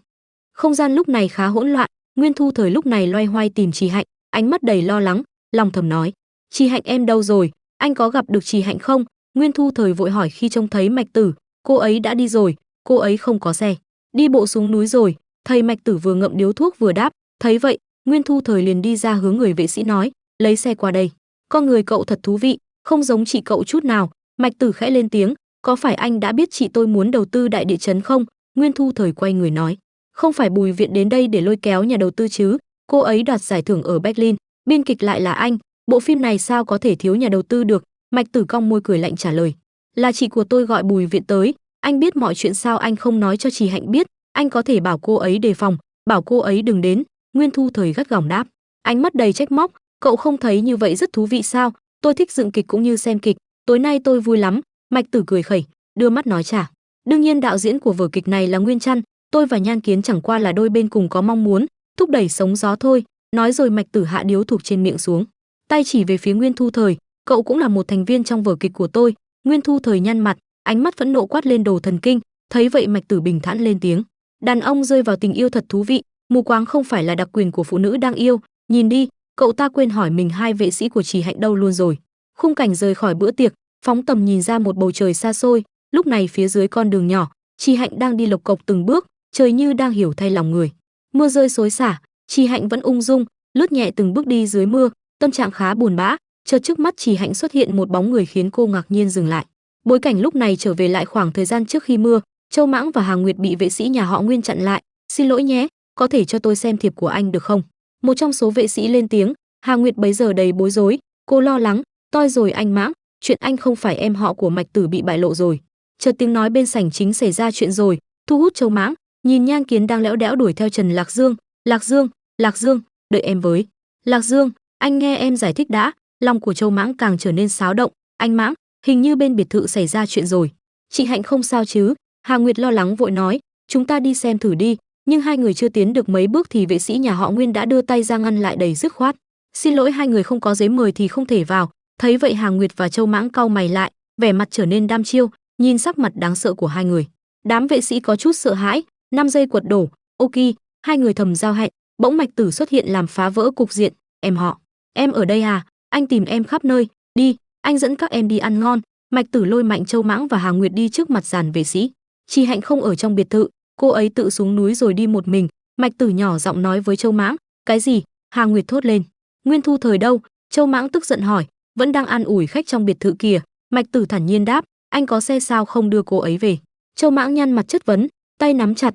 Speaker 1: Không gian lúc này khá hỗn loạn. Nguyên Thu Thời lúc này loay hoay tìm Trì Hạnh, ánh mắt đầy lo lắng, lòng thầm nói, Trì Hạnh em đâu rồi? Anh có gặp được Trì Hạnh không? Nguyên Thu Thời vội hỏi khi trông thấy Mạch Tử. Cô ấy đã đi rồi, cô ấy không có xe, đi bộ xuống núi rồi. Thầy Mạch Tử vừa ngậm điếu thuốc vừa đáp. Thấy vậy, Nguyên Thu Thời liền đi ra hướng người vệ sĩ nói, lấy xe qua đây. Con người cậu thật thú vị, không giống chị cậu chút nào. Mạch Tử khẽ lên tiếng, có phải anh đã biết chị tôi muốn đầu tư Đại Địa Chấn không? Nguyên Thu Thời quay người nói, không phải Bùi Viện đến đây để lôi kéo nhà đầu tư chứ? Cô ấy đoạt giải thưởng ở Berlin, biên kịch lại là anh, bộ phim này sao có thể thiếu nhà đầu tư được? Mạch Tử cong môi cười lạnh trả lời, là chị của tôi gọi Bùi Viện tới. Anh biết mọi chuyện sao anh không nói cho Trì Hạnh biết? Anh có thể bảo cô ấy đề phòng, bảo cô ấy đừng đến. Nguyên Thu Thời gắt gỏng đáp, ánh mắt đầy trách móc. Cậu không thấy như vậy rất thú vị sao? Tôi thích dựng kịch cũng như xem kịch, tối nay tôi vui lắm. Mạch Tử cười khẩy, đưa mắt nói trả. Đương nhiên đạo diễn của vở kịch này là Nguyên Trăn, tôi và Nhan Kiến chẳng qua là đôi bên cùng có mong muốn thúc đẩy sóng gió thôi. Nói rồi Mạch Tử hạ điếu thuốc trên miệng xuống, tay chỉ về phía Nguyên Thu Thời, cậu cũng là một thành viên trong vở kịch của tôi. Nguyên Thu Thời nhăn mặt, ánh mắt phẫn nộ quát lên đồ thần kinh. Thấy vậy Mạch Tử bình thản lên tiếng, đàn ông rơi vào tình yêu thật thú vị, mù quáng không phải là đặc quyền của phụ nữ đang yêu. Nhìn đi, cậu ta quên hỏi mình hai vệ sĩ của Trì Hạnh đâu luôn rồi. Khung cảnh rời khỏi bữa tiệc, phóng tầm nhìn ra một bầu trời xa xôi. Lúc này phía dưới con đường nhỏ, Trì Hạnh đang đi lộc cộc từng bước, trời như đang hiểu thay lòng người. Mưa rơi xối xả, Trì Hạnh vẫn ung dung lướt nhẹ từng bước đi dưới mưa, tâm trạng khá buồn bã. Chợt trước mắt Trì Hạnh xuất hiện một bóng người khiến cô ngạc nhiên dừng lại. Bối cảnh lúc này trở về lại khoảng thời gian trước khi mưa, Châu Mãng và Hà Nguyệt bị vệ sĩ nhà họ Nguyên chặn lại. Xin lỗi nhé, có thể cho tôi xem thiệp của anh được không? Một trong số vệ sĩ lên tiếng. Hà Nguyệt bấy giờ đầy bối rối, cô lo lắng, toi rồi anh Mãng, chuyện anh không phải em họ của Mạch Tử bị bại lộ rồi. Chợt tiếng nói bên sảnh chính xảy ra chuyện rồi, thu hút Châu Mãng, nhìn Nhan Kiến đang lẽo đẽo đuổi theo Trần Lạc Dương. Lạc Dương, Lạc Dương, đợi em với. Lạc Dương, anh nghe em giải thích đã. Lòng của Châu Mãng càng trở nên xáo động. Anh Mãng, hình như bên biệt thự xảy ra chuyện rồi. Chị Hạnh không sao chứ? Hà Nguyệt lo lắng vội nói, chúng ta đi xem thử đi. Nhưng hai người chưa tiến được mấy bước thì vệ sĩ nhà họ Nguyên đã đưa tay ra ngăn lại đầy dứt khoát. Xin lỗi, hai người không có giấy mời thì không thể vào. Thấy vậy Hà Nguyệt và Châu Mãng cau mày lại, vẻ mặt trở nên đăm chiêu, nhìn sắc mặt đáng sợ của hai người. Đám vệ sĩ có chút sợ hãi, 5 giây quật đổ. Ok, hai người thầm giao hẹn. Bỗng Mạch Tử xuất hiện làm phá vỡ cục diện. Em họ, em ở đây à? Anh tìm em khắp nơi. Đi, anh dẫn các em đi ăn ngon. Mạch Tử lôi mạnh Châu Mãng và Hà Nguyệt đi trước mặt dàn vệ sĩ. Trì Hạnh không ở trong biệt thự, cô ấy tự xuống núi rồi đi một mình. Mạch Tử nhỏ giọng nói với Châu Mãng. Cái gì? Hà Nguyệt thốt lên. Nguyên Thu Thời đâu? Châu Mãng tức giận hỏi. Vẫn đang an ủi khách trong biệt thự kìa. Mạch Tử thản nhiên đáp. Anh có xe sao không đưa cô ấy về? Châu Mãng nhăn mặt chất vấn, tay nắm chặt.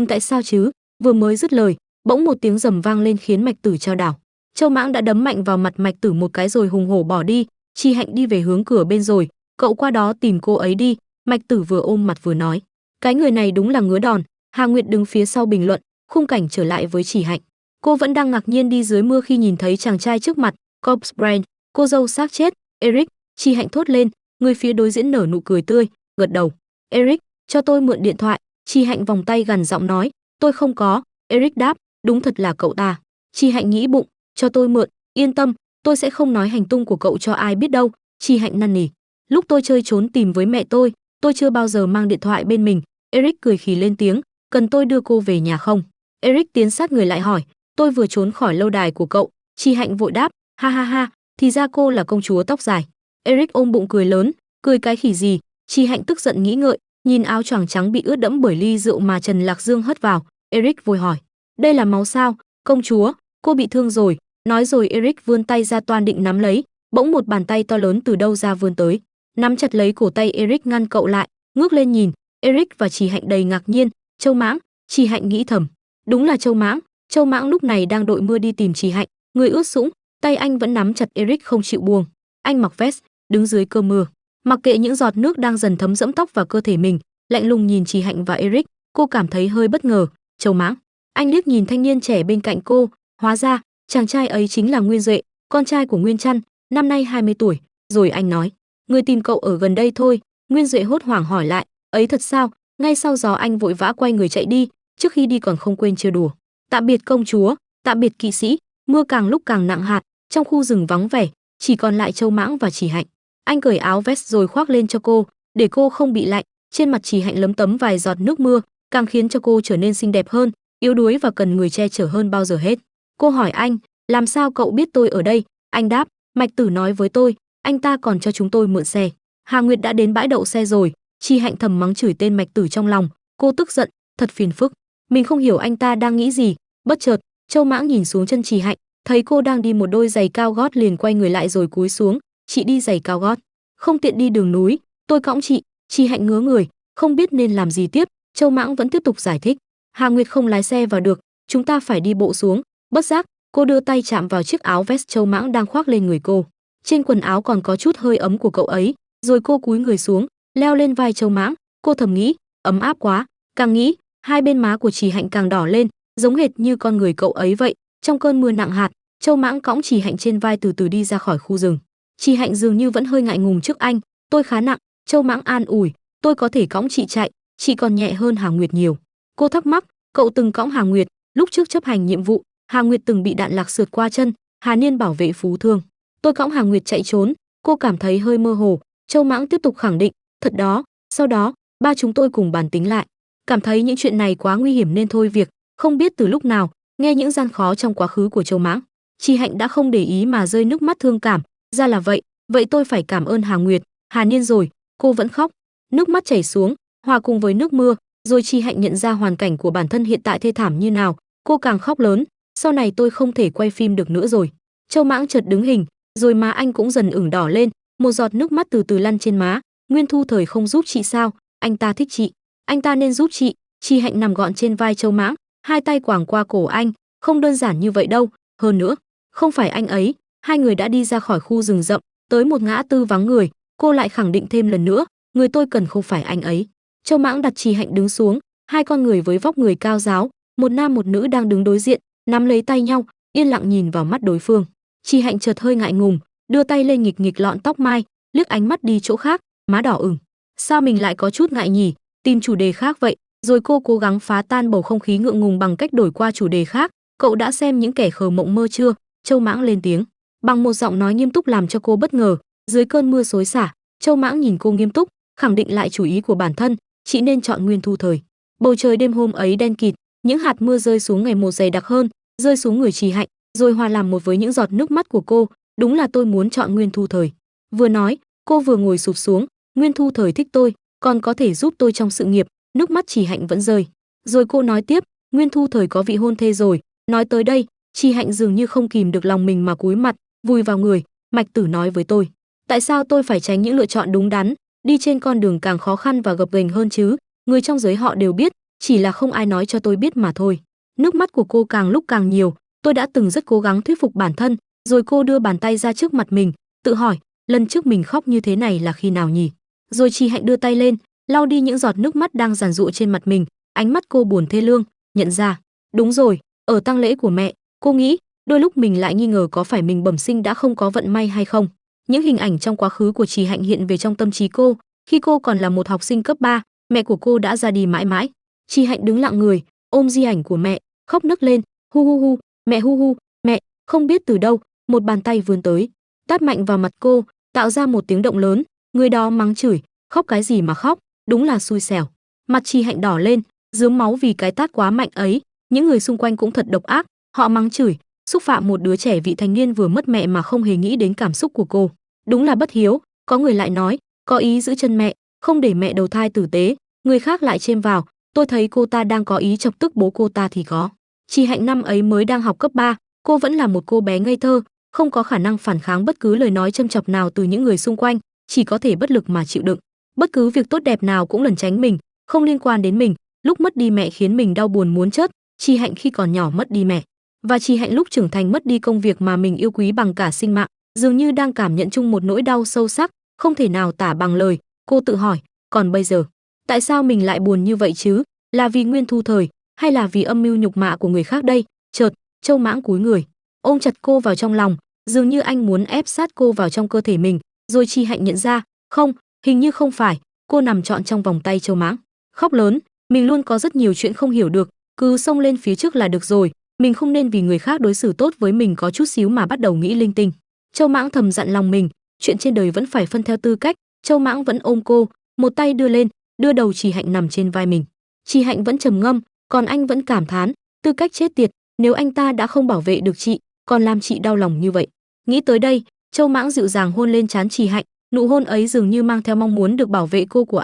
Speaker 1: Tại sao chứ? Vừa mới dứt lời, bỗng một tiếng rầm vang lên khiến Mạch Tử chao đảo. Châu Mãng đã đấm mạnh vào mặt Mạch Tử một cái rồi hùng hổ bỏ đi. Trì Hạnh đi về hướng cửa bên rồi, cậu qua đó tìm cô ấy đi. Mạch Tử vừa ôm mặt vừa nói. Cái người này đúng là ngứa đòn. Hà Nguyệt đứng phía sau bình luận. Khung cảnh trở lại với Trì Hạnh. Cô vẫn đang ngạc nhiên đi dưới mưa khi nhìn thấy chàng trai trước mặt, Corpse Brand, cô dâu xác chết, Eric. Trì Hạnh thốt lên, Người phía đối diễn nở nụ cười tươi, gật đầu. Eric, cho tôi mượn điện thoại. Chi Hạnh vòng tay gằn giọng nói. Tôi không có. Eric đáp, đúng thật là cậu ta. Chi Hạnh nghĩ bụng, cho tôi mượn, yên tâm, tôi sẽ không nói hành tung của cậu cho ai biết đâu. Chi Hạnh năn nỉ. Lúc tôi chơi trốn tìm với mẹ tôi chưa bao giờ mang điện thoại bên mình. Eric cười khì lên tiếng, cần tôi đưa cô về nhà không? Eric tiến sát người lại hỏi, tôi vừa trốn khỏi lâu đài của cậu. Chi Hạnh vội đáp, ha ha ha, thì ra cô là công chúa tóc dài. Eric ôm bụng cười lớn, cười cái khỉ gì? Chi Hạnh tức giận nghĩ ngợi, nhìn áo choàng trắng bị ướt đẫm bởi ly rượu mà Trần Lạc Dương hất vào. Eric vội hỏi, đây là máu sao? Công chúa, cô bị thương rồi. Nói rồi Eric vươn tay ra toan định nắm lấy, bỗng một bàn tay to lớn từ đâu ra vươn tới, nắm chặt lấy cổ tay Eric ngăn cậu lại, ngước lên nhìn. Eric và Chỉ Hạnh đầy ngạc nhiên. Châu Mãng, Chỉ Hạnh nghĩ thầm, đúng là Châu Mãng. Châu Mãng lúc này đang đội mưa đi tìm Chỉ Hạnh, người ướt sũng, tay anh vẫn nắm chặt Eric không chịu buông. Anh mặc vest, đứng dưới cơn mưa, mặc kệ những giọt nước đang dần thấm dẫm tóc vào cơ thể mình, lạnh lùng nhìn Chỉ Hạnh và Eric. Cô cảm thấy hơi bất ngờ. Châu Mãng. Anh liếc nhìn thanh niên trẻ bên cạnh cô, hóa ra chàng trai ấy chính là Nguyên Duệ, con trai của Nguyên Trăn, năm nay 20 tuổi. Rồi anh nói, người tìm cậu ở gần đây thôi. Nguyên Duệ hốt hoảng hỏi lại, ấy thật sao? Ngay sau đó anh vội vã quay người chạy đi, trước khi đi còn không quên trêu đùa, tạm biệt công chúa, tạm biệt kỵ sĩ. Mưa càng lúc càng nặng hạt, trong khu rừng vắng vẻ, chỉ còn lại Châu Mãng và Chỉ Hạnh. Anh cởi áo vest rồi khoác lên cho cô, để cô không bị lạnh. Trên mặt Chỉ Hạnh lấm tấm vài giọt nước mưa, càng khiến cho cô trở nên xinh đẹp hơn, yếu đuối và cần người che chở hơn bao giờ hết. Cô hỏi anh, làm sao cậu biết tôi ở đây? Anh đáp, Mạch Tử nói với tôi, anh ta còn cho chúng tôi mượn xe. Hà Nguyệt đã đến bãi đậu xe rồi. Chi Hạnh thầm mắng chửi tên Mạch Tử trong lòng, cô tức giận, thật phiền phức. Mình không hiểu anh ta đang nghĩ gì. Bất chợt, Châu Mãng nhìn xuống chân Chi Hạnh, thấy cô đang đi một đôi giày cao gót liền quay người lại rồi cúi xuống, chị đi giày cao gót, không tiện đi đường núi, tôi cõng chị. Chi Hạnh ngớ người, không biết nên làm gì tiếp. Châu Mãng vẫn tiếp tục giải thích, Hà Nguyệt không lái xe vào được, chúng ta phải đi bộ xuống. Bất giác, cô đưa tay chạm vào chiếc áo vest Châu Mãng đang khoác lên người cô, trên quần áo còn có chút hơi ấm của cậu ấy. Rồi cô cúi người xuống, leo lên vai Châu Mãng. Cô thầm nghĩ, ấm áp quá. Càng nghĩ, hai bên má của Chỉ Hạnh càng đỏ lên, giống hệt như con người cậu ấy vậy. Trong cơn mưa nặng hạt, Châu Mãng cõng Chỉ Hạnh trên vai từ từ đi ra khỏi khu rừng. Chỉ Hạnh dường như vẫn hơi ngại ngùng trước anh. Tôi khá nặng. Châu Mãng an ủi, tôi có thể cõng chị chạy, chị còn nhẹ hơn Hà Nguyệt nhiều. Cô thắc mắc, cậu từng cõng Hà Nguyệt, lúc trước chấp hành nhiệm vụ, Hà Nguyệt từng bị đạn lạc sượt qua chân, Hà Niên bảo vệ phú thương. Tôi cõng Hà Nguyệt chạy trốn. Cô cảm thấy hơi mơ hồ. Châu Mãng tiếp tục khẳng định, thật đó. Sau đó, ba chúng tôi cùng bàn tính lại, cảm thấy những chuyện này quá nguy hiểm nên thôi việc. Không biết từ lúc nào, nghe những gian khó trong quá khứ của Châu Mãng, Chi Hạnh đã không để ý mà rơi nước mắt thương cảm. Ra là vậy, vậy tôi phải cảm ơn Hà Nguyệt, Hà Niên rồi. Cô vẫn khóc, nước mắt chảy xuống, hòa cùng với nước mưa. Rồi Chi Hạnh nhận ra hoàn cảnh của bản thân hiện tại thê thảm như nào, cô càng khóc lớn. Sau này tôi không thể quay phim được nữa rồi. Châu Mãng chợt đứng hình, rồi má anh cũng dần ửng đỏ lên, một giọt nước mắt từ từ lăn trên má. Nguyên Thu Thời không giúp chị sao? Anh ta thích chị, anh ta nên giúp chị. Chi Hạnh nằm gọn trên vai Châu Mãng, hai tay quàng qua cổ anh. Không đơn giản như vậy đâu, hơn nữa, không phải anh ấy. Hai người đã đi ra khỏi khu rừng rậm, tới một ngã tư vắng người. Cô lại khẳng định thêm lần nữa, người tôi cần không phải anh ấy. Châu Mãng đặt Chi Hạnh đứng xuống, hai con người với vóc người cao ráo, một nam một nữ đang đứng đối diện, nắm lấy tay nhau, yên lặng nhìn vào mắt đối phương. Chi Hạnh chợt hơi ngại ngùng, đưa tay lên nghịch nghịch lọn tóc mai, liếc ánh mắt đi chỗ khác, má đỏ ửng. Sao mình lại có chút ngại nhỉ? Tìm chủ đề khác vậy. Rồi cô cố gắng phá tan bầu không khí ngượng ngùng bằng cách đổi qua chủ đề khác. Cậu đã xem những kẻ khờ mộng mơ chưa? Châu Mãng lên tiếng, bằng một giọng nói nghiêm túc làm cho cô bất ngờ. Dưới cơn mưa xối xả, Châu Mãng nhìn cô nghiêm túc, khẳng định lại chủ ý của bản thân, chị nên chọn Nguyên Thu Thời. Bầu trời đêm hôm ấy đen kịt, những hạt mưa rơi xuống ngày một dày đặc hơn, rơi xuống người Chỉ Hạnh, rồi hòa làm một với những giọt nước mắt của cô. Đúng là tôi muốn chọn Nguyên Thu Thời. Vừa nói, cô vừa ngồi sụp xuống. Nguyên Thu Thời thích tôi, còn có thể giúp tôi trong sự nghiệp. Nước mắt Chỉ Hạnh vẫn rơi. Rồi cô nói tiếp, Nguyên Thu Thời có vị hôn thê rồi. Nói tới đây, Chỉ Hạnh dường như không kìm được lòng mình mà cúi mặt, vùi vào người. Mạch Tử nói với tôi, tại sao tôi phải tránh những lựa chọn đúng đắn, đi trên con đường càng khó khăn và gập ghềnh hơn chứ? Người trong giới họ đều biết, chỉ là không ai nói cho tôi biết mà thôi. Nước mắt của cô càng lúc càng nhiều. Tôi đã từng rất cố gắng thuyết phục bản thân. Rồi cô đưa bàn tay ra trước mặt mình, tự hỏi, lần trước mình khóc như thế này là khi nào nhỉ? Rồi Chỉ Hạnh đưa tay lên, lau đi những giọt nước mắt đang giàn giụa trên mặt mình. Ánh mắt cô buồn thê lương, nhận ra, đúng rồi, ở tang lễ của mẹ, cô nghĩ, đôi lúc mình lại nghi ngờ có phải mình bẩm sinh đã không có vận may hay không. Những hình ảnh trong quá khứ của Trì Hạnh hiện về trong tâm trí cô. Khi cô còn là một học sinh cấp 3, mẹ của cô đã ra đi mãi mãi. Trì Hạnh đứng lặng người, ôm di ảnh của mẹ, khóc nức lên, hu hu hu, mẹ hu hu, mẹ. Không biết từ đâu, một bàn tay vươn tới, tát mạnh vào mặt cô, tạo ra một tiếng động lớn. Người đó mắng chửi, khóc cái gì mà khóc, đúng là xui xẻo. Mặt Trì Hạnh đỏ lên, rướm máu vì cái tát quá mạnh ấy. Những người xung quanh cũng thật độc ác, họ mắng chửi, xúc phạm một đứa trẻ vị thành niên vừa mất mẹ mà không hề nghĩ đến cảm xúc của cô. Đúng là bất hiếu. Có người lại nói, có ý giữ chân mẹ, không để mẹ đầu thai tử tế. Người khác lại chêm vào, tôi thấy cô ta đang có ý chọc tức bố cô ta thì có. Trì Hạnh năm ấy mới đang học cấp 3, cô vẫn là một cô bé ngây thơ, không có khả năng phản kháng bất cứ lời nói châm chọc nào từ những người xung quanh, chỉ có thể bất lực mà chịu đựng. Bất cứ việc tốt đẹp nào cũng lẩn tránh mình, không liên quan đến mình. Lúc mất đi mẹ khiến mình đau buồn muốn chết. Trì Hạnh khi còn nhỏ mất đi mẹ, và Trì Hạnh lúc trưởng thành mất đi công việc mà mình yêu quý bằng cả sinh mạng, dường như đang cảm nhận chung một nỗi đau sâu sắc, không thể nào tả bằng lời. Cô tự hỏi, còn bây giờ, tại sao mình lại buồn như vậy chứ? Là vì Nguyên Thu Thời, hay là vì âm mưu nhục mạ của người khác đây? Chợt, Châu Mãng cúi người, ôm chặt cô vào trong lòng, dường như anh muốn ép sát cô vào trong cơ thể mình. Rồi Trì Hạnh nhận ra, không, hình như không phải. Cô nằm trọn trong vòng tay Châu Mãng, khóc lớn, mình luôn có rất nhiều chuyện không hiểu được, cứ xông lên phía trước là được rồi, mình không nên vì người khác đối xử tốt với mình có chút xíu mà bắt đầu nghĩ linh tinh. Châu Mãng thầm dặn lòng mình, chuyện trên đời vẫn phải phân theo tư cách. Châu Mãng vẫn ôm cô, một tay đưa lên, đưa đầu Trì Hạnh nằm trên vai mình. Trì Hạnh vẫn trầm ngâm, còn anh vẫn cảm thán, tư cách chết tiệt, nếu anh ta đã không bảo vệ được chị, còn làm chị đau lòng như vậy. Nghĩ tới đây, Châu Mãng dịu dàng hôn lên trán Trì Hạnh, nụ hôn ấy dường như mang theo mong muốn được bảo vệ cô của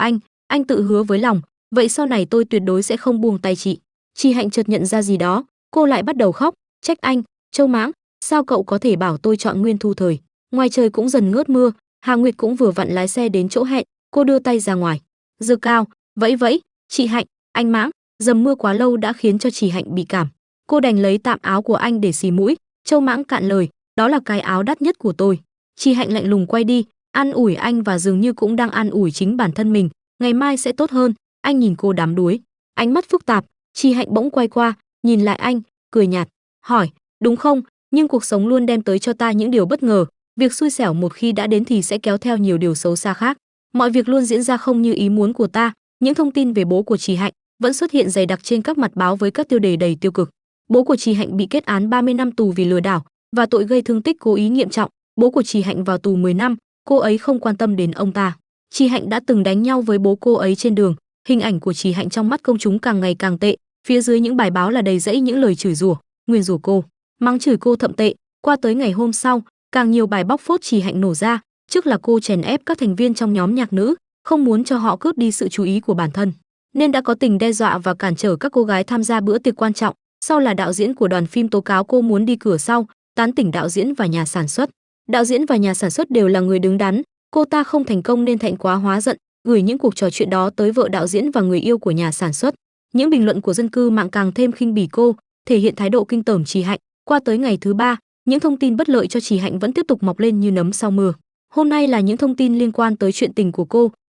Speaker 1: anh tự hứa với lòng, vậy sau này tôi tuyệt đối sẽ không buông tay chị. Trì Hạnh chợt nhận ra gì đó, cô lại bắt đầu khóc, trách anh, Châu Mãng, sao cậu có thể bảo tôi chọn Nguyên Thu Thời? Ngoài trời cũng dần ngớt mưa, Hà Nguyệt cũng vừa vặn lái xe đến chỗ hẹn, cô đưa tay ra ngoài, giơ cao, vẫy vẫy, chị Hạnh, anh Mãng. Dầm mưa quá lâu đã khiến cho Trì Hạnh bị cảm, cô đành lấy tạm áo của anh để xì mũi. Châu Mãng cạn lời, đó là cái áo đắt nhất của tôi. Trì Hạnh lạnh lùng quay đi, an ủi anh và dường như cũng đang an ủi chính bản thân mình, ngày mai sẽ tốt hơn. Anh nhìn cô đắm đuối, ánh mắt phức tạp. Trì Hạnh bỗng quay qua, nhìn lại anh, cười nhạt, hỏi, đúng không? Nhưng cuộc sống luôn đem tới cho ta những điều bất ngờ, việc xui xẻo một khi đã đến thì sẽ kéo theo nhiều điều xấu xa khác. Mọi việc luôn diễn ra không như ý muốn của ta. Những thông tin về bố của Trì Hạnh vẫn xuất hiện dày đặc trên các mặt báo với các tiêu đề đầy tiêu cực. Bố của Trì Hạnh bị kết án 30 năm tù vì lừa đảo và tội gây thương tích cố ý nghiêm trọng. Bố của Trì Hạnh vào tù 10 năm, cô ấy không quan tâm đến ông ta. Trì Hạnh đã từng đánh nhau với bố cô ấy trên đường. Hình ảnh của Trì Hạnh trong mắt công chúng càng ngày càng tệ. Phía dưới những bài báo là đầy rẫy những lời chửi rủa, nguyền rủa cô, mắng chửi cô thậm tệ. Qua tới ngày hôm sau, càng nhiều bài bóc phốt Trì Hạnh nổ ra. Trước là cô chèn ép các thành viên trong nhóm nhạc nữ, không muốn cho họ cướp đi sự chú ý của bản thân, nên đã có tình đe dọa và cản trở các cô gái tham gia bữa tiệc quan trọng. Sau là đạo diễn của đoàn phim tố cáo cô muốn đi cửa sau, tán tỉnh đạo diễn và nhà sản xuất. Đạo diễn và nhà sản xuất đều là người đứng đắn, cô ta không thành công nên thẹn quá hóa giận, gửi những cuộc trò chuyện đó tới vợ đạo diễn và người yêu của nhà sản xuất. Những bình luận của dân cư mạng càng thêm khinh bỉ cô, thể hiện thái độ kinh tởm Trì Hạnh. Qua tới ngày thứ 3, những thông tin bất lợi cho Trì Hạnh vẫn tiếp tục mọc lên như nấm sau mưa. Hôm nay là những thông tin liên quan tới chuyện tình của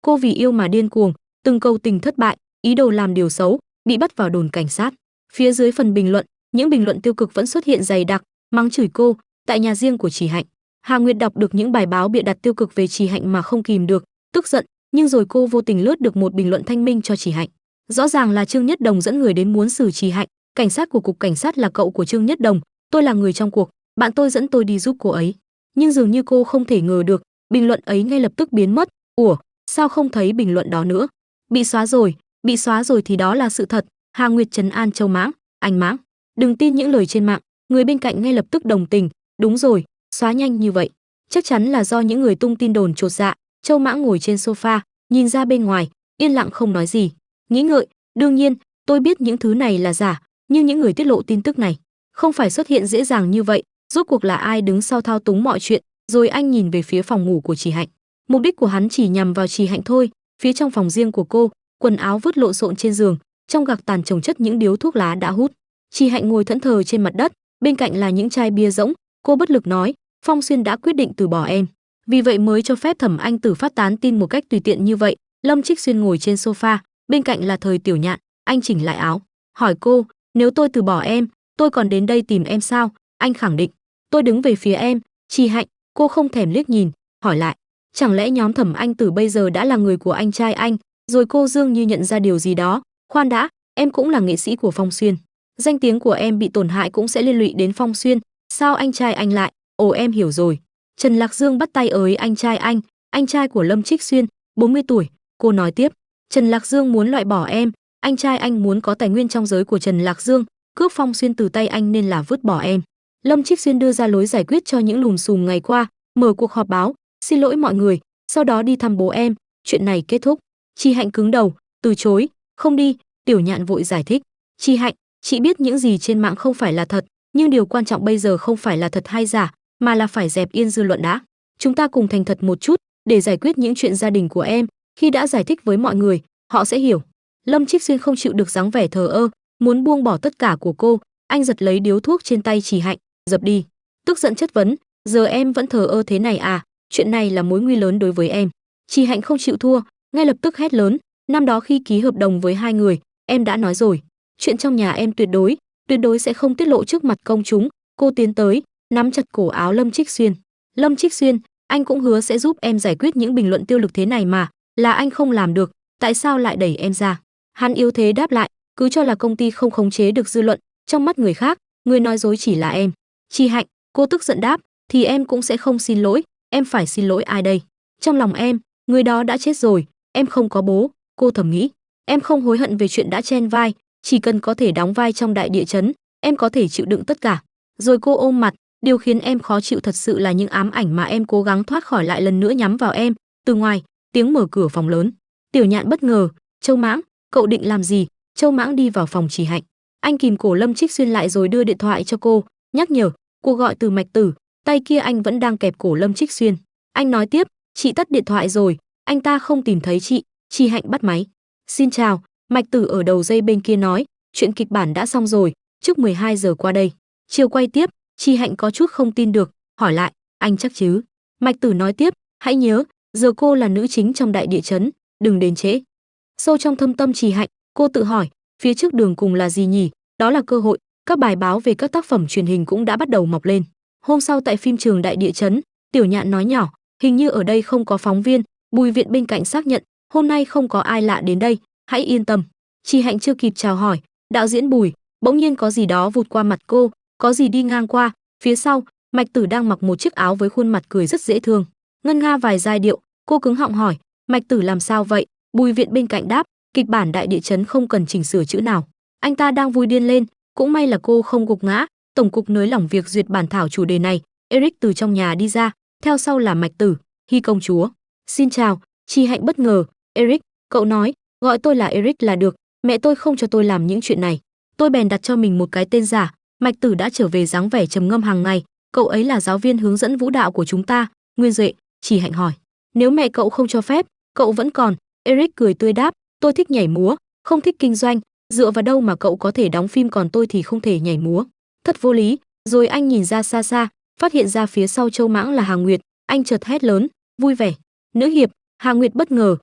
Speaker 1: cô vì yêu mà điên cuồng, từng câu tình thất bại, ý đồ làm điều xấu, bị bắt vào đồn cảnh sát. Phía dưới phần bình luận, những bình luận tiêu cực vẫn xuất hiện dày đặc, mắng chửi cô. Tại nhà riêng của Trì Hạnh, Hà Nguyệt đọc được những bài báo bịa đặt tiêu cực về Trì Hạnh mà không kìm được, tức giận, nhưng rồi cô vô tình lướt được một bình luận thanh minh cho Trì Hạnh. Rõ ràng là Trương Nhất Đồng dẫn người đến muốn xử Trì Hạnh, cảnh sát của cục cảnh sát là cậu của Trương Nhất Đồng, tôi là người trong cuộc, bạn tôi dẫn tôi đi giúp cô ấy. Nhưng dường như cô không thể ngờ được, bình luận ấy ngay lập tức biến mất. Ủa, sao không thấy bình luận đó nữa? Bị xóa rồi thì đó là sự thật. Hà Nguyệt trấn an Châu Mãng, anh Mãng, đừng tin những lời trên mạng. Người bên cạnh ngay lập tức đồng tình, đúng rồi, xóa nhanh như vậy, chắc chắn là do những người tung tin đồn chột dạ. Châu Mãng ngồi trên sofa, nhìn ra bên ngoài, yên lặng không nói gì. Nghĩ ngợi, đương nhiên, tôi biết những thứ này là giả, nhưng những người tiết lộ tin tức này không phải xuất hiện dễ dàng như vậy. Rốt cuộc là ai đứng sau thao túng mọi chuyện? Rồi anh nhìn về phía phòng ngủ của Trì Hạnh. Mục đích của hắn chỉ nhằm vào Trì Hạnh thôi. Phía trong phòng riêng của cô, quần áo vứt lộn xộn trên giường, trong gạc tàn chồng chất những điếu thuốc lá đã hút. Trì Hạnh ngồi thẫn thờ trên mặt đất, bên cạnh là những chai bia rỗng. Cô bất lực nói, Phong Xuyên đã quyết định từ bỏ em, vì vậy mới cho phép Thẩm Anh Tử phát tán tin một cách tùy tiện như vậy. Lâm Trích Xuyên ngồi trên sofa, bên cạnh là Thời Tiểu Nhạn. Anh chỉnh lại áo, hỏi cô, nếu tôi từ bỏ em, tôi còn đến đây tìm em sao? Anh khẳng định, tôi đứng về phía em. Trì Hạnh, cô không thèm liếc nhìn, hỏi lại, chẳng lẽ nhóm Thẩm Anh Tử bây giờ đã là người của anh trai anh? Rồi cô dường như nhận ra điều gì đó. Khoan đã, em cũng là nghệ sĩ của Phong Xuyên. Danh tiếng của em bị tổn hại cũng sẽ liên lụy đến Phong Xuyên. Sao anh trai anh lại? Ồ, em hiểu rồi. Trần Lạc Dương bắt tay ới anh trai của Lâm Trích Xuyên, 40 tuổi. Cô nói tiếp, Trần Lạc Dương muốn loại bỏ em, anh trai anh muốn có tài nguyên trong giới của Trần Lạc Dương, cướp Phong Xuyên từ tay anh nên là vứt bỏ em. Lâm Trích Xuyên đưa ra lối giải quyết cho những lùm xùm ngày qua, mở cuộc họp báo, xin lỗi mọi người, sau đó đi thăm bố em, chuyện này kết thúc. Chi Hạnh cứng đầu, từ chối, không đi. Tiểu Nhạn vội giải thích, Chi Hạnh, chị biết những gì trên mạng không phải là thật, nhưng điều quan trọng bây giờ không phải là thật hay giả, mà là phải dẹp yên dư luận đã. Chúng ta cùng thành thật một chút để giải quyết những chuyện gia đình của em, khi đã giải thích với mọi người, họ sẽ hiểu. Lâm Trích Xuyên không chịu được dáng vẻ thờ ơ, muốn buông bỏ tất cả của cô, anh giật lấy điếu thuốc trên tay Chỉ Hạnh, dập đi. Tức giận chất vấn, giờ em vẫn thờ ơ thế này à? Chuyện này là mối nguy lớn đối với em. Chỉ Hạnh không chịu thua, ngay lập tức hét lớn, năm đó khi ký hợp đồng với hai người, em đã nói rồi, chuyện trong nhà em tuyệt đối sẽ không tiết lộ trước mặt công chúng. Cô tiến tới, nắm chặt cổ áo Lâm Trích Xuyên. Lâm Trích Xuyên, anh cũng hứa sẽ giúp em giải quyết những bình luận tiêu cực thế này mà, là anh không làm được, tại sao lại đẩy em ra? Hắn yếu thế đáp lại, cứ cho là công ty không khống chế được dư luận, trong mắt người khác, người nói dối chỉ là em. Chi Hạnh, cô tức giận đáp, thì em cũng sẽ không xin lỗi, em phải xin lỗi ai đây? Trong lòng em, người đó đã chết rồi, em không có bố, cô thầm nghĩ. Em không hối hận về chuyện đã chen vai, chỉ cần có thể đóng vai trong đại địa chấn, em có thể chịu đựng tất cả. Rồi cô ôm mặt, điều khiến em khó chịu thật sự là những ám ảnh mà em cố gắng thoát khỏi lại lần nữa nhắm vào em. Từ ngoài, tiếng mở cửa phòng lớn. Tiểu Nhạn bất ngờ, Châu Mãng, cậu định làm gì? Châu Mãng đi vào phòng Chỉ Hạnh. Anh kìm cổ Lâm Trích Xuyên lại rồi đưa điện thoại cho cô, nhắc nhở, cô gọi từ Mạch Tử, tay kia anh vẫn đang kẹp cổ Lâm Trích Xuyên. Anh nói tiếp, chị tắt điện thoại rồi, anh ta không tìm thấy chị. Chỉ Hạnh bắt máy. Xin chào, Mạch Tử ở đầu dây bên kia nói, chuyện kịch bản đã xong rồi, trước 12 giờ qua đây. Chiều quay tiếp. Chi Hạnh có chút không tin được, hỏi lại, anh chắc chứ? Mạch Tử nói tiếp, hãy nhớ, giờ cô là nữ chính trong đại địa chấn, đừng đến trễ. Sâu trong thâm tâm Chi Hạnh, cô tự hỏi, phía trước đường cùng là gì nhỉ? Đó là cơ hội, các bài báo về các tác phẩm truyền hình cũng đã bắt đầu mọc lên. Hôm sau tại phim trường đại địa chấn, Tiểu Nhạn nói nhỏ, hình như ở đây không có phóng viên, Bùi Viện bên cạnh xác nhận, hôm nay không có ai lạ đến đây, hãy yên tâm. Chi Hạnh chưa kịp chào hỏi, đạo diễn Bùi, bỗng nhiên có gì đó vụt qua mặt cô, có gì đi ngang qua, phía sau, Mạch Tử đang mặc một chiếc áo với khuôn mặt cười rất dễ thương. Ngân nga vài giai điệu, cô cứng họng hỏi, Mạch Tử làm sao vậy? Bùi Viện bên cạnh đáp, kịch bản đại địa chấn không cần chỉnh sửa chữ nào. Anh ta đang vui điên lên, cũng may là cô không gục ngã, tổng cục nới lỏng việc duyệt bản thảo chủ đề này. Eric từ trong nhà đi ra, theo sau là Mạch Tử, Hy công chúa. Xin chào. Chi Hạnh bất ngờ, Eric, cậu nói, gọi tôi là Eric là được, mẹ tôi không cho tôi làm những chuyện này. Tôi bèn đặt cho mình một cái tên giả. Mạch Tử đã trở về dáng vẻ trầm ngâm hàng ngày, cậu ấy là giáo viên hướng dẫn vũ đạo của chúng ta, Nguyên Duệ. Chỉ Hạnh hỏi, nếu mẹ cậu không cho phép, cậu vẫn còn? Eric cười tươi đáp, tôi thích nhảy múa, không thích kinh doanh, dựa vào đâu mà cậu có thể đóng phim còn tôi thì không thể nhảy múa? Thật vô lý. Rồi anh nhìn ra xa xa, phát hiện ra phía sau Châu Mãng là Hà Nguyệt, anh chợt hét lớn, vui vẻ. Nữ hiệp. Hà Nguyệt bất ngờ,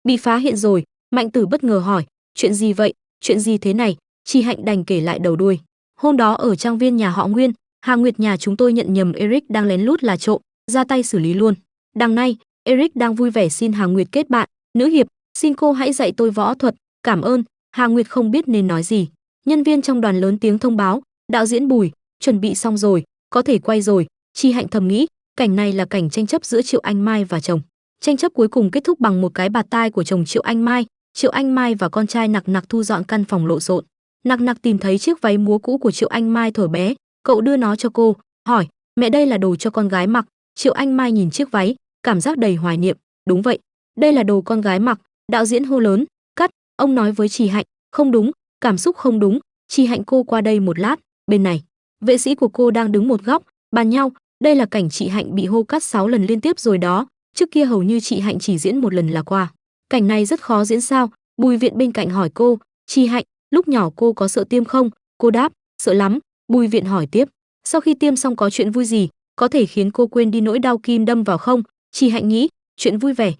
Speaker 1: bị phá hiện rồi. Mạnh Tử bất ngờ hỏi, chuyện gì vậy? Chuyện gì thế này? Chi Hạnh đành kể lại đầu đuôi. Hôm đó ở trang viên nhà họ Nguyên, Hà Nguyệt nhà chúng tôi nhận nhầm Eric đang lén lút là trộm, ra tay xử lý luôn. Đằng nay, Eric đang vui vẻ xin Hà Nguyệt kết bạn. Nữ hiệp, xin cô hãy dạy tôi võ thuật, cảm ơn. Hà Nguyệt không biết nên nói gì. Nhân viên trong đoàn lớn tiếng thông báo, đạo diễn Bùi, chuẩn bị xong rồi, có thể quay rồi. Chi Hạnh thầm nghĩ, cảnh này là cảnh tranh chấp giữa Triệu Anh Mai và chồng. Tranh chấp cuối cùng kết thúc bằng một cái bạt tai của chồng Triệu Anh Mai. Triệu Anh Mai và con trai Nặc Nặc thu dọn căn phòng lộn xộn. Nặc Nặc tìm thấy chiếc váy múa cũ của Triệu Anh Mai thuở bé, cậu đưa nó cho cô, hỏi, mẹ đây là đồ cho con gái mặc. Triệu Anh Mai nhìn chiếc váy, cảm giác đầy hoài niệm, đúng vậy, đây là đồ con gái mặc. Đạo diễn hô lớn, cắt. Ông nói với Chỉ Hạnh, không đúng, cảm xúc không đúng. Chỉ Hạnh, cô qua đây một lát. Bên này, vệ sĩ của cô đang đứng một góc, bàn nhau. Đây là cảnh chị Hạnh bị hô cắt 6 lần liên tiếp rồi đó, trước kia hầu như chị Hạnh chỉ diễn một lần là qua. Cảnh này rất khó diễn sao? Bùi Viện bên cạnh hỏi cô. Chi Hạnh, lúc nhỏ cô có sợ tiêm không? Cô đáp, sợ lắm. Bùi Viện hỏi tiếp, sau khi tiêm xong có chuyện vui gì, có thể khiến cô quên đi nỗi đau kim đâm vào không? Chi Hạnh nghĩ, chuyện vui vẻ,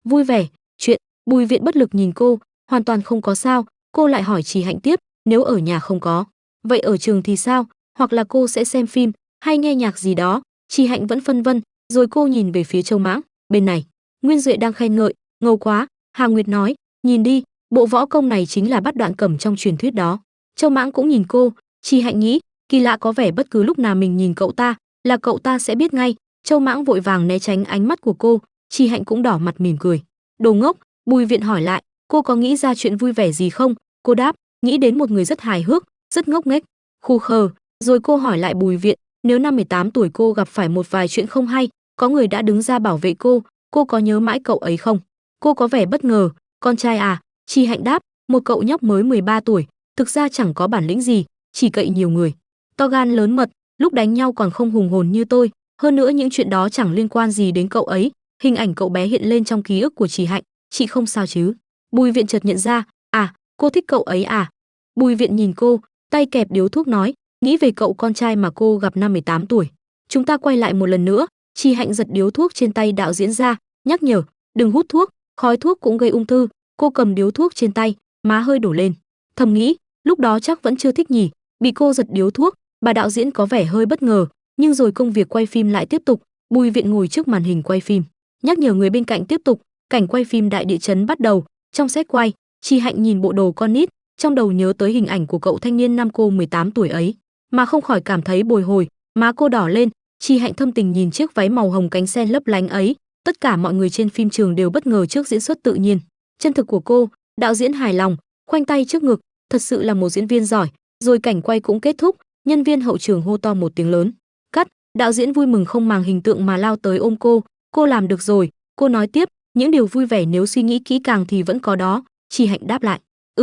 Speaker 1: vui vẻ, chuyện. Bùi Viện bất lực nhìn cô, hoàn toàn không có sao. Cô lại hỏi Chi Hạnh tiếp, nếu ở nhà không có, vậy ở trường thì sao? Hoặc là cô sẽ xem phim hay nghe nhạc gì đó? Chi Hạnh vẫn phân vân, Rồi cô nhìn về phía Châu Mãng, bên này, Nguyên Duệ đang khen ngợi, ngầu quá, Hà Nguyệt nói, nhìn đi, bộ võ công này chính là bắt đoạn cẩm trong truyền thuyết đó. Châu Mãng cũng nhìn cô, Chi Hạnh nghĩ, kỳ lạ có vẻ bất cứ lúc nào mình nhìn cậu ta, là cậu ta sẽ biết ngay. Châu Mãng vội vàng né tránh ánh mắt của cô, Chi Hạnh cũng đỏ mặt mỉm cười. Đồ ngốc, Bùi Viện hỏi lại, cô có nghĩ ra chuyện vui vẻ gì không? Cô đáp, nghĩ đến một người rất hài hước, rất ngốc nghếch. Khu khờ, rồi cô hỏi lại Bùi Viện, nếu năm 18 tuổi cô gặp phải một vài chuyện không hay, có người đã đứng ra bảo vệ cô có nhớ mãi cậu ấy không? Cô có vẻ bất ngờ, con trai à? Chi Hạnh đáp, một cậu nhóc mới 13 tuổi, thực ra chẳng có bản lĩnh gì, chỉ cậy nhiều người. To gan lớn mật, lúc đánh nhau còn không hùng hồn như tôi, hơn nữa những chuyện đó chẳng liên quan gì đến cậu ấy. Hình ảnh cậu bé hiện lên trong ký ức của Chi Hạnh, chị không sao chứ? Bùi Viện chợt nhận ra, à, cô thích cậu ấy à? Bùi Viện nhìn cô, tay kẹp điếu thuốc nói, nghĩ về cậu con trai mà cô gặp năm 18 tuổi. Chúng ta quay lại một lần nữa. Chi Hạnh giật điếu thuốc trên tay đạo diễn ra, nhắc nhở, đừng hút thuốc, khói thuốc cũng gây ung thư. Cô cầm điếu thuốc trên tay, má hơi đổ lên. Thầm nghĩ, lúc đó chắc vẫn chưa thích nhỉ, bị cô giật điếu thuốc, bà đạo diễn có vẻ hơi bất ngờ, nhưng rồi công việc quay phim lại tiếp tục. Bùi Viện ngồi trước màn hình quay phim, nhắc nhở người bên cạnh tiếp tục. Cảnh quay phim đại địa chấn bắt đầu. Trong set quay, Chi Hạnh nhìn bộ đồ con nít, trong đầu nhớ tới hình ảnh của cậu thanh niên năm cô 18 tuổi ấy, mà không khỏi cảm thấy bồi hồi, má cô đỏ lên. Chi Hạnh thâm tình nhìn chiếc váy màu hồng cánh sen lấp lánh ấy, tất cả mọi người trên phim trường đều bất ngờ trước diễn xuất tự nhiên, chân thực của cô. Đạo diễn hài lòng, khoanh tay trước ngực, thật sự là một diễn viên giỏi. Rồi cảnh quay cũng kết thúc, nhân viên hậu trường hô to một tiếng lớn, cắt. Đạo diễn vui mừng không màng hình tượng mà lao tới ôm cô làm được rồi. Cô nói tiếp, những điều vui vẻ nếu suy nghĩ kỹ càng thì vẫn có đó. Chi Hạnh đáp lại,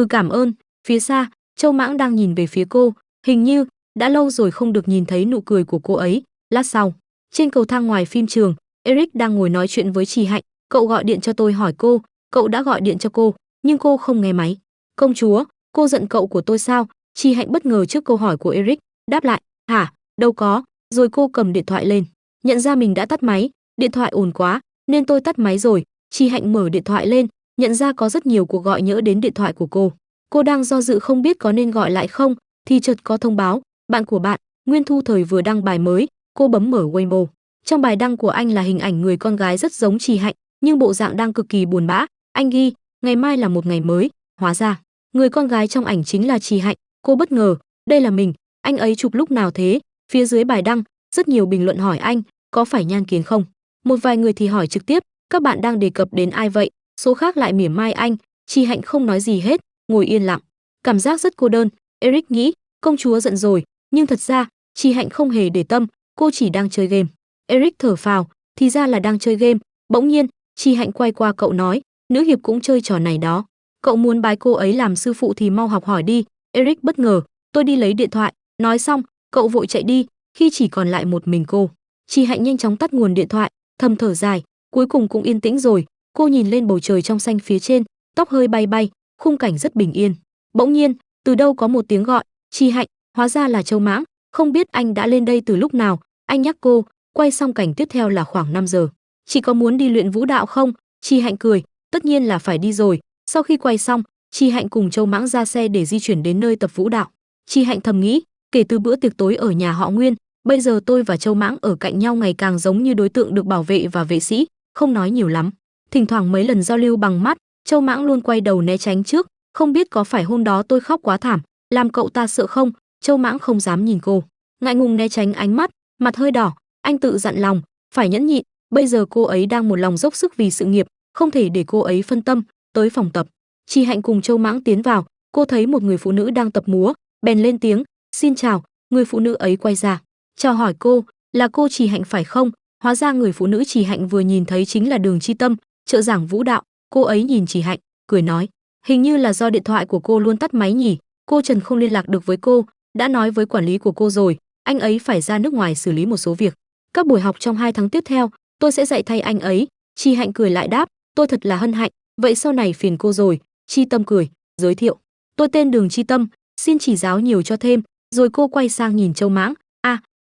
Speaker 1: cảm ơn. Phía xa, Châu Mãng đang nhìn về phía cô, hình như đã lâu rồi không được nhìn thấy nụ cười của cô ấy. Lát sau, trên cầu thang ngoài phim trường, Eric đang ngồi nói chuyện với Chi Hạnh. Cậu gọi điện cho tôi hỏi cô, cậu đã gọi điện cho cô, nhưng cô không nghe máy. Công chúa, cô giận cậu của tôi sao? Chi Hạnh bất ngờ trước câu hỏi của Eric, đáp lại, hả, đâu có. Rồi cô cầm điện thoại lên, nhận ra mình đã tắt máy, điện thoại ồn quá, nên tôi tắt máy rồi. Chi Hạnh mở điện thoại lên, nhận ra có rất nhiều cuộc gọi nhỡ đến điện thoại của cô. Cô đang do dự không biết có nên gọi lại không, thì chợt có thông báo, bạn của bạn, Nguyên Thu Thời vừa đăng bài mới. Cô bấm mở Weibo. Trong bài đăng của anh là hình ảnh người con gái rất giống Chi Hạnh, nhưng bộ dạng đang cực kỳ buồn bã. Anh ghi, ngày mai là một ngày mới. Hóa ra, người con gái trong ảnh chính là Chi Hạnh. Cô bất ngờ, đây là mình, anh ấy chụp lúc nào thế? Phía dưới bài đăng, rất nhiều bình luận hỏi anh, có phải Nhan Kiến không? Một vài người thì hỏi trực tiếp, các bạn đang đề cập đến ai vậy? Số khác lại mỉa mai anh. Chi Hạnh không nói gì hết, ngồi yên lặng, cảm giác rất cô đơn. Eric nghĩ, công chúa giận rồi, nhưng thật ra, Chi Hạnh không hề để tâm, cô chỉ đang chơi game. Eric thở phào, thì ra là đang chơi game. Bỗng nhiên, Chi Hạnh quay qua cậu nói, nữ hiệp cũng chơi trò này đó. Cậu muốn bái cô ấy làm sư phụ thì mau học hỏi đi. Eric bất ngờ, tôi đi lấy điện thoại. Nói xong, cậu vội chạy đi, khi chỉ còn lại một mình cô. Chi Hạnh nhanh chóng tắt nguồn điện thoại, thầm thở dài, cuối cùng cũng yên tĩnh rồi. Cô nhìn lên bầu trời trong xanh phía trên, tóc hơi bay bay, khung cảnh rất bình yên. Bỗng nhiên, từ đâu có một tiếng gọi, Chi Hạnh, hóa ra là Châu Mãng, không biết anh đã lên đây từ lúc nào. Anh nhắc cô, quay xong cảnh tiếp theo là khoảng 5 giờ. Chị có muốn đi luyện vũ đạo không? Chi Hạnh cười, tất nhiên là phải đi rồi. Sau khi quay xong, Chi Hạnh cùng Châu Mãng ra xe để di chuyển đến nơi tập vũ đạo. Chi Hạnh thầm nghĩ, kể từ bữa tiệc tối ở nhà họ Nguyên, bây giờ tôi và Châu Mãng ở cạnh nhau ngày càng giống như đối tượng được bảo vệ và vệ sĩ, không nói nhiều lắm. Thỉnh thoảng mấy lần giao lưu bằng mắt, Châu Mãng luôn quay đầu né tránh trước, không biết có phải hôm đó tôi khóc quá thảm, làm cậu ta sợ không? Châu Mãng không dám nhìn cô, ngại ngùng né tránh ánh mắt, mặt hơi đỏ. Anh tự dặn lòng, phải nhẫn nhịn, bây giờ cô ấy đang một lòng dốc sức vì sự nghiệp, không thể để cô ấy phân tâm. Tới phòng tập, Chi Hạnh cùng Châu Mãng tiến vào, cô thấy một người phụ nữ đang tập múa, bèn lên tiếng, xin chào. Người phụ nữ ấy quay ra, chào hỏi cô, là cô Chi Hạnh phải không? Hóa ra người phụ nữ Chi Hạnh vừa nhìn thấy chính là Đường Chi Tâm, trợ giảng vũ đạo. Cô ấy nhìn Chi Hạnh, cười nói, hình như là do điện thoại của cô luôn tắt máy nhỉ. Cô Trần không liên lạc được với cô, đã nói với quản lý của cô rồi, anh ấy phải ra nước ngoài xử lý một số việc. Các buổi học trong 2 tháng tiếp theo, tôi sẽ dạy thay anh ấy. Chi Hạnh cười lại đáp, tôi thật là hân hạnh, vậy sau này phiền cô rồi. Chi Tâm cười, giới thiệu, tôi tên Đường Chi Tâm, xin chỉ giáo nhiều cho thêm. Rồi cô quay sang nhìn Châu Mãng,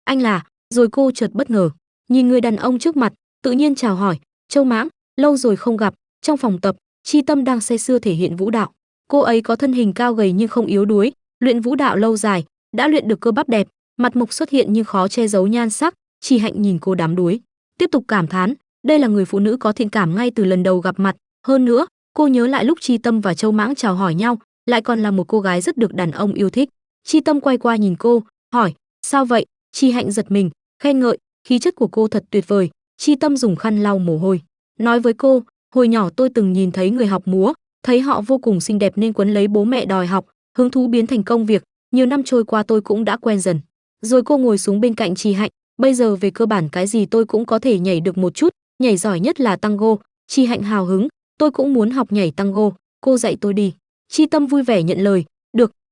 Speaker 1: anh là. Rồi cô chợt bất ngờ, nhìn người đàn ông trước mặt, tự nhiên chào hỏi, Châu Mãng, lâu rồi không gặp. Trong phòng tập, Chi Tâm đang say sưa thể hiện vũ đạo. Cô ấy có thân hình cao gầy nhưng không yếu đuối, luyện vũ đạo lâu dài, đã luyện được cơ bắp đẹp, mặt mộc xuất hiện nhưng khó che giấu nhan sắc. Chi Hạnh nhìn cô đắm đuối, tiếp tục cảm thán, đây là người phụ nữ có thiện cảm ngay từ lần đầu gặp mặt, hơn nữa, cô nhớ lại lúc Chi Tâm và Châu Mãng chào hỏi nhau, lại còn là một cô gái rất được đàn ông yêu thích. Chi Tâm quay qua nhìn cô, hỏi, sao vậy? Chi Hạnh giật mình, khen ngợi, khí chất của cô thật tuyệt vời. Chi Tâm dùng khăn lau mồ hôi, nói với cô, hồi nhỏ tôi từng nhìn thấy người học múa, thấy họ vô cùng xinh đẹp nên quấn lấy bố mẹ đòi học, hứng thú biến thành công việc, nhiều năm trôi qua tôi cũng đã quen dần. Rồi cô ngồi xuống bên cạnh Chi Hạnh, bây giờ về cơ bản cái gì tôi cũng có thể nhảy được một chút, nhảy giỏi nhất là tango. Chi Hạnh hào hứng, tôi cũng muốn học nhảy tango, cô dạy tôi đi. Chi Tâm vui vẻ nhận lời,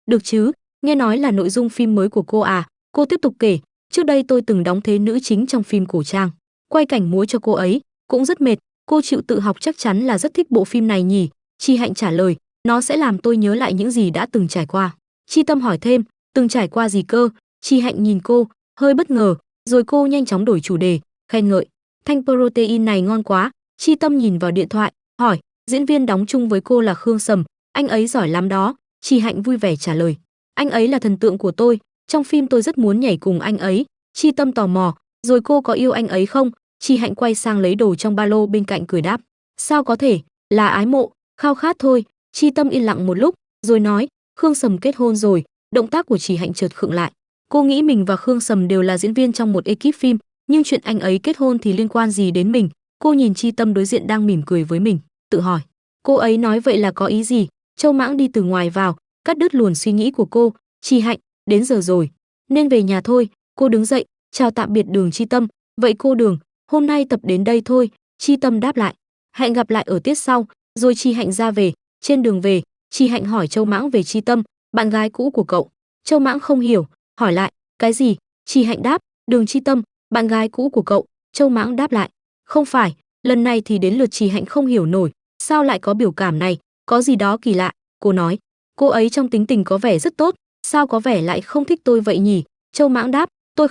Speaker 1: được chứ, nghe nói là nội dung phim mới của cô à? Cô tiếp tục kể, trước đây tôi từng đóng thế nữ chính trong phim cổ trang, quay cảnh múa cho cô ấy, cũng rất mệt, cô chịu tự học chắc chắn là rất thích bộ phim này nhỉ? Chi Hạnh trả lời, nó sẽ làm tôi nhớ lại những gì đã từng trải qua. Chi Tâm hỏi thêm, từng trải qua gì cơ? Chi Hạnh nhìn cô, hơi bất ngờ, rồi cô nhanh chóng đổi chủ đề, khen ngợi, thanh protein này ngon quá. Chi Tâm nhìn vào điện thoại, hỏi, diễn viên đóng chung với cô là Khương Sầm, anh ấy giỏi lắm đó. Chi Hạnh vui vẻ trả lời, anh ấy là thần tượng của tôi, trong phim tôi rất muốn nhảy cùng anh ấy. Chi Tâm tò mò, rồi cô có yêu anh ấy không? Chi Hạnh quay sang lấy đồ trong ba lô bên cạnh cười đáp, sao có thể, là ái mộ, khao khát thôi. Chi Tâm yên lặng một lúc, rồi nói, Khương Sầm kết hôn rồi. Động tác của Chi Hạnh chợt khựng lại. Cô nghĩ mình và Khương Sầm đều là diễn viên trong một ekip phim, nhưng chuyện anh ấy kết hôn thì liên quan gì đến mình? Cô nhìn Chi Tâm đối diện đang mỉm cười với mình, tự hỏi, cô ấy nói vậy là có ý gì? Châu Mãng đi từ ngoài vào, cắt đứt luồng suy nghĩ của cô. Chi Hạnh, đến giờ rồi, nên về nhà thôi. Cô đứng dậy, chào tạm biệt Đường Chi Tâm, vậy cô Đường, hôm nay tập đến đây thôi. Chi Tâm đáp lại, hẹn gặp lại ở tiết sau. Rồi Chi Hạnh ra về. Trên đường về, Chi Hạnh hỏi Châu Mãng về Chi Tâm, bạn gái cũ của cậu. Châu Mãng không hiểu, hỏi lại, cái gì? Chi Hạnh đáp, Đường Chi Tâm, bạn gái cũ của cậu. Châu Mãng đáp lại, không phải. Lần này thì đến lượt Chi Hạnh không hiểu nổi, sao lại có biểu cảm này, có gì đó kỳ lạ. Cô nói, cô ấy trong tính tình có vẻ rất tốt, sao có vẻ lại không thích tôi vậy nhỉ? Châu Mãng đáp, tôi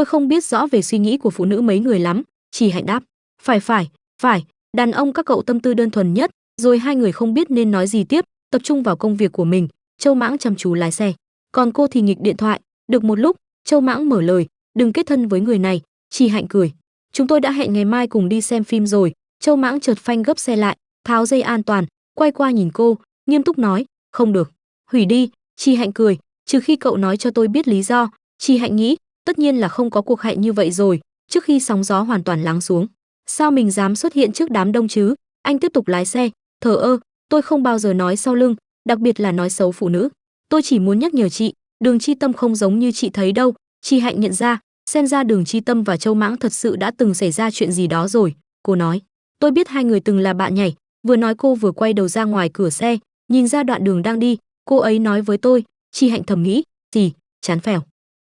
Speaker 1: không biết rõ về suy nghĩ của phụ nữ mấy người lắm. Chi Hạnh đáp, phải, đàn ông các cậu tâm tư đơn thuần nhất. Rồi hai người không biết nên nói gì tiếp, tập trung vào công việc của mình. Châu Mãng chăm chú lái xe, còn cô thì nghịch điện thoại. Được một lúc, Châu Mãng mở lời, đừng kết thân với người này. Chi Hạnh cười, chúng tôi đã hẹn ngày mai cùng đi xem phim rồi. Châu Mãng chợt phanh gấp xe lại, tháo dây an toàn, quay qua nhìn cô, nghiêm túc nói, không được, hủy đi. Chi Hạnh cười, trừ khi cậu nói cho tôi biết lý do. Chi Hạnh nghĩ, tất nhiên là không có cuộc hẹn như vậy rồi. Trước khi sóng gió hoàn toàn lắng xuống, sao mình dám xuất hiện trước đám đông chứ? Anh tiếp tục lái xe, thờ ơ, tôi không bao giờ nói sau lưng, đặc biệt là nói xấu phụ nữ. Tôi chỉ muốn nhắc nhở chị, Đường Chi Tâm không giống như chị thấy đâu. Chi Hạnh nhận ra, xem ra Đường Chi Tâm và Châu Mãng thật sự đã từng xảy ra chuyện gì đó rồi. Cô nói, tôi biết hai người từng là bạn nhảy. Vừa nói cô vừa quay đầu ra ngoài cửa xe, nhìn ra đoạn đường đang đi. Cô ấy nói với tôi. Chi Hạnh thầm nghĩ, gì, chán phèo.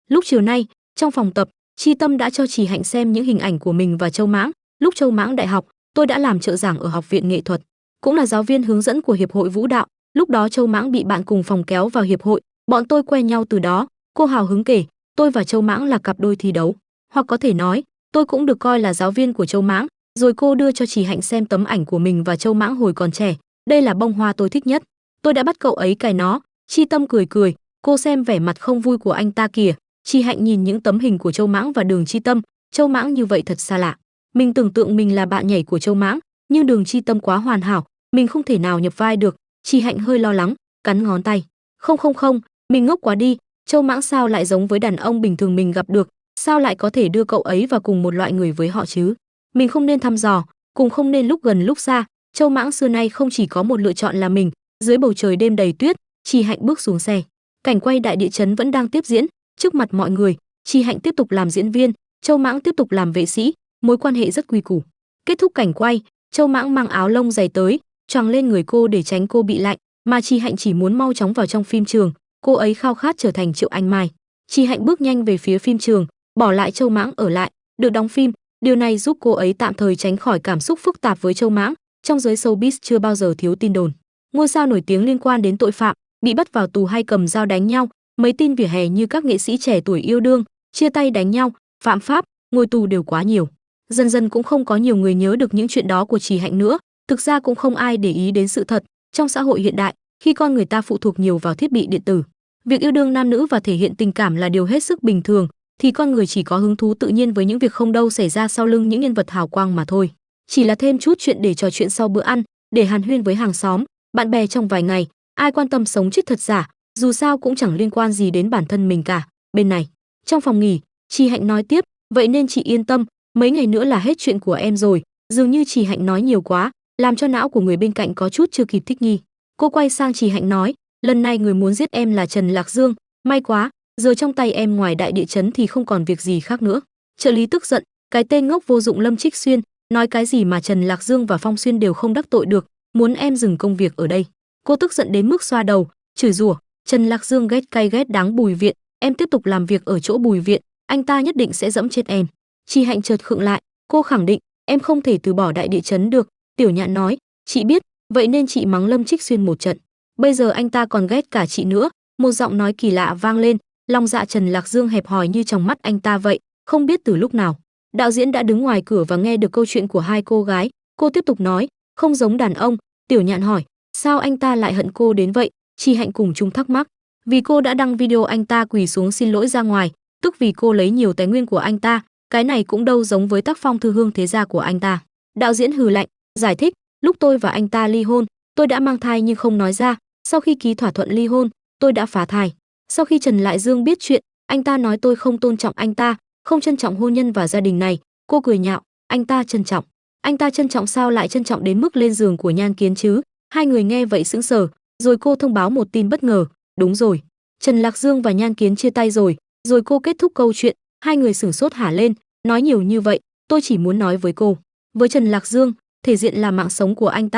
Speaker 1: Lúc chiều nay, trong phòng tập, Chi Tâm đã cho Chi Hạnh xem những hình ảnh của mình và Châu Mãng. Lúc Châu Mãng đại học, tôi đã làm trợ giảng ở học viện nghệ thuật, cũng là giáo viên hướng dẫn của hiệp hội vũ đạo. Lúc đó Châu Mãng bị bạn cùng phòng kéo vào hiệp hội, bọn tôi quen nhau từ đó. Cô hào hứng kể, tôi và Châu Mãng là cặp đôi thi đấu, hoặc có thể nói, tôi cũng được coi là giáo viên của Châu Mãng. Rồi cô đưa cho Chi Hạnh xem tấm ảnh của mình và Châu Mãng hồi còn trẻ. Đây là bông hoa tôi thích nhất, tôi đã bắt cậu ấy cài nó. Chi Tâm cười cười, cô xem vẻ mặt không vui của anh ta kìa. Chi Hạnh nhìn những tấm hình của Châu Mãng và Đường Chi Tâm. Châu Mãng như vậy thật xa lạ, mình tưởng tượng mình là bạn nhảy của Châu Mãng, nhưng Đường Chi Tâm quá hoàn hảo, mình không thể nào nhập vai được. Chi Hạnh hơi lo lắng, cắn ngón tay, không, mình ngốc quá đi. Châu Mãng sao lại giống với đàn ông bình thường mình gặp được, sao lại có thể đưa cậu ấy vào cùng một loại người với họ chứ? Mình không nên thăm dò, cùng không nên lúc gần lúc xa. Châu Mãng xưa nay không chỉ có một lựa chọn là mình. Dưới bầu trời đêm đầy tuyết, Chi Hạnh bước xuống xe, cảnh quay đại địa chấn vẫn đang tiếp diễn. Trước mặt mọi người, Chi Hạnh tiếp tục làm diễn viên, Châu Mãng tiếp tục làm vệ sĩ, mối quan hệ rất quy củ. Kết thúc cảnh quay, Châu Mãng mang áo lông dày tới, choàng lên người cô để tránh cô bị lạnh, mà Chi Hạnh chỉ muốn mau chóng vào trong phim trường. Cô ấy khao khát trở thành Triệu Anh Mai. Chi Hạnh bước nhanh về phía phim trường, bỏ lại Châu Mãng ở lại, được đóng phim. Điều này giúp cô ấy tạm thời tránh khỏi cảm xúc phức tạp với Châu Mãng. Trong giới showbiz chưa bao giờ thiếu tin đồn, ngôi sao nổi tiếng liên quan đến tội phạm, bị bắt vào tù hay cầm dao đánh nhau. Mấy tin vỉa hè như các nghệ sĩ trẻ tuổi yêu đương, chia tay đánh nhau, phạm pháp, ngồi tù đều quá nhiều. Dần dần cũng không có nhiều người nhớ được những chuyện đó của Chi Hạnh nữa. Thực ra cũng không ai để ý đến sự thật. Trong xã hội hiện đại, khi con người ta phụ thuộc nhiều vào thiết bị điện tử, việc yêu đương nam nữ và thể hiện tình cảm là điều hết sức bình thường. thì con người chỉ có hứng thú tự nhiên với những việc không đâu xảy ra sau lưng những nhân vật hào quang mà thôi. Chỉ là thêm chút chuyện để trò chuyện sau bữa ăn, để hàn huyên với hàng xóm, bạn bè trong vài ngày, ai quan tâm sống chết thật giả, dù sao cũng chẳng liên quan gì đến bản thân mình cả. Bên này, trong phòng nghỉ, Chị Hạnh nói tiếp, vậy nên chị yên tâm, mấy ngày nữa là hết chuyện của em rồi. Dường như Chị Hạnh nói nhiều quá, làm cho não của người bên cạnh có chút chưa kịp thích nghi. Cô quay sang Chị Hạnh nói, lần này người muốn giết em là Trần Lạc Dương, may quá, giờ trong tay em ngoài đại địa chấn thì không còn việc gì khác nữa. Trợ lý tức giận, cái tên ngốc vô dụng Lâm Trích Xuyên, nói cái gì mà Trần Lạc Dương và Phong Xuyên đều không đắc tội được, muốn em dừng công việc ở đây. Cô tức giận đến mức xoa đầu, chửi rủa, Trần Lạc Dương ghét cay ghét đắng Bùi Viện, em tiếp tục làm việc ở chỗ Bùi Viện, anh ta nhất định sẽ dẫm chết em. Chị Hạnh chợt khựng lại, cô khẳng định, em không thể từ bỏ đại địa chấn được. Tiểu Nhạn nói, chị biết, vậy nên chị mắng Lâm Trích Xuyên một trận. Bây giờ anh ta còn ghét cả chị nữa. Một giọng nói kỳ lạ vang lên, lòng dạ Trần Lạc Dương hẹp hòi như trong mắt anh ta vậy, không biết từ lúc nào. Đạo diễn đã đứng ngoài cửa và nghe được câu chuyện của hai cô gái. Cô tiếp tục nói, không giống đàn ông. Tiểu Nhạn hỏi, sao anh ta lại hận cô đến vậy? Chị Hạnh cùng chung thắc mắc, vì cô đã đăng video anh ta quỳ xuống xin lỗi ra ngoài, tức vì cô lấy nhiều tài nguyên của anh ta, cái này cũng đâu giống với tác phong thư hương thế gia của anh ta. Đạo diễn hừ lạnh, giải thích, lúc tôi và anh ta ly hôn, tôi đã mang thai nhưng không nói ra, sau khi ký thỏa thuận ly hôn, tôi đã phá thai. Sau khi Trần Lại Dương biết chuyện, anh ta nói tôi không tôn trọng anh ta, không trân trọng hôn nhân và gia đình này. Cô cười nhạo, anh ta trân trọng. Anh ta trân trọng sao lại trân trọng đến mức lên giường của Nhan Kiến chứ? Hai người nghe vậy sững sờ, rồi cô thông báo một tin bất ngờ, đúng rồi, Trần Lạc Dương và Nhan Kiến chia tay rồi. Rồi cô kết thúc câu chuyện, hai người sửng sốt hả lên, nói nhiều như vậy, tôi chỉ muốn nói với cô. Với Trần Lạc Dương, thể diện là mạng sống của anh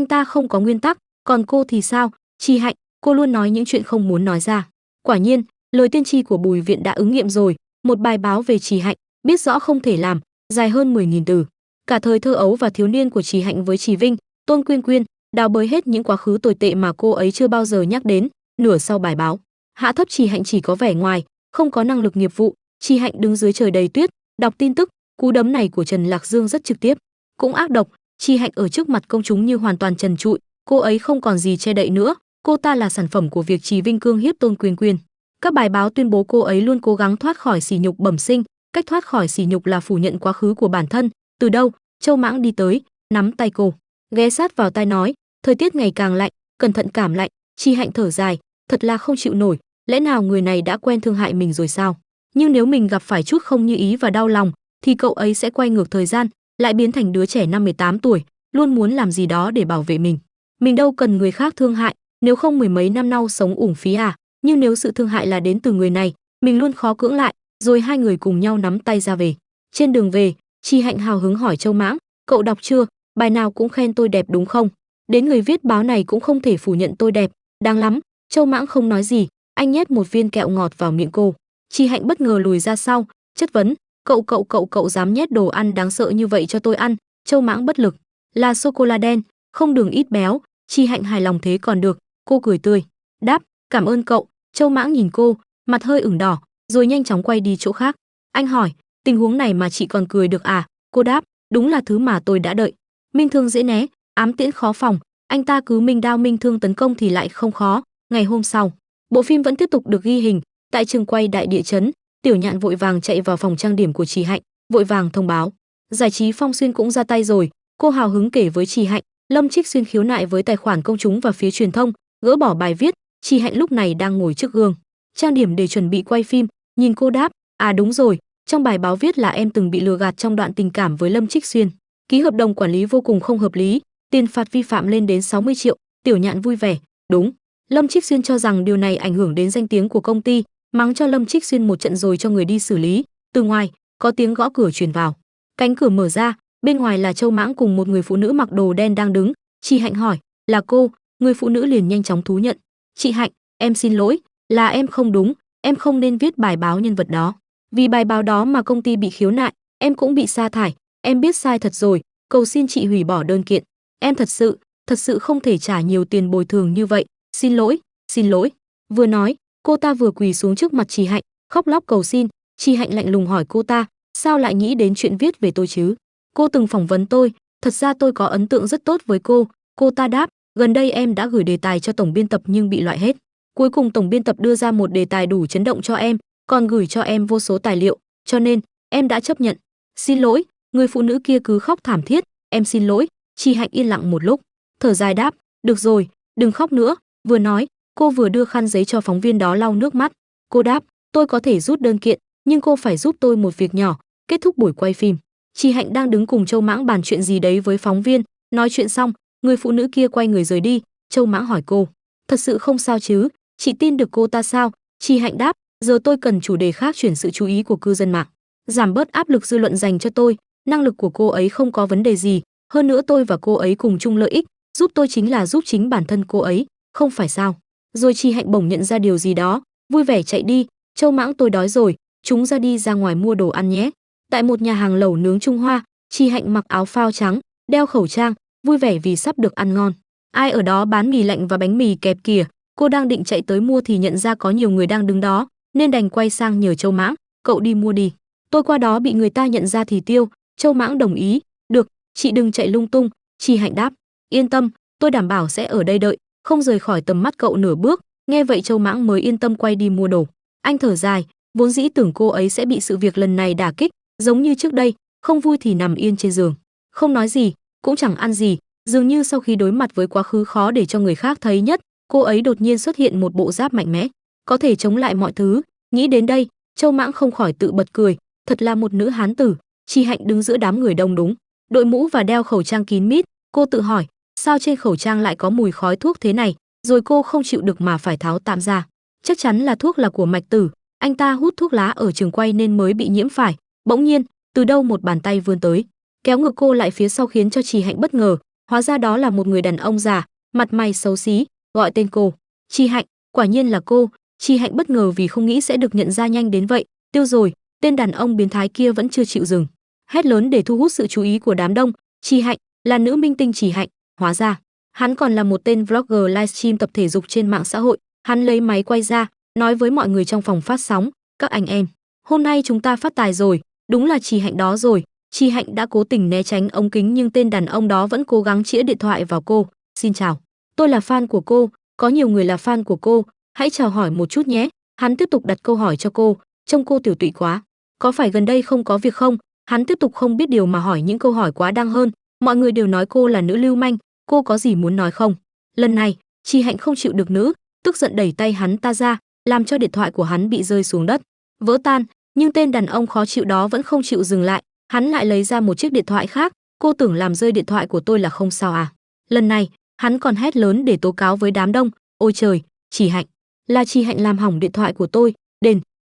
Speaker 1: ta không có nguyên tắc, còn cô thì sao? Chị Hạnh, cô luôn nói những chuyện không muốn nói ra. Quả nhiên, lời tiên tri của Bùi Viện đã ứng nghiệm rồi, một bài báo về Chị Hạnh, biết rõ không thể làm, dài hơn 10.000 từ. Cả thời thơ ấu và thiếu niên của Chị Hạnh với Chị Vinh, Tôn Quyên Quyên, đào bới hết những quá khứ tồi tệ mà cô ấy chưa bao giờ nhắc đến. Nửa sau bài báo, hạ thấp Chị Hạnh chỉ có vẻ ngoài, không có năng lực nghiệp vụ. Chị Hạnh đứng dưới trời đầy tuyết, đọc tin tức. Cú đấm này của Trần Lạc Dương rất trực tiếp, cũng ác độc. Chị Hạnh ở trước mặt công chúng như hoàn toàn trần trụi, cô ấy không còn gì che đậy nữa. Cô ta là sản phẩm của việc Trì Vinh cương hiếp Tôn Quyên Quyên. Các bài báo tuyên bố cô ấy luôn cố gắng thoát khỏi sỉ nhục bẩm sinh, cách thoát khỏi sỉ nhục là phủ nhận quá khứ của bản thân. Từ đâu? Châu Mãng đi tới, nắm tay cô, ghé sát vào tai nói, thời tiết ngày càng lạnh, cẩn thận cảm lạnh. Chị Hạnh thở dài, thật là không chịu nổi, lẽ nào người này đã quen thương hại mình rồi sao? Nhưng nếu mình gặp phải chút không như ý và đau lòng, thì cậu ấy sẽ quay ngược thời gian, lại biến thành đứa trẻ năm 18 tuổi, luôn muốn làm gì đó để bảo vệ mình. Mình đâu cần người khác thương hại, nếu không mười mấy năm nay sống uổng phí à? Nhưng nếu sự thương hại là đến từ người này, mình luôn khó cưỡng lại. Rồi hai người cùng nhau nắm tay ra về. Trên đường về, Chị Hạnh hào hứng hỏi Châu Mãng, cậu đọc chưa? Bài nào cũng khen tôi đẹp đúng không? Đến người viết báo này cũng không thể phủ nhận tôi đẹp, đáng lắm. Châu Mãng không nói gì, anh nhét một viên kẹo ngọt vào miệng cô. Chị Hạnh bất ngờ lùi ra sau, chất vấn, cậu dám nhét đồ ăn đáng sợ như vậy cho tôi ăn? Châu Mãng bất lực, là sô cô la đen, không đường ít béo. Chị Hạnh hài lòng thế còn được, cô cười tươi, đáp, cảm ơn cậu. Châu Mãng nhìn cô, mặt hơi ửng đỏ, rồi nhanh chóng quay đi chỗ khác. Anh hỏi, tình huống này mà chị còn cười được à? Cô đáp, đúng là thứ mà tôi đã đợi. Minh thương dễ né, ám tiễn khó phòng, anh ta cứ minh đao minh thương tấn công thì lại không khó. Ngày hôm sau, bộ phim vẫn tiếp tục được ghi hình tại trường quay đại địa chấn. Tiểu Nhạn vội vàng chạy vào phòng trang điểm của Chị Hạnh, vội vàng thông báo, giải trí Phong Xuyên cũng ra tay rồi. Cô hào hứng kể với Chị Hạnh, Lâm Trích Xuyên khiếu nại với tài khoản công chúng và phía truyền thông, gỡ bỏ bài viết. Chị Hạnh lúc này đang ngồi trước gương, trang điểm để chuẩn bị quay phim, nhìn cô đáp, à đúng rồi, trong bài báo viết là em từng bị lừa gạt trong đoạn tình cảm với Lâm Trích Xuyên, ký hợp đồng quản lý vô cùng không hợp lý, tiền phạt vi phạm lên đến 60 triệu. Tiểu Nhạn vui vẻ, đúng. Lâm Trích Xuyên cho rằng điều này ảnh hưởng đến danh tiếng của công ty, mắng cho Lâm Trích Xuyên một trận rồi cho người đi xử lý. Từ ngoài, có tiếng gõ cửa truyền vào. Cánh cửa mở ra, bên ngoài là Châu Mãng cùng một người phụ nữ mặc đồ đen đang đứng. Chị Hạnh hỏi, là cô? Người phụ nữ liền nhanh chóng thú nhận. Chị Hạnh, em xin lỗi, là em không đúng, em không nên viết bài báo nhân vật đó. Vì bài báo đó mà công ty bị khiếu nại, em cũng bị sa thải, em biết sai thật rồi, cầu xin chị hủy bỏ đơn kiện. Em thật sự không thể trả nhiều tiền bồi thường như vậy, xin lỗi. Vừa nói, cô ta vừa quỳ xuống trước mặt Chị Hạnh, khóc lóc cầu xin. Chị Hạnh lạnh lùng hỏi cô ta, sao lại nghĩ đến chuyện viết về tôi chứ? Cô từng phỏng vấn tôi, thật ra tôi có ấn tượng rất tốt với cô. Cô ta đáp, gần đây em đã gửi đề tài cho tổng biên tập nhưng bị loại hết. Cuối cùng tổng biên tập đưa ra một đề tài đủ chấn động cho em, còn gửi cho em vô số tài liệu, cho nên em đã chấp nhận. Xin lỗi, người phụ nữ kia cứ khóc thảm thiết, em xin lỗi. Chi Hạnh yên lặng một lúc, thở dài đáp, được rồi, đừng khóc nữa. Vừa nói, cô vừa đưa khăn giấy cho phóng viên đó lau nước mắt. Cô đáp, tôi có thể rút đơn kiện, nhưng cô phải giúp tôi một việc nhỏ. Kết thúc buổi quay phim, Chi Hạnh đang đứng cùng Châu Mãng bàn chuyện gì đấy với phóng viên. Nói chuyện xong, người phụ nữ kia quay người rời đi. Châu Mãng hỏi cô, thật sự không sao chứ, chị tin được cô ta sao? Chi Hạnh đáp, giờ tôi cần chủ đề khác chuyển sự chú ý của cư dân mạng, giảm bớt áp lực dư luận dành cho tôi. Năng lực của cô ấy không có vấn đề gì, hơn nữa tôi và cô ấy cùng chung lợi ích, giúp tôi chính là giúp chính bản thân cô ấy, không phải sao? Rồi Chi Hạnh bỗng nhận ra điều gì đó, vui vẻ chạy đi. Châu Mãng, tôi đói rồi, chúng ra ngoài mua đồ ăn nhé. Tại một nhà hàng lẩu nướng Trung Hoa, Chi Hạnh mặc áo phao trắng, đeo khẩu trang, vui vẻ vì sắp được ăn ngon. Ai ở đó bán mì lạnh và bánh mì kẹp kìa. Cô đang định chạy tới mua thì nhận ra có nhiều người đang đứng đó, nên đành quay sang nhờ Châu Mãng, cậu đi mua đi. Tôi qua đó bị người ta nhận ra thì tiêu. Châu Mãng đồng ý, được, chị đừng chạy lung tung. Chi Hạnh đáp, yên tâm, tôi đảm bảo sẽ ở đây đợi, không rời khỏi tầm mắt cậu nửa bước. Nghe vậy Châu Mãng mới yên tâm quay đi mua đồ. Anh thở dài, vốn dĩ tưởng cô ấy sẽ bị sự việc lần này đả kích, giống như trước đây, không vui thì nằm yên trên giường, không nói gì, cũng chẳng ăn gì. Dường như sau khi đối mặt với quá khứ khó để cho người khác thấy nhất, cô ấy đột nhiên xuất hiện một bộ giáp mạnh mẽ, có thể chống lại mọi thứ. Nghĩ đến đây, Châu Mãng không khỏi tự bật cười, thật là một nữ hán tử. Chi Hạnh đứng giữa đám người đông đúng, đội mũ và đeo khẩu trang kín mít. Cô tự hỏi, sao trên khẩu trang lại có mùi khói thuốc thế này, rồi cô không chịu được mà phải tháo tạm ra. Chắc chắn là thuốc là của Mạch Tử, anh ta hút thuốc lá ở trường quay nên mới bị nhiễm phải. Bỗng nhiên, từ đâu một bàn tay vươn tới, kéo ngược cô lại phía sau khiến cho Chi Hạnh bất ngờ. Hóa ra đó là một người đàn ông già, mặt mày xấu xí, gọi tên cô. Chi Hạnh, quả nhiên là cô. Chi Hạnh bất ngờ vì không nghĩ sẽ được nhận ra nhanh đến vậy. Tiêu rồi, tên đàn ông biến thái kia vẫn chưa chịu dừng, hét lớn để thu hút sự chú ý của đám đông. Chi Hạnh là nữ minh tinh Chi Hạnh, hóa ra hắn còn là một tên vlogger livestream tập thể dục trên mạng xã hội. Hắn lấy máy quay ra, nói với mọi người trong phòng phát sóng, các anh em, hôm nay chúng ta phát tài rồi, đúng là Chi Hạnh đó rồi. Chi Hạnh đã cố tình né tránh ống kính nhưng tên đàn ông đó vẫn cố gắng chĩa điện thoại vào cô. Xin chào, tôi là fan của cô, có nhiều người là fan của cô, hãy chào hỏi một chút nhé. Hắn tiếp tục đặt câu hỏi cho cô, trông cô tiểu tụy quá, có phải gần đây không có việc không? Hắn tiếp tục không biết điều mà hỏi những câu hỏi quá đáng hơn. Mọi người đều nói cô là nữ lưu manh, cô có gì muốn nói không? Lần này, Chi Hạnh không chịu được nữa, tức giận đẩy tay hắn ta ra, làm cho điện thoại của hắn bị rơi xuống đất, vỡ tan. Nhưng tên đàn ông khó chịu đó vẫn không chịu dừng lại, hắn lại lấy ra một chiếc điện thoại khác. Cô tưởng làm rơi điện thoại của tôi là không sao à? Lần này, hắn còn hét lớn để tố cáo với đám đông. Ôi trời, Chi Hạnh, là Chi Hạnh làm hỏng điện thoại của tôi,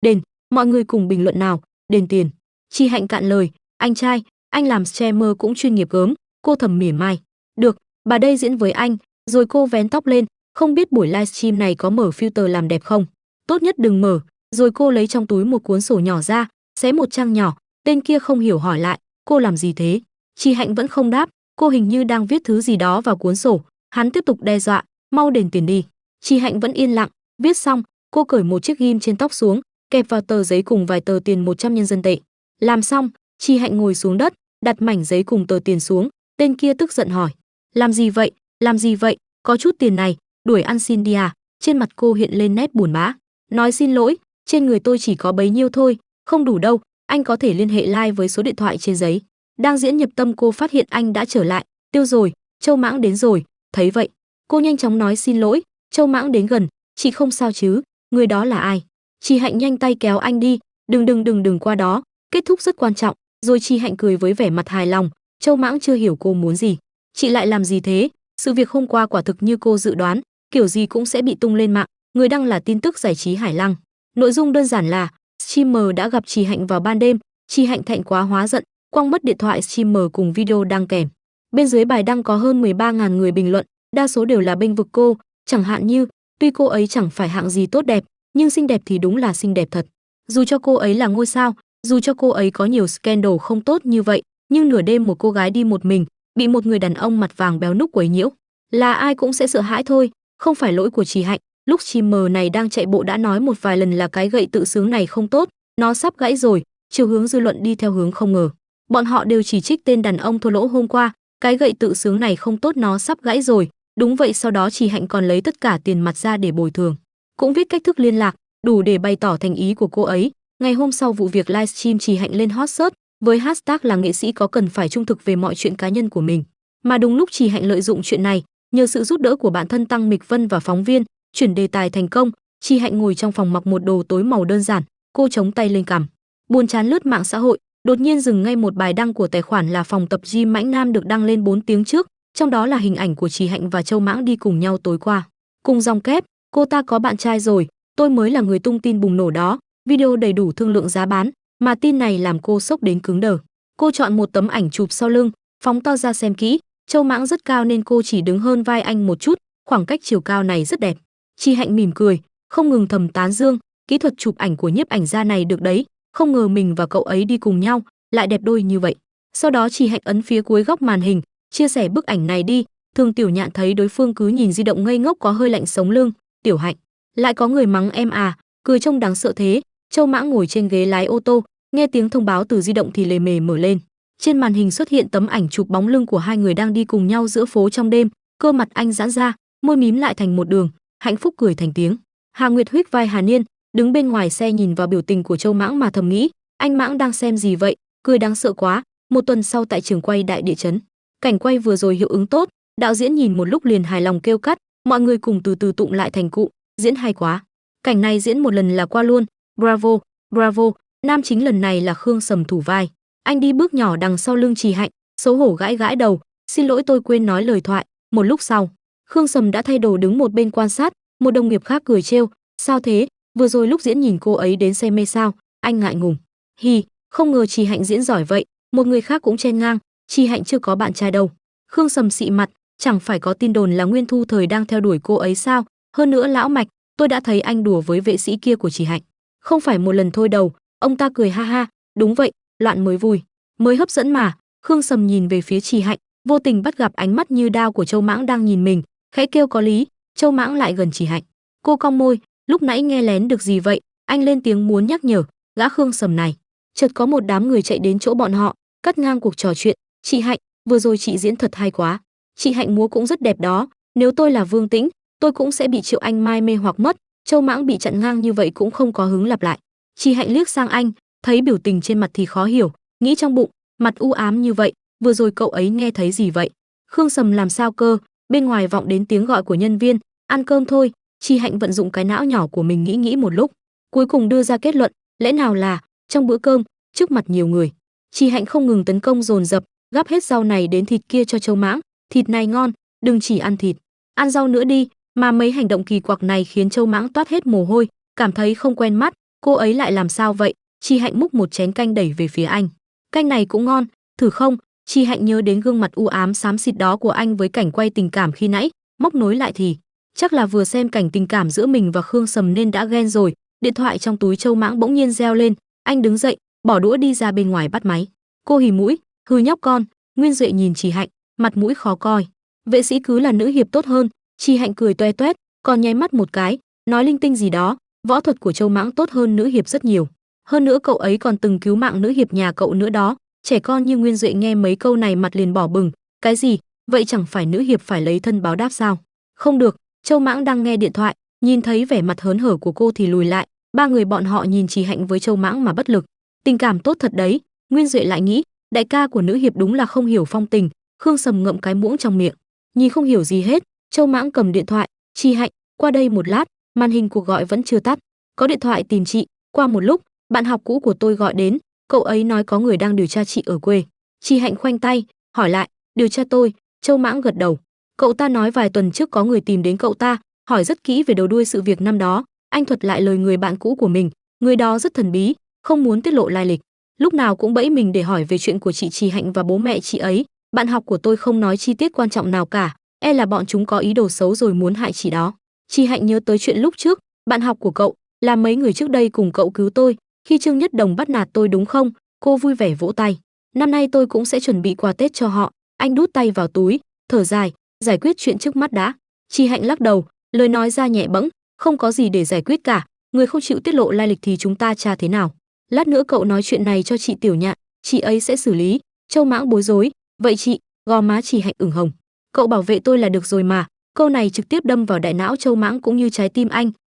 Speaker 1: đền, mọi người cùng bình luận nào, đền tiền. Chi Hạnh cạn lời, anh trai, anh làm streamer cũng chuyên nghiệp gớm. Cô thầm mỉa mai, được, bà đây diễn với anh. Rồi cô vén tóc lên, không biết buổi livestream này có mở filter làm đẹp không? Tốt nhất đừng mở. Rồi cô lấy trong túi một cuốn sổ nhỏ ra, xé một trang nhỏ. Tên kia không hiểu hỏi lại, cô làm gì thế? Chi Hạnh vẫn không đáp, cô hình như đang viết thứ gì đó vào cuốn sổ. Hắn tiếp tục đe dọa, mau đền tiền đi. Chi Hạnh vẫn yên lặng, viết xong, cô cởi một chiếc ghim trên tóc xuống, kẹp vào tờ giấy cùng vài tờ tiền 100 nhân dân tệ. Làm xong, Chi Hạnh ngồi xuống đất, đặt mảnh giấy cùng tờ tiền xuống. Tên kia tức giận hỏi, làm gì vậy, làm gì vậy, có chút tiền này, đuổi ăn xin đi à? Trên mặt cô hiện lên nét buồn bã, nói xin lỗi, trên người tôi chỉ có bấy nhiêu thôi, không đủ đâu, anh có thể liên hệ like với số điện thoại trên giấy. Đang diễn nhập tâm cô phát hiện anh đã trở lại. Tiêu rồi, Châu Mãng đến rồi. Thấy vậy, cô nhanh chóng nói xin lỗi. Châu Mãng đến gần, chị không sao chứ, người đó là ai? Chi Hạnh nhanh tay kéo anh đi, đừng qua đó, kết thúc rất quan trọng. Rồi Chi Hạnh cười với vẻ mặt hài lòng. Châu Mãng chưa hiểu cô muốn gì. Chị lại làm gì thế? Sự việc hôm qua quả thực như cô dự đoán, kiểu gì cũng sẽ bị tung lên mạng. Người đăng là tin tức giải trí Hải Lăng. Nội dung đơn giản là streamer đã gặp Chi Hạnh vào ban đêm. Chi Hạnh thẹn quá hóa giận, quăng mất điện thoại streamer cùng video đăng kèm. Bên dưới bài đăng có hơn 13.000 người bình luận, đa số đều là bênh vực cô, chẳng hạn như, tuy cô ấy chẳng phải hạng gì tốt đẹp, nhưng xinh đẹp thì đúng là xinh đẹp thật. Dù cho cô ấy là ngôi sao, dù cho cô ấy có nhiều scandal không tốt như vậy, nhưng nửa đêm một cô gái đi một mình, bị một người đàn ông mặt vàng béo núc quấy nhiễu, là ai cũng sẽ sợ hãi thôi, không phải lỗi của Chi Hạnh. Lúc streamer này đang chạy bộ đã nói một vài lần là cái gậy tự sướng này không tốt, nó sắp gãy rồi. Chiều hướng dư luận đi theo hướng không ngờ. Bọn họ đều chỉ trích tên đàn ông thua lỗ hôm qua, cái gậy tự sướng này không tốt, nó sắp gãy rồi. Đúng vậy, sau đó Chi Hạnh còn lấy tất cả tiền mặt ra để bồi thường, cũng viết cách thức liên lạc, đủ để bày tỏ thành ý của cô ấy. Ngày hôm sau vụ việc livestream Trì Hạnh lên hot search với hashtag là nghệ sĩ có cần phải trung thực về mọi chuyện cá nhân của mình. Mà đúng lúc Trì Hạnh lợi dụng chuyện này, nhờ sự giúp đỡ của bạn thân Tăng Mịch Vân và phóng viên, chuyển đề tài thành công. Trì Hạnh ngồi trong phòng mặc một đồ tối màu đơn giản, cô chống tay lên cằm, buồn chán lướt mạng xã hội, đột nhiên dừng ngay một bài đăng của tài khoản là phòng tập gym Mãnh Nam được đăng lên 4 tiếng trước, trong đó là hình ảnh của Trì Hạnh và Châu Mãng đi cùng nhau tối qua. Cùng dòng kép, cô ta có bạn trai rồi, tôi mới là người tung tin bùng nổ đó. Video đầy đủ thương lượng giá bán, mà tin này làm cô sốc đến cứng đờ. Cô chọn một tấm ảnh chụp sau lưng, phóng to ra xem kỹ. Châu Mãng rất cao nên cô chỉ đứng hơn vai anh một chút, khoảng cách chiều cao này rất đẹp. Trì Hạnh mỉm cười, không ngừng thầm tán dương, kỹ thuật chụp ảnh của nhiếp ảnh gia này được đấy, không ngờ mình và cậu ấy đi cùng nhau, lại đẹp đôi như vậy. Sau đó Trì Hạnh ấn phía cuối góc màn hình, chia sẻ bức ảnh này đi. Thường Tiểu Nhạn thấy đối phương cứ nhìn di động ngây ngốc có hơi lạnh sống lưng. Tiểu Hạnh, lại có người mắng em à, cười trông đáng sợ thế. Châu Mãng ngồi trên ghế lái ô tô, nghe tiếng thông báo từ di động thì lề mề mở lên. Trên màn hình xuất hiện tấm ảnh chụp bóng lưng của hai người đang đi cùng nhau giữa phố trong đêm, cơ mặt anh giãn ra, môi mím lại thành một đường, hạnh phúc cười thành tiếng. Hà Nguyệt huých vai Hà Niên, đứng bên ngoài xe nhìn vào biểu tình của Châu Mãng mà thầm nghĩ, anh Mãng đang xem gì vậy, cười đáng sợ quá. Một tuần sau tại trường quay Đại Địa Chấn, cảnh quay vừa rồi hiệu ứng tốt, đạo diễn nhìn một lúc liền hài lòng kêu cắt, mọi người cùng từ từ tụng lại thành cụ, diễn hay quá. Cảnh này diễn một lần là qua luôn, bravo, bravo. Nam chính lần này là Khương Sầm thủ vai. Anh đi bước nhỏ đằng sau lưng Trì Hạnh, xấu hổ gãi gãi đầu, xin lỗi tôi quên nói lời thoại. Một lúc sau, Khương Sầm đã thay đồ đứng một bên quan sát, một đồng nghiệp khác cười trêu, sao thế, vừa rồi lúc diễn nhìn cô ấy đến say mê sao? Anh ngại ngùng, hi, không ngờ Trì Hạnh diễn giỏi vậy. Một người khác cũng chen ngang, Trì Hạnh chưa có bạn trai đâu. Khương Sầm xị mặt, chẳng phải có tin đồn là Nguyên Thu Thời đang theo đuổi cô ấy sao? Hơn nữa lão Mạch, tôi đã thấy anh đùa với vệ sĩ kia của Trì Hạnh, không phải một lần thôi đâu. Ông ta cười ha ha, đúng vậy, loạn mới vui, mới hấp dẫn mà. Khương Sầm nhìn về phía Trì Hạnh, vô tình bắt gặp ánh mắt như đao của Châu Mãng đang nhìn mình, khẽ kêu có lý. Châu Mãng lại gần Trì Hạnh, cô cong môi, lúc nãy nghe lén được gì vậy? Anh lên tiếng muốn nhắc nhở gã Khương Sầm này. Chợt có một đám người chạy đến chỗ bọn họ, cắt ngang cuộc trò chuyện. Chị Hạnh, vừa rồi chị diễn thật hay quá, chị Hạnh múa cũng rất đẹp đó, nếu tôi là Vương Tĩnh, tôi cũng sẽ bị Triệu Anh Mai mê hoặc mất. Châu Mãng bị chặn ngang như vậy cũng không có hứng lặp lại. Chị Hạnh liếc sang anh, thấy biểu tình trên mặt thì khó hiểu, nghĩ trong bụng, mặt u ám như vậy, vừa rồi cậu ấy nghe thấy gì vậy? Khương Sầm làm sao cơ? Bên ngoài vọng đến tiếng gọi của nhân viên, ăn cơm thôi. Chị Hạnh vận dụng cái não nhỏ của mình nghĩ một lúc, cuối cùng đưa ra kết luận, lẽ nào là trong bữa cơm, trước mặt nhiều người. Chị Hạnh không ngừng tấn công dồn dập, gắp hết rau này đến thịt kia cho Châu Mãng, thịt này ngon, đừng chỉ ăn thịt, ăn rau nữa đi. Mà mấy hành động kỳ quặc này khiến Châu Mãng toát hết mồ hôi, cảm thấy không quen mắt. Cô ấy lại làm sao vậy? Chị Hạnh múc một chén canh đẩy về phía anh, canh này cũng ngon, thử không? Chị Hạnh nhớ đến gương mặt u ám xám xịt đó của anh với cảnh quay tình cảm khi nãy, móc nối lại thì chắc là vừa xem cảnh tình cảm giữa mình và Khương Sầm nên đã ghen rồi. Điện thoại trong túi Châu Mãng bỗng nhiên reo lên, anh đứng dậy, bỏ đũa đi ra bên ngoài bắt máy. Cô hì mũi, hư nhóc con. Nguyên Duệ nhìn Trì Hạnh, mặt mũi khó coi. Vệ sĩ cứ là nữ hiệp tốt hơn. Trì Hạnh cười toe toét, còn nháy mắt một cái, nói linh tinh gì đó. Võ thuật của Châu Mãng tốt hơn nữ hiệp rất nhiều. Hơn nữa cậu ấy còn từng cứu mạng nữ hiệp nhà cậu nữa đó. Trẻ con như Nguyên Duệ nghe mấy câu này mặt liền đỏ bừng. Cái gì? Vậy chẳng phải nữ hiệp phải lấy thân báo đáp sao? Không được. Châu Mãng đang nghe điện thoại, nhìn thấy vẻ mặt hớn hở của cô thì lùi lại. Ba người bọn họ nhìn Trì Hạnh với Châu Mãng mà bất lực. Tình cảm tốt thật đấy. Nguyên Duệ lại nghĩ, đại ca của nữ hiệp đúng là không hiểu phong tình. Khương Sầm ngậm cái muỗng trong miệng, nhìn không hiểu gì hết. Châu Mãng cầm điện thoại, Trì Hạnh, qua đây một lát. Màn hình cuộc gọi vẫn chưa tắt. Có điện thoại tìm chị. Qua một lúc, bạn học cũ của tôi gọi đến, cậu ấy nói có người đang điều tra chị ở quê. Trì Hạnh khoanh tay, hỏi lại, điều tra tôi? Châu Mãng gật đầu. Cậu ta nói vài tuần trước có người tìm đến cậu ta, hỏi rất kỹ về đầu đuôi sự việc năm đó. Anh thuật lại lời người bạn cũ của mình, người đó rất thần bí, không muốn tiết lộ lai lịch, lúc nào cũng bẫy mình để hỏi về chuyện của chị Trì Hạnh và bố mẹ chị ấy. Bạn học của tôi không nói chi tiết quan trọng nào cả, e là bọn chúng có ý đồ xấu rồi muốn hại chị đó. Trì Hạnh nhớ tới chuyện lúc trước, bạn học của cậu là mấy người trước đây cùng cậu cứu tôi, khi Trương Nhất Đồng bắt nạt tôi đúng không? Cô vui vẻ vỗ tay. Năm nay tôi cũng sẽ chuẩn bị quà Tết cho họ. Anh đút tay vào túi, thở dài, giải quyết chuyện trước mắt đã. Trì Hạnh lắc đầu, lời nói ra nhẹ bẫng, không có gì để giải quyết cả, người không chịu tiết lộ lai lịch thì chúng ta tra thế nào? Lát nữa cậu nói chuyện này cho chị Tiểu Nhạn, chị ấy sẽ xử lý. Châu Mãng bối rối, vậy chị? Gò má Trì Hạnh ửng hồng. Cậu bảo vệ tôi là được rồi mà. Câu này trực tiếp đâm vào đại não Châu Mãng cũng như trái tim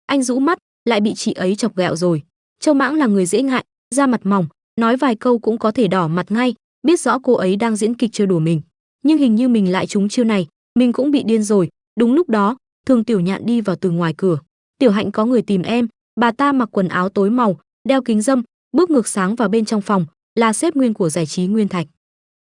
Speaker 1: anh rũ mắt, lại bị chị ấy chọc ghẹo rồi. Châu Mãng là người dễ ngại, da mặt mỏng, nói vài câu cũng có thể đỏ mặt ngay, biết rõ cô ấy đang diễn kịch trêu đùa mình. Nhưng hình như mình lại trúng chiêu này, mình cũng bị điên rồi. Đúng lúc đó, Thường Tiểu Nhạn đi vào từ ngoài cửa. Tiểu Hạnh có người tìm em. Bà ta mặc quần áo tối màu, đeo kính râm, bước ngược sáng vào bên trong phòng, là sếp Nguyên của giải trí Nguyên Thạch.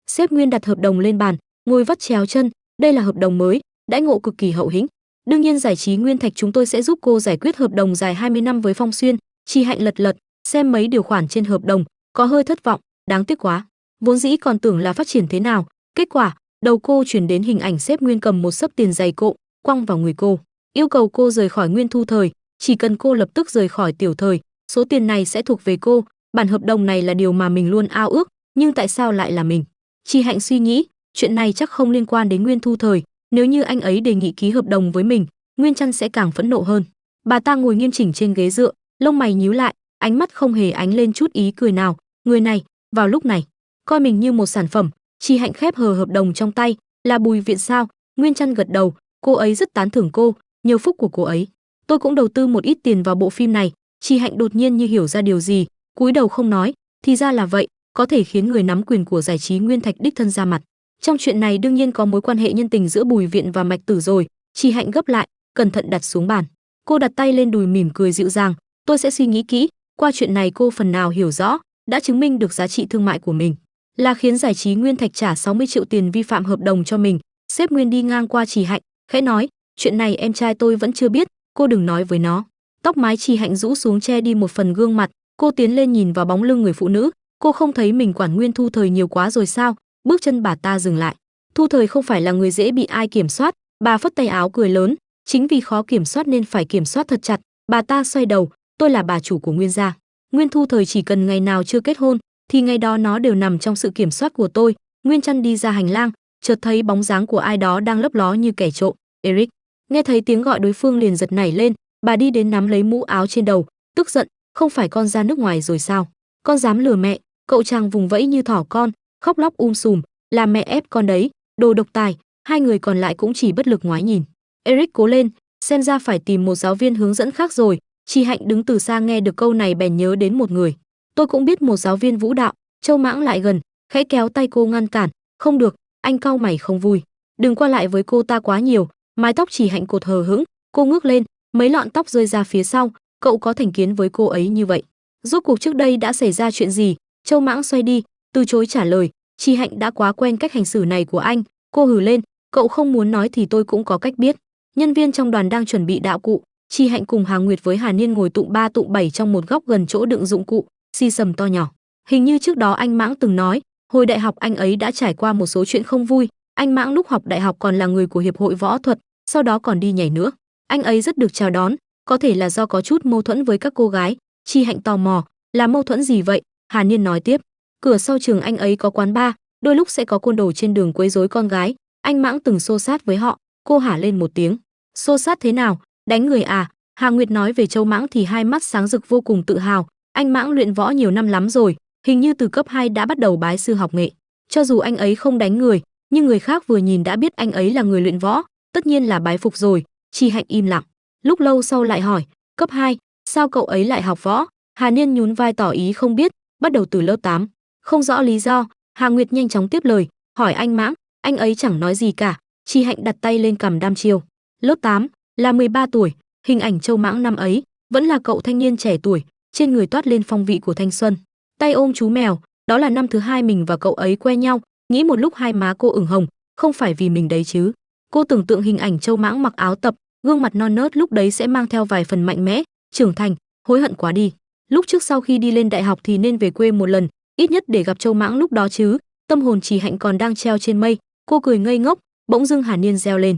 Speaker 1: Sếp Nguyên đặt hợp đồng lên bàn, ngồi vắt chéo chân, đây là hợp đồng mới, đãi ngộ cực kỳ hậu hĩnh. Đương nhiên giải trí Nguyên Thạch chúng tôi sẽ giúp cô giải quyết hợp đồng dài 20 năm với Phong Xuyên. Chi Hạnh lật lật, xem mấy điều khoản trên hợp đồng, có hơi thất vọng, đáng tiếc quá. Vốn dĩ còn tưởng là phát triển thế nào, kết quả, đầu cô chuyển đến hình ảnh sếp Nguyên cầm một xấp tiền dày cộ, quăng vào người cô, yêu cầu cô rời khỏi Nguyên Thu Thời, chỉ cần cô lập tức rời khỏi Tiểu Thời, số tiền này sẽ thuộc về cô. Bản hợp đồng này là điều mà mình luôn ao ước, nhưng tại sao lại là mình? Chi Hạnh suy nghĩ, chuyện này chắc không liên quan đến Nguyên Thu Thời, nếu như anh ấy đề nghị ký hợp đồng với mình, Nguyên Trăn sẽ càng phẫn nộ hơn. Bà ta ngồi nghiêm chỉnh trên ghế dựa, lông mày nhíu lại, ánh mắt không hề ánh lên chút ý cười nào. Người này, vào lúc này, coi mình như một sản phẩm. Chi Hạnh khép hờ hợp đồng trong tay, là Bùi Viện sao? Nguyên Trăn gật đầu, cô ấy rất tán thưởng cô, nhờ phúc của cô ấy. Tôi cũng đầu tư một ít tiền vào bộ phim này. Chi Hạnh đột nhiên như hiểu ra điều gì, cúi đầu không nói, thì ra là vậy, có thể khiến người nắm quyền của giải trí Nguyên Thạch đích thân ra mặt. Trong chuyện này đương nhiên có mối quan hệ nhân tình giữa Bùi Viện và Mạch Tử rồi. Chi Hạnh gấp lại, cẩn thận đặt xuống bàn. Cô đặt tay lên đùi mỉm cười dịu dàng, tôi sẽ suy nghĩ kỹ, qua chuyện này cô phần nào hiểu rõ, đã chứng minh được giá trị thương mại của mình, là khiến giải trí Nguyên Thạch trả 60 triệu tiền vi phạm hợp đồng cho mình. Sếp Nguyên đi ngang qua Chi Hạnh, khẽ nói, chuyện này em trai tôi vẫn chưa biết, cô đừng nói với nó. Tóc mái Chi Hạnh rũ xuống che đi một phần gương mặt, cô tiến lên nhìn vào bóng lưng người phụ nữ, cô không thấy mình quản Nguyên Thu Thời nhiều quá rồi sao? Bước chân bà ta dừng lại. Thu Thời không phải là người dễ bị ai kiểm soát, bà phất tay áo cười lớn, chính vì khó kiểm soát nên phải kiểm soát thật chặt. Bà ta xoay đầu, tôi là bà chủ của Nguyên gia. Nguyên Thu Thời chỉ cần ngày nào chưa kết hôn thì ngày đó nó đều nằm trong sự kiểm soát của tôi. Nguyên Trăn đi ra hành lang, chợt thấy bóng dáng của ai đó đang lấp ló như kẻ trộm. Eric. Nghe thấy tiếng gọi đối phương liền giật nảy lên, bà đi đến nắm lấy mũ áo trên đầu, tức giận, không phải con ra nước ngoài rồi sao? Con dám lừa mẹ? Cậu chàng vùng vẫy như thỏ con, khóc lóc sùm, là mẹ ép con đấy, đồ độc tài. Hai người còn lại cũng chỉ bất lực ngoái nhìn. Eric cố lên, xem ra phải tìm một giáo viên hướng dẫn khác rồi. Chi Hạnh đứng từ xa nghe được câu này bèn nhớ đến một người. Tôi cũng biết một giáo viên vũ đạo. Châu Mãng lại gần, khẽ kéo tay cô ngăn cản. Không được, anh cau mày không vui. Đừng qua lại với cô ta quá nhiều. Mái tóc Chi Hạnh cột hờ hững, cô ngước lên, mấy lọn tóc rơi ra phía sau. Cậu có thành kiến với cô ấy như vậy? Rốt cuộc trước đây đã xảy ra chuyện gì? Châu Mãng xoay đi, từ chối trả lời. Chi Hạnh đã quá quen cách hành xử này của anh. Cô hừ lên, cậu không muốn nói thì tôi cũng có cách biết. Nhân viên trong đoàn đang chuẩn bị đạo cụ. Chi Hạnh cùng Hà Nguyệt với Hà Niên ngồi tụng 3 tụng 7 trong một góc gần chỗ đựng dụng cụ, xì xầm to nhỏ. Hình như trước đó anh Mãng từng nói, hồi đại học anh ấy đã trải qua một số chuyện không vui. Anh Mãng lúc học đại học còn là người của hiệp hội võ thuật, sau đó còn đi nhảy nữa. Anh ấy rất được chào đón, có thể là do có chút mâu thuẫn với các cô gái. Chi Hạnh tò mò, là mâu thuẫn gì vậy? Hà Niên nói tiếp, cửa sau trường anh ấy có quán bar, đôi lúc sẽ có côn đồ trên đường quấy rối con gái. Anh Mãng từng xô xát với họ. Cô hả lên một tiếng. Xô xát thế nào? Đánh người à? Hà Nguyệt nói về Châu Mãng thì hai mắt sáng rực vô cùng tự hào. Anh Mãng luyện võ nhiều năm lắm rồi, hình như từ cấp 2 đã bắt đầu bái sư học nghệ. Cho dù anh ấy không đánh người, nhưng người khác vừa nhìn đã biết anh ấy là người luyện võ, tất nhiên là bái phục rồi. Chi Hạnh im lặng. Lúc lâu sau lại hỏi, cấp 2, sao cậu ấy lại học võ? Hà Niên nhún vai tỏ ý không biết, bắt đầu từ lớp 8. Không rõ lý do. Hà Nguyệt nhanh chóng tiếp lời, hỏi anh Mãng, anh ấy chẳng nói gì cả. Chi Hạnh đặt tay lên cằm đam chiêu. Lớp 8, là 13 tuổi, hình ảnh Châu Mãng năm ấy vẫn là cậu thanh niên trẻ tuổi, trên người toát lên phong vị của thanh xuân. Tay ôm chú mèo, đó là năm thứ 2 mình và cậu ấy quen nhau, nghĩ một lúc hai má cô ửng hồng, không phải vì mình đấy chứ. Cô tưởng tượng hình ảnh Châu Mãng mặc áo tập, gương mặt non nớt lúc đấy sẽ mang theo vài phần mạnh mẽ, trưởng thành, hối hận quá đi. Lúc trước sau khi đi lên đại học thì nên về quê một lần, ít nhất để gặp Châu Mãng lúc đó chứ. Tâm hồn Chỉ Hạnh còn đang treo trên mây, cô cười ngây ngốc, bỗng dưng Hà Niên reo lên.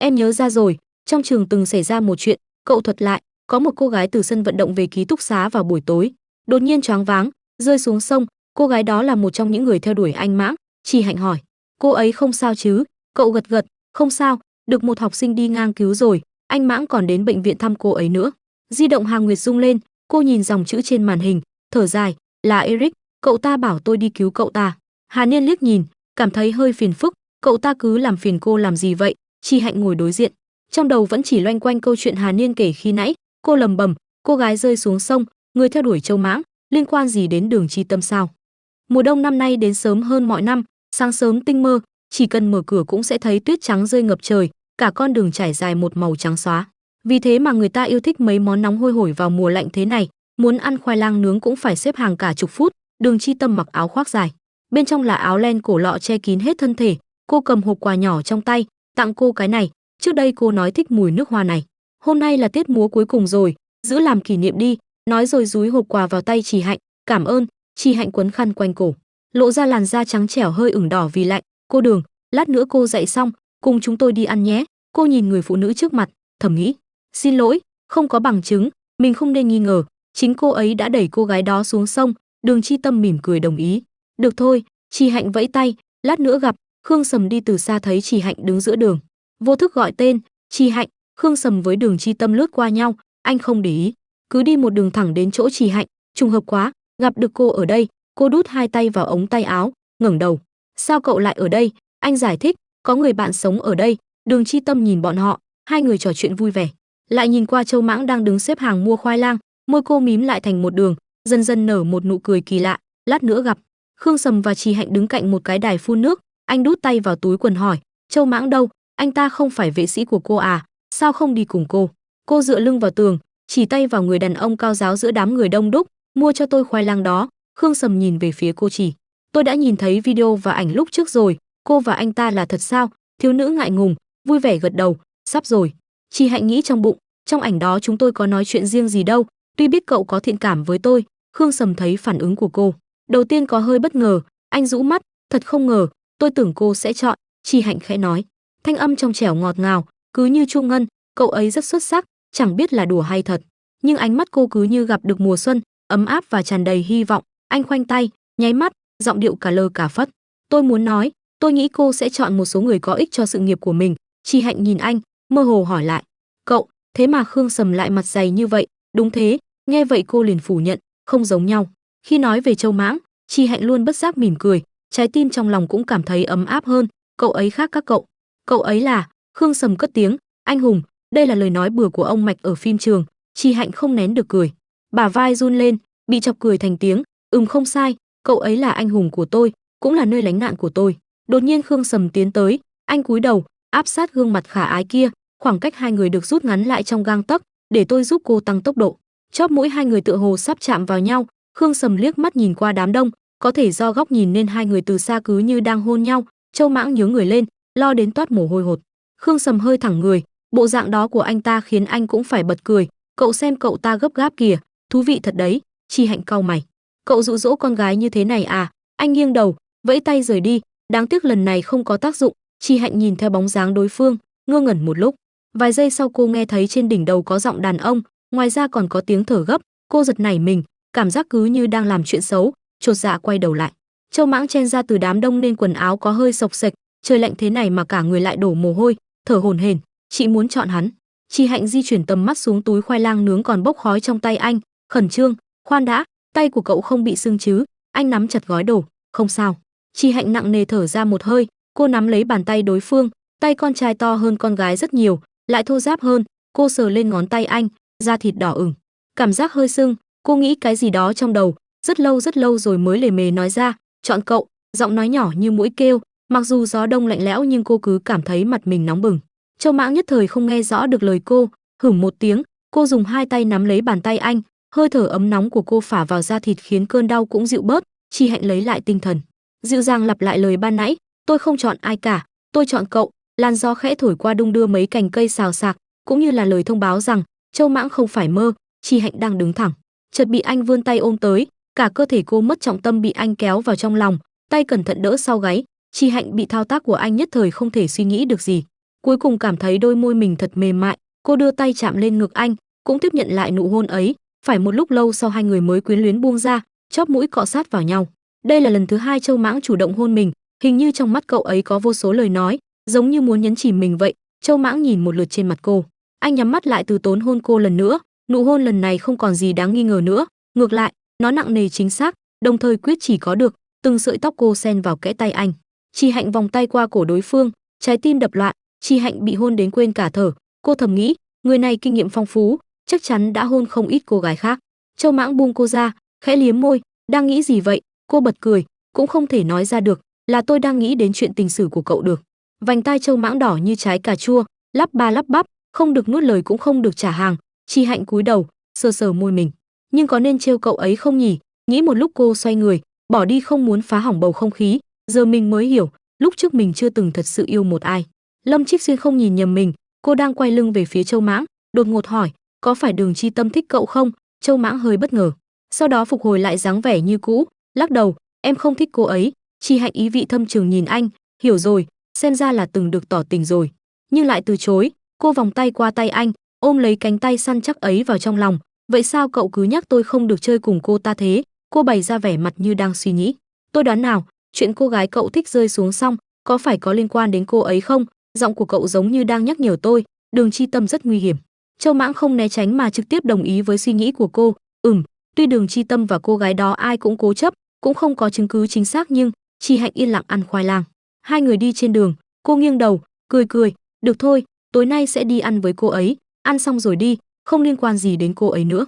Speaker 1: Em nhớ ra rồi, trong trường từng xảy ra một chuyện, cậu thuật lại, có một cô gái từ sân vận động về ký túc xá vào buổi tối, đột nhiên choáng váng, rơi xuống sông, cô gái đó là một trong những người theo đuổi anh Mãng. Chỉ Hạnh hỏi, cô ấy không sao chứ? Cậu gật gật, không sao, được một học sinh đi ngang cứu rồi, anh Mãng còn đến bệnh viện thăm cô ấy nữa. Di động Hà Nguyệt rung lên, cô nhìn dòng chữ trên màn hình, thở dài, là Eric, cậu ta bảo tôi đi cứu cậu ta. Hà Niên liếc nhìn, cảm thấy hơi phiền phức, cậu ta cứ làm phiền cô làm gì vậy? Chi Hạnh ngồi đối diện, trong đầu vẫn chỉ loanh quanh câu chuyện Hà Niên kể khi nãy, Cô lầm bầm, cô gái rơi xuống sông, người theo đuổi Châu Mãng, liên quan gì đến Đường Chi Tâm sao? Mùa đông năm nay đến sớm hơn mọi năm, sáng sớm tinh mơ, chỉ cần mở cửa cũng sẽ thấy tuyết trắng rơi ngập trời, cả con đường trải dài một màu trắng xóa. Vì thế mà người ta yêu thích mấy món nóng hôi hổi vào mùa lạnh thế này, muốn ăn khoai lang nướng cũng phải xếp hàng cả chục phút. Đường Chi Tâm mặc áo khoác dài, bên trong là áo len cổ lọ che kín hết thân thể, cô cầm hộp quà nhỏ trong tay, tặng cô cái này, trước đây cô nói thích mùi nước hoa này. Hôm nay là tiết múa cuối cùng rồi, giữ làm kỷ niệm đi, nói rồi dúi hộp quà vào tay Trì Hạnh, cảm ơn. Trì Hạnh quấn khăn quanh cổ, lộ ra làn da trắng trẻo hơi ửng đỏ vì lạnh. Cô Đường, lát nữa cô dậy xong, cùng chúng tôi đi ăn nhé. Cô nhìn người phụ nữ trước mặt, thầm nghĩ, xin lỗi, không có bằng chứng, mình không nên nghi ngờ, chính cô ấy đã đẩy cô gái đó xuống sông. Đường Chi Tâm mỉm cười đồng ý. Được thôi, Trì Hạnh vẫy tay, lát nữa gặp. Khương Sầm đi từ xa thấy Trì Hạnh đứng giữa đường, vô thức gọi tên, Trì Hạnh. Khương Sầm với Đường Chi Tâm lướt qua nhau, anh không để ý, cứ đi một đường thẳng đến chỗ Trì Hạnh. Trùng hợp quá, gặp được cô ở đây. Cô đút hai tay vào ống tay áo, ngẩng đầu. Sao cậu lại ở đây? Anh giải thích, có người bạn sống ở đây. Đường Chi Tâm nhìn bọn họ, hai người trò chuyện vui vẻ, lại nhìn qua Châu Mãng đang đứng xếp hàng mua khoai lang, môi cô mím lại thành một đường, dần dần nở một nụ cười kỳ lạ. Lát nữa gặp. Khương Sầm và Trì Hạnh đứng cạnh một cái đài phun nước, anh đút tay vào túi quần hỏi, Châu Mãng đâu? Anh ta không phải vệ sĩ của cô à? Sao không đi cùng cô? Cô dựa lưng vào tường, chỉ tay vào người đàn ông cao ráo giữa đám người đông đúc, mua cho tôi khoai lang đó. Khương Sầm nhìn về phía cô Trì, tôi đã nhìn thấy video và ảnh lúc trước rồi, cô và anh ta là thật sao? Thiếu nữ ngại ngùng, vui vẻ gật đầu, sắp rồi. Trì Hạnh nghĩ trong bụng, trong ảnh đó chúng tôi có nói chuyện riêng gì đâu, tuy biết cậu có thiện cảm với tôi. Khương Sầm thấy phản ứng của cô, đầu tiên có hơi bất ngờ, anh rũ mắt, thật không ngờ, tôi tưởng cô sẽ chọn. Trì Hạnh khẽ nói, thanh âm trong trẻo ngọt ngào, cứ như chuông ngân, cậu ấy rất xuất sắc, chẳng biết là đùa hay thật. Nhưng ánh mắt cô cứ như gặp được mùa xuân, ấm áp và tràn đầy hy vọng. Anh khoanh tay, nháy mắt, giọng điệu cả lơ cả phất. Tôi muốn nói, tôi nghĩ cô sẽ chọn một số người có ích cho sự nghiệp của mình. Trì Hạnh nhìn anh, mơ hồ hỏi lại, cậu, thế mà Khương Sầm lại mặt dày như vậy? Đúng thế. Nghe vậy cô liền phủ nhận, không giống nhau. Khi nói về Châu Mãng, Trì Hạnh luôn bất giác mỉm cười, trái tim trong lòng cũng cảm thấy ấm áp hơn. Cậu ấy khác các cậu. Cậu ấy là, Khương Sầm cất tiếng, anh hùng. Đây là lời nói bừa của ông Mạch ở phim trường. Trì Hạnh không nén được cười, bả vai run lên, bị chọc cười thành tiếng. Không sai, cậu ấy là anh hùng của tôi, cũng là nơi lánh nạn của tôi. Đột nhiên Khương Sầm tiến tới, anh cúi đầu, áp sát gương mặt khả ái kia, khoảng cách hai người được rút ngắn lại trong gang tấc, để tôi giúp cô tăng tốc độ. Chóp mũi hai người tựa hồ sắp chạm vào nhau. Khương Sầm liếc mắt nhìn qua đám đông, có thể do góc nhìn nên hai người từ xa cứ như đang hôn nhau. Châu Mãng nhướng người lên, lo đến toát mồ hôi hột. Khương Sầm hơi thẳng người, bộ dạng đó của anh ta khiến anh cũng phải bật cười. Cậu xem cậu ta gấp gáp kìa, thú vị thật đấy. Trì Hạnh cau mày, cậu dụ dỗ con gái như thế này à? Anh nghiêng đầu, vẫy tay rời đi, đáng tiếc lần này không có tác dụng. Trì Hạnh nhìn theo bóng dáng đối phương, ngơ ngẩn một lúc. Vài giây sau cô nghe thấy trên đỉnh đầu có giọng đàn ông, ngoài ra còn có tiếng thở gấp. Cô giật nảy mình, cảm giác cứ như đang làm chuyện xấu, chột dạ quay đầu lại. Châu Mãng chen ra từ đám đông nên quần áo có hơi xộc xệch, trời lạnh thế này mà cả người lại đổ mồ hôi, thở hổn hển. Chị muốn chọn hắn. Trì Hạnh di chuyển tầm mắt xuống túi khoai lang nướng còn bốc khói trong tay anh, khẩn trương, khoan đã, tay của cậu không bị sưng chứ? Anh nắm chặt gói đồ, không sao. Trì Hạnh nặng nề thở ra một hơi, cô nắm lấy bàn tay đối phương, tay con trai to hơn con gái rất nhiều, lại thô ráp hơn. Cô sờ lên ngón tay anh, da thịt đỏ ửng, cảm giác hơi sưng. Cô nghĩ cái gì đó trong đầu, rất lâu rồi mới lề mề nói ra, chọn cậu. Giọng nói nhỏ như mũi kêu, mặc dù gió đông lạnh lẽo nhưng cô cứ cảm thấy mặt mình nóng bừng. Châu Mãng nhất thời không nghe rõ được lời cô, hửng một tiếng. Cô dùng hai tay nắm lấy bàn tay anh, hơi thở ấm nóng của cô phả vào da thịt khiến cơn đau cũng dịu bớt. Trì Hạnh lấy lại tinh thần, dịu dàng lặp lại lời ban nãy, tôi không chọn ai cả, tôi chọn cậu. Làn gió khẽ thổi qua đung đưa mấy cành cây xào xạc, cũng như là lời thông báo rằng Châu Mãng không phải mơ. Trì Hạnh đang đứng thẳng, chợt bị anh vươn tay ôm tới, cả cơ thể cô mất trọng tâm bị anh kéo vào trong lòng, tay cẩn thận đỡ sau gáy. Trì Hạnh bị thao tác của anh nhất thời không thể suy nghĩ được gì, cuối cùng cảm thấy đôi môi mình thật mềm mại. Cô đưa tay chạm lên ngực anh, cũng tiếp nhận lại nụ hôn ấy. Phải một lúc lâu sau hai người mới quyến luyến buông ra, chóp mũi cọ sát vào nhau. Đây là lần thứ hai Châu Mãng chủ động hôn mình, hình như trong mắt cậu ấy có vô số lời nói, giống như muốn nhấn chìm mình vậy. Châu Mãng nhìn một lượt trên mặt cô, anh nhắm mắt lại từ tốn hôn cô lần nữa. Nụ hôn lần này không còn gì đáng nghi ngờ nữa, ngược lại, nó nặng nề chính xác, đồng thời quyết chỉ có được. Từng sợi tóc cô xen vào kẽ tay anh. Trì Hạnh vòng tay qua cổ đối phương, trái tim đập loạn. Trì Hạnh bị hôn đến quên cả thở. Cô thầm nghĩ, người này kinh nghiệm phong phú, chắc chắn đã hôn không ít cô gái khác. Châu Mãng buông cô ra, khẽ liếm môi, đang nghĩ gì vậy? Cô bật cười, cũng không thể nói ra được, là tôi đang nghĩ đến chuyện tình sử của cậu được. Vành tai Châu Mãng đỏ như trái cà chua, lắp ba lắp bắp, không được nuốt lời cũng không được trả hàng. Chi Hạnh cúi đầu, sờ sờ môi mình. Nhưng có nên trêu cậu ấy không nhỉ? Nghĩ một lúc cô xoay người, bỏ đi không muốn phá hỏng bầu không khí. Giờ mình mới hiểu, lúc trước mình chưa từng thật sự yêu một ai. Lâm Trích Xuyên không nhìn nhầm mình, cô đang quay lưng về phía Châu Mãng, đột ngột hỏi, có phải Đường Chi Tâm thích cậu không? Châu Mãng hơi bất ngờ, sau đó phục hồi lại dáng vẻ như cũ, lắc đầu, em không thích cô ấy. Chi Hạnh ý vị thâm trường nhìn anh, hiểu rồi, xem ra là từng được tỏ tình rồi, nhưng lại từ chối. Cô vòng tay qua tay anh, ôm lấy cánh tay săn chắc ấy vào trong lòng. Vậy sao cậu cứ nhắc tôi không được chơi cùng cô ta thế? Cô bày ra vẻ mặt như đang suy nghĩ. Tôi đoán nào, chuyện cô gái cậu thích rơi xuống xong, có phải có liên quan đến cô ấy không? Giọng của cậu giống như đang nhắc nhở tôi, Đường Chi Tâm rất nguy hiểm. Châu Mãng không né tránh mà trực tiếp đồng ý với suy nghĩ của cô. Tuy Đường Chi Tâm và cô gái đó ai cũng cố chấp, cũng không có chứng cứ chính xác, nhưng Chi Hạnh yên lặng ăn khoai lang. Hai người đi trên đường, cô nghiêng đầu, cười cười, được thôi, tối nay sẽ đi ăn với cô ấy, ăn xong rồi đi, không liên quan gì đến cô ấy nữa.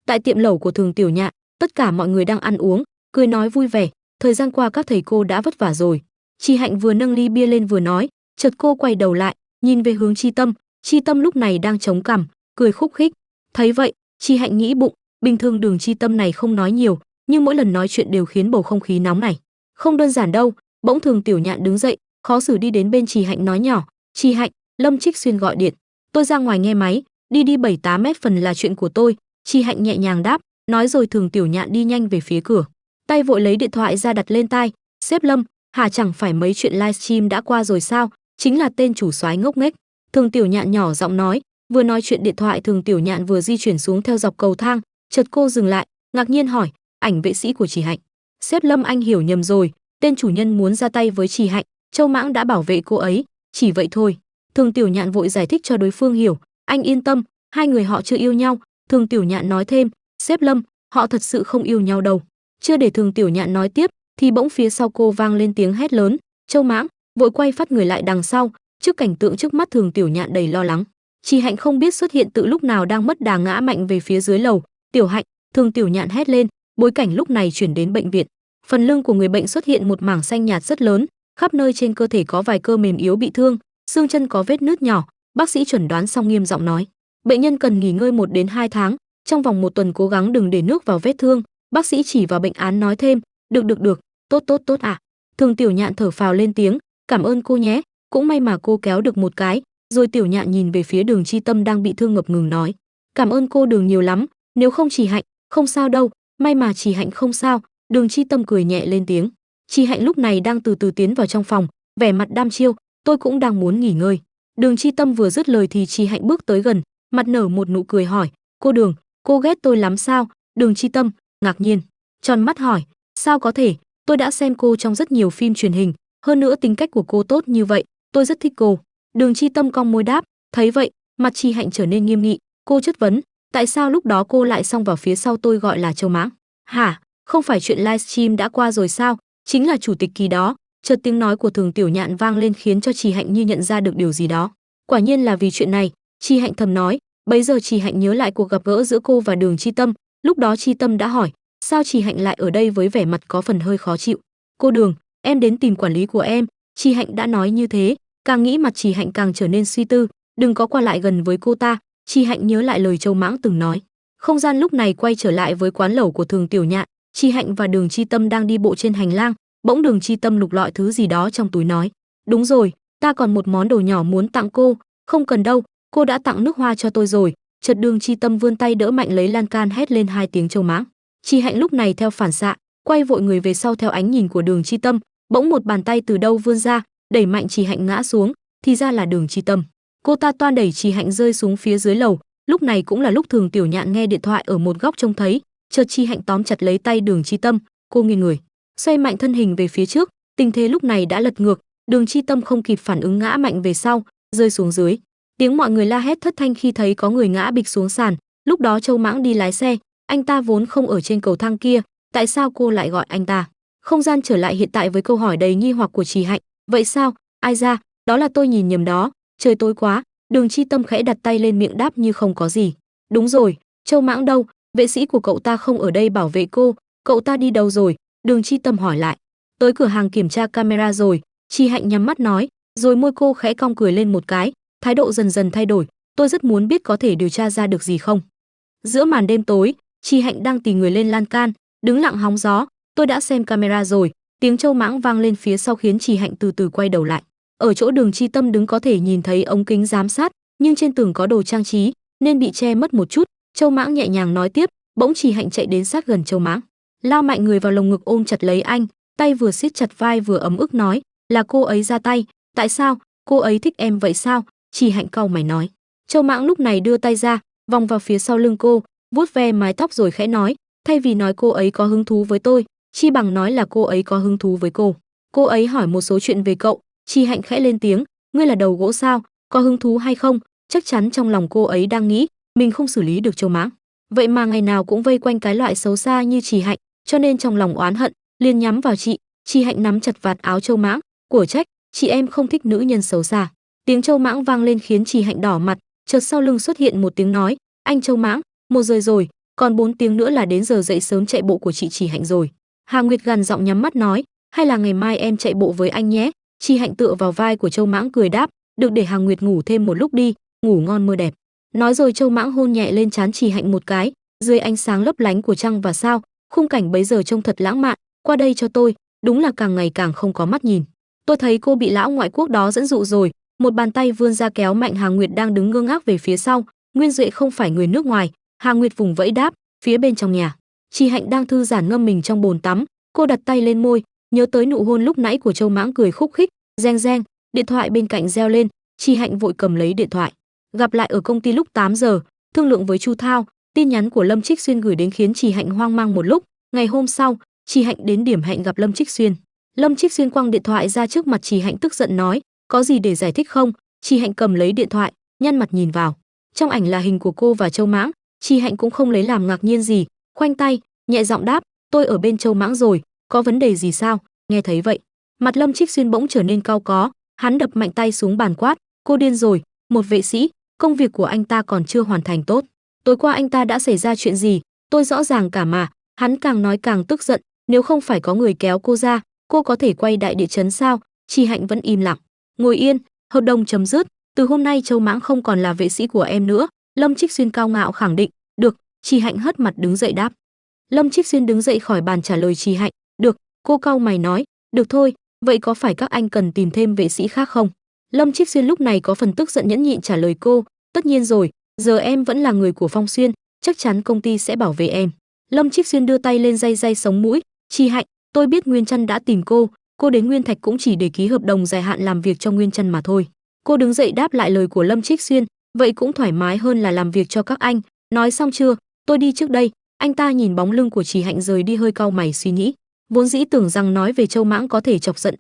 Speaker 1: Tại tiệm lẩu của Thường Tiểu Nhạn, tất cả mọi người đang ăn uống, cười nói vui vẻ, thời gian qua các thầy cô đã vất vả rồi. Chi Hạnh vừa nâng ly bia lên vừa nói, chợt cô quay đầu lại, nhìn về hướng Chi Tâm. Chi Tâm lúc này đang chống cằm, cười khúc khích. Thấy vậy, Chi Hạnh nghĩ bụng, bình thường Đường Chi Tâm này không nói nhiều, nhưng mỗi lần nói chuyện đều khiến bầu không khí nóng này. Không đơn giản đâu. Bỗng Thường Tiểu Nhạn đứng dậy, khó xử đi đến bên Chi Hạnh nói nhỏ, Chi Hạnh, Lâm Trích Xuyên gọi điện, tôi ra ngoài nghe máy, đi 7-8 mét phần là chuyện của tôi. Chi Hạnh nhẹ nhàng đáp, nói rồi Thường Tiểu Nhạn đi nhanh về phía cửa, tay vội lấy điện thoại ra đặt lên tai. Sếp Lâm, hả, chẳng phải mấy chuyện livestream đã qua rồi sao? Chính là tên chủ soái ngốc nghếch. Thường Tiểu Nhạn nhỏ giọng nói, vừa nói chuyện điện thoại Thường Tiểu Nhạn vừa di chuyển xuống theo dọc cầu thang. Chợt cô dừng lại, ngạc nhiên hỏi, ảnh vệ sĩ của Chỉ Hạnh. Sếp Lâm, anh hiểu nhầm rồi, tên chủ nhân muốn ra tay với Chỉ Hạnh, Châu Mãng đã bảo vệ cô ấy, chỉ vậy thôi. Thường Tiểu Nhạn vội giải thích cho đối phương hiểu, anh yên tâm, hai người họ chưa yêu nhau. Thường Tiểu Nhạn nói thêm, sếp Lâm, họ thật sự không yêu nhau đâu. Chưa để Thường Tiểu Nhạn nói tiếp thì bỗng phía sau cô vang lên tiếng hét lớn, Châu Mãng, vội quay phát người lại đằng sau. Trước cảnh tượng trước mắt, Thường Tiểu Nhạn đầy lo lắng. Chỉ Hạnh không biết xuất hiện từ lúc nào đang mất đà ngã mạnh về phía dưới lầu. Tiểu Hạnh, Thường Tiểu Nhạn hét lên. Bối cảnh lúc này chuyển đến bệnh viện. Phần lưng của người bệnh xuất hiện một mảng xanh nhạt rất lớn, khắp nơi trên cơ thể có vài cơ mềm yếu bị thương, xương chân có vết nứt nhỏ. Bác sĩ chuẩn đoán xong nghiêm giọng nói, bệnh nhân cần nghỉ ngơi 1 đến 2 tháng, trong vòng 1 tuần cố gắng đừng để nước vào vết thương. Bác sĩ chỉ vào bệnh án nói thêm, được, tốt à. Thường Tiểu Nhạn thở phào lên tiếng, cảm ơn cô nhé, cũng may mà cô kéo được một cái. Rồi Tiểu Nhạn nhìn về phía Đường Chi Tâm đang bị thương ngập ngừng nói, cảm ơn cô Đường nhiều lắm, nếu không Chỉ Hạnh, không sao đâu, may mà Chỉ Hạnh không sao. Đường Chi Tâm cười nhẹ lên tiếng. Chỉ Hạnh lúc này đang từ từ tiến vào trong phòng, vẻ mặt đăm chiêu, tôi cũng đang muốn nghỉ ngơi. Đường Chi Tâm vừa dứt lời thì Chỉ Hạnh bước tới gần, mặt nở một nụ cười hỏi, cô Đường, cô ghét tôi lắm sao? Đường Chi Tâm ngạc nhiên, tròn mắt hỏi, sao có thể, tôi đã xem cô trong rất nhiều phim truyền hình, hơn nữa tính cách của cô tốt như vậy, tôi rất thích cô. Đường Chi Tâm cong môi đáp. Thấy vậy, mặt Chỉ Hạnh trở nên nghiêm nghị, cô chất vấn, tại sao lúc đó cô lại xông vào phía sau tôi gọi là Châu Mãng? Hả, không phải chuyện livestream đã qua rồi sao? Chính là chủ tịch Kỳ đó. Chợt tiếng nói của Thường Tiểu Nhạn vang lên khiến cho Chỉ Hạnh như nhận ra được điều gì đó. Quả nhiên là vì chuyện này, Chỉ Hạnh thầm nói. Bấy giờ Chỉ Hạnh nhớ lại cuộc gặp gỡ giữa cô và Đường Chi Tâm, lúc đó Chi Tâm đã hỏi, sao Chỉ Hạnh lại ở đây với vẻ mặt có phần hơi khó chịu. Cô Đường, em đến tìm quản lý của em. Chỉ Hạnh đã nói như thế, càng nghĩ mặt Chỉ Hạnh càng trở nên suy tư, đừng có qua lại gần với cô ta. Chỉ Hạnh nhớ lại lời Châu Mãng từng nói. Không gian lúc này quay trở lại với quán lẩu của Thường Tiểu Nhạn. Chỉ Hạnh và Đường Chi Tâm đang đi bộ trên hành lang, bỗng Đường Chi Tâm lục lọi thứ gì đó trong túi nói, đúng rồi, ta còn một món đồ nhỏ muốn tặng cô. Không cần đâu, cô đã tặng nước hoa cho tôi rồi. Chợt Đường Chi Tâm vươn tay đỡ mạnh lấy lan can, hét lên 2 tiếng Châu Mãng. Chỉ Hạnh lúc này theo phản xạ quay vội người về sau theo ánh nhìn của Đường Chi Tâm, bỗng một bàn tay từ đâu vươn ra, đẩy mạnh Chỉ Hạnh ngã xuống, thì ra là Đường Chi Tâm. Cô ta toan đẩy Chỉ Hạnh rơi xuống phía dưới lầu. Lúc này cũng là lúc Thường Tiểu Nhạn nghe điện thoại ở một góc trông thấy, chợt Chỉ Hạnh tóm chặt lấy tay Đường Chi Tâm, cô nghiêng người, xoay mạnh thân hình về phía trước, tình thế lúc này đã lật ngược, Đường Chi Tâm không kịp phản ứng ngã mạnh về sau, rơi xuống dưới. Tiếng mọi người la hét thất thanh khi thấy có người ngã bịch xuống sàn. Lúc đó Châu Mãng đi lái xe, anh ta vốn không ở trên cầu thang kia, tại sao cô lại gọi anh ta? Không gian trở lại hiện tại với câu hỏi đầy nghi hoặc của Chỉ Hạnh, vậy sao? Ai ra, đó là tôi nhìn nhầm đó, trời tối quá. Đường Chi Tâm khẽ đặt tay lên miệng đáp như không có gì. Đúng rồi, Châu Mãng đâu, vệ sĩ của cậu ta không ở đây bảo vệ cô, cậu ta đi đâu rồi? Đường Chi Tâm hỏi lại. Tới cửa hàng kiểm tra camera rồi, Chi Hạnh nhắm mắt nói, rồi môi cô khẽ cong cười lên một cái, thái độ dần dần thay đổi, tôi rất muốn biết có thể điều tra ra được gì không. Giữa màn đêm tối, Chi Hạnh đang tì người lên lan can, đứng lặng hóng gió, tôi đã xem camera rồi, tiếng Châu Mãng vang lên phía sau khiến Chi Hạnh từ từ quay đầu lại. Ở chỗ Đường Chi Tâm đứng có thể nhìn thấy ống kính giám sát, nhưng trên tường có đồ trang trí nên bị che mất một chút. Châu Mãng nhẹ nhàng nói tiếp, bỗng Chi Hạnh chạy đến sát gần Châu Mãng, lao mạnh người vào lồng ngực ôm chặt lấy anh, tay vừa siết chặt vai vừa ấm ức nói, là cô ấy ra tay, tại sao, cô ấy thích em vậy sao? Chi Hạnh cau mày nói. Châu Mãng lúc này đưa tay ra, vòng vào phía sau lưng cô, vuốt ve mái tóc rồi khẽ nói, thay vì nói cô ấy có hứng thú với tôi, chi bằng nói là cô ấy có hứng thú với cô. Cô ấy hỏi một số chuyện về cậu. Chi Hạnh khẽ lên tiếng, ngươi là đầu gỗ sao, có hứng thú hay không? Chắc chắn trong lòng cô ấy đang nghĩ, mình không xử lý được Châu Mãng, vậy mà ngày nào cũng vây quanh cái loại xấu xa như Chi Hạnh, cho nên trong lòng oán hận, liền nhắm vào chị. Chi Hạnh nắm chặt vạt áo Châu Mãng, của trách, chị em không thích nữ nhân xấu xa. Tiếng Châu Mãng vang lên khiến Chi Hạnh đỏ mặt, chợt sau lưng xuất hiện một tiếng nói, anh Châu Mãng, 1 giờ rồi, còn 4 tiếng nữa là đến giờ dậy sớm chạy bộ của chị Chi Hạnh rồi. Hà Nguyệt gằn giọng nhắm mắt nói, hay là ngày mai em chạy bộ với anh nhé. Chi Hạnh tựa vào vai của Châu Mãng cười đáp, được, để Hà Nguyệt ngủ thêm một lúc đi, ngủ ngon mơ đẹp. Nói rồi Châu Mãng hôn nhẹ lên trán Chi Hạnh một cái, dưới ánh sáng lấp lánh của trăng và sao, khung cảnh bấy giờ trông thật lãng mạn. Qua đây cho tôi, đúng là càng ngày càng không có mắt nhìn. Tôi thấy cô bị lão ngoại quốc đó dẫn dụ rồi. Một bàn tay vươn ra kéo mạnh Hà Nguyệt đang đứng ngơ ngác về phía sau. Nguyên Duệ không phải người nước ngoài. Hà Nguyệt vùng vẫy đáp, phía bên trong nhà. Chi Hạnh đang thư giãn ngâm mình trong bồn tắm, cô đặt tay lên môi, nhớ tới nụ hôn lúc nãy của Châu Mãng, cười khúc khích. Reng reng, điện thoại bên cạnh reo lên. Chi Hạnh vội cầm lấy điện thoại. Gặp lại ở công ty lúc 8 giờ, thương lượng với Chu Thao. Tin nhắn của Lâm Trích Xuyên gửi đến khiến Chi Hạnh hoang mang một lúc. Ngày hôm sau, Chi Hạnh đến điểm hẹn gặp Lâm Trích Xuyên. Lâm Trích Xuyên quăng điện thoại ra trước mặt Chi Hạnh tức giận nói, có gì để giải thích không? Chi Hạnh cầm lấy điện thoại, nhăn mặt nhìn vào. Trong ảnh là hình của cô và Châu Mãng. Chi Hạnh cũng không lấy làm ngạc nhiên gì, khoanh tay, nhẹ giọng đáp, tôi ở bên Châu Mãng rồi, có vấn đề gì sao? Nghe thấy vậy, mặt Lâm Trích Xuyên bỗng trở nên cau có, hắn đập mạnh tay xuống bàn quát, cô điên rồi, một vệ sĩ, công việc của anh ta còn chưa hoàn thành tốt. Tối qua anh ta đã xảy ra chuyện gì? Tôi rõ ràng cả mà. Hắn càng nói càng tức giận, nếu không phải có người kéo cô ra, cô có thể quay đại địa chấn sao? Chi Hạnh vẫn im lặng, ngồi yên. Hợp đồng chấm dứt, từ hôm nay Châu Mãng không còn là vệ sĩ của em nữa. Lâm Trích Xuyên cao ngạo khẳng định. Được. Chi Hạnh hất mặt đứng dậy đáp. Lâm Trích Xuyên đứng dậy khỏi bàn trả lời Chi Hạnh. Được. Cô cau mày nói, được thôi, vậy có phải các anh cần tìm thêm vệ sĩ khác không? Lâm Trích Xuyên lúc này có phần tức giận nhẫn nhịn trả lời cô, tất nhiên rồi, giờ em vẫn là người của Phong Xuyên, chắc chắn công ty sẽ bảo vệ em. Lâm Trích Xuyên đưa tay lên day day sống mũi, Chi Hạnh, tôi biết Nguyên Trân đã tìm cô đến Nguyên Thạch cũng chỉ để ký hợp đồng dài hạn làm việc cho Nguyên Trân mà thôi. Cô đứng dậy đáp lại lời của Lâm Trích Xuyên, vậy cũng thoải mái hơn là làm việc cho các anh. Nói xong chưa, tôi đi trước đây. Anh ta nhìn bóng lưng của Chi Hạnh rời đi hơi cau mày suy nghĩ. Vốn dĩ tưởng rằng nói về Châu Mãng có thể chọc giận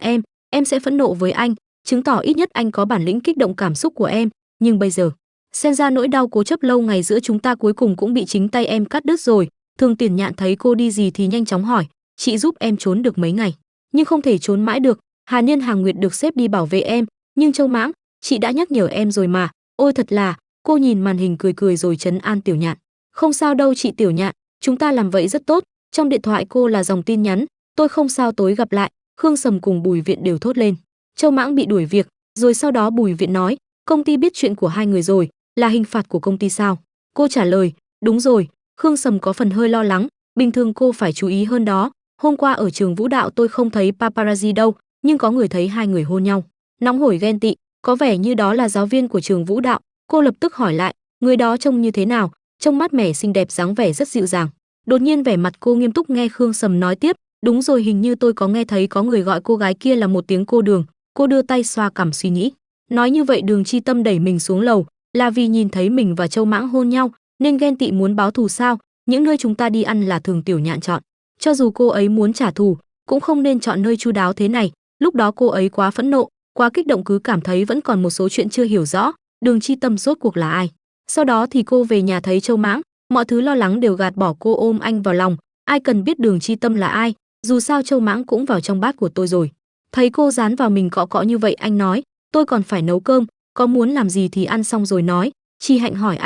Speaker 1: em sẽ phẫn nộ với anh, chứng tỏ ít nhất anh có bản lĩnh kích động cảm xúc của em, nhưng bây giờ, xem ra nỗi đau cố chấp lâu ngày giữa chúng ta cuối cùng cũng bị chính tay em cắt đứt rồi. Thường Tiền Nhạn thấy cô đi gì thì nhanh chóng hỏi, chị giúp em trốn được mấy ngày, nhưng không thể trốn mãi được. Hà Niên Hà Nguyệt được xếp đi bảo vệ em, nhưng Châu Mãng, chị đã nhắc nhở em rồi mà. Ôi thật là, cô nhìn màn hình cười cười rồi trấn an Tiểu Nhạn. Không sao đâu chị Tiểu Nhạn, chúng ta làm vậy rất tốt. Trong điện thoại cô là dòng tin nhắn, tôi không sao, tối gặp lại. Khương Sầm cùng Bùi Viện đều thốt lên. Châu Mãng bị đuổi việc, rồi sau đó Bùi Viện nói, công ty biết chuyện của hai người rồi, là hình phạt của công ty sao? Cô trả lời, đúng rồi. Khương Sầm có phần hơi lo lắng, bình thường cô phải chú ý hơn đó. Hôm qua ở trường vũ đạo tôi không thấy paparazzi đâu, nhưng có người thấy hai người hôn nhau. Nóng hổi ghen tị, có vẻ như đó là giáo viên của trường vũ đạo. Cô lập tức hỏi lại, người đó trông như thế nào? Trông mát mẻ xinh đẹp, dáng vẻ rất dịu dàng. Đột nhiên vẻ mặt cô nghiêm túc nghe Khương Sầm nói tiếp, đúng rồi, hình như tôi có nghe thấy có người gọi cô gái kia là một tiếng cô Đường. Cô đưa tay xoa cằm suy nghĩ. Nói như vậy Đường Chi Tâm đẩy mình xuống lầu là vì nhìn thấy mình và Châu Mãng hôn nhau nên ghen tị muốn báo thù sao? Những nơi chúng ta đi ăn là thường Tiểu Nhạn chọn. Cho dù cô ấy muốn trả thù cũng không nên chọn nơi chu đáo thế này. Lúc đó cô ấy quá phẫn nộ, quá kích động, cứ cảm thấy vẫn còn một số chuyện chưa hiểu rõ. Đường Chi Tâm rốt cuộc là ai? Sau đó thì cô về nhà thấy Châu Mãng, mọi thứ lo lắng đều gạt bỏ, cô ôm anh vào lòng. Ai cần biết Đường Chi Tâm là ai, dù sao Châu Mãng cũng vào trong bát của tôi rồi. Thấy cô dán vào mình cọ cọ như vậy, anh nói, tôi còn phải nấu cơm, có muốn làm gì thì ăn xong rồi nói. Chi Hạnh hỏi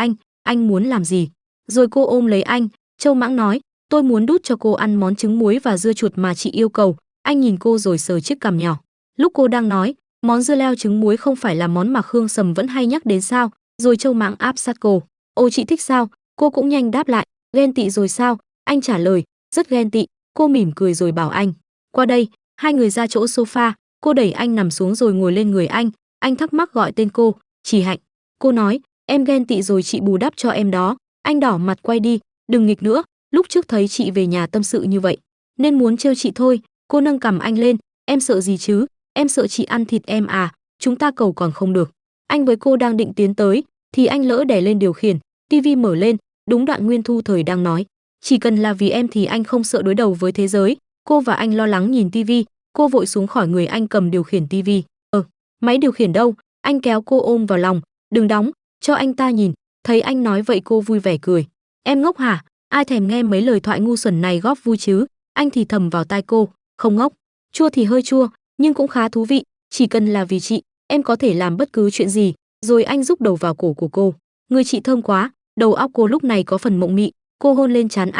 Speaker 1: anh muốn làm gì? Rồi cô ôm lấy anh, Châu Mãng nói, tôi muốn đút cho cô ăn món trứng muối và dưa chuột mà chị yêu cầu. Anh nhìn cô rồi sờ chiếc cằm nhỏ. Lúc cô đang nói, món dưa leo trứng muối không phải là món mà Khương Sầm vẫn hay nhắc đến sao? Rồi Châu Mãng áp sát cô. Ồ, chị thích sao? Cô cũng nhanh đáp lại. Ghen tị rồi sao? Anh trả lời, rất ghen tị. Cô mỉm cười rồi bảo anh, qua đây. Hai người ra chỗ sofa, cô đẩy anh nằm xuống rồi ngồi lên người anh. Anh thắc mắc gọi tên cô, Chỉ Hạnh. Cô nói, em ghen tị rồi chị bù đắp cho em đó. Anh đỏ mặt quay đi, đừng nghịch nữa, lúc trước thấy chị về nhà tâm sự như vậy nên muốn trêu chị thôi. Cô nâng cằm anh lên, em sợ gì chứ? Em sợ chị ăn thịt em à? Chúng ta cầu còn không được. Anh với cô đang định tiến tới thì anh lỡ đè lên điều khiển, tivi mở lên, đúng đoạn Nguyên Thu Thời đang nói, chỉ cần là vì em thì anh không sợ đối đầu với thế giới. Cô và anh lo lắng nhìn tivi, cô vội xuống khỏi người anh cầm điều khiển tivi. Máy điều khiển đâu? Anh kéo cô ôm vào lòng, đừng đóng, cho anh ta nhìn. Thấy anh nói vậy cô vui vẻ cười. Em ngốc hả? Ai thèm nghe mấy lời thoại ngu xuẩn này góp vui chứ? Anh thì thầm vào tai cô, không ngốc. Chua thì hơi chua, nhưng cũng khá thú vị. Chỉ cần là vì chị, em có thể làm bất cứ chuyện gì. Rồi anh rúc đầu vào cổ của cô. Người chị thơm quá. Đầu óc cô lúc này có phần mộng mị. Cô hôn lên trán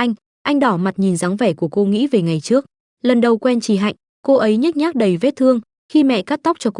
Speaker 1: anh đỏ mặt nhìn dáng vẻ của cô nghĩ về ngày trước. Lần đầu quen Chỉ Hạnh, cô ấy nhếch nhác đầy vết thương. Khi mẹ cắt tóc cho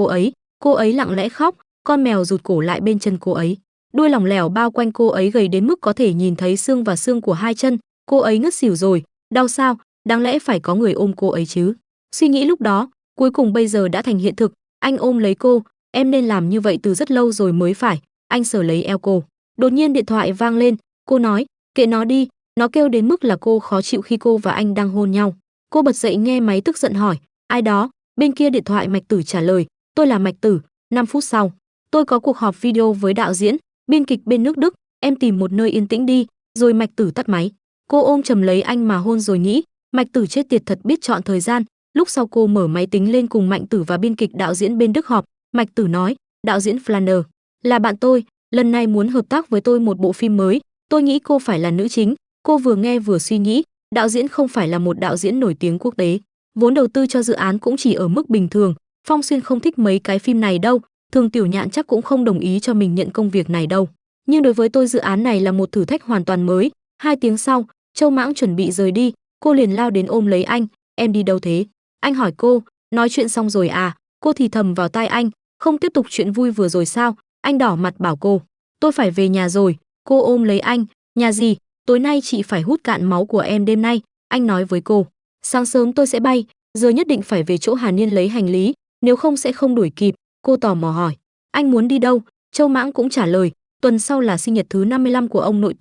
Speaker 1: cô ấy lặng lẽ khóc. Con mèo rụt cổ lại bên chân cô ấy. Đuôi lỏng lẻo bao quanh cô ấy gầy đến mức có thể nhìn thấy xương và xương của hai chân. Cô ấy ngất xỉu rồi. Đau sao? Đáng lẽ phải có người ôm cô ấy chứ. Suy nghĩ lúc đó, cuối cùng bây giờ đã thành hiện thực. Anh ôm lấy cô, em nên làm như vậy từ rất lâu rồi mới phải. Anh sờ lấy eo cô. Đột nhiên điện thoại vang lên, cô nói, kệ nó đi. Nó kêu đến mức là cô khó chịu khi cô và anh đang hôn nhau. Cô bật dậy nghe máy tức giận hỏi, ai đó? Bên kia điện thoại Mạch Tử trả lời, tôi là Mạch Tử. 5 phút sau, tôi có cuộc họp video với đạo diễn, biên kịch bên nước Đức, em tìm một nơi yên tĩnh đi. Rồi Mạch Tử tắt máy. Cô ôm chầm lấy anh mà hôn rồi nghĩ, Mạch Tử chết tiệt thật biết chọn thời gian. Lúc sau cô mở máy tính lên cùng Mạnh Tử và biên kịch đạo diễn bên Đức họp. Mạch Tử nói, đạo diễn Flander là bạn tôi, lần này muốn hợp tác với tôi một bộ phim mới. Tôi nghĩ cô phải là nữ chính. Cô vừa nghe vừa suy nghĩ, đạo diễn không phải là một đạo diễn nổi tiếng quốc tế, vốn đầu tư cho dự án cũng chỉ ở mức bình thường. Phong Xuyên không thích mấy cái phim này đâu, Thường Tiểu Nhạn chắc cũng không đồng ý cho mình nhận công việc này đâu. Nhưng đối với tôi dự án này là một thử thách hoàn toàn mới. 2 tiếng sau, Châu Mãng chuẩn bị rời đi, cô liền lao đến ôm lấy anh, em đi đâu thế? Anh hỏi cô, nói chuyện xong rồi à? Cô thì thầm vào tai anh, không tiếp tục chuyện vui vừa rồi sao? Anh đỏ mặt bảo cô, tôi phải về nhà rồi. Cô ôm lấy anh, nhà gì? Tối nay chị phải hút cạn máu của em đêm nay. Anh nói với cô, sáng sớm tôi sẽ bay, giờ nhất định phải về chỗ Hà Niên lấy hành lý, nếu không sẽ không đuổi kịp. Cô tò mò hỏi, anh muốn đi đâu? Châu Mãng cũng trả lời, tuần sau là sinh nhật thứ 55 của ông nội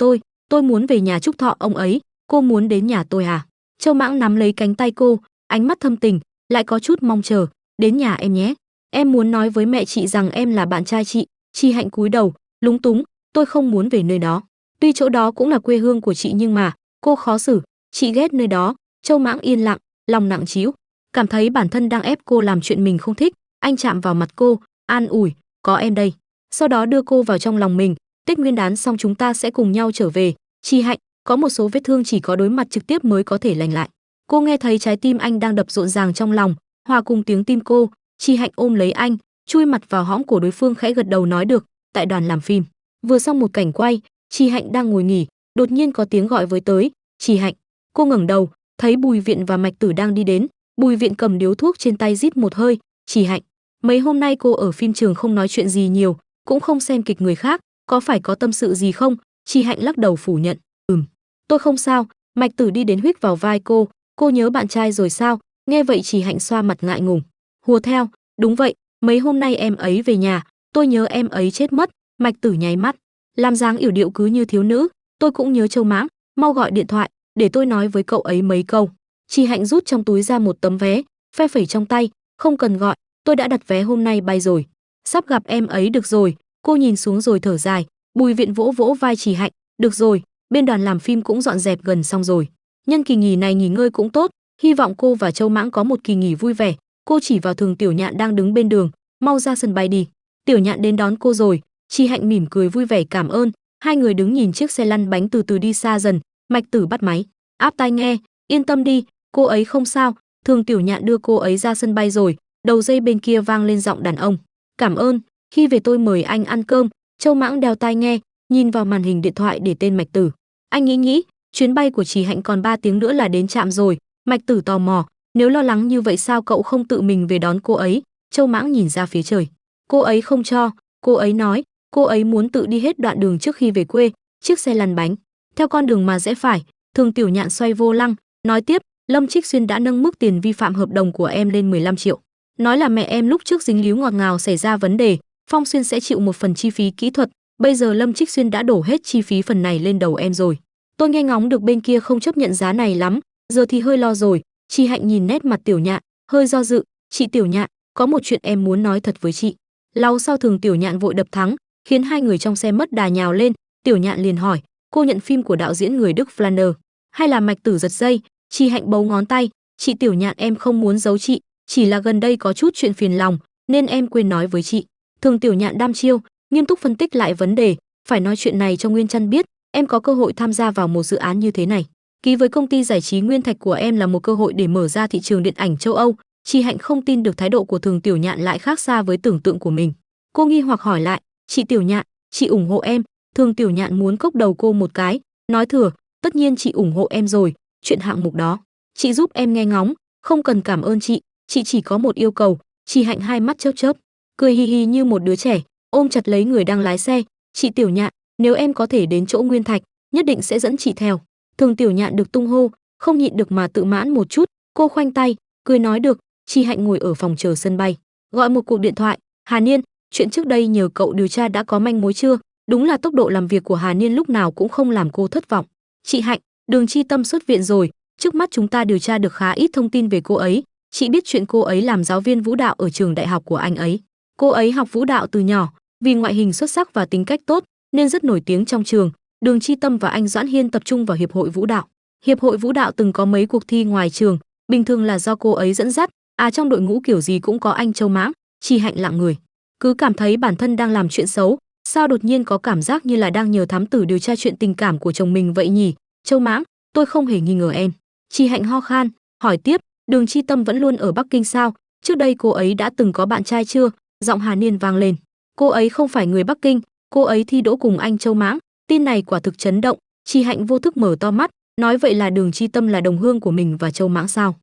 Speaker 1: tôi muốn về nhà chúc thọ ông ấy. Cô muốn đến nhà tôi à? Châu Mãng nắm lấy cánh tay cô, ánh mắt thâm tình, lại có chút mong chờ, đến nhà em nhé. Em muốn nói với mẹ chị rằng em là bạn trai chị. Chi Hạnh cúi đầu, lúng túng, tôi không muốn về nơi đó. Tuy chỗ đó cũng là quê hương của chị nhưng mà, cô khó xử, chị ghét nơi đó. Châu Mãng yên lặng, lòng nặng trĩu, cảm thấy bản thân đang ép cô làm chuyện mình không thích. Anh chạm vào mặt cô, an ủi, có em đây. Sau đó đưa cô vào trong lòng mình, Tết Nguyên đán xong chúng ta sẽ cùng nhau trở về. Chi Hạnh, có một số vết thương chỉ có đối mặt trực tiếp mới có thể lành lại. Cô nghe thấy trái tim anh đang đập rộn ràng trong lòng, hòa cùng tiếng tim cô. Chi Hạnh ôm lấy anh, chui mặt vào hõm cổ đối phương khẽ gật đầu nói được. Tại đoàn làm phim, vừa xong một cảnh quay, Chi Hạnh đang ngồi nghỉ, đột nhiên có tiếng gọi với tới, Chi Hạnh. Cô ngẩng đầu, thấy Bùi Viện và Mạch Tử đang đi đến. Bùi Viện cầm điếu thuốc trên tay rít một hơi, Chi Hạnh, mấy hôm nay cô ở phim trường không nói chuyện gì nhiều, cũng không xem kịch người khác, có phải có tâm sự gì không? Chi Hạnh lắc đầu phủ nhận, tôi không sao. Mạch Tử đi đến huých vào vai cô nhớ bạn trai rồi sao? Nghe vậy Chi Hạnh xoa mặt ngại ngùng, hùa theo, đúng vậy, mấy hôm nay em ấy về nhà, tôi nhớ em ấy chết mất. Mạch Tử nháy mắt, làm dáng yểu điệu cứ như thiếu nữ, tôi cũng nhớ Châu Mãng, mau gọi điện thoại để tôi nói với cậu ấy mấy câu. Chi Hạnh rút trong túi ra một tấm vé, phe phẩy trong tay, không cần gọi, tôi đã đặt vé hôm nay bay rồi, sắp gặp em ấy được rồi. Cô nhìn xuống rồi thở dài. Bùi Viện vỗ vỗ vai Chi Hạnh, được rồi, bên đoàn làm phim cũng dọn dẹp gần xong rồi, nhân kỳ nghỉ này nghỉ ngơi cũng tốt, hy vọng cô và Châu Mãng có một kỳ nghỉ vui vẻ. Cô chỉ vào Thường Tiểu Nhạn đang đứng bên đường, mau ra sân bay đi. Tiểu Nhạn đến đón cô rồi. Chi Hạnh mỉm cười vui vẻ cảm ơn. Hai người đứng nhìn chiếc xe lăn bánh từ từ đi xa dần. Mạch Tử bắt máy, áp tai nghe, yên tâm đi, cô ấy không sao. Thường Tiểu Nhạn đưa cô ấy ra sân bay rồi. Đầu dây bên kia vang lên giọng đàn ông, cảm ơn, khi về tôi mời anh ăn cơm. Châu Mãng đeo tai nghe, nhìn vào màn hình điện thoại để tên Mạch Tử. Anh nghĩ, chuyến bay của Trì Hạnh còn 3 tiếng nữa là đến trạm rồi. Mạch Tử tò mò, nếu lo lắng như vậy sao cậu không tự mình về đón cô ấy? Châu Mãng nhìn ra phía trời. Cô ấy không cho, cô ấy nói, cô ấy muốn tự đi hết đoạn đường trước khi về quê. Chiếc xe lăn bánh theo con đường mà rẽ phải. Thường Tiểu Nhạn xoay vô lăng, nói tiếp, Lâm Trích Xuyên đã nâng mức tiền vi phạm hợp đồng của em lên 15 triệu. Nói là mẹ em lúc trước dính líu ngọt ngào xảy ra vấn đề, Phong Xuyên sẽ chịu một phần chi phí kỹ thuật. Bây giờ Lâm Trích Xuyên đã đổ hết chi phí phần này lên đầu em rồi. Tôi nghe ngóng được bên kia không chấp nhận giá này lắm, giờ thì hơi lo rồi. Trì Hạnh nhìn nét mặt Tiểu Nhạn, hơi do dự. Chị Tiểu Nhạn, có một chuyện em muốn nói thật với chị. Lau sau Thường Tiểu Nhạn vội đập thắng, khiến hai người trong xe mất đà nhào lên. Tiểu Nhạn liền hỏi, cô nhận phim của đạo diễn người Đức Flander hay là Mạch Tử giật dây? Trì Hạnh bấu ngón tay, chị Tiểu Nhạn em không muốn giấu chị, chỉ là gần đây có chút chuyện phiền lòng nên em quên nói với chị. Thường Tiểu Nhạn đăm chiêu, nghiêm túc phân tích lại vấn đề, phải nói chuyện này cho Nguyên Trăn biết, em có cơ hội tham gia vào một dự án như thế này. Ký với công ty giải trí Nguyên Thạch của em là một cơ hội để mở ra thị trường điện ảnh châu Âu. Trì Hạnh không tin được thái độ của Thường Tiểu Nhạn lại khác xa với tưởng tượng của mình. Cô nghi hoặc hỏi lại, chị Tiểu Nhạn, chị ủng hộ em? Thường Tiểu Nhạn muốn cốc đầu cô một cái, nói thừa, tất nhiên chị ủng hộ em rồi, chuyện hạng mục đó chị giúp em nghe ngóng, không cần cảm ơn chị chỉ có một yêu cầu. Trì Hạnh hai mắt chớp chớp, cười hì hì như một đứa trẻ, ôm chặt lấy người đang lái xe. Chị Tiểu Nhạn, nếu em có thể đến chỗ Nguyên Thạch, nhất định sẽ dẫn chị theo. Thường Tiểu Nhạn được tung hô, không nhịn được mà tự mãn một chút, cô khoanh tay, cười nói được. Trì Hạnh ngồi ở phòng chờ sân bay, gọi một cuộc điện thoại. Hà Niên, chuyện trước đây nhờ cậu điều tra đã có manh mối chưa? Đúng là tốc độ làm việc của Hà Niên lúc nào cũng không làm cô thất vọng. Chị Hạnh, Đường Chi Tâm xuất viện rồi, trước mắt chúng ta điều tra được khá ít thông tin về cô ấy. Chị biết chuyện cô ấy làm giáo viên vũ đạo ở trường đại học của anh ấy. Cô ấy học vũ đạo từ nhỏ, vì ngoại hình xuất sắc và tính cách tốt nên rất nổi tiếng trong trường. Đường Chi Tâm và anh Doãn Hiên tập trung vào hiệp hội vũ đạo. Hiệp hội vũ đạo từng có mấy cuộc thi ngoài trường, bình thường là do cô ấy dẫn dắt. Trong đội ngũ kiểu gì cũng có anh Châu Mãng. Trì Hạnh lặng người, cứ cảm thấy bản thân đang làm chuyện xấu, sao đột nhiên có cảm giác như là đang nhờ thám tử điều tra chuyện tình cảm của chồng mình vậy nhỉ? Châu Mãng, tôi không hề nghi ngờ em. Trì Hạnh ho khan, hỏi tiếp, Đường Chi Tâm vẫn luôn ở Bắc Kinh sao? Trước đây cô ấy đã từng có bạn trai chưa? Giọng Hà Niên vang lên. Cô ấy không phải người Bắc Kinh, cô ấy thi đỗ cùng anh Châu Mãng. Tin này quả thực chấn động. Trì Hạnh vô thức mở to mắt, nói vậy là Đường Chi Tâm là đồng hương của mình và Châu Mãng sao?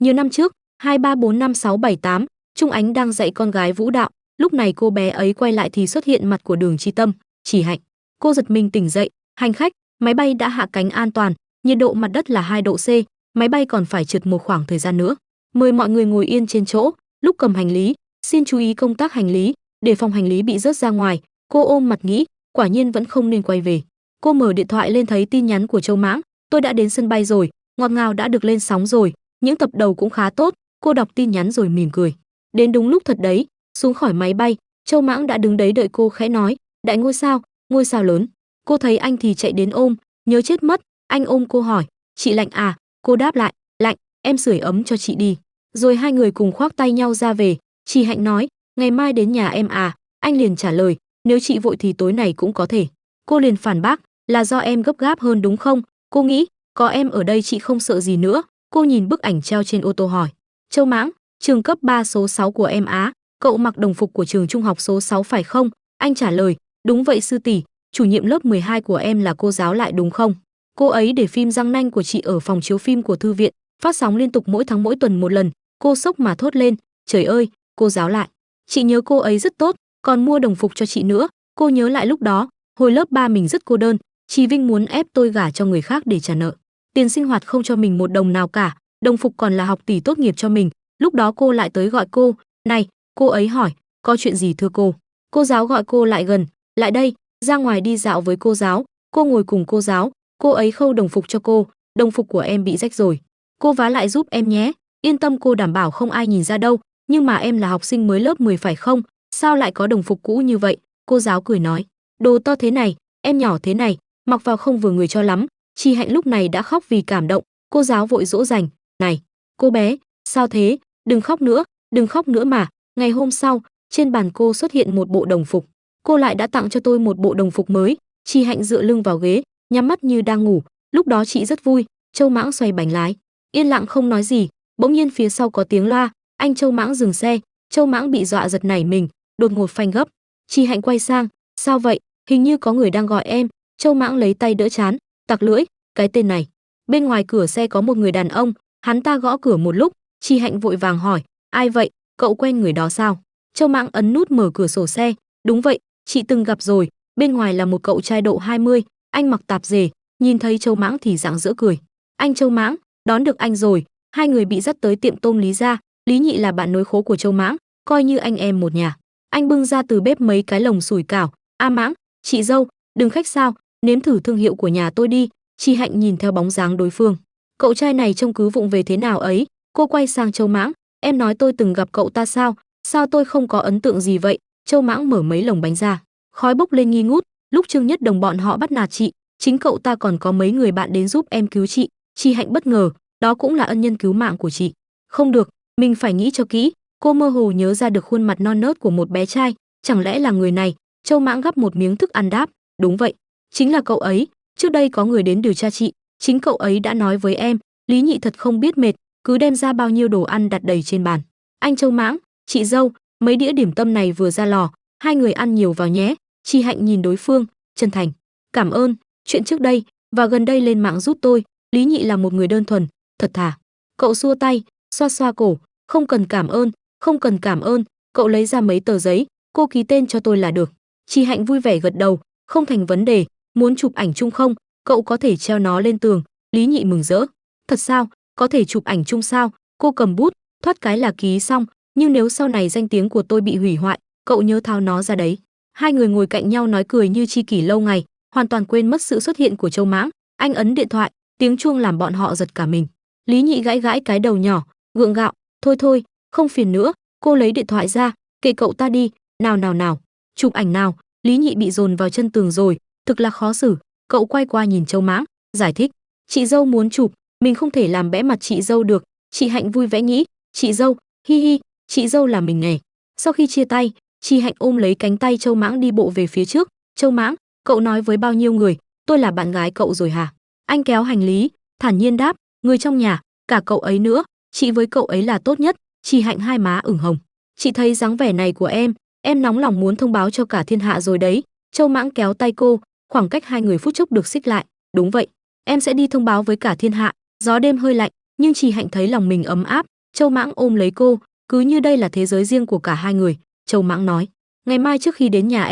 Speaker 1: Nhiều năm trước, 2 3 4 5 6 7 8, Trung Ánh đang dạy con gái vũ đạo, lúc này cô bé ấy quay lại thì xuất hiện mặt của Đường Chi Tâm. Trì Hạnh, cô giật mình tỉnh dậy, hành khách, máy bay đã hạ cánh an toàn, nhiệt độ mặt đất là 2 độ C, máy bay còn phải trượt một khoảng thời gian nữa. Mời mọi người ngồi yên trên chỗ, lúc cầm hành lý, xin chú ý công tác hành lý, để phòng hành lý bị rớt ra ngoài. Cô ôm mặt nghĩ, quả nhiên vẫn không nên quay về. Cô mở điện thoại lên thấy tin nhắn của Châu Mãng, tôi đã đến sân bay rồi, ngọt ngào đã được lên sóng rồi, những tập đầu cũng khá tốt. Cô đọc tin nhắn rồi mỉm cười. Đến đúng lúc thật đấy, xuống khỏi máy bay, Châu Mãng đã đứng đấy đợi cô, khẽ nói, đại ngôi sao lớn. Cô thấy anh thì chạy đến ôm, nhớ chết mất. Anh ôm cô hỏi, chị lạnh à? Cô đáp lại, lạnh, em sưởi ấm cho chị đi. Rồi hai người cùng khoác tay nhau ra về. Trì Hạnh nói, ngày mai đến nhà em à? Anh liền trả lời, nếu chị vội thì tối này cũng có thể. Cô liền phản bác, là do em gấp gáp hơn đúng không? Cô nghĩ, có em ở đây chị không sợ gì nữa. Cô nhìn bức ảnh treo trên ô tô hỏi, Châu Mãng, trường cấp 3 số 6 của em á, cậu mặc đồng phục của trường trung học số 6 phải không? Anh trả lời, đúng vậy sư tỷ, chủ nhiệm lớp 12 của em là cô giáo lại đúng không? Cô ấy để phim Răng Nanh của chị ở phòng chiếu phim của thư viện, phát sóng liên tục mỗi tháng mỗi tuần một lần. Cô sốc mà thốt lên, trời ơi, cô giáo lại. Chị nhớ cô ấy rất tốt, còn mua đồng phục cho chị nữa. Cô nhớ lại lúc đó, hồi lớp 3 mình rất cô đơn, chị Vinh muốn ép tôi gả cho người khác để trả nợ. Tiền sinh hoạt không cho mình một đồng nào cả, đồng phục còn là học tỷ tốt nghiệp cho mình. Lúc đó cô lại tới gọi cô, này, cô ấy hỏi, có chuyện gì thưa cô? Cô giáo gọi cô lại gần, lại đây, ra ngoài đi dạo với cô giáo. Cô ngồi cùng cô giáo, cô ấy khâu đồng phục cho cô, đồng phục của em bị rách rồi. Cô vá lại giúp em nhé, yên tâm cô đảm bảo không ai nhìn ra đâu, nhưng mà em là học sinh mới lớp 10 phải không? Sao lại có đồng phục cũ như vậy? Cô giáo cười nói, đồ to thế này, em nhỏ thế này, mặc vào không vừa người cho lắm. Trì Hạnh lúc này đã khóc vì cảm động, cô giáo vội dỗ dành, này, cô bé, sao thế, đừng khóc nữa mà. Ngày hôm sau, trên bàn cô xuất hiện một bộ đồng phục, cô lại đã tặng cho tôi một bộ đồng phục mới. Trì Hạnh dựa lưng vào ghế, nhắm mắt như đang ngủ, lúc đó chị rất vui. Châu Mãng xoay bánh lái, yên lặng không nói gì, bỗng nhiên phía sau có tiếng loa, anh Châu Mãng dừng xe. Châu Mãng bị dọa giật nảy mình, đột ngột phanh gấp. Trì Hạnh quay sang, sao vậy, hình như có người đang gọi em. Châu Mãng lấy tay đỡ trán, Tặc lưỡi, cái tên này. Bên ngoài cửa xe có một người đàn ông, hắn ta gõ cửa một lúc, Chi Hạnh vội vàng hỏi, ai vậy, cậu quen người đó sao? Châu Mãng ấn nút mở cửa sổ xe, đúng vậy, chị từng gặp rồi, bên ngoài là một cậu trai độ 20, anh mặc tạp dề, nhìn thấy Châu Mãng thì rạng rỡ cười. Anh Châu Mãng, đón được anh rồi. Hai người bị dắt tới tiệm tôm Lý gia, Lý Nhị là bạn nối khố của Châu Mãng, coi như anh em một nhà. Anh bưng ra từ bếp mấy cái lồng sủi cảo, "A Mãng, chị dâu, đừng khách sao, nếm thử thương hiệu của nhà tôi đi." Chi Hạnh nhìn theo bóng dáng đối phương. Cậu trai này trông cứ vụng về thế nào ấy, cô quay sang Châu Mãng, "Em nói tôi từng gặp cậu ta sao? Sao tôi không có ấn tượng gì vậy?" Châu Mãng mở mấy lồng bánh ra, khói bốc lên nghi ngút, lúc Trương Nhất Đồng bọn họ bắt nạt chị, chính cậu ta còn có mấy người bạn đến giúp em cứu chị. Chi Hạnh bất ngờ, đó cũng là ân nhân cứu mạng của chị. Không được, mình phải nghĩ cho kỹ. Cô mơ hồ nhớ ra được khuôn mặt non nớt của một bé trai, chẳng lẽ là người này? Châu Mãng gắp một miếng thức ăn đáp, đúng vậy, chính là cậu ấy, trước đây có người đến điều tra chị, chính cậu ấy đã nói với em. Lý Nhị thật không biết mệt, cứ đem ra bao nhiêu đồ ăn đặt đầy trên bàn. Anh Châu Mãng, chị dâu, mấy đĩa điểm tâm này vừa ra lò, hai người ăn nhiều vào nhé. Chi Hạnh nhìn đối phương, chân thành, cảm ơn, chuyện trước đây và gần đây lên mạng giúp tôi. Lý Nhị là một người đơn thuần, thật thà. Cậu xua tay, xoa xoa cổ, không cần cảm ơn, không cần cảm ơn. Cậu lấy ra mấy tờ giấy, cô ký tên cho tôi là được. Chi Hạnh vui vẻ gật đầu, không thành vấn đề. Muốn chụp ảnh chung không? Cậu có thể treo nó lên tường. Lý Nhị mừng rỡ, thật sao, có thể chụp ảnh chung sao? Cô cầm bút, thoát cái là ký xong. Nhưng nếu sau này danh tiếng của tôi bị hủy hoại, cậu nhớ tháo nó ra đấy. Hai người ngồi cạnh nhau nói cười như tri kỷ lâu ngày, hoàn toàn quên mất sự xuất hiện của Châu Mãng. Anh ấn điện thoại, tiếng chuông làm bọn họ giật cả mình. Lý Nhị gãi gãi cái đầu nhỏ, gượng gạo, thôi thôi, không phiền nữa. Cô lấy điện thoại ra, kệ cậu ta đi, nào nào nào, chụp ảnh nào. Lý Nhị bị dồn vào chân tường rồi, thực là khó xử. Cậu quay qua nhìn Châu Mãng, giải thích, chị dâu muốn chụp, mình không thể làm bẽ mặt chị dâu được. Chị Hạnh vui vẻ nghĩ, chị dâu, hi hi, chị dâu là mình nè. Sau khi chia tay, Chi Hạnh ôm lấy cánh tay Châu Mãng đi bộ về phía trước. Châu Mãng, cậu nói với bao nhiêu người, tôi là bạn gái cậu rồi hả? Anh kéo hành lý, thản nhiên đáp, người trong nhà, cả cậu ấy nữa, chị với cậu ấy là tốt nhất. Chi Hạnh hai má ửng hồng, chị thấy dáng vẻ này của em nóng lòng muốn thông báo cho cả thiên hạ rồi đấy. Châu Mãng kéo tay cô, khoảng cách hai người phút chốc được xích lại. Đúng vậy, em sẽ đi thông báo với cả thiên hạ. Gió đêm hơi lạnh, nhưng Chi Hạnh thấy lòng mình ấm áp. Châu Mãng ôm lấy cô, cứ như đây là thế giới riêng của cả hai người. Châu Mãng nói, ngày mai trước khi đến nhà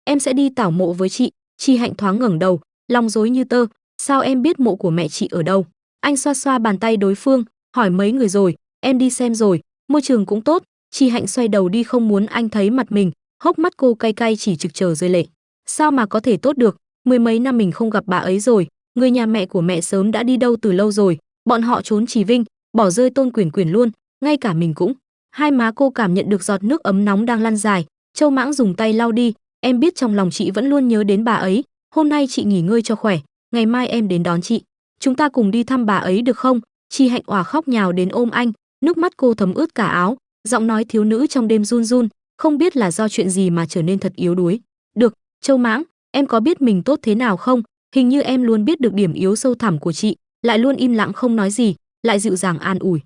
Speaker 1: em sẽ đi tảo mộ với chị. Chi Hạnh thoáng ngẩng đầu, lòng rối như tơ, sao em biết mộ của mẹ chị ở đâu? Anh xoa xoa bàn tay đối phương, hỏi mấy người rồi, em đi xem rồi, môi trường cũng tốt. Chi Hạnh xoay đầu đi không muốn anh thấy mặt mình, hốc mắt cô cay cay chỉ trực chờ rơi lệ. Sao mà có thể tốt được, mười mấy năm mình không gặp bà ấy rồi, người nhà mẹ của mẹ sớm đã đi đâu từ lâu rồi, bọn họ trốn Trì Vinh, bỏ rơi Tôn Quyển Quyển luôn, ngay cả mình cũng. Hai má cô cảm nhận được giọt nước ấm nóng đang lăn dài. Châu Mãng dùng tay lau đi, em biết trong lòng chị vẫn luôn nhớ đến bà ấy, hôm nay chị nghỉ ngơi cho khỏe, ngày mai em đến đón chị, chúng ta cùng đi thăm bà ấy được không? Chi Hạnh òa khóc nhào đến ôm anh, nước mắt cô thấm ướt cả áo, giọng nói thiếu nữ trong đêm run run, không biết là do chuyện gì mà trở nên thật yếu đuối. Được, Châu Mãng, em có biết mình tốt thế nào không? Hình như em luôn biết được điểm yếu sâu thẳm của chị, lại luôn im lặng không nói gì, lại dịu dàng an ủi.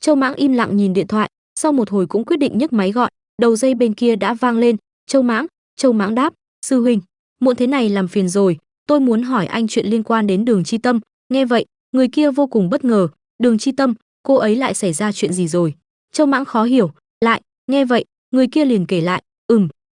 Speaker 1: Châu Mãng im lặng nhìn điện thoại, sau một hồi cũng quyết định nhấc máy gọi, đầu dây bên kia đã vang lên. Châu Mãng đáp, sư huynh, muộn thế này làm phiền rồi, tôi muốn hỏi anh chuyện liên quan đến Đường Chi Tâm. Nghe vậy, người kia vô cùng bất ngờ, Đường Chi Tâm, cô ấy lại xảy ra chuyện gì rồi? Châu Mãng khó hiểu, lại, nghe vậy, người kia liền kể lại,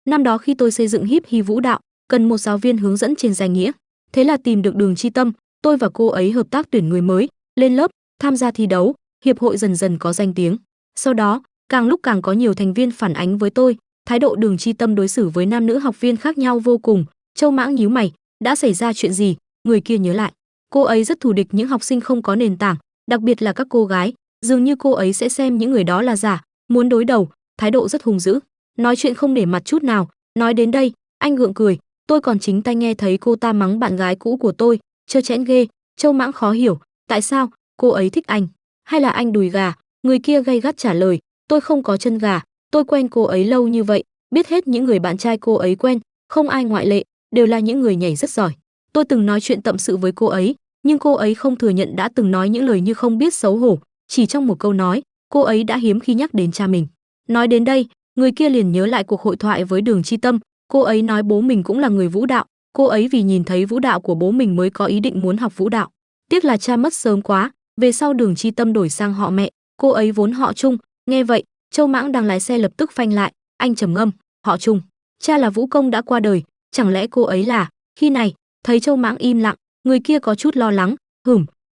Speaker 1: năm đó khi tôi xây dựng Híp Hy Vũ Đạo, cần một giáo viên hướng dẫn trên danh nghĩa. Thế là tìm được Đường Chi Tâm, tôi và cô ấy hợp tác tuyển người mới, lên lớp, tham gia thi đấu, hiệp hội dần dần có danh tiếng. Sau đó, càng lúc càng có nhiều thành viên phản ánh với tôi, thái độ Đường Chi Tâm đối xử với nam nữ học viên khác nhau vô cùng. Châu Mãng nhíu mày, đã xảy ra chuyện gì? Người kia nhớ lại, cô ấy rất thù địch những học sinh không có nền tảng, đặc biệt là các cô gái, dường như cô ấy sẽ xem những người đó là giả, muốn đối đầu, thái độ rất hung dữ, nói chuyện không để mặt chút nào. Nói đến đây, anh gượng cười, tôi còn chính tay nghe thấy cô ta mắng bạn gái cũ của tôi, trơ trẽn ghê. Châu Mãng khó hiểu, tại sao, cô ấy thích anh, hay là anh đùi gà? Người kia gay gắt trả lời, tôi không có chân gà, tôi quen cô ấy lâu như vậy, biết hết những người bạn trai cô ấy quen, không ai ngoại lệ, đều là những người nhảy rất giỏi. Tôi từng nói chuyện tâm sự với cô ấy, nhưng cô ấy không thừa nhận đã từng nói những lời như không biết xấu hổ, chỉ trong một câu nói, cô ấy đã hiếm khi nhắc đến cha mình. Nói đến đây, người kia liền nhớ lại cuộc hội thoại với Đường Chi Tâm, cô ấy nói bố mình cũng là người vũ đạo, Cô ấy vì nhìn thấy vũ đạo của bố mình mới có ý định muốn học vũ đạo. Tiếc là cha mất sớm quá, về sau Đường Chi Tâm đổi sang họ mẹ, cô ấy vốn họ Trung. Nghe vậy, Châu Mãng đang lái xe lập tức phanh lại, anh trầm ngâm, họ Trung, cha là vũ công đã qua đời, chẳng lẽ cô ấy là? Khi này, thấy Châu Mãng im lặng, người kia có chút lo lắng,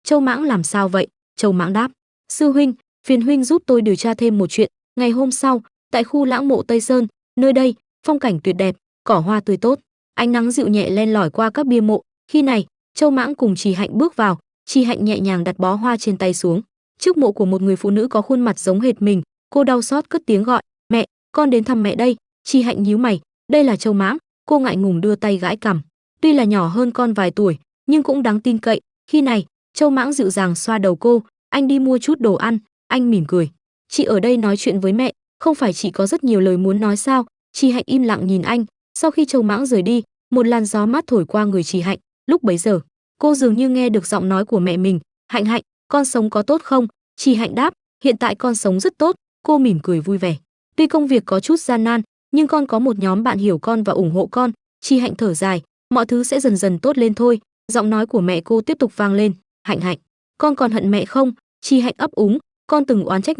Speaker 1: Châu Mãng làm sao vậy? Châu Mãng đáp, sư huynh, phiền huynh giúp tôi điều tra thêm một chuyện. Ngày hôm sau, tại khu lãng mộ Tây Sơn, nơi đây, phong cảnh tuyệt đẹp, cỏ hoa tươi tốt, ánh nắng dịu nhẹ len lỏi qua các bia mộ. Khi này, Châu Mãng cùng Trì Hạnh bước vào, Trì Hạnh nhẹ nhàng đặt bó hoa trên tay xuống. Trước mộ của một người phụ nữ có khuôn mặt giống hệt mình, cô đau xót cất tiếng gọi, "Mẹ, con đến thăm mẹ đây." Trì Hạnh nhíu mày, đây là Châu Mãng, cô ngại ngùng đưa tay gãi cằm. Tuy là nhỏ hơn con vài tuổi, nhưng cũng đáng tin cậy. Khi này, Châu Mãng dịu dàng xoa đầu cô, "Anh đi mua chút đồ ăn." Anh mỉm cười, "Chị ở đây nói chuyện với mẹ, không phải chị có rất nhiều lời muốn nói sao?" Trì Hạnh im lặng nhìn anh. Sau khi Châu Mãng rời đi, một làn gió mát thổi qua người Trì Hạnh. Lúc bấy giờ, cô dường như nghe được giọng nói của mẹ mình, "Hạnh Hạnh, con sống có tốt không?" Trì Hạnh đáp, "Hiện tại con sống rất tốt." Cô mỉm cười vui vẻ. "Tuy công việc có chút gian nan, nhưng con có một nhóm bạn hiểu con và ủng hộ con." Trì Hạnh thở dài, "Mọi thứ sẽ dần dần tốt lên thôi." Giọng nói của mẹ cô tiếp tục vang lên, "Hạnh Hạnh, con còn hận mẹ không?" Trì Hạnh ấp úng, "Con từng oán trách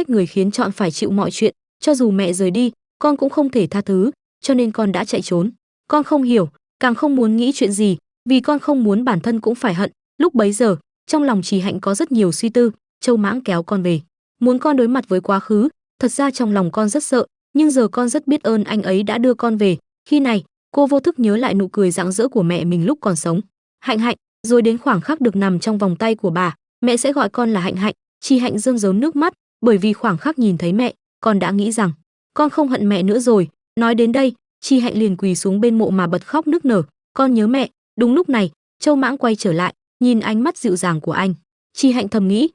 Speaker 1: người khiến chọn phải chịu mọi chuyện, cho dù mẹ rời đi, con cũng không thể tha thứ, cho nên con đã chạy trốn. Con không hiểu, càng không muốn nghĩ chuyện gì, vì con không muốn bản thân cũng phải hận." Lúc bấy giờ, trong lòng Trì Hạnh có rất nhiều suy tư. Châu Mãng kéo con về, muốn con đối mặt với quá khứ. Thật ra trong lòng con rất sợ, nhưng giờ con rất biết ơn anh ấy đã đưa con về. Khi này, cô vô thức nhớ lại nụ cười rạng rỡ của mẹ mình lúc còn sống. "Hạnh Hạnh." Rồi đến khoảng khắc được nằm trong vòng tay của bà, "Mẹ sẽ gọi con là Hạnh Hạnh." Trì Hạnh rơm rớm nước mắt, bởi vì khoảng khắc nhìn thấy mẹ, con đã nghĩ rằng con không hận mẹ nữa rồi. Nói đến đây, Trì Hạnh liền quỳ xuống bên mộ mà bật khóc nức nở, "Con nhớ mẹ." Đúng lúc này, Châu Mãng quay trở lại, nhìn ánh mắt dịu dàng của anh. Trì Hạnh thầm nghĩ,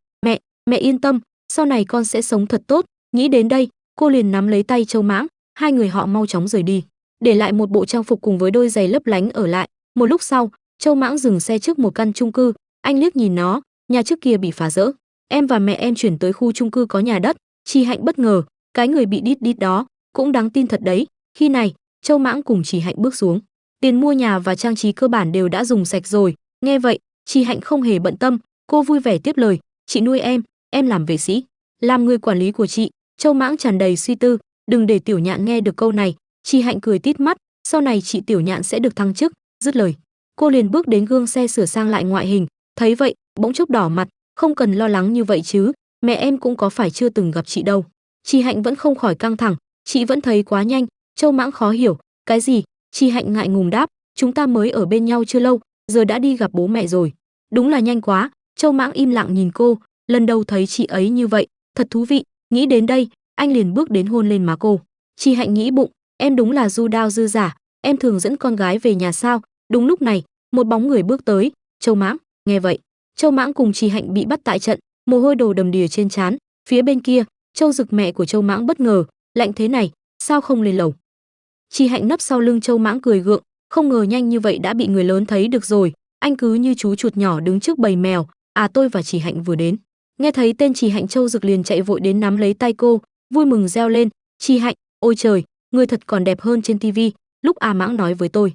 Speaker 1: mẹ yên tâm, sau này con sẽ sống thật tốt." Nghĩ đến đây, cô liền nắm lấy tay Châu Mãng, hai người họ mau chóng rời đi, để lại một bộ trang phục cùng với đôi giày lấp lánh ở lại. Một lúc sau, Châu Mãng dừng xe trước một căn chung cư, anh liếc nhìn nó, nhà trước kia bị phá rỡ, em và mẹ em chuyển tới khu chung cư có nhà đất. Trì Hạnh bất ngờ, cái người bị đít đít đó cũng đáng tin thật đấy. Khi này, Châu Mãng cùng Trì Hạnh bước xuống, tiền mua nhà và trang trí cơ bản đều đã dùng sạch rồi. Nghe vậy, Trì Hạnh không hề bận tâm, cô vui vẻ tiếp lời, "Chị nuôi em làm vệ sĩ, làm người quản lý của chị." Châu Mãng tràn đầy suy tư, "Đừng để Tiểu Nhạn nghe được câu này." Trì Hạnh cười tít mắt, "Sau này chị Tiểu Nhạn sẽ được thăng chức." Dứt lời, cô liền bước đến gương xe sửa sang lại ngoại hình. Thấy vậy, bỗng chốc đỏ mặt, "Không cần lo lắng như vậy chứ, mẹ em cũng có phải chưa từng gặp chị đâu." Trì Hạnh vẫn không khỏi căng thẳng, "Chị vẫn thấy quá nhanh." Châu Mãng khó hiểu, "Cái gì?" Trì Hạnh ngại ngùng đáp, "Chúng ta mới ở bên nhau chưa lâu, giờ đã đi gặp bố mẹ rồi." "Đúng là nhanh quá." Châu Mãng im lặng nhìn cô, lần đầu thấy chị ấy như vậy, thật thú vị. Nghĩ đến đây, anh liền bước đến hôn lên má cô. Trì Hạnh nghĩ bụng, "Em đúng là du đao dư giả, em thường dẫn con gái về nhà sao?" Đúng lúc này, một bóng người bước tới, Châu Mãng. Nghe vậy, Châu Mãng cùng Trì Hạnh bị bắt tại trận, mồ hôi đổ đầm đìa trên trán. Phía bên kia, Châu Dực mẹ của Châu Mãng bất ngờ, "Lạnh thế này, sao không lên lầu?" Trì Hạnh nấp sau lưng Châu Mãng cười gượng, không ngờ nhanh như vậy đã bị người lớn thấy được rồi. Anh cứ như chú chuột nhỏ đứng trước bầy mèo, "À, tôi và Trì Hạnh vừa đến." Nghe thấy tên Trì Hạnh, Châu Dực liền chạy vội đến nắm lấy tay cô, vui mừng reo lên, "Trì Hạnh, ôi trời, người thật còn đẹp hơn trên tivi. Lúc A Mãng nói với tôi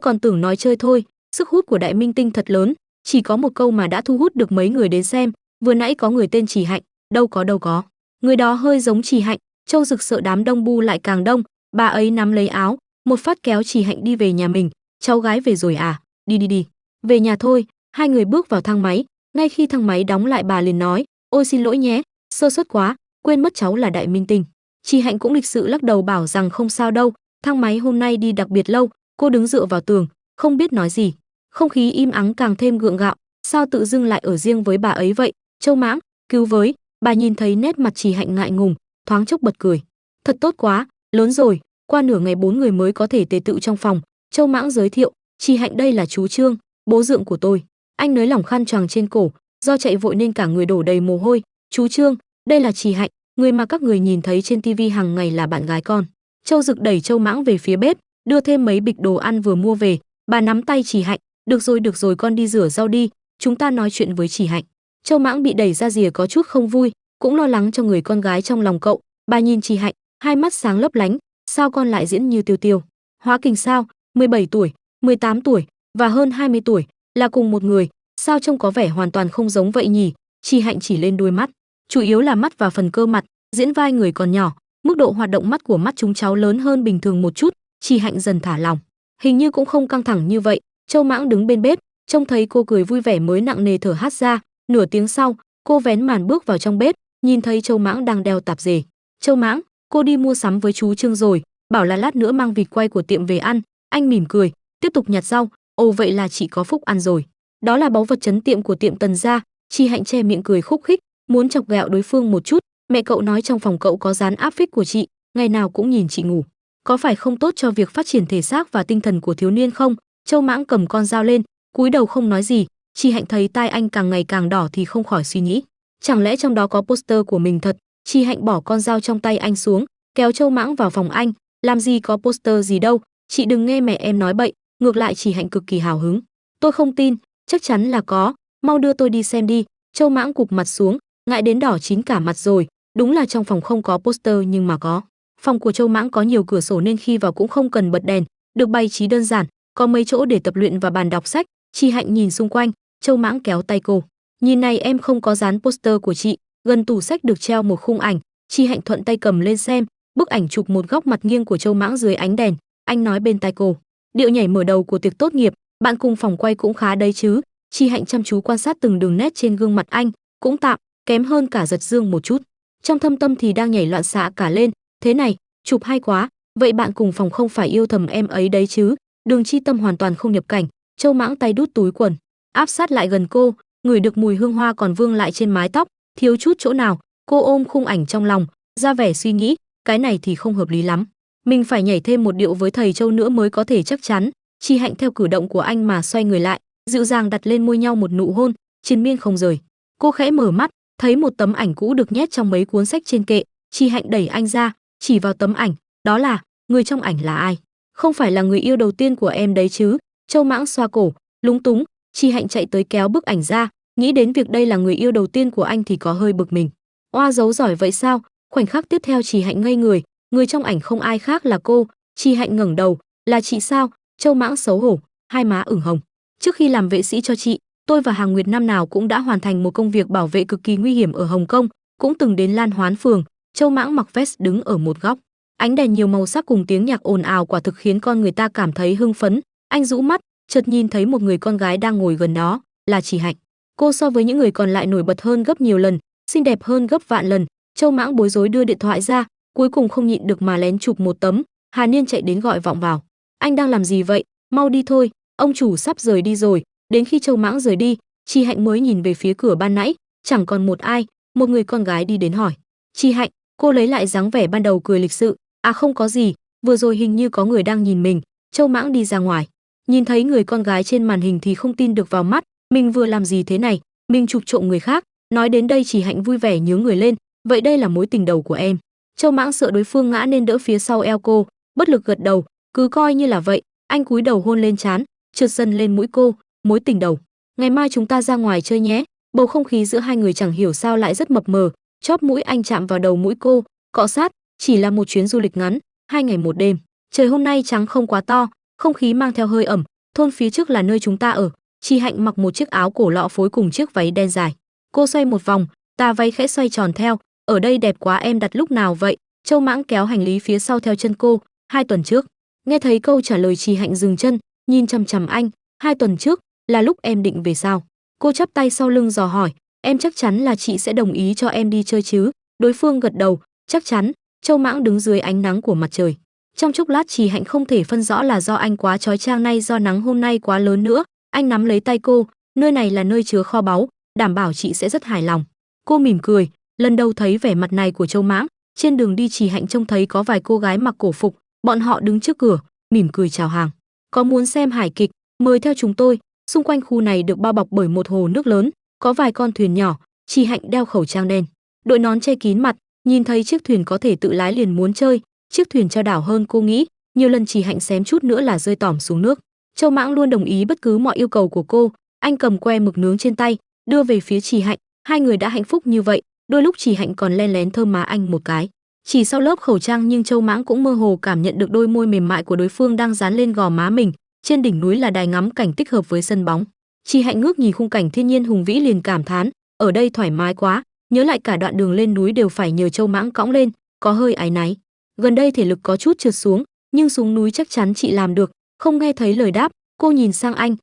Speaker 1: còn tưởng nói chơi thôi." Sức hút của Đại Minh Tinh thật lớn, chỉ có một câu mà đã thu hút được mấy người đến xem. Vừa nãy có người tên Trì Hạnh, đâu có. Người đó hơi giống Trì Hạnh. Châu Dực sợ đám đông bu lại càng đông, bà ấy nắm lấy áo, một phát kéo Trì Hạnh đi về nhà mình. "Cháu gái về rồi à? Đi. Về nhà thôi." Hai người bước vào thang máy, ngay khi thang máy đóng lại bà liền nói, "Ôi xin lỗi nhé, sơ suất quá, quên mất cháu là Đại Minh Tinh." Trì Hạnh cũng lịch sự lắc đầu bảo rằng không sao đâu, thang máy hôm nay đi đặc biệt lâu. Cô đứng dựa vào tường, không biết nói gì. Không khí im ắng càng thêm gượng gạo, sao tự dưng lại ở riêng với bà ấy vậy? "Châu Mãng, cứu với." Bà nhìn thấy nét mặt Trì Hạnh ngại ngùng, thoáng chốc bật cười, "Thật tốt quá, lớn rồi, qua nửa ngày 4 người mới có thể tề tựu trong phòng." Châu Mãng giới thiệu, "Trì Hạnh đây là chú Trương, bố dượng của tôi." Anh nới lỏng khăn choàng trên cổ, do chạy vội nên cả người đổ đầy mồ hôi. "Chú Trương, đây là Trì Hạnh, người mà các người nhìn thấy trên tivi hàng ngày là bạn gái con." Châu Dực đẩy Châu Mãng về phía bếp, đưa thêm mấy bịch đồ ăn vừa mua về. Bà nắm tay Trì Hạnh, được rồi, con đi rửa rau đi, chúng ta nói chuyện với Trì Hạnh." Châu Mãng bị đẩy ra rìa có chút không vui, cũng lo lắng cho người con gái trong lòng cậu. Bà nhìn Trì Hạnh, hai mắt sáng lấp lánh, "Sao con lại diễn như Tiêu Tiêu? Hóa kình sao? 17 tuổi, 18 tuổi và hơn 20 tuổi là cùng một người, sao trông có vẻ hoàn toàn không giống vậy nhỉ? Chi Hạnh chỉ lên đôi mắt, chủ yếu là mắt và phần cơ mặt, diễn vai người còn nhỏ, mức độ hoạt động mắt của mắt chúng cháu lớn hơn bình thường một chút. Chi Hạnh dần thả lòng, hình như cũng không căng thẳng như vậy. Châu Mãng đứng bên bếp, trông thấy cô cười vui vẻ mới nặng nề thở hắt ra. Nửa tiếng sau, cô vén màn bước vào trong bếp, nhìn thấy Châu Mãng đang đeo tạp dề. Châu Mãng, cô đi mua sắm với chú Trương rồi, bảo là lát nữa mang vịt quay của tiệm về ăn. Anh mỉm cười, tiếp tục nhặt rau. Ồ, vậy là chị có phúc ăn rồi. Đó là báu vật trấn tiệm của tiệm Tần gia. Chi Hạnh che miệng cười khúc khích, muốn chọc ghẹo đối phương một chút. Mẹ cậu nói trong phòng cậu có dán áp phích của chị, ngày nào cũng nhìn chị ngủ, có phải không tốt cho việc phát triển thể xác và tinh thần của thiếu niên không? Châu Mãng cầm con dao lên, cúi đầu không nói gì. Chi Hạnh thấy tai anh càng ngày càng đỏ thì không khỏi suy nghĩ, chẳng lẽ trong đó có poster của mình thật? Chi Hạnh bỏ con dao trong tay anh xuống, kéo Châu Mãng vào phòng anh. Làm gì có poster gì đâu, chị đừng nghe mẹ em nói bậy. Ngược lại Chi Hạnh cực kỳ hào hứng. Tôi không tin, chắc chắn là có, mau đưa tôi đi xem đi. Châu Mãng cụp mặt xuống, ngại đến đỏ chín cả mặt rồi. Đúng là trong phòng không có poster nhưng mà có. Phòng của Châu Mãng có nhiều cửa sổ nên khi vào cũng không cần bật đèn, được bày trí đơn giản, có mấy chỗ để tập luyện và bàn đọc sách. Chi Hạnh nhìn xung quanh, Châu Mãng kéo tay cô. Nhìn này, em không có dán poster của chị, gần tủ sách được treo một khung ảnh. Chi Hạnh thuận tay cầm lên xem, bức ảnh chụp một góc mặt nghiêng của Châu Mãng dưới ánh đèn. Anh nói bên tai cô, điệu nhảy mở đầu của tiệc tốt nghiệp, bạn cùng phòng quay cũng khá đấy chứ. Chi Hạnh chăm chú quan sát từng đường nét trên gương mặt anh, cũng tạm, kém hơn cả Giật Dương một chút. Trong thâm tâm thì đang nhảy loạn xạ cả lên, thế này, chụp hay quá, vậy bạn cùng phòng không phải yêu thầm em ấy đấy chứ? Đường Chi Tâm hoàn toàn không nhập cảnh. Châu Mãng tay đút túi quần, áp sát lại gần cô, ngửi được mùi hương hoa còn vương lại trên mái tóc, thiếu chút chỗ nào. Cô ôm khung ảnh trong lòng, ra vẻ suy nghĩ, cái này thì không hợp lý lắm, mình phải nhảy thêm một điệu với thầy Châu nữa mới có thể chắc chắn. Chi Hạnh theo cử động của anh mà xoay người lại, dịu dàng đặt lên môi nhau một nụ hôn, triền miên không rời. Cô khẽ mở mắt, thấy một tấm ảnh cũ được nhét trong mấy cuốn sách trên kệ. Chi Hạnh đẩy anh ra, chỉ vào tấm ảnh, đó là, người trong ảnh là ai? Không phải là người yêu đầu tiên của em đấy chứ? Châu Mãng xoa cổ, lúng túng. Chi Hạnh chạy tới kéo bức ảnh ra, nghĩ đến việc đây là người yêu đầu tiên của anh thì có hơi bực mình. Oa, giấu giỏi vậy sao? Khoảnh khắc tiếp theo Chi Hạnh ngây người, người trong ảnh không ai khác là cô. Chi Hạnh ngẩng đầu, là chị sao? Châu Mãng xấu hổ, hai má ửng hồng. Trước khi làm vệ sĩ cho chị, tôi và Hàng Nguyệt năm nào cũng đã hoàn thành một công việc bảo vệ cực kỳ nguy hiểm ở Hồng Kông, cũng từng đến Lan Hoán phường. Châu Mãng mặc vest đứng ở một góc, ánh đèn nhiều màu sắc cùng tiếng nhạc ồn ào quả thực khiến con người ta cảm thấy hưng phấn. Anh rũ mắt, chợt nhìn thấy một người con gái đang ngồi gần đó, là Chỉ Hạnh. Cô so với những người còn lại nổi bật hơn gấp nhiều lần, xinh đẹp hơn gấp vạn lần. Châu Mãng bối rối đưa điện thoại ra, cuối cùng không nhịn được mà lén chụp một tấm. Hà Niên chạy đến gọi vọng vào. Anh đang làm gì vậy? Mau đi thôi, ông chủ sắp rời đi rồi. Đến khi Châu Mãng rời đi, Chi Hạnh mới nhìn về phía cửa ban nãy, chẳng còn một ai. Một người con gái đi đến hỏi, Chi Hạnh. Cô lấy lại dáng vẻ ban đầu cười lịch sự, à không có gì, vừa rồi hình như có người đang nhìn mình. Châu Mãng đi ra ngoài, nhìn thấy người con gái trên màn hình thì không tin được vào mắt, mình vừa làm gì thế này, mình chụp trộm người khác. Nói đến đây Chỉ Hạnh vui vẻ nhướng người lên, vậy đây là mối tình đầu của em. Châu Mãng sợ đối phương ngã nên đỡ phía sau eo cô, bất lực gật đầu, cứ coi như là vậy. Anh cúi đầu hôn lên trán, trượt dần lên mũi cô, mối tình đầu. Ngày mai chúng ta ra ngoài chơi nhé. Bầu không khí giữa hai người chẳng hiểu sao lại rất mập mờ, chóp mũi anh chạm vào đầu mũi cô, cọ sát. Chỉ là một chuyến du lịch ngắn, 2 ngày 1 đêm. Trời hôm nay trắng không quá to, không khí mang theo hơi ẩm. Thôn phía trước là nơi chúng ta ở. Chi Hạnh mặc một chiếc áo cổ lọ phối cùng chiếc váy đen dài. Cô xoay một vòng, tà váy khẽ xoay tròn theo. Ở đây đẹp quá, em đặt lúc nào vậy? Châu Mãng kéo hành lý phía sau theo chân cô. 2 tuần trước. Nghe thấy câu trả lời Chi Hạnh dừng chân, nhìn chằm chằm anh. 2 tuần trước là lúc em định về sao? Cô chắp tay sau lưng dò hỏi. Em chắc chắn là chị sẽ đồng ý cho em đi chơi chứ? Đối phương gật đầu, chắc chắn. Châu Mãng đứng dưới ánh nắng của mặt trời. Trong chốc lát Chỉ Hạnh không thể phân rõ là do anh quá chói chang nay do nắng hôm nay quá lớn nữa. Anh nắm lấy tay cô, nơi này là nơi chứa kho báu, đảm bảo chị sẽ rất hài lòng. Cô mỉm cười, lần đầu thấy vẻ mặt này của Châu Mãng. Trên đường đi Chỉ Hạnh trông thấy có vài cô gái mặc cổ phục, bọn họ đứng trước cửa, mỉm cười chào hàng. Có muốn xem hài kịch, mời theo chúng tôi. Xung quanh khu này được bao bọc bởi một hồ nước lớn, có vài con thuyền nhỏ. Chỉ Hạnh đeo khẩu trang đen, đội nón che kín mặt, nhìn thấy chiếc thuyền có thể tự lái liền muốn chơi. Chiếc thuyền trao đảo hơn cô nghĩ, nhiều lần Chỉ Hạnh xém chút nữa là rơi tỏm xuống nước. Châu Mãng luôn đồng ý bất cứ mọi yêu cầu của cô. Anh cầm que mực nướng trên tay, đưa về phía Chỉ Hạnh. Hai người đã hạnh phúc như vậy, đôi lúc Chỉ Hạnh còn len lén thơm má anh một cái. Chỉ sau lớp khẩu trang nhưng Châu Mãng cũng mơ hồ cảm nhận được đôi môi mềm mại của đối phương đang dán lên gò má mình. Trên đỉnh núi là đài ngắm cảnh tích hợp với sân bóng. Chị Hạnh ngước nhìn khung cảnh thiên nhiên hùng vĩ liền cảm thán, ở đây thoải mái quá, nhớ lại cả đoạn đường lên núi đều phải nhờ Châu Mãng cõng lên, có hơi áy náy. Gần đây thể lực có chút trượt xuống, nhưng xuống núi chắc chắn chị làm được. Không nghe thấy lời đáp, cô nhìn sang anh,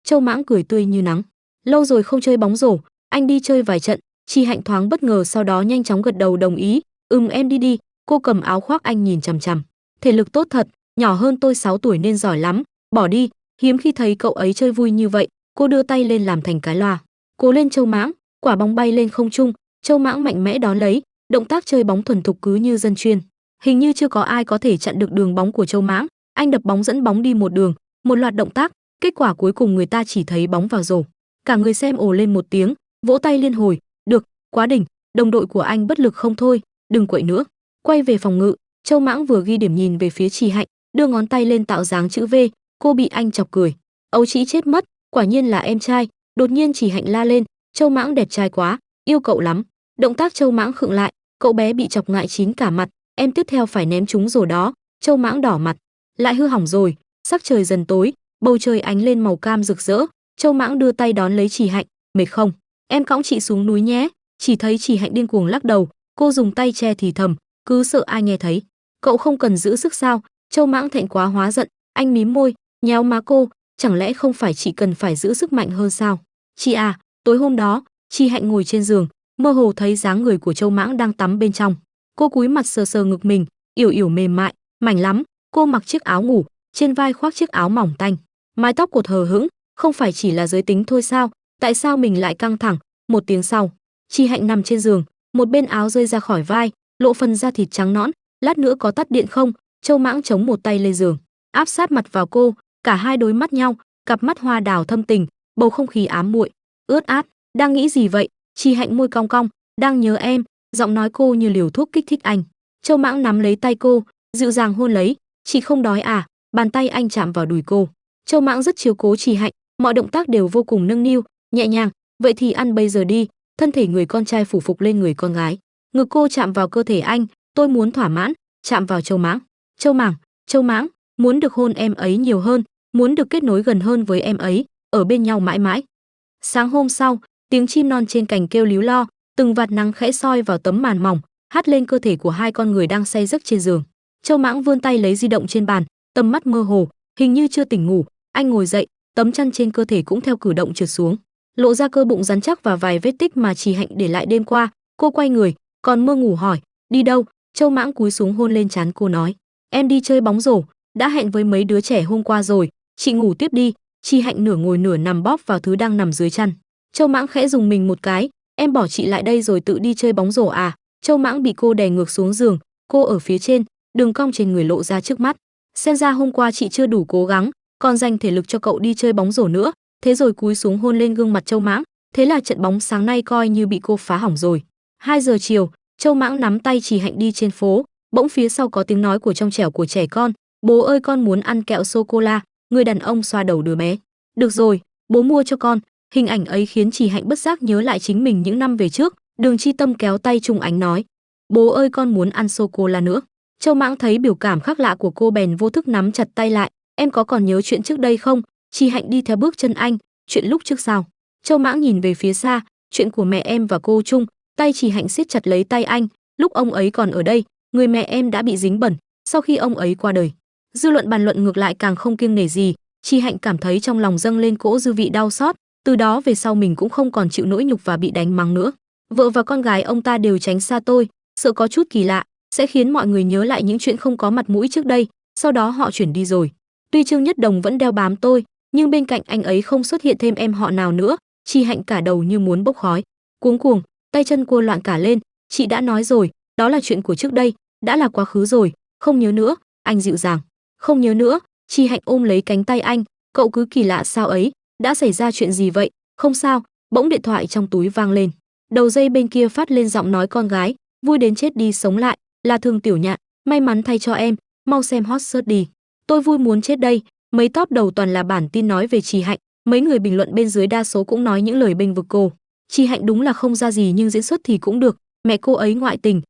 Speaker 1: Châu Mãng cười tươi như nắng. Lâu rồi không chơi bóng rổ, anh đi chơi vài trận. Chị Hạnh thoáng bất ngờ sau đó nhanh chóng gật đầu đồng ý, em đi đi. Cô cầm áo khoác anh nhìn chằm chằm. Thể lực tốt thật, nhỏ hơn tôi 6 tuổi nên giỏi lắm, bỏ đi, hiếm khi thấy cậu ấy chơi vui như vậy. Cô đưa tay lên làm thành cái loa. Cố lên Châu Mãng, quả bóng bay lên không trung, Châu Mãng mạnh mẽ đón lấy, động tác chơi bóng thuần thục cứ như dân chuyên. Hình như chưa có ai có thể chặn được đường bóng của Châu Mãng, anh đập bóng dẫn bóng đi một đường, một loạt động tác, kết quả cuối cùng người ta chỉ thấy bóng vào rổ. Cả người xem ồ lên một tiếng, vỗ tay liên hồi, được, quá đỉnh, đồng đội của anh bất lực không thôi, đừng quậy nữa. Quay về phòng ngự, Châu Mãng vừa ghi điểm nhìn về phía Trì Hạnh, đưa ngón tay lên tạo dáng chữ V, cô bị anh chọc cười. Ấu trĩ chết mất, quả nhiên là em trai. Đột nhiên Trì Hạnh la lên, Châu Mãng đẹp trai quá, yêu cậu lắm. Động tác Châu Mãng khựng lại, cậu bé bị chọc ngại chín cả mặt, em tiếp theo phải ném chúng rồi đó. Châu Mãng đỏ mặt, lại hư hỏng rồi. Sắc trời dần tối, bầu trời ánh lên màu cam rực rỡ. Châu Mãng đưa tay đón lấy Trì Hạnh, mệt không? Em cõng chị xuống núi nhé. Chỉ thấy Trì Hạnh điên cuồng lắc đầu, cô dùng tay che thì thầm, cứ sợ ai nghe thấy. Cậu không cần giữ sức sao? Châu Mãng thẹn quá hóa giận, anh mím môi, nhéo má cô, chẳng lẽ không phải chị cần phải giữ sức mạnh hơn sao? Chị à, tối hôm đó, Trì Hạnh ngồi trên giường, mơ hồ thấy dáng người của Châu Mãng đang tắm bên trong. Cô cúi mặt sờ sờ ngực mình, yểu yểu mềm mại, mảnh lắm. Cô mặc chiếc áo ngủ, trên vai khoác chiếc áo mỏng tanh, mái tóc cột hờ hững, không phải chỉ là giới tính thôi sao? Tại sao mình lại căng thẳng? Một tiếng sau, Trì Hạnh nằm trên giường, một bên áo rơi ra khỏi vai, lộ phần da thịt trắng nõn. Lát nữa có tắt điện không? Châu Mãng chống một tay lên giường, áp sát mặt vào cô, cả hai đối mắt nhau, cặp mắt hoa đào thâm tình, bầu không khí ám muội, ướt át. Đang nghĩ gì vậy? Trì Hạnh môi cong cong, đang nhớ em. Giọng nói cô như liều thuốc kích thích anh. Châu Mãng nắm lấy tay cô, dịu dàng hôn lấy. Chị không đói à? Bàn tay anh chạm vào đùi cô. Châu Mãng rất chiếu cố Trì Hạnh, mọi động tác đều vô cùng nâng niu, nhẹ nhàng. Vậy thì ăn bây giờ đi. Thân thể người con trai phủ phục lên người con gái, ngực cô chạm vào cơ thể anh. Tôi muốn thỏa mãn, chạm vào Châu Mãng. Châu Mãng, muốn được hôn em ấy nhiều hơn, muốn được kết nối gần hơn với em ấy, ở bên nhau mãi mãi. Sáng hôm sau, tiếng chim non trên cành kêu líu lo, từng vạt nắng khẽ soi vào tấm màn mỏng, hắt lên cơ thể của hai con người đang say giấc trên giường. Châu Mãng vươn tay lấy di động trên bàn, tầm mắt mơ hồ, hình như chưa tỉnh ngủ. Anh ngồi dậy, tấm chăn trên cơ thể cũng theo cử động trượt xuống, lộ ra cơ bụng rắn chắc và vài vết tích mà Trì Hạnh để lại đêm qua. Cô quay người, còn mơ ngủ hỏi, đi đâu? Châu Mãng cúi xuống hôn lên trán cô nói, em đi chơi bóng rổ, đã hẹn với mấy đứa trẻ hôm qua rồi, chị ngủ tiếp đi. Trì Hạnh nửa ngồi nửa nằm bóp vào thứ đang nằm dưới chăn. Châu Mãng khẽ dùng mình một cái, em bỏ chị lại đây rồi tự đi chơi bóng rổ à? Châu Mãng bị cô đè ngược xuống giường, cô ở phía trên, đường cong trên người lộ ra trước mắt. Xem ra hôm qua chị chưa đủ cố gắng, còn dành thể lực cho cậu đi chơi bóng rổ nữa. Thế rồi cúi xuống hôn lên gương mặt Châu Mãng. Thế là trận bóng sáng nay coi như bị cô phá hỏng rồi. 2 giờ chiều, Châu Mãng nắm tay Trì Hạnh đi trên phố, bỗng phía sau có tiếng nói của trong trẻo của trẻ con, bố ơi con muốn ăn kẹo sô cô la. Người đàn ông xoa đầu đứa bé, được rồi, bố mua cho con. Hình ảnh ấy khiến Trì Hạnh bất giác nhớ lại chính mình những năm về trước. Đường Chi Tâm kéo tay Trung Ánh nói, bố ơi con muốn ăn sô cô la nữa. Châu Mãng thấy biểu cảm khác lạ của cô bèn vô thức nắm chặt tay lại, em có còn nhớ chuyện trước đây không? Trì Hạnh đi theo bước chân anh, chuyện lúc trước sao? Châu Mãng nhìn về phía xa, chuyện của mẹ em và cô Trung. Tay Trì Hạnh siết chặt lấy tay anh, lúc ông ấy còn ở đây, người mẹ em đã bị dính bẩn, sau khi ông ấy qua đời. Dư luận bàn luận ngược lại càng không kiêng nể gì. Trì Hạnh cảm thấy trong lòng dâng lên cỗ dư vị đau xót, từ đó về sau mình cũng không còn chịu nỗi nhục và bị đánh mắng nữa. Vợ và con gái ông ta đều tránh xa tôi, sợ có chút kỳ lạ sẽ khiến mọi người nhớ lại những chuyện không có mặt mũi trước đây. Sau đó họ chuyển đi rồi. Tuy Trương Nhất Đồng vẫn đeo bám tôi, nhưng bên cạnh anh ấy không xuất hiện thêm em họ nào nữa. Trì Hạnh cả đầu như muốn bốc khói, cuống cuồng, tay chân cô loạn cả lên. Chị đã nói rồi, đó là chuyện của trước đây, đã là quá khứ rồi, không nhớ nữa. Anh dịu dàng, không nhớ nữa. Trì Hạnh ôm lấy cánh tay anh, cậu cứ kỳ lạ sao ấy, đã xảy ra chuyện gì vậy? Không sao. Bỗng điện thoại trong túi vang lên, đầu dây bên kia phát lên giọng nói con gái, vui đến chết đi sống lại, là Thường Tiểu Nhạn, may mắn thay cho em, mau xem hot search đi. Tôi vui muốn chết đây. Mấy top đầu toàn là bản tin nói về Trì Hạnh, mấy người bình luận bên dưới đa số cũng nói những lời bênh vực cô. Trì Hạnh đúng là không ra gì nhưng diễn xuất thì cũng được, mẹ cô ấy ngoại tình,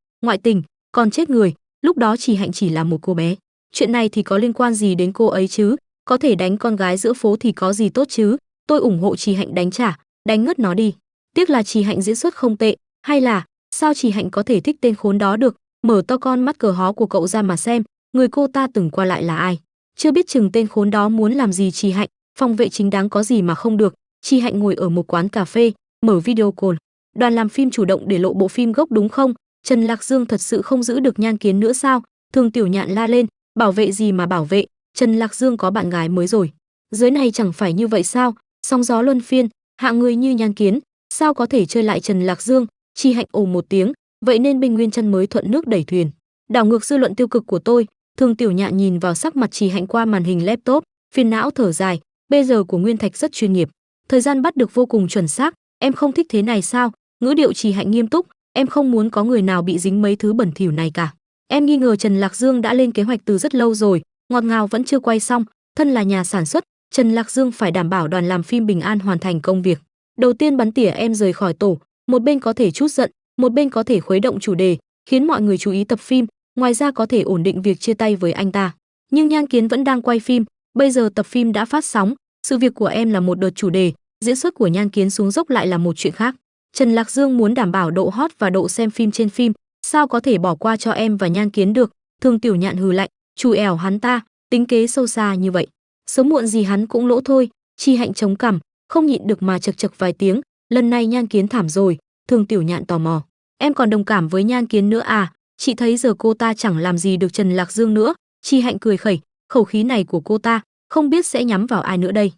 Speaker 1: còn chết người, lúc đó Trì Hạnh chỉ là một cô bé. Chuyện này thì có liên quan gì đến cô ấy chứ? có thể đánh con gái giữa phố thì có gì tốt chứ, tôi ủng hộ Trì Hạnh đánh trả, đánh ngất nó đi. Tiếc là Trì Hạnh diễn xuất không tệ, hay là sao Trì Hạnh có thể thích tên khốn đó được, mở to con mắt cờ hó của cậu ra mà xem, người cô ta từng qua lại là ai. Chưa biết chừng tên khốn đó muốn làm gì Trì Hạnh, phòng vệ chính đáng có gì mà không được. Trì Hạnh ngồi ở một quán cà phê, mở video call. Đoàn làm phim chủ động để lộ bộ phim gốc đúng không? Trần Lạc Dương thật sự không giữ được Nhan Kiến nữa sao? Thường Tiểu Nhạn la lên, bảo vệ gì mà bảo vệ, Trần Lạc Dương có bạn gái mới rồi. Dưới này chẳng phải như vậy sao? Sóng gió luân phiên, hạng người như Nhan Kiến, sao có thể chơi lại Trần Lạc Dương? Trì Hạnh ồ một tiếng, vậy nên Bình Nguyên Chân mới thuận nước đẩy thuyền. Đảo ngược dư luận tiêu cực của tôi. Thường Tiểu Nhạn nhìn vào sắc mặt Trì Hạnh qua màn hình laptop, phiền não thở dài, bây giờ của Nguyên Thạch rất chuyên nghiệp, thời gian bắt được vô cùng chuẩn xác, em không thích thế này sao? Ngữ điệu Trì Hạnh nghiêm túc, em không muốn có người nào bị dính mấy thứ bẩn thỉu này cả. Em nghi ngờ Trần Lạc Dương đã lên kế hoạch từ rất lâu rồi, ngọt ngào vẫn chưa quay xong, thân là nhà sản xuất, Trần Lạc Dương phải đảm bảo đoàn làm phim bình an hoàn thành công việc. Đầu tiên bắn tỉa em rời khỏi tổ, một bên có thể trút giận, một bên có thể khuấy động chủ đề, khiến mọi người chú ý tập phim, ngoài ra có thể ổn định việc chia tay với anh ta. Nhưng Nhan Kiến vẫn đang quay phim, bây giờ tập phim đã phát sóng, sự việc của em là một đợt chủ đề, diễn xuất của Nhan Kiến xuống dốc lại là một chuyện khác. Trần Lạc Dương muốn đảm bảo độ hot và độ xem phim trên phim, sao có thể bỏ qua cho em và Nhan Kiến được? Thường Tiểu Nhạn hừ lạnh, chù ẻo hắn ta, tính kế sâu xa như vậy, sớm muộn gì hắn cũng lỗ thôi. Trì Hạnh chống cằm, không nhịn được mà chật chật vài tiếng, lần này Nhan Kiến thảm rồi. Thường Tiểu Nhạn tò mò, em còn đồng cảm với Nhan Kiến nữa à? Chị thấy giờ cô ta chẳng làm gì được Trần Lạc Dương nữa. Trì Hạnh cười khẩy, khẩu khí này của cô ta không biết sẽ nhắm vào ai nữa đây.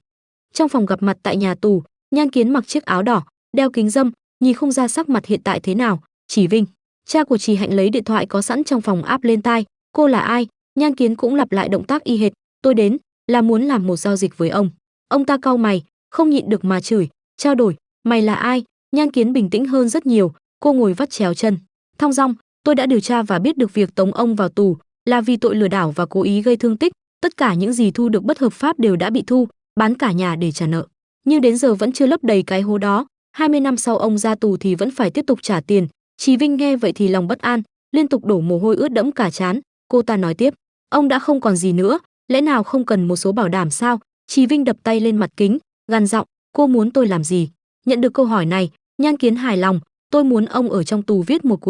Speaker 1: Trong phòng gặp mặt tại nhà tù, Nhan Kiến mặc chiếc áo đỏ, đeo kính râm, nhìn không ra sắc mặt hiện tại thế nào. Chỉ Vinh, cha của Trì Hạnh lấy điện thoại có sẵn trong phòng áp lên tai. Cô là ai? Nhan Kiến cũng lặp lại động tác y hệt. Tôi đến là muốn làm một giao dịch với ông. Ông ta cau mày, không nhịn được mà chửi, trao đổi, mày là ai? Nhan Kiến bình tĩnh hơn rất nhiều, cô ngồi vắt chéo chân, thong dong, tôi đã điều tra và biết được việc tống ông vào tù là vì tội lừa đảo và cố ý gây thương tích, tất cả những gì thu được bất hợp pháp đều đã bị thu, bán cả nhà để trả nợ. Nhưng đến giờ vẫn chưa lấp đầy cái hố đó, 20 năm sau ông ra tù thì vẫn phải tiếp tục trả tiền. Trì Vinh nghe vậy thì lòng bất an, liên tục đổ mồ hôi ướt đẫm cả trán. Cô ta nói tiếp, ông đã không còn gì nữa, lẽ nào không cần một số bảo đảm sao? Trì Vinh đập tay lên mặt kính, gằn giọng, cô muốn tôi làm gì? Nhận được câu hỏi này, Nhan Kiến hài lòng, tôi muốn ông ở trong tù viết một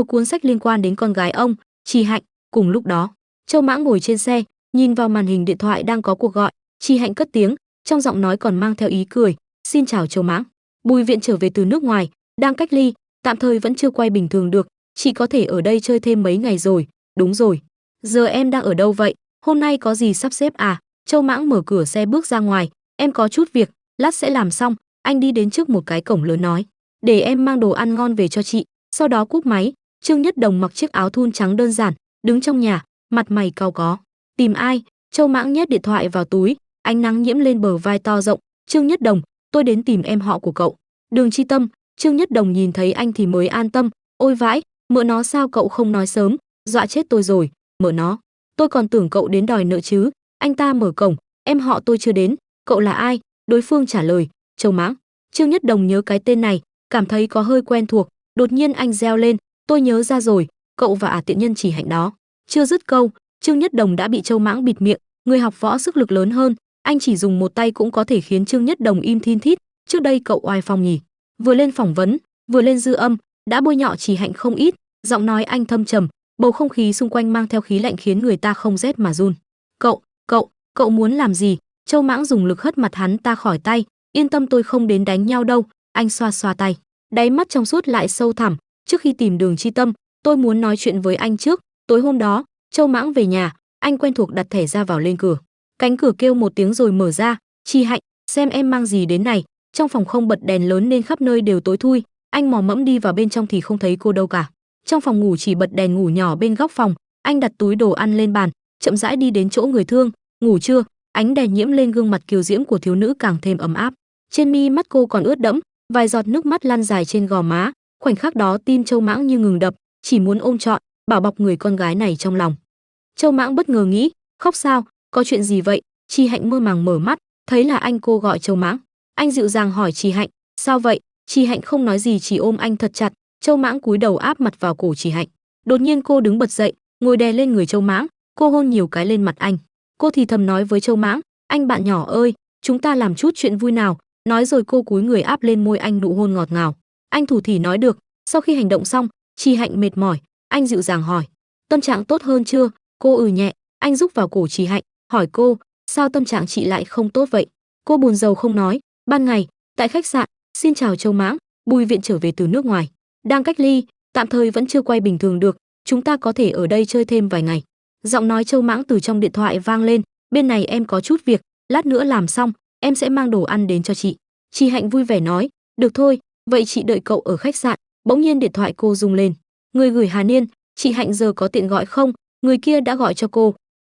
Speaker 1: cuốn sách liên quan đến con gái ông, Trì Hạnh. Cùng lúc đó, Châu Mãng ngồi trên xe, nhìn vào màn hình điện thoại đang có cuộc gọi. Trì Hạnh cất tiếng, trong giọng nói còn mang theo ý cười, xin chào Châu Mãng. Bùi Viện trở về từ nước ngoài, đang cách ly, tạm thời vẫn chưa quay bình thường được, chị có thể ở đây chơi thêm mấy ngày rồi. Đúng rồi, giờ em đang ở đâu vậy? Hôm nay có gì sắp xếp à? Châu Mãng mở cửa xe bước ra ngoài, em có chút việc, lát sẽ làm xong. Anh đi đến trước một cái cổng lớn nói, để em mang đồ ăn ngon về cho chị. Sau đó cúp máy. Trương Nhất Đồng mặc chiếc áo thun trắng đơn giản, đứng trong nhà, mặt mày cau có. Tìm ai? Châu Mãng nhét điện thoại vào túi, ánh nắng nhiễm lên bờ vai to rộng. Trương Nhất Đồng, tôi đến tìm em họ của cậu, Đường Chi Tâm. Trương Nhất Đồng nhìn thấy anh thì mới an tâm. Ôi vãi, mợ nó sao cậu không nói sớm, dọa chết tôi rồi. Mợ nó, tôi còn tưởng cậu đến đòi nợ chứ. Anh ta mở cổng, em họ tôi chưa đến, cậu là ai? Đối phương trả lời, Châu Mãng. Trương Nhất Đồng nhớ cái tên này, cảm thấy có hơi quen thuộc, đột nhiên anh reo lên, tôi nhớ ra rồi, cậu và tiện nhân Trì Hạnh đó. Chưa dứt câu, Trương Nhất Đồng đã bị Châu Mãng bịt miệng, người học võ sức lực lớn hơn, anh chỉ dùng một tay cũng có thể khiến Trương Nhất Đồng im thin thít, trước đây cậu oai phong nhỉ. Vừa lên phỏng vấn, vừa lên dư âm, đã bôi nhọ Trì Hạnh không ít, giọng nói anh thâm trầm, bầu không khí xung quanh mang theo khí lạnh khiến người ta không rét mà run. Cậu muốn làm gì? Châu Mãng dùng lực hất mặt hắn ta khỏi tay, yên tâm tôi không đến đánh nhau đâu. Anh xoa xoa tay, đáy mắt trong suốt lại sâu thẳm, trước khi tìm Đường Chi Tâm, tôi muốn nói chuyện với anh trước. Tối hôm đó, Châu Mãng về nhà, anh quen thuộc đặt thẻ ra vào lên cửa. Cánh cửa kêu một tiếng rồi mở ra, Trì Hạnh, xem em mang gì đến này. Trong phòng không bật đèn lớn nên khắp nơi đều tối thui, anh mò mẫm đi vào bên trong thì không thấy cô đâu cả. Trong phòng ngủ chỉ bật đèn ngủ nhỏ bên góc phòng, anh đặt túi đồ ăn lên bàn, chậm rãi đi đến chỗ người thương. Ngủ chưa? Ánh đèn nhiễm lên gương mặt kiều diễm của thiếu nữ càng thêm ấm áp. Trên mi mắt cô còn ướt đẫm, vài giọt nước mắt lăn dài trên gò má. Khoảnh khắc đó tim Châu Mãng như ngừng đập, chỉ muốn ôm trọn, bảo bọc người con gái này trong lòng. Châu Mãng bất ngờ nghĩ, khóc sao? Có chuyện gì vậy? Trì Hạnh mơ màng mở mắt, thấy là anh. Cô gọi Châu Mãng. Anh dịu dàng hỏi Trì Hạnh, sao vậy? Trì Hạnh không nói gì, chỉ ôm anh thật chặt. Châu Mãng cúi đầu áp mặt vào cổ Trì Hạnh. Đột nhiên cô đứng bật dậy, ngồi đè lên người Châu Mãng, cô hôn nhiều cái lên mặt anh. Cô thì thầm nói với Châu Mãng, anh bạn nhỏ ơi, chúng ta làm chút chuyện vui nào. Nói rồi cô cúi người áp lên môi anh nụ hôn ngọt ngào. Anh thủ thỉ nói được. Sau khi hành động xong, Chi Hạnh mệt mỏi, anh dịu dàng hỏi, tâm trạng tốt hơn chưa? Cô nhẹ. Anh rúc vào cổ Chi Hạnh, hỏi cô, sao tâm trạng chị lại không tốt vậy? Cô buồn rầu không nói. Ban ngày, tại khách sạn, xin chào Châu Mãng, Bùi Viện trở về từ nước ngoài, đang cách ly, tạm thời vẫn chưa quay bình thường được, chúng ta có thể ở đây chơi thêm vài ngày. Giọng nói Châu Mãng từ trong điện thoại vang lên, bên này em có chút việc, lát nữa làm xong, em sẽ mang đồ ăn đến cho chị. Chi Hạnh vui vẻ nói, được thôi, vậy chị đợi cậu ở khách sạn. Bỗng nhiên điện thoại cô rung lên. Người gửi Hà Niên, chị Hạnh giờ có tiện gọi không? Người kia đã gọi cho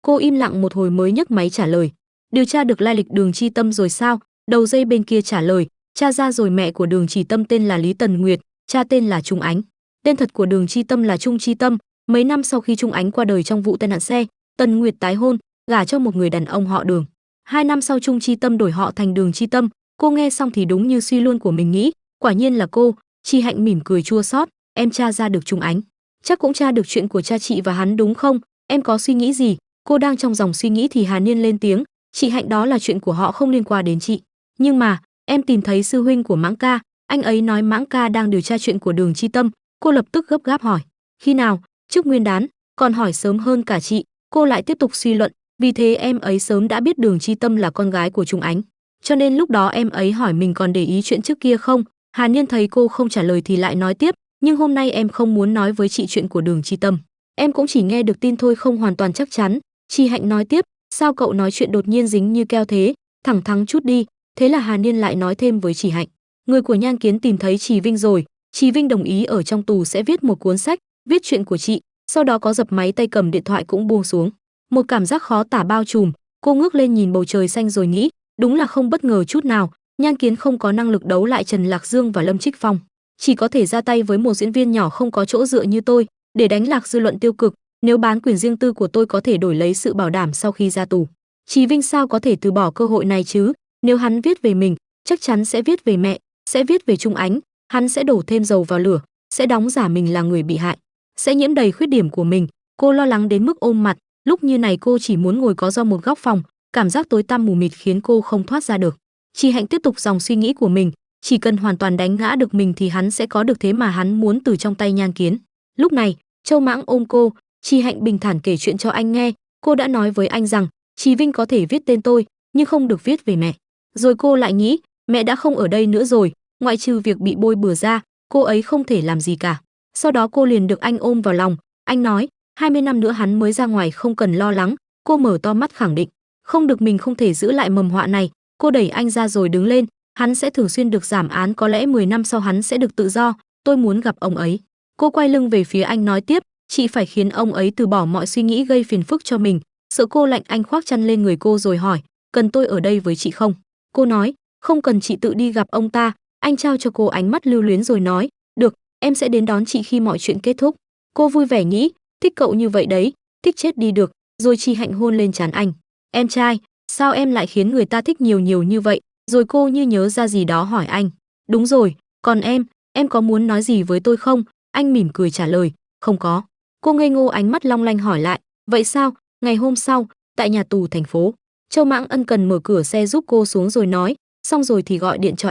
Speaker 1: cô im lặng một hồi mới nhấc máy trả lời. Điều tra được lai lịch Đường Chi Tâm rồi sao? Đầu dây bên kia trả lời, tra ra rồi, mẹ của Đường Chỉ Tâm tên là Lý Tần Nguyệt, cha tên là Trung Ánh. Tên thật của Đường Chi Tâm là Trung Chi Tâm. Mấy năm sau khi Trung Ánh qua đời trong vụ tai nạn xe, Tần Nguyệt tái hôn, gả cho một người đàn ông họ Đường. 2 năm sau Trung Chi Tâm đổi họ thành Đường Chi Tâm. Cô nghe xong thì đúng như suy luôn của mình nghĩ, quả nhiên là cô. Chi Hạnh mỉm cười chua xót, em tra ra được Trung Ánh, chắc cũng tra được chuyện của cha chị và hắn đúng không? Em có suy nghĩ gì? Cô đang trong dòng suy nghĩ thì Hà Niên lên tiếng, chị Hạnh, đó là chuyện của họ, không liên quan đến chị. Nhưng mà em tìm thấy sư huynh của Mãng ca, anh ấy nói Mãng ca đang điều tra chuyện của Đường Chi Tâm. Cô lập tức gấp gáp hỏi, khi nào? Trước Nguyên đán? Còn hỏi sớm hơn cả chị. Cô lại tiếp tục suy luận, vì thế em ấy sớm đã biết Đường Chi Tâm là con gái của Trung Ánh, cho nên lúc đó em ấy hỏi mình còn để ý chuyện trước kia không. Hà Niên thấy cô không trả lời thì lại nói tiếp, nhưng hôm nay em không muốn nói với chị chuyện của Đường Chi Tâm, em cũng chỉ nghe được tin thôi, không hoàn toàn chắc chắn. Chi Hạnh nói tiếp, sao cậu nói chuyện đột nhiên dính như keo thế, thẳng thắn chút đi. Thế là Hà Niên lại nói thêm với Chỉ Hạnh, người của Nhan Kiến tìm thấy Trì Vinh rồi, Trì Vinh đồng ý ở trong tù sẽ viết một cuốn sách, viết chuyện của chị. Sau đó có dập máy, tay cầm điện thoại cũng buông xuống. Một cảm giác khó tả bao trùm, cô ngước lên nhìn bầu trời xanh rồi nghĩ, đúng là không bất ngờ chút nào, Nhan Kiến không có năng lực đấu lại Trần Lạc Dương và Lâm Trích Phong, chỉ có thể ra tay với một diễn viên nhỏ không có chỗ dựa như tôi, để đánh lạc dư luận tiêu cực. Nếu bán quyền riêng tư của tôi có thể đổi lấy sự bảo đảm sau khi ra tù, Trì Vinh sao có thể từ bỏ cơ hội này chứ? Nếu hắn viết về mình, chắc chắn sẽ viết về mẹ, sẽ viết về Trung Ánh, hắn sẽ đổ thêm dầu vào lửa, sẽ đóng giả mình là người bị hại, sẽ nhiễm đầy khuyết điểm của mình. Cô lo lắng đến mức ôm mặt, lúc như này cô chỉ muốn ngồi có do một góc phòng, cảm giác tối tăm mù mịt khiến cô không thoát ra được. Chi Hạnh tiếp tục dòng suy nghĩ của mình, chỉ cần hoàn toàn đánh ngã được mình thì hắn sẽ có được thế mà hắn muốn từ trong tay Nhan Kiến. Lúc này, Châu Mãng ôm cô, Chi Hạnh bình thản kể chuyện cho anh nghe. Cô đã nói với anh rằng Trì Vinh có thể viết tên tôi, nhưng không được viết về mẹ. Rồi cô lại nghĩ, mẹ đã không ở đây nữa rồi, ngoại trừ việc bị bôi bừa ra, cô ấy không thể làm gì cả. Sau đó cô liền được anh ôm vào lòng, anh nói, 20 năm nữa hắn mới ra ngoài, không cần lo lắng. Cô mở to mắt khẳng định, không được, mình không thể giữ lại mầm họa này. Cô đẩy anh ra rồi đứng lên, hắn sẽ thường xuyên được giảm án, có lẽ 10 năm sau hắn sẽ được tự do, tôi muốn gặp ông ấy. Cô quay lưng về phía anh nói tiếp, chị phải khiến ông ấy từ bỏ mọi suy nghĩ gây phiền phức cho mình. Sợ cô lạnh, anh khoác chăn lên người cô rồi hỏi, cần tôi ở đây với chị không? Cô nói, không cần, chị tự đi gặp ông ta. Anh trao cho cô ánh mắt lưu luyến rồi nói, được, em sẽ đến đón chị khi mọi chuyện kết thúc. Cô vui vẻ nghĩ, thích cậu như vậy đấy, thích chết đi được. Rồi Chi Hạnh hôn lên trán anh, em trai, sao em lại khiến người ta thích nhiều nhiều như vậy? Rồi cô như nhớ ra gì đó hỏi anh, đúng rồi, còn em có muốn nói gì với tôi không? Anh mỉm cười trả lời, không có. Cô ngây ngô, ánh mắt long lanh hỏi lại, vậy sao? Ngày hôm sau, tại nhà tù thành phố, Châu Mãng ân cần mở cửa xe giúp cô xuống rồi nói, xong rồi thì gọi điện cho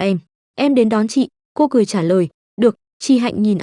Speaker 1: em đến đón chị. Cô cười trả lời, được. Chi Hạnh nhìn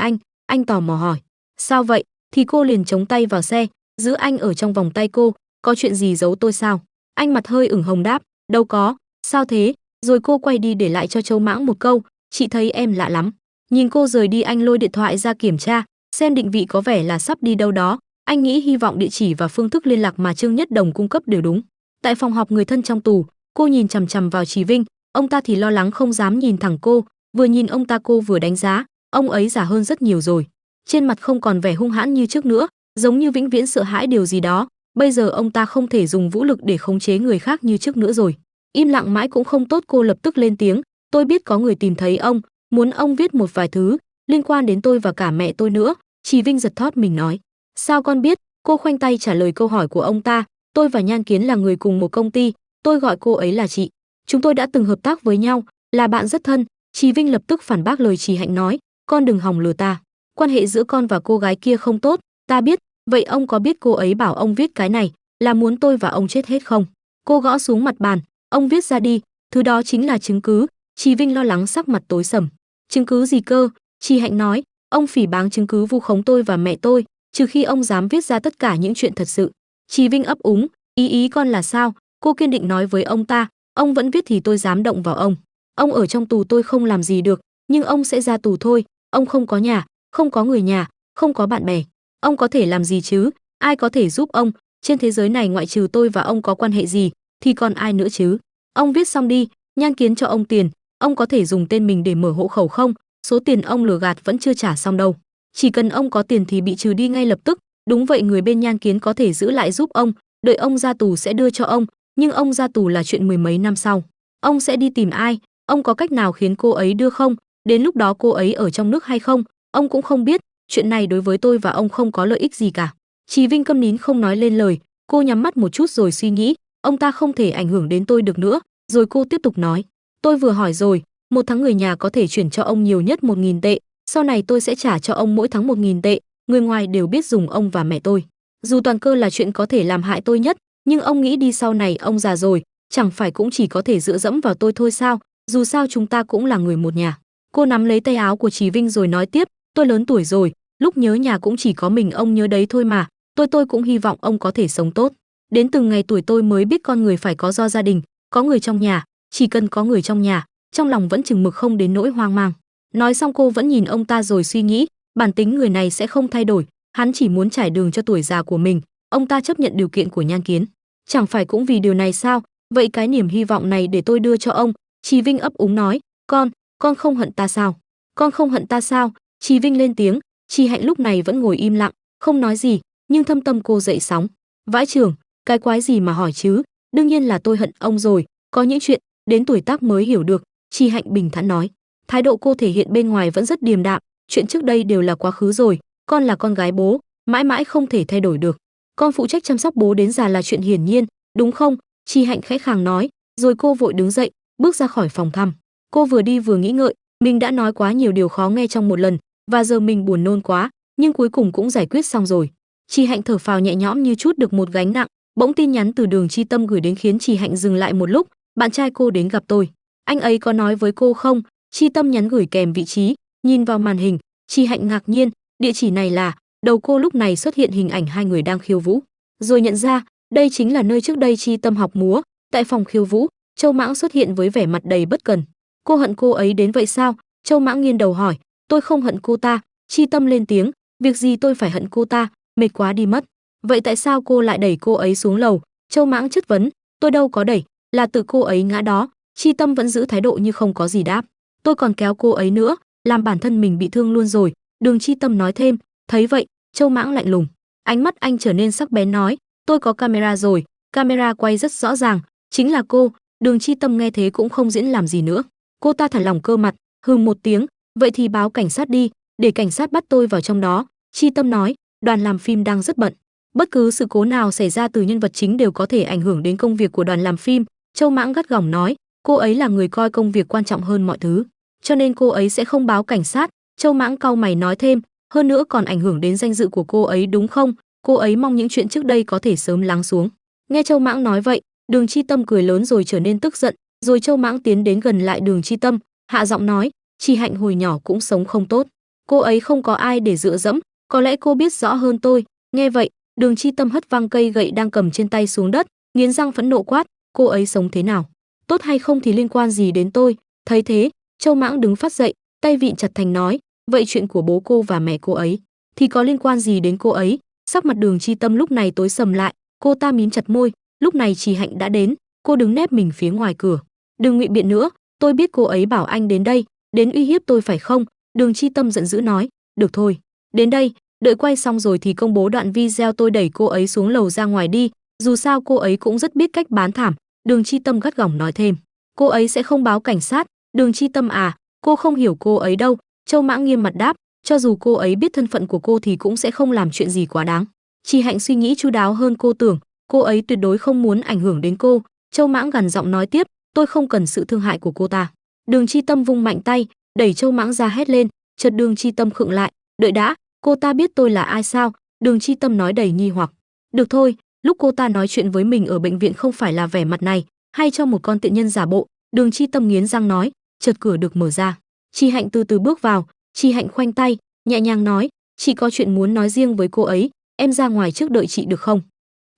Speaker 1: anh tò mò hỏi, sao vậy? Thì cô liền chống tay vào xe, giữ anh ở trong vòng tay cô, có chuyện gì giấu tôi sao? Anh mặt hơi ửng hồng đáp, đâu có, sao thế? Rồi cô quay đi để lại cho Châu Mãng một câu, chị thấy em lạ lắm. Nhìn cô rời đi, anh lôi điện thoại ra kiểm tra, xem định vị có vẻ là sắp đi đâu đó. Anh nghĩ hy vọng địa chỉ và phương thức liên lạc mà Trương Nhất Đồng cung cấp đều đúng. Tại phòng họp người thân trong tù, cô nhìn chằm chằm vào Trì Vinh, ông ta thì lo lắng không dám nhìn thẳng cô, vừa nhìn ông ta cô vừa đánh giá, ông ấy già hơn rất nhiều rồi. Trên mặt không còn vẻ hung hãn như trước nữa, giống như vĩnh viễn sợ hãi điều gì đó. Bây giờ ông ta không thể dùng vũ lực để khống chế người khác như trước nữa rồi. Im lặng mãi cũng không tốt, cô lập tức lên tiếng, tôi biết có người tìm thấy ông, muốn ông viết một vài thứ liên quan đến tôi và cả mẹ tôi nữa. Trì Vinh giật thót mình nói, sao con biết? Cô khoanh tay trả lời câu hỏi của ông ta, tôi và Nhan Kiến là người cùng một công ty, tôi gọi cô ấy là chị, chúng tôi đã từng hợp tác với nhau, là bạn rất thân. Trì Vinh lập tức phản bác lời Trì Hạnh nói, con đừng hòng lừa ta, quan hệ giữa con và cô gái kia không tốt, ta biết. Vậy ông có biết cô ấy bảo ông viết cái này là muốn tôi và ông chết hết không? Cô gõ xuống mặt bàn, ông viết ra đi, thứ đó chính là chứng cứ. Trì Vinh lo lắng sắc mặt tối sầm. Chứng cứ gì cơ? Trì Hạnh nói, ông phỉ báng chứng cứ vu khống tôi và mẹ tôi, trừ khi ông dám viết ra tất cả những chuyện thật sự. Trì Vinh ấp úng, ý con là sao? Cô kiên định nói với ông ta, ông vẫn viết thì tôi dám động vào ông. Ông ở trong tù tôi không làm gì được, nhưng ông sẽ ra tù thôi. Ông không có nhà, không có người nhà, không có bạn bè. Ông có thể làm gì chứ? Ai có thể giúp ông? Trên thế giới này ngoại trừ tôi và ông có quan hệ gì, thì còn ai nữa chứ? Ông viết xong đi, Nhan Kiến cho ông tiền, ông có thể dùng tên mình để mở hộ khẩu không? Số tiền ông lừa gạt vẫn chưa trả xong đâu. Chỉ cần ông có tiền thì bị trừ đi ngay lập tức. Đúng vậy, người bên Nhan Kiến có thể giữ lại giúp ông, đợi ông ra tù sẽ đưa cho ông, nhưng ông ra tù là chuyện mười mấy năm sau. Ông sẽ đi tìm ai? Ông có cách nào khiến cô ấy đưa không? Đến lúc đó cô ấy ở trong nước hay không, ông cũng không biết. Chuyện này đối với tôi và ông không có lợi ích gì cả. Trì Vinh câm nín không nói lên lời. Cô nhắm mắt một chút rồi suy nghĩ, ông ta không thể ảnh hưởng đến tôi được nữa. Rồi cô tiếp tục nói, tôi vừa hỏi rồi, một tháng người nhà có thể chuyển cho ông nhiều nhất 1.000 tệ, sau này tôi sẽ trả cho ông mỗi tháng 1.000 tệ. Người ngoài đều biết dùng ông và mẹ tôi. Dù toàn cơ là chuyện có thể làm hại tôi nhất, nhưng ông nghĩ đi, sau này ông già rồi, chẳng phải cũng chỉ có thể dựa dẫm vào tôi thôi sao? Dù sao chúng ta cũng là người một nhà. Cô nắm lấy tay áo của Trì Vinh rồi nói tiếp, tôi lớn tuổi rồi, lúc nhớ nhà cũng chỉ có mình ông nhớ đấy thôi mà. Tôi cũng hy vọng ông có thể sống tốt. Đến từng ngày tuổi tôi mới biết con người phải có do gia đình, có người trong nhà, chỉ cần có người trong nhà, trong lòng vẫn chừng mực không đến nỗi hoang mang. Nói xong cô vẫn nhìn ông ta rồi suy nghĩ, bản tính người này sẽ không thay đổi, hắn chỉ muốn trải đường cho tuổi già của mình. Ông ta chấp nhận điều kiện của Nhan Kiến, chẳng phải cũng vì điều này sao? Vậy cái niềm hy vọng này để tôi đưa cho ông. Trì Vinh ấp úng nói, con không hận ta sao? Con không hận ta sao? Trì Vinh lên tiếng. Trì Hạnh lúc này vẫn ngồi im lặng, không nói gì, nhưng thâm tâm cô dậy sóng. Vãi chưởng, cái quái gì mà hỏi chứ? Đương nhiên là tôi hận ông rồi, có những chuyện đến tuổi tác mới hiểu được. Trì Hạnh bình thản nói. Thái độ cô thể hiện bên ngoài vẫn rất điềm đạm, chuyện trước đây đều là quá khứ rồi, con là con gái bố, mãi mãi không thể thay đổi được. Con phụ trách chăm sóc bố đến già là chuyện hiển nhiên, đúng không? Trì Hạnh khẽ khàng nói, rồi cô vội đứng dậy, bước ra khỏi phòng thăm. Cô vừa đi vừa nghĩ ngợi, mình đã nói quá nhiều điều khó nghe trong một lần, và giờ mình buồn nôn quá, nhưng cuối cùng cũng giải quyết xong rồi. Trì Hạnh thở phào nhẹ nhõm như chút được một gánh nặng. Bỗng tin nhắn từ Đường Chi Tâm gửi đến khiến Trì Hạnh dừng lại một lúc. Bạn trai cô đến gặp tôi. Anh ấy có nói với cô không? Chi Tâm nhắn gửi kèm vị trí. Nhìn vào màn hình, Trì Hạnh ngạc nhiên, địa chỉ này là, đầu cô lúc này xuất hiện hình ảnh hai người đang khiêu vũ. Rồi nhận ra, đây chính là nơi trước đây Chi Tâm học múa. Tại phòng khiêu vũ, Châu Mãng xuất hiện với vẻ mặt đầy bất cần. Cô hận cô ấy đến vậy sao? Châu Mãng nghiêng đầu hỏi. Tôi không hận cô ta. Chi Tâm lên tiếng. Việc gì tôi phải hận cô ta, mệt quá đi mất. Vậy tại sao cô lại đẩy cô ấy xuống lầu? Châu Mãng chất vấn. Tôi đâu có đẩy, là tự cô ấy ngã đó. Chi Tâm vẫn giữ thái độ như không có gì đáp. Tôi còn kéo cô ấy nữa, làm bản thân mình bị thương luôn rồi. Đường Chi Tâm nói thêm. Thấy vậy, Châu Mãng lạnh lùng. Ánh mắt anh trở nên sắc bén nói. Tôi có camera rồi, camera quay rất rõ ràng, chính là cô. Đường Chi Tâm nghe thế cũng không diễn làm gì nữa. Cô ta thả lỏng cơ mặt, hừ một tiếng. Vậy thì báo cảnh sát đi, để cảnh sát bắt tôi vào trong đó. Chi Tâm nói. Đoàn làm phim đang rất bận, bất cứ sự cố nào xảy ra từ nhân vật chính đều có thể ảnh hưởng đến công việc của đoàn làm phim. Châu Mãng gắt gỏng nói. Cô ấy là người coi công việc quan trọng hơn mọi thứ, cho nên cô ấy sẽ không báo cảnh sát. Châu Mãng cau mày nói thêm. Hơn nữa còn ảnh hưởng đến danh dự của cô ấy đúng không? Cô ấy mong những chuyện trước đây có thể sớm lắng xuống. Nghe Châu Mãng nói vậy, Đường Chi Tâm cười lớn rồi trở nên tức giận. Rồi Châu Mãng tiến đến gần lại Đường Chi Tâm, hạ giọng nói. Trì Hạnh hồi nhỏ cũng sống không tốt, cô ấy không có ai để dựa dẫm, có lẽ cô biết rõ hơn tôi. Nghe vậy, Đường Chi Tâm hất văng cây gậy đang cầm trên tay xuống đất, nghiến răng phẫn nộ quát. Cô ấy sống thế nào, tốt hay không thì liên quan gì đến tôi? Thấy thế, Châu Mãng đứng phát dậy, tay vịn chặt thành nói. Vậy chuyện của bố cô và mẹ cô ấy thì có liên quan gì đến cô ấy? Sắc mặt Đường Chi Tâm lúc này tối sầm lại, cô ta mím chặt môi. Lúc này Trì Hạnh đã đến, cô đứng nép mình phía ngoài cửa. Đừng ngụy biện nữa, tôi biết cô ấy bảo anh đến đây, đến uy hiếp tôi phải không? Đường Chi Tâm giận dữ nói. Được thôi, đến đây, đợi quay xong rồi thì công bố đoạn video tôi đẩy cô ấy xuống lầu ra ngoài đi, dù sao cô ấy cũng rất biết cách bán thảm. Đường Chi Tâm gắt gỏng nói thêm. Cô ấy sẽ không báo cảnh sát. Đường Chi Tâm à, cô không hiểu cô ấy đâu. Châu Mãng nghiêm mặt đáp. Cho dù cô ấy biết thân phận của cô thì cũng sẽ không làm chuyện gì quá đáng. Trì Hạnh suy nghĩ chu đáo hơn cô tưởng, cô ấy tuyệt đối không muốn ảnh hưởng đến cô. Châu Mãng gằn giọng nói tiếp. Tôi không cần sự thương hại của cô ta. Đường Chi Tâm vung mạnh tay, đẩy Châu Mãng ra hét lên. Chợt Đường Chi Tâm khựng lại. Đợi đã, cô ta biết tôi là ai sao? Đường Chi Tâm nói đầy nghi hoặc. Được thôi, Lúc cô ta nói chuyện với mình ở bệnh viện không phải là vẻ mặt này, hay cho một con tiện nhân giả bộ. Đường Chi Tâm nghiến răng nói. Chợt cửa được mở ra, Chi Hạnh từ từ bước vào. Chi Hạnh khoanh tay, nhẹ nhàng nói, chị có chuyện muốn nói riêng với cô ấy, em ra ngoài trước đợi chị được không?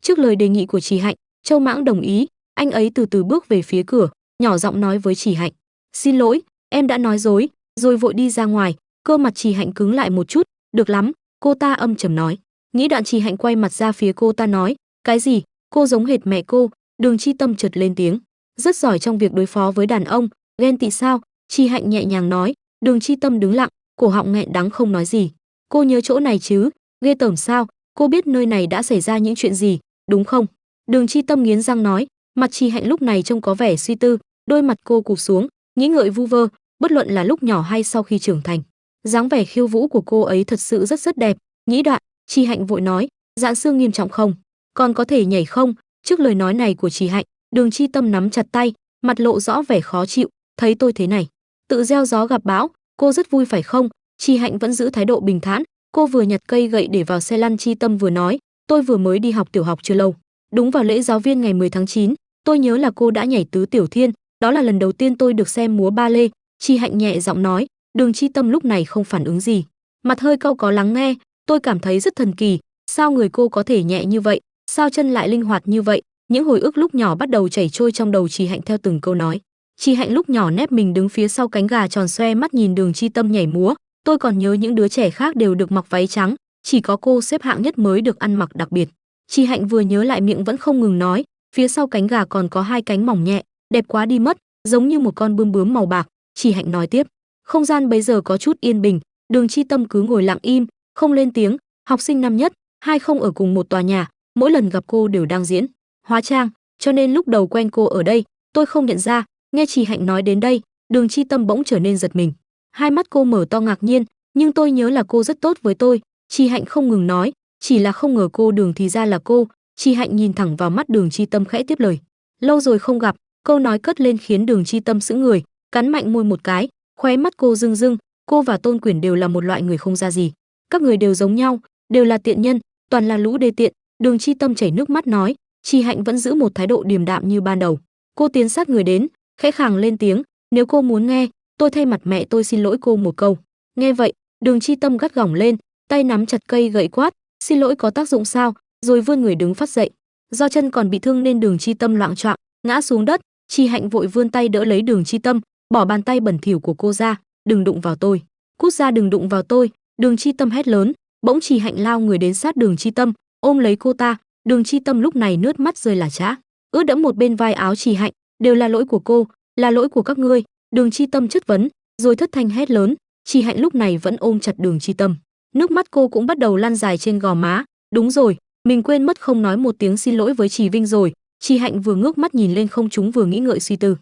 Speaker 1: Trước lời đề nghị của Chi Hạnh, Châu Mãng đồng ý. Anh ấy từ từ bước về phía cửa, nhỏ giọng nói với Chi Hạnh, xin lỗi, em đã nói dối, rồi vội đi ra ngoài. Cơ mặt Chi Hạnh cứng lại một chút. Được lắm, cô ta âm trầm nói. Nghĩ đoạn Chi Hạnh quay mặt ra phía cô ta nói, cái gì? Cô giống hệt mẹ cô. Đường Chi Tâm chợt lên tiếng, rất giỏi trong việc đối phó với đàn ông, ghen tị sao? Chi Hạnh nhẹ nhàng nói. Đường Chi Tâm đứng lặng, cổ họng nghẹn đắng không nói gì. Cô nhớ chỗ này chứ? Ghê tởm sao? Cô biết nơi này đã xảy ra những chuyện gì, đúng không? Đường Chi Tâm nghiến răng nói. Mặt Chi Hạnh lúc này trông có vẻ suy tư, đôi mặt cô cụp xuống, nghĩ ngợi vu vơ, bất luận là lúc nhỏ hay sau khi trưởng thành. Dáng vẻ khiêu vũ của cô ấy thật sự rất đẹp. Nghĩ đoạn, Chi Hạnh vội nói, giãn xương nghiêm trọng không? Còn có thể nhảy không? Trước lời nói này của Chi Hạnh, Đường Chi Tâm nắm chặt tay, mặt lộ rõ vẻ khó chịu. Thấy tôi thế này, tự gieo gió gặp bão, cô rất vui phải không? Chi Hạnh vẫn giữ thái độ bình thản. Cô vừa nhặt cây gậy để vào xe lăn. Chi Tâm vừa nói, tôi vừa mới đi học tiểu học chưa lâu. Đúng vào lễ giáo viên ngày 10 tháng 9, tôi nhớ là cô đã nhảy tứ tiểu thiên, đó là lần đầu tiên tôi được xem múa ba lê. Chi Hạnh nhẹ giọng nói. Đường Chi Tâm lúc này không phản ứng gì, mặt hơi cau có lắng nghe. Tôi cảm thấy rất thần kỳ, sao người cô có thể nhẹ như vậy, sao chân lại linh hoạt như vậy? Những hồi ức lúc nhỏ bắt đầu chảy trôi trong đầu Chi Hạnh theo từng câu nói. Chi Hạnh lúc nhỏ nép mình đứng phía sau cánh gà tròn xoe mắt nhìn Đường Chi Tâm nhảy múa. Tôi còn nhớ những đứa trẻ khác đều được mặc váy trắng, chỉ có cô xếp hạng nhất mới được ăn mặc đặc biệt. Chi Hạnh vừa nhớ lại miệng vẫn không ngừng nói, phía sau cánh gà còn có hai cánh mỏng nhẹ, đẹp quá đi mất, giống như một con bướm bướm màu bạc. Chi Hạnh nói tiếp. Không gian bấy giờ có chút yên bình, Đường Chi Tâm cứ ngồi lặng im, không lên tiếng. Học sinh năm nhất, hai không ở cùng một tòa nhà, mỗi lần gặp cô đều đang diễn hóa trang, cho nên lúc đầu quen cô ở đây, tôi không nhận ra. Nghe Chi Hạnh nói đến đây, Đường Chi Tâm bỗng trở nên giật mình. Hai mắt cô mở to ngạc nhiên, nhưng tôi nhớ là cô rất tốt với tôi. Chi Hạnh không ngừng nói, chỉ là không ngờ cô Đường thì ra là cô. Chi Hạnh nhìn thẳng vào mắt Đường Chi Tâm khẽ tiếp lời. Lâu rồi không gặp, câu nói cất lên khiến Đường Chi Tâm sững người, cắn mạnh môi một cái, khóe mắt cô rưng rưng. Cô và Tôn Quyển đều là một loại người không ra gì, các người đều giống nhau, đều là tiện nhân, toàn là lũ đê tiện. Đường Chi Tâm chảy nước mắt nói. Chi Hạnh vẫn giữ một thái độ điềm đạm như ban đầu. Cô tiến sát người đến, khẽ khàng lên tiếng, nếu cô muốn nghe, tôi thay mặt mẹ tôi xin lỗi cô một câu. Nghe vậy, Đường Chi Tâm gắt gỏng lên, tay nắm chặt cây gậy quát, xin lỗi có tác dụng sao? Rồi vươn người đứng phát dậy. Do chân còn bị thương nên Đường Chi Tâm loạng choạng ngã xuống đất. Chi Hạnh vội vươn tay đỡ lấy Đường Chi Tâm, bỏ bàn tay bẩn thỉu của cô ra, đừng đụng vào tôi, cút ra, đừng đụng vào tôi. Đường Chi Tâm hét lớn. Bỗng Chi Hạnh lao người đến sát Đường Chi Tâm, ôm lấy cô ta. Đường Chi Tâm lúc này nước mắt rơi lả chã, ướt đẫm một bên vai áo Chi Hạnh. Đều là lỗi của cô, là lỗi của các ngươi. Đường Chi Tâm chất vấn, rồi thất thanh hét lớn. Chi Hạnh lúc này vẫn ôm chặt Đường Chi Tâm, nước mắt cô cũng bắt đầu lăn dài trên gò má. Đúng rồi, mình quên mất không nói một tiếng xin lỗi với Trì Vinh rồi. Chi Hạnh vừa ngước mắt nhìn lên không trung vừa nghĩ ngợi suy tư.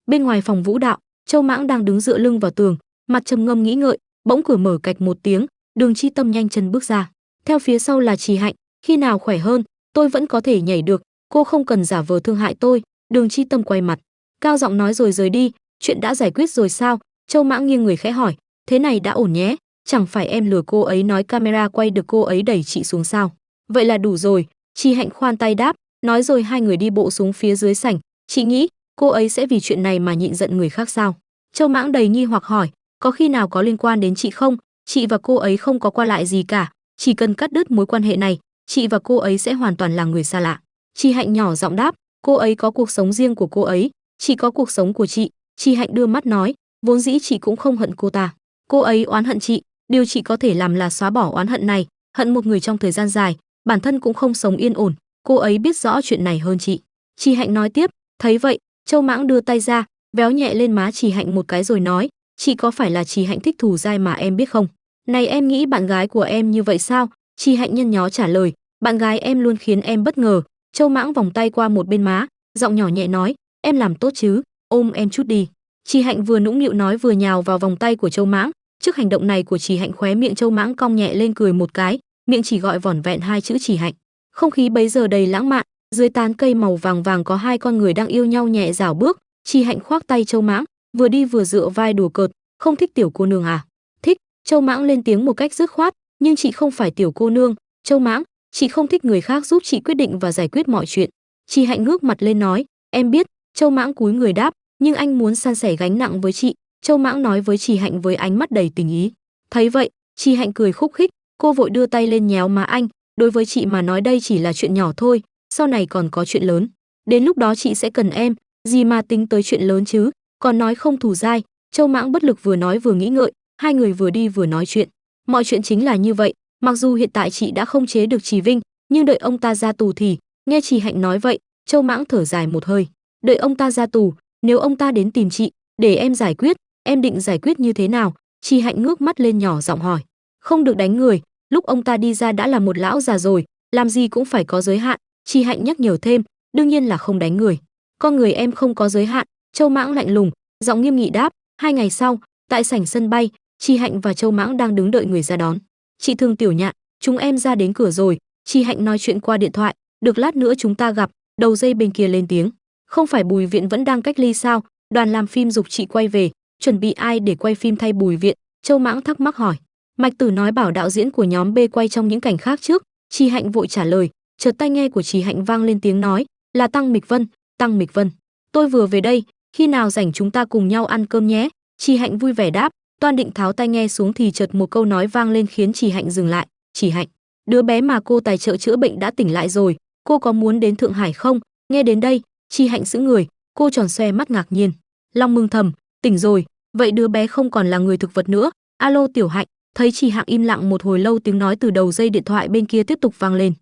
Speaker 1: Bên ngoài phòng vũ đạo, Châu Mãng đang đứng dựa lưng vào tường, mặt trầm ngâm nghĩ ngợi. Bỗng cửa mở cạch một tiếng, Đường Chi Tâm nhanh chân bước ra, theo phía sau là Trì Hạnh. Khi nào khỏe hơn, tôi vẫn có thể nhảy được, cô không cần giả vờ thương hại tôi. Đường Chi Tâm quay mặt, cao giọng nói rồi rời đi. Chuyện đã giải quyết rồi sao? Châu Mãng nghiêng người khẽ hỏi. Thế này đã ổn nhé, chẳng phải em lừa cô ấy nói camera quay được cô ấy đẩy chị xuống sao? Vậy là đủ rồi. Chi Hạnh khoan tay đáp, nói rồi hai người đi bộ xuống phía dưới sảnh. Chị nghĩ cô ấy sẽ vì chuyện này mà nhịn giận người khác sao? Châu Mãng đầy nghi hoặc hỏi, có khi nào có liên quan đến chị không? Chị và cô ấy không có qua lại gì cả, chỉ cần cắt đứt mối quan hệ này, chị và cô ấy sẽ hoàn toàn là người xa lạ. Chi Hạnh nhỏ giọng đáp, cô ấy có cuộc sống riêng của cô ấy, chị có cuộc sống của chị. Chi Hạnh đưa mắt nói, vốn dĩ chị cũng không hận cô ta, cô ấy oán hận chị, điều chị có thể làm là xóa bỏ oán hận này. Hận một người trong thời gian dài, bản thân cũng không sống yên ổn, cô ấy biết rõ chuyện này hơn chị. Chi Hạnh nói tiếp. Thấy vậy, Châu Mãng đưa tay ra, véo nhẹ lên má Chi Hạnh một cái rồi nói, chị có phải là Chi Hạnh thích thù dai mà em biết không? Này, em nghĩ bạn gái của em như vậy sao? Chi Hạnh nhăn nhó trả lời, bạn gái em luôn khiến em bất ngờ. Châu Mãng vòng tay qua một bên má, giọng nhỏ nhẹ nói, em làm tốt chứ, ôm em chút đi. Chi Hạnh vừa nũng nịu nói vừa nhào vào vòng tay của Châu Mãng. Trước hành động này của Chi Hạnh, khóe miệng Châu Mãng cong nhẹ lên cười một cái, miệng chỉ gọi vỏn vẹn hai chữ Chi Hạnh. Không khí bấy giờ đầy lãng mạn, dưới tán cây màu vàng vàng có hai con người đang yêu nhau nhẹ dảo bước. Chi Hạnh khoác tay Châu Mãng, vừa đi vừa dựa vai đùa cợt, không thích tiểu cô nương à? Thích. Châu Mãng lên tiếng một cách dứt khoát, nhưng chị không phải tiểu cô nương. Châu Mãng, Chị không thích người khác giúp chị quyết định và giải quyết mọi chuyện. Chị Hạnh ngước mặt lên nói, em biết. Châu Mãng cúi người đáp, nhưng anh muốn san sẻ gánh nặng với chị. Châu Mãng nói với chị Hạnh với ánh mắt đầy tình ý. Thấy vậy, chị Hạnh cười khúc khích, cô vội đưa tay lên nhéo má anh. Đối với chị mà nói đây chỉ là chuyện nhỏ thôi, sau này còn có chuyện lớn. Đến lúc đó chị sẽ cần em, gì mà tính tới chuyện lớn chứ, còn nói không thù dai. Châu Mãng bất lực vừa nói vừa nghĩ ngợi, hai người vừa đi vừa nói chuyện. Mọi chuyện chính là như vậy, mặc dù hiện tại chị đã không chế được Trì Vinh, nhưng đợi ông ta ra tù thì, nghe chị Hạnh nói vậy, Châu Mãng thở dài một hơi. Đợi ông ta ra tù, nếu ông ta đến tìm chị, để em giải quyết, em định giải quyết như thế nào? Chị Hạnh ngước mắt lên nhỏ giọng hỏi. Không được đánh người, lúc ông ta đi ra đã là một lão già rồi, làm gì cũng phải có giới hạn. Chị Hạnh nhắc nhở thêm, đương nhiên là không đánh người. Con người em không có giới hạn. Châu Mãng lạnh lùng, giọng nghiêm nghị đáp. 2 ngày sau, tại sảnh sân bay, Chị Hạnh và Châu Mãng đang đứng đợi người ra đón. Chị Thường Tiểu Nhạn, chúng em ra đến cửa rồi. Chị Hạnh nói chuyện qua điện thoại, được lát nữa chúng ta gặp. Đầu dây bên kia lên tiếng, không phải Bùi Viện vẫn đang cách ly sao? Đoàn làm phim giục chị quay về, chuẩn bị ai để quay phim thay Bùi Viện? Châu Mãng thắc mắc hỏi. Mạch Tử nói bảo đạo diễn của nhóm B quay trong những cảnh khác trước. Chị Hạnh vội trả lời, chợt tai nghe của chị Hạnh vang lên tiếng nói, là Tăng Mịch Vân. Tăng Mịch Vân, tôi vừa về đây, khi nào rảnh chúng ta cùng nhau ăn cơm nhé. Chị Hạnh vui vẻ đáp. Toan định tháo tai nghe xuống thì chợt một câu nói vang lên khiến chị Hạnh dừng lại. Chị Hạnh, đứa bé mà cô tài trợ chữa bệnh đã tỉnh lại rồi, cô có muốn đến Thượng Hải không? Nghe đến đây, chị Hạnh sững người, cô tròn xoe mắt ngạc nhiên. Long mừng thầm, tỉnh rồi, vậy đứa bé không còn là người thực vật nữa. Alo Tiểu Hạnh. Thấy chị Hạnh im lặng một hồi lâu, tiếng nói từ đầu dây điện thoại bên kia tiếp tục vang lên.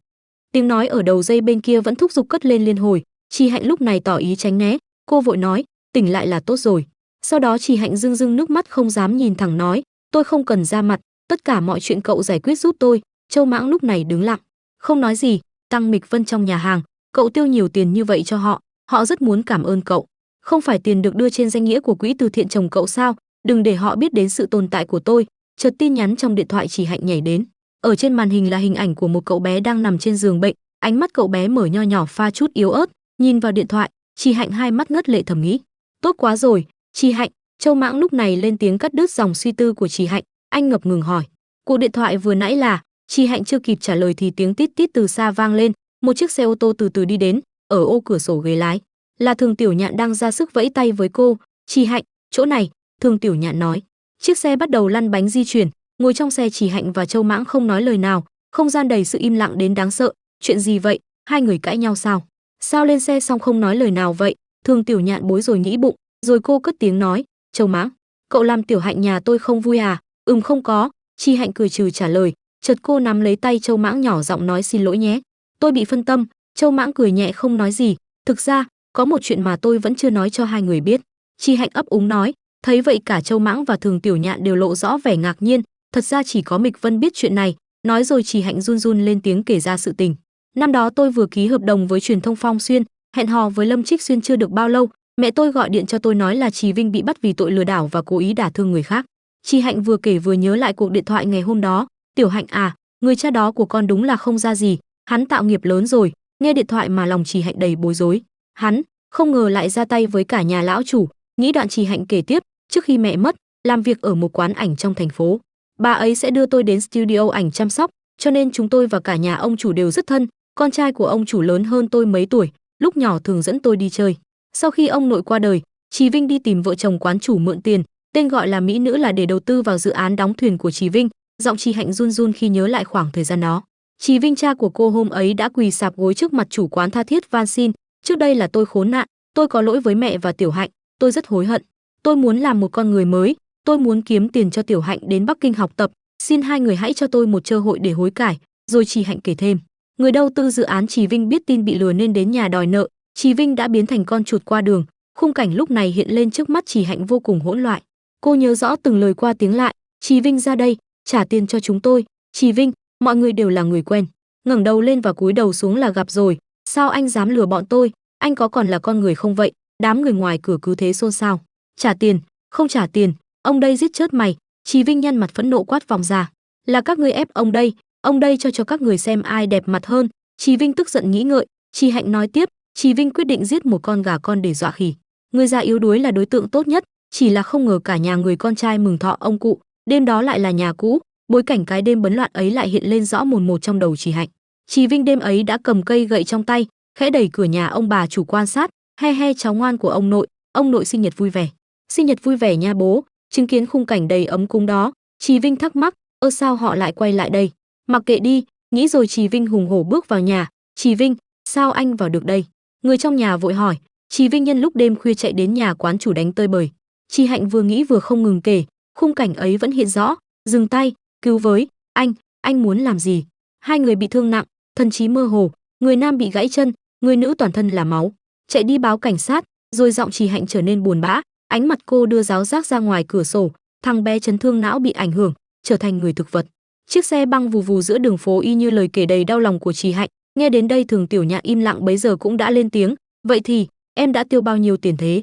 Speaker 1: Tiếng nói ở đầu dây bên kia vẫn thúc giục cất lên liên hồi. Chị Hạnh lúc này tỏ ý tránh né, cô vội nói, tỉnh lại là tốt rồi. Sau đó chị Hạnh rưng rưng nước mắt không dám nhìn thẳng nói, tôi không cần ra mặt, tất cả mọi chuyện cậu giải quyết giúp tôi. Châu Mãng lúc này đứng lặng, không nói gì. Tăng Mịch Vân trong nhà hàng, cậu tiêu nhiều tiền như vậy cho họ, họ rất muốn cảm ơn cậu. Không phải tiền được đưa trên danh nghĩa của quỹ từ thiện chồng cậu sao? Đừng để họ biết đến sự tồn tại của tôi. Chợt tin nhắn trong điện thoại chị Hạnh nhảy đến. Ở trên màn hình là hình ảnh của một cậu bé đang nằm trên giường bệnh, ánh mắt cậu bé mở nho nhỏ pha chút yếu ớt, nhìn vào điện thoại, chị Hạnh hai mắt ngất lệ thầm nghĩ, tốt quá rồi, chị Hạnh. Châu Mãng lúc này lên tiếng cắt đứt dòng suy tư của chị Hạnh, anh ngập ngừng hỏi, cuộc điện thoại vừa nãy là? Chị Hạnh chưa kịp trả lời thì tiếng tít tít từ xa vang lên, một chiếc xe ô tô từ từ đi đến, ở ô cửa sổ ghế lái là Thường Tiểu Nhạn đang ra sức vẫy tay với cô. Chị Hạnh, chỗ này. Thường Tiểu Nhạn nói. Chiếc xe bắt đầu lăn bánh di chuyển, ngồi trong xe chị Hạnh và Châu Mãng không nói lời nào, không gian đầy sự im lặng đến đáng sợ. Chuyện gì vậy? Hai người cãi nhau sao? Sao lên xe xong không nói lời nào vậy? Thường Tiểu Nhạn bối rối nghĩ bụng, rồi cô cất tiếng nói, Châu Mãng, cậu làm Tiểu Hạnh nhà tôi không vui à? Không có. Chị Hạnh cười trừ trả lời, chợt cô nắm lấy tay Châu Mãng nhỏ giọng nói, xin lỗi nhé, tôi bị phân tâm. Châu Mãng cười nhẹ không nói gì, thực ra có một chuyện mà tôi vẫn chưa nói cho hai người biết. Chị Hạnh ấp úng nói. Thấy vậy cả Châu Mãng và Thường Tiểu Nhạn đều lộ rõ vẻ ngạc nhiên, thật ra chỉ có Mịch Vân biết chuyện này. Nói rồi chị Hạnh run run lên tiếng kể ra sự tình. Năm đó tôi vừa ký hợp đồng với truyền thông Phong Xuyên, hẹn hò với Lâm Trích Xuyên chưa được bao lâu, mẹ tôi gọi điện cho tôi nói là Trì Vinh bị bắt vì tội lừa đảo và cố ý đả thương người khác. Chị Hạnh vừa kể vừa nhớ lại cuộc điện thoại ngày hôm đó. Tiểu Hạnh à, người cha đó của con đúng là không ra gì, hắn tạo nghiệp lớn rồi. Nghe điện thoại mà lòng chị Hạnh đầy bối rối. Hắn không ngờ lại ra tay với cả nhà lão chủ. Nghĩ đoạn chị Hạnh kể tiếp, trước khi mẹ mất, làm việc ở một quán ảnh trong thành phố. Bà ấy sẽ đưa tôi đến studio ảnh chăm sóc, cho nên chúng tôi và cả nhà ông chủ đều rất thân. Con trai của ông chủ lớn hơn tôi mấy tuổi, lúc nhỏ thường dẫn tôi đi chơi. Sau khi ông nội qua đời, Trì Vinh đi tìm vợ chồng quán chủ mượn tiền, tên gọi là Mỹ Nữ, là để đầu tư vào dự án đóng thuyền của Trì Vinh. Giọng chị Hạnh run run khi nhớ lại khoảng thời gian đó. Trì Vinh cha của cô hôm ấy đã quỳ sạp gối trước mặt chủ quán tha thiết van xin, trước đây là tôi khốn nạn, tôi có lỗi với mẹ và Tiểu Hạnh, tôi rất hối hận. Tôi muốn làm một con người mới, tôi muốn kiếm tiền cho Tiểu Hạnh đến Bắc Kinh học tập, xin hai người hãy cho tôi một cơ hội để hối cải. Rồi chị Hạnh kể thêm, người đầu tư dự án Trì Vinh biết tin bị lừa nên đến nhà đòi nợ, Trì Vinh đã biến thành con chuột qua đường. Khung cảnh lúc này hiện lên trước mắt chị Hạnh vô cùng hỗn loạn. Cô nhớ rõ từng lời qua tiếng lại, Trì Vinh ra đây, trả tiền cho chúng tôi. Trì Vinh, mọi người đều là người quen. Ngẩng đầu lên và cúi đầu xuống là gặp rồi. Sao anh dám lừa bọn tôi? Anh có còn là con người không vậy? Đám người ngoài cửa cứ thế xôn xao. Trả tiền, không trả tiền, ông đây giết chết mày. Trì Vinh nhăn mặt phẫn nộ quát vòng ra. Là các ngươi ép ông đây cho các người xem ai đẹp mặt hơn. Trì Vinh tức giận nghĩ ngợi. Chị Hạnh nói tiếp, Trì Vinh quyết định giết một con gà con để dọa khỉ. Người già yếu đuối là đối tượng tốt nhất, chỉ là không ngờ cả nhà người con trai mừng thọ ông cụ, đêm đó lại là nhà cũ, bối cảnh cái đêm bấn loạn ấy lại hiện lên rõ mồn một trong đầu chị Hạnh. Trì Vinh đêm ấy đã cầm cây gậy trong tay, khẽ đẩy cửa nhà ông bà chủ quan sát, he he cháu ngoan của ông nội sinh nhật vui vẻ. Sinh nhật vui vẻ nha bố. Chứng kiến khung cảnh đầy ấm cúng đó, Trì Vinh thắc mắc, sao họ lại quay lại đây? Mặc kệ đi, nghĩ rồi Trì Vinh hùng hổ bước vào nhà. Trì Vinh, sao anh vào được đây? Người trong nhà vội hỏi. Trì Vinh nhân lúc đêm khuya chạy đến nhà quán chủ đánh tơi bời. Trì Hạnh vừa nghĩ vừa không ngừng kể, khung cảnh ấy vẫn hiện rõ. Dừng tay, cứu với, anh muốn làm gì? Hai người bị thương nặng, thần trí mơ hồ, người nam bị gãy chân, người nữ toàn thân là máu. Chạy đi báo cảnh sát, rồi giọng Trì Hạnh trở nên buồn bã, ánh mặt cô đưa giáo giác ra ngoài cửa sổ, thằng bé chấn thương não bị ảnh hưởng, trở thành người thực vật. Chiếc xe băng vù vù giữa đường phố y như lời kể đầy đau lòng của Trì Hạnh. Nghe đến đây Thường Tiểu Nhạn im lặng bấy giờ cũng đã lên tiếng, vậy thì em đã tiêu bao nhiêu tiền thế?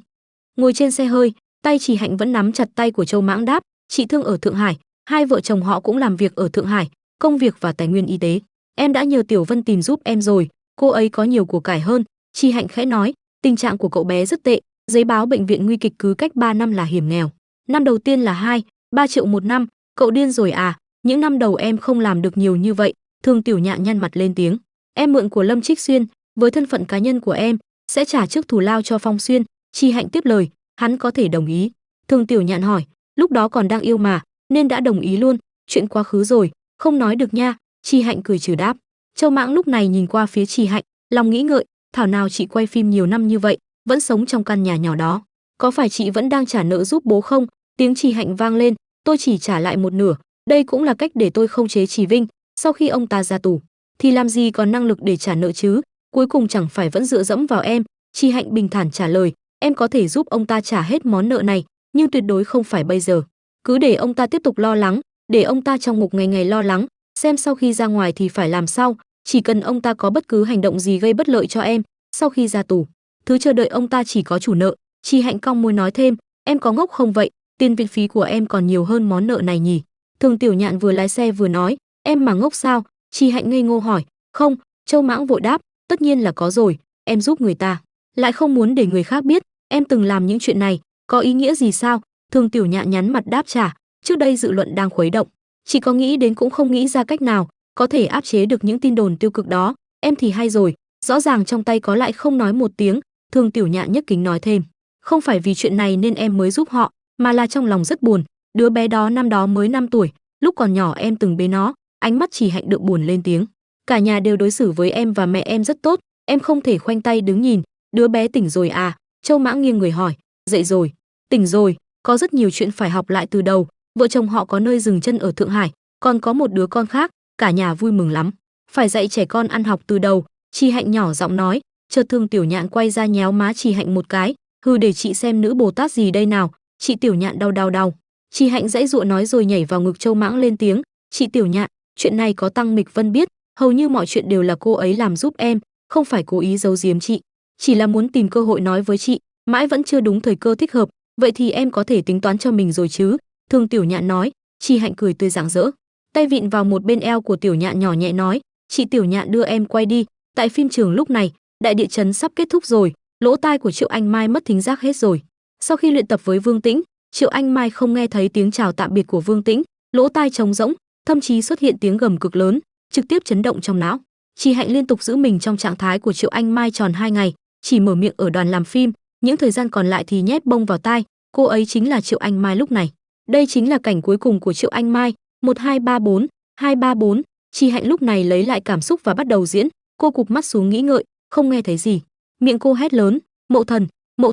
Speaker 1: Ngồi trên xe hơi, tay Trì Hạnh vẫn nắm chặt tay của Châu Mãng đáp, chị thương ở Thượng Hải, hai vợ chồng họ cũng làm việc ở Thượng Hải, công việc và tài nguyên y tế. Em đã nhờ Tiểu Vân tìm giúp em rồi, cô ấy có nhiều của cải hơn. Trì Hạnh khẽ nói, tình trạng của cậu bé rất tệ, giấy báo bệnh viện nguy kịch cứ cách 3 năm là hiểm nghèo. Năm đầu tiên là 2-3 triệu một năm, cậu điên rồi à? Những năm đầu em không làm được nhiều như vậy. Thường Tiểu Nhạn nhăn mặt lên tiếng, em mượn của Lâm Trích Xuyên, với thân phận cá nhân của em sẽ trả trước thù lao cho Phong Xuyên. Trì Hạnh tiếp lời, hắn có thể đồng ý? Thường Tiểu Nhạn hỏi, lúc đó còn đang yêu mà, nên đã đồng ý luôn, chuyện quá khứ rồi, không nói được nha. Trì Hạnh cười trừ đáp. Châu Mãng lúc này nhìn qua phía Trì Hạnh, lòng nghĩ ngợi, thảo nào chị quay phim nhiều năm như vậy, vẫn sống trong căn nhà nhỏ đó, có phải chị vẫn đang trả nợ giúp bố không? Tiếng Trì Hạnh vang lên, tôi chỉ trả lại một nửa, đây cũng là cách để tôi khống chế Trì Vinh, sau khi ông ta ra tù thì làm gì còn năng lực để trả nợ chứ, cuối cùng chẳng phải vẫn dựa dẫm vào em. Trì Hạnh bình thản trả lời, em có thể giúp ông ta trả hết món nợ này, nhưng tuyệt đối không phải bây giờ. Cứ để ông ta tiếp tục lo lắng, để ông ta trong ngục ngày ngày lo lắng, xem sau khi ra ngoài thì phải làm sao. Chỉ cần ông ta có bất cứ hành động gì gây bất lợi cho em, sau khi ra tù, thứ chờ đợi ông ta chỉ có chủ nợ. Trì Hạnh cong môi nói thêm, em có ngốc không vậy? Tiền viện phí của em còn nhiều hơn món nợ này nhỉ? Thường Tiểu Nhạn vừa lái xe vừa nói, em mà ngốc sao? Trì Hạnh ngây ngô hỏi, không. Châu Mãng vội đáp, tất nhiên là có rồi, em giúp người ta, lại không muốn để người khác biết em từng làm những chuyện này, có ý nghĩa gì sao? Thường Tiểu Nhạn nhắn mặt đáp trả, trước đây dự luận đang khuấy động, chỉ có nghĩ đến cũng không nghĩ ra cách nào có thể áp chế được những tin đồn tiêu cực đó. Em thì hay rồi, rõ ràng trong tay có lại không nói một tiếng. Thường Tiểu Nhạn nhấc kính nói thêm, không phải vì chuyện này nên em mới giúp họ, mà là trong lòng rất buồn. Đứa bé đó năm đó mới 5 tuổi, lúc còn nhỏ em từng bế nó. Ánh mắt Trì Hạnh đượm buồn lên tiếng, cả nhà đều đối xử với em và mẹ em rất tốt, em không thể khoanh tay đứng nhìn. Đứa bé tỉnh rồi à? Châu Mãng nghiêng người hỏi, dậy rồi, tỉnh rồi, có rất nhiều chuyện phải học lại từ đầu. Vợ chồng họ có nơi dừng chân ở Thượng Hải, còn có một đứa con khác, cả nhà vui mừng lắm, phải dạy trẻ con ăn học từ đầu. Trì Hạnh nhỏ giọng nói. Chợt Thường Tiểu Nhạn quay ra nhéo má Trì Hạnh một cái, hừ, để chị xem nữ Bồ Tát gì đây nào. Chị Tiểu Nhạn đau. Trì Hạnh giãy giụa nói rồi nhảy vào ngực Châu Mãng lên tiếng, chị Tiểu Nhạn, chuyện này có Tăng Mịch Vân biết, hầu như mọi chuyện đều là cô ấy làm giúp em, không phải cố ý giấu giếm chị, chỉ là muốn tìm cơ hội nói với chị, mãi vẫn chưa đúng thời cơ thích hợp. Vậy thì em có thể tính toán cho mình rồi chứ? Thường Tiểu Nhạn nói. Trì Hạnh cười tươi rạng rỡ, tay vịn vào một bên eo của Tiểu Nhạn nhỏ nhẹ nói, chị Tiểu Nhạn đưa em quay đi. Tại phim trường lúc này, đại địa chấn sắp kết thúc rồi, lỗ tai của Triệu Anh Mai mất thính giác hết rồi. Sau khi luyện tập với Vương Tĩnh, Triệu Anh Mai không nghe thấy tiếng chào tạm biệt của Vương Tĩnh, lỗ tai trống rỗng, thậm chí xuất hiện tiếng gầm cực lớn, trực tiếp chấn động trong não. Trì Hạnh liên tục giữ mình trong trạng thái của Triệu Anh Mai tròn 2 ngày, chỉ mở miệng ở đoàn làm phim, những thời gian còn lại thì nhét bông vào tai. Cô ấy chính là Triệu Anh Mai lúc này. Đây chính là cảnh cuối cùng của Triệu Anh Mai. 1-2-3-4, 2-3-4. Trì Hạnh lúc này lấy lại cảm xúc và bắt đầu diễn. Cô cụp mắt xuống nghĩ ngợi, không nghe thấy gì. Miệng cô hét lớn, mộ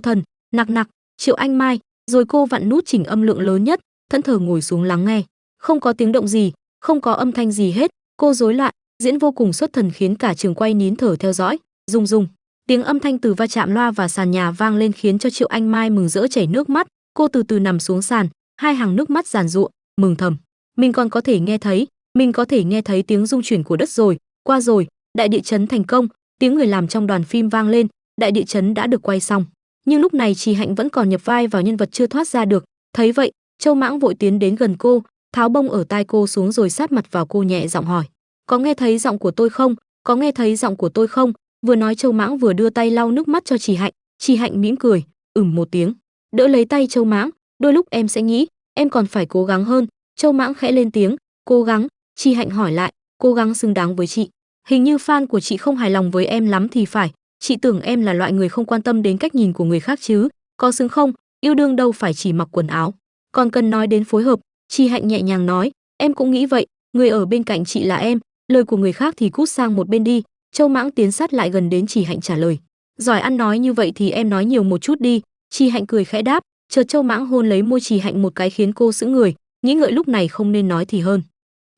Speaker 1: thần, nặc. Triệu Anh Mai. Rồi cô vặn nút chỉnh âm lượng lớn nhất, thẫn thờ ngồi xuống lắng nghe. Không có tiếng động gì, không có âm thanh gì hết. Cô rối loạn, diễn vô cùng xuất thần khiến cả trường quay nín thở theo dõi. Rung. Tiếng âm thanh từ va chạm loa và sàn nhà vang lên khiến cho Triệu Anh Mai mừng rỡ chảy nước mắt. Cô từ từ nằm xuống sàn, hai hàng nước mắt giàn giụa, mừng thầm, mình còn có thể nghe thấy tiếng rung chuyển của đất rồi, qua rồi, đại địa chấn thành công. Tiếng người làm trong đoàn phim vang lên, đại địa chấn đã được quay xong. Nhưng lúc này Trì Hạnh vẫn còn nhập vai vào nhân vật chưa thoát ra được. Thấy vậy, Châu Mãng vội tiến đến gần cô, tháo bông ở tai cô xuống rồi sát mặt vào cô nhẹ giọng hỏi, có nghe thấy giọng của tôi không? Vừa nói Châu Mãng vừa đưa tay lau nước mắt cho Trì Hạnh. Trì Hạnh mỉm cười, một tiếng, đỡ lấy tay Châu Mãng. Đôi lúc em sẽ nghĩ em còn phải cố gắng hơn. Châu Mãng khẽ lên tiếng, cố gắng? Trì Hạnh hỏi lại, cố gắng xứng đáng với chị. Hình như fan của chị không hài lòng với em lắm thì phải, chị tưởng em là loại người không quan tâm đến cách nhìn của người khác chứ, có xứng không, yêu đương đâu phải chỉ mặc quần áo, còn cần nói đến phối hợp. Chi Hạnh nhẹ nhàng nói, em cũng nghĩ vậy, người ở bên cạnh chị là em, lời của người khác thì cút sang một bên đi. Châu Mãng tiến sát lại gần đến Chi Hạnh trả lời, giỏi ăn nói như vậy thì em nói nhiều một chút đi. Chi Hạnh cười khẽ đáp, chợt Châu Mãng hôn lấy môi Chi Hạnh một cái khiến cô sững người, nghĩ ngợi lúc này không nên nói thì hơn.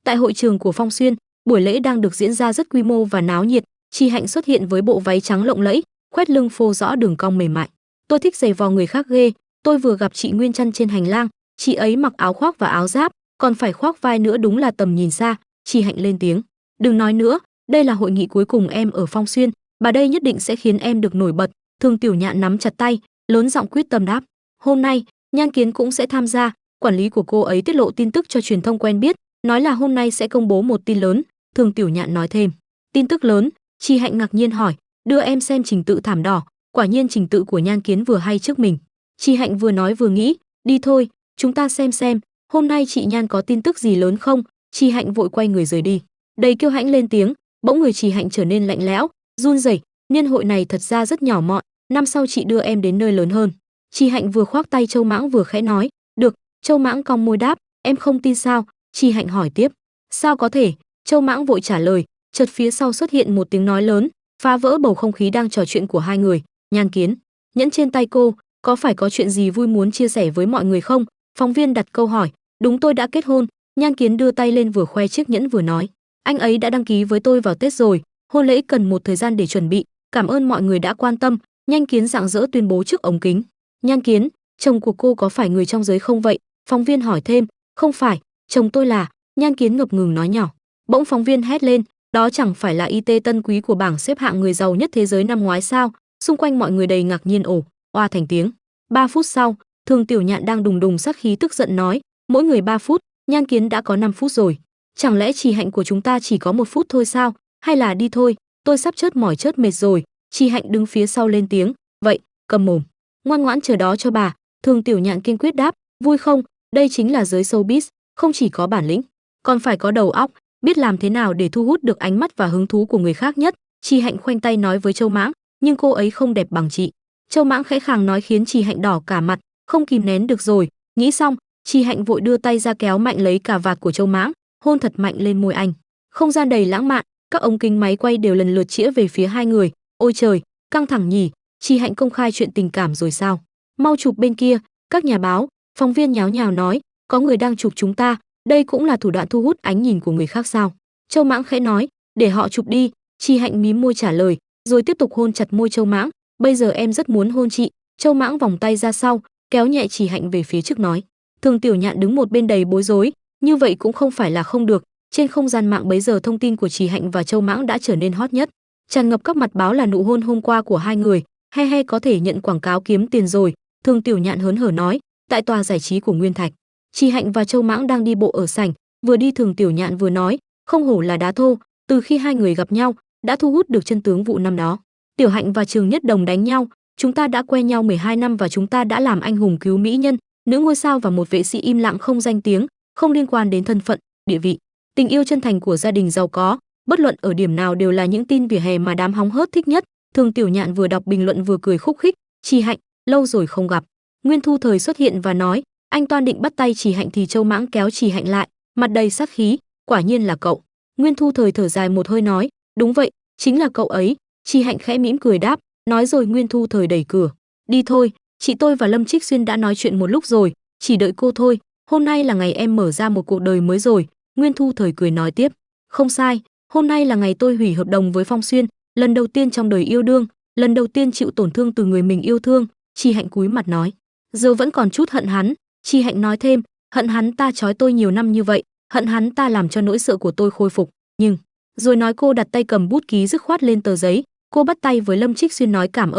Speaker 1: Tại hội trường của Phong Xuyên, buổi lễ đang được diễn ra rất quy mô và náo nhiệt. Chi Hạnh xuất hiện với bộ váy trắng lộng lẫy, khoét lưng phô rõ đường cong mềm mại. Tôi thích giày vò người khác ghê, tôi vừa gặp chị Nguyên Chân trên hành lang, chị ấy mặc áo khoác và áo giáp, còn phải khoác vai nữa, đúng là tầm nhìn xa. Chi Hạnh lên tiếng, đừng nói nữa, đây là hội nghị cuối cùng em ở Phong Xuyên, bà đây nhất định sẽ khiến em được nổi bật. Thường Tiểu Nhạn nắm chặt tay, lớn giọng quyết tâm đáp, hôm nay Nhan Kiến cũng sẽ tham gia. Quản lý của cô ấy tiết lộ tin tức cho truyền thông quen biết, nói là hôm nay sẽ công bố một tin lớn. Thường Tiểu Nhạn nói thêm, tin tức lớn? Chi Hạnh ngạc nhiên hỏi, đưa em xem trình tự thảm đỏ. Quả nhiên trình tự của Nhan Kiến vừa hay trước mình. Chi Hạnh vừa nói vừa nghĩ, đi thôi, chúng ta xem hôm nay chị Nhan có tin tức gì lớn không. Chi Hạnh vội quay người rời đi, đầy kiêu hãnh lên tiếng. Bỗng người Chi Hạnh trở nên lạnh lẽo, run rẩy, niên hội này thật ra rất nhỏ mọn, năm sau chị đưa em đến nơi lớn hơn. Chi Hạnh vừa khoác tay Châu Mãng vừa khẽ nói, được. Châu Mãng cong môi đáp, em không tin sao? Chi Hạnh hỏi tiếp, sao có thể? Châu Mãng vội trả lời, chợt phía sau xuất hiện một tiếng nói lớn, phá vỡ bầu không khí đang trò chuyện của hai người. Nhan Kiến, nhẫn trên tay cô, có phải có chuyện gì vui muốn chia sẻ với mọi người không? Phóng viên đặt câu hỏi. Đúng, tôi đã kết hôn. Nhan Kiến đưa tay lên vừa khoe chiếc nhẫn vừa nói, anh ấy đã đăng ký với tôi vào Tết rồi, hôn lễ cần một thời gian để chuẩn bị, cảm ơn mọi người đã quan tâm. Nhan Kiến rạng rỡ tuyên bố trước ống kính. Nhan Kiến, chồng của cô có phải người trong giới không vậy? Phóng viên hỏi thêm. Không phải, chồng tôi là. Nhan Kiến ngập ngừng nói nhỏ. Bỗng phóng viên hét lên, đó chẳng phải là IT Tân Quý của bảng xếp hạng người giàu nhất thế giới năm ngoái sao? Xung quanh mọi người đầy ngạc nhiên ồ oa thành tiếng. 3 phút sau, Thường Tiểu Nhạn đang đùng đùng sát khí tức giận nói, mỗi người 3 phút, Nhan Kiến đã có 5 phút rồi. Chẳng lẽ Chi Hạnh của chúng ta chỉ có 1 phút thôi sao? Hay là đi thôi, tôi sắp chớt mỏi chớt mệt rồi. Chi Hạnh đứng phía sau lên tiếng, vậy, cầm mồm, ngoan ngoãn chờ đó cho bà. Thường Tiểu Nhạn kiên quyết đáp, vui không? Đây chính là giới showbiz, không chỉ có bản lĩnh, còn phải có đầu óc, biết làm thế nào để thu hút được ánh mắt và hứng thú của người khác nhất. Chi Hạnh khoanh tay nói với Châu Mãng, nhưng cô ấy không đẹp bằng chị. Châu Mãng khẽ khàng nói khiến Chi Hạnh đỏ cả mặt, không kìm nén được rồi. Nghĩ xong, Chi Hạnh vội đưa tay ra kéo mạnh lấy cà vạt của Châu Mãng, hôn thật mạnh lên môi anh. Không gian đầy lãng mạn, các ống kính máy quay đều lần lượt chĩa về phía hai người. Ôi trời, căng thẳng nhỉ, Chi Hạnh công khai chuyện tình cảm rồi sao? Mau chụp bên kia. Các nhà báo, phóng viên nháo nhào nói, có người đang chụp chúng ta, đây cũng là thủ đoạn thu hút ánh nhìn của người khác sao? Châu Mãng khẽ nói, để họ chụp đi. Chi Hạnh mím môi trả lời, rồi tiếp tục hôn chặt môi Châu Mãng. Bây giờ em rất muốn hôn chị. Châu Mãng vòng tay ra sau, kéo nhẹ Chi Hạnh về phía trước nói. Thường Tiểu Nhạn đứng một bên đầy bối rối, như vậy cũng không phải là không được. Trên không gian mạng bấy giờ thông tin của Chi Hạnh và Châu Mãng đã trở nên hot nhất, tràn ngập các mặt báo là nụ hôn hôm qua của hai người. He có thể nhận quảng cáo kiếm tiền rồi. Thường Tiểu Nhạn hớn hở nói. Tại tòa giải trí của Nguyên Thạch, Chi Hạnh và Châu Mãng đang đi bộ ở sảnh, vừa đi Thường Tiểu Nhạn vừa nói, không hổ là đá thô, từ khi hai người gặp nhau đã thu hút được chân tướng vụ năm đó. Tiểu Hạnh và Trường Nhất Đồng đánh nhau, chúng ta đã quen nhau 12 năm và chúng ta đã làm anh hùng cứu mỹ nhân, nữ ngôi sao và một vệ sĩ im lặng không danh tiếng, không liên quan đến thân phận, địa vị, tình yêu chân thành của gia đình giàu có, bất luận ở điểm nào đều là những tin vỉa hè mà đám hóng hớt thích nhất. Thường Tiểu Nhạn vừa đọc bình luận vừa cười khúc khích, Chi Hạnh, lâu rồi không gặp. Nguyên Thu Thời xuất hiện và nói, anh toan định bắt tay Chi Hạnh thì Châu Mãng kéo Chi Hạnh lại, mặt đầy sát khí, quả nhiên là cậu. Nguyên Thu Thời thở dài một hơi nói, đúng vậy, chính là cậu ấy. Chi Hạnh khẽ mỉm cười đáp, nói rồi Nguyên Thu Thời đẩy cửa, đi thôi, chị tôi và Lâm Trích Xuyên đã nói chuyện một lúc rồi, chỉ đợi cô thôi, hôm nay là ngày em mở ra một cuộc đời mới rồi. Nguyên Thu Thời cười nói tiếp, không sai, hôm nay là ngày tôi hủy hợp đồng với Phong Xuyên, lần đầu tiên trong đời yêu đương, lần đầu tiên chịu tổn thương từ người mình yêu thương. Chi Hạnh cúi mặt nói, giờ vẫn còn chút hận hắn. Chi Hạnh nói thêm, hận hắn ta trói tôi nhiều năm như vậy, hận hắn ta làm cho nỗi sợ của tôi khôi phục, nhưng rồi nói cô đặt tay cầm bút ký dứt khoát lên tờ giấy. Cô bắt tay với Lâm Trích Xuyên nói cảm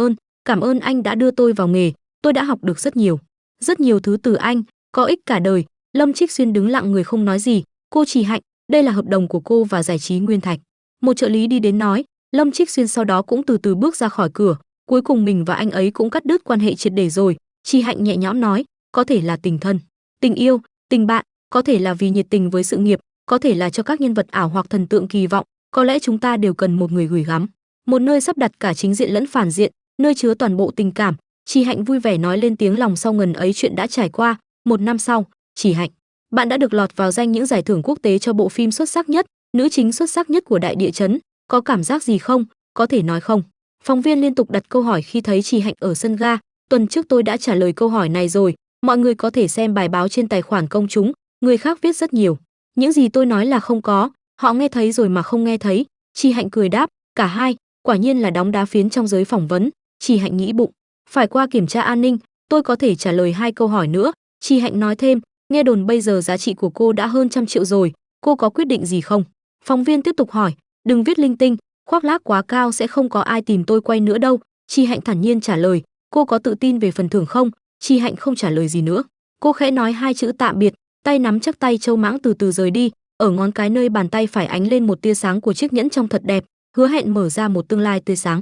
Speaker 1: ơn anh đã đưa tôi vào nghề, tôi đã học được rất nhiều thứ từ anh, có ích cả đời. Lâm Trích Xuyên đứng lặng người không nói gì. Cô Chi Hạnh, đây là hợp đồng của cô và giải trí Nguyên Thạch. Một trợ lý đi đến nói. Lâm Trích Xuyên sau đó cũng từ từ bước ra khỏi cửa. Cuối cùng mình và anh ấy cũng cắt đứt quan hệ triệt để rồi. Chi Hạnh nhẹ nhõm nói, có thể là tình thân, tình yêu, tình bạn, có thể là vì nhiệt tình với sự nghiệp, có thể là cho các nhân vật ảo hoặc thần tượng kỳ vọng, Có lẽ chúng ta đều cần một người gửi gắm, một nơi sắp đặt cả chính diện lẫn phản diện, nơi chứa toàn bộ tình cảm. Chị Hạnh vui vẻ nói lên tiếng lòng sau ngần ấy chuyện đã trải qua. 1 năm sau, chị Hạnh, bạn đã được lọt vào danh những giải thưởng quốc tế cho bộ phim xuất sắc nhất, nữ chính xuất sắc nhất của Đại Địa Chấn. Có cảm giác gì không? Có thể nói không? Phóng viên liên tục đặt câu hỏi khi thấy chị Hạnh ở sân ga. Tuần trước tôi đã trả lời câu hỏi này rồi, mọi người có thể xem bài báo trên tài khoản công chúng, người khác viết rất nhiều. Những gì tôi nói là không có, họ nghe thấy rồi mà không nghe thấy. Chị Hạnh cười đáp, cả hai, quả nhiên là đóng đá phiến trong giới phỏng vấn. Chị Hạnh nghĩ bụng, phải qua kiểm tra an ninh, tôi có thể trả lời 2 câu hỏi nữa. Chị Hạnh nói thêm, nghe đồn bây giờ giá trị của cô đã hơn 100 triệu rồi, cô có quyết định gì không? Phóng viên tiếp tục hỏi, đừng viết linh tinh, khoác lác quá cao sẽ không có ai tìm tôi quay nữa đâu. Chị Hạnh thản nhiên trả lời, cô có tự tin về phần thưởng không? Chị Hạnh không trả lời gì nữa. Cô khẽ nói 2 chữ tạm biệt, tay nắm chắc tay Châu Mãng từ từ rời đi, ở ngón cái nơi bàn tay phải ánh lên một tia sáng của chiếc nhẫn trong thật đẹp, hứa hẹn mở ra một tương lai tươi sáng.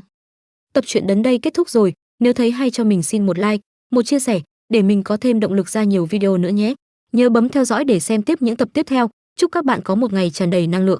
Speaker 1: Tập truyện đến đây kết thúc rồi, nếu thấy hay cho mình xin một like, một chia sẻ để mình có thêm động lực ra nhiều video nữa nhé. Nhớ bấm theo dõi để xem tiếp những tập tiếp theo. Chúc các bạn có một ngày tràn đầy năng lượng.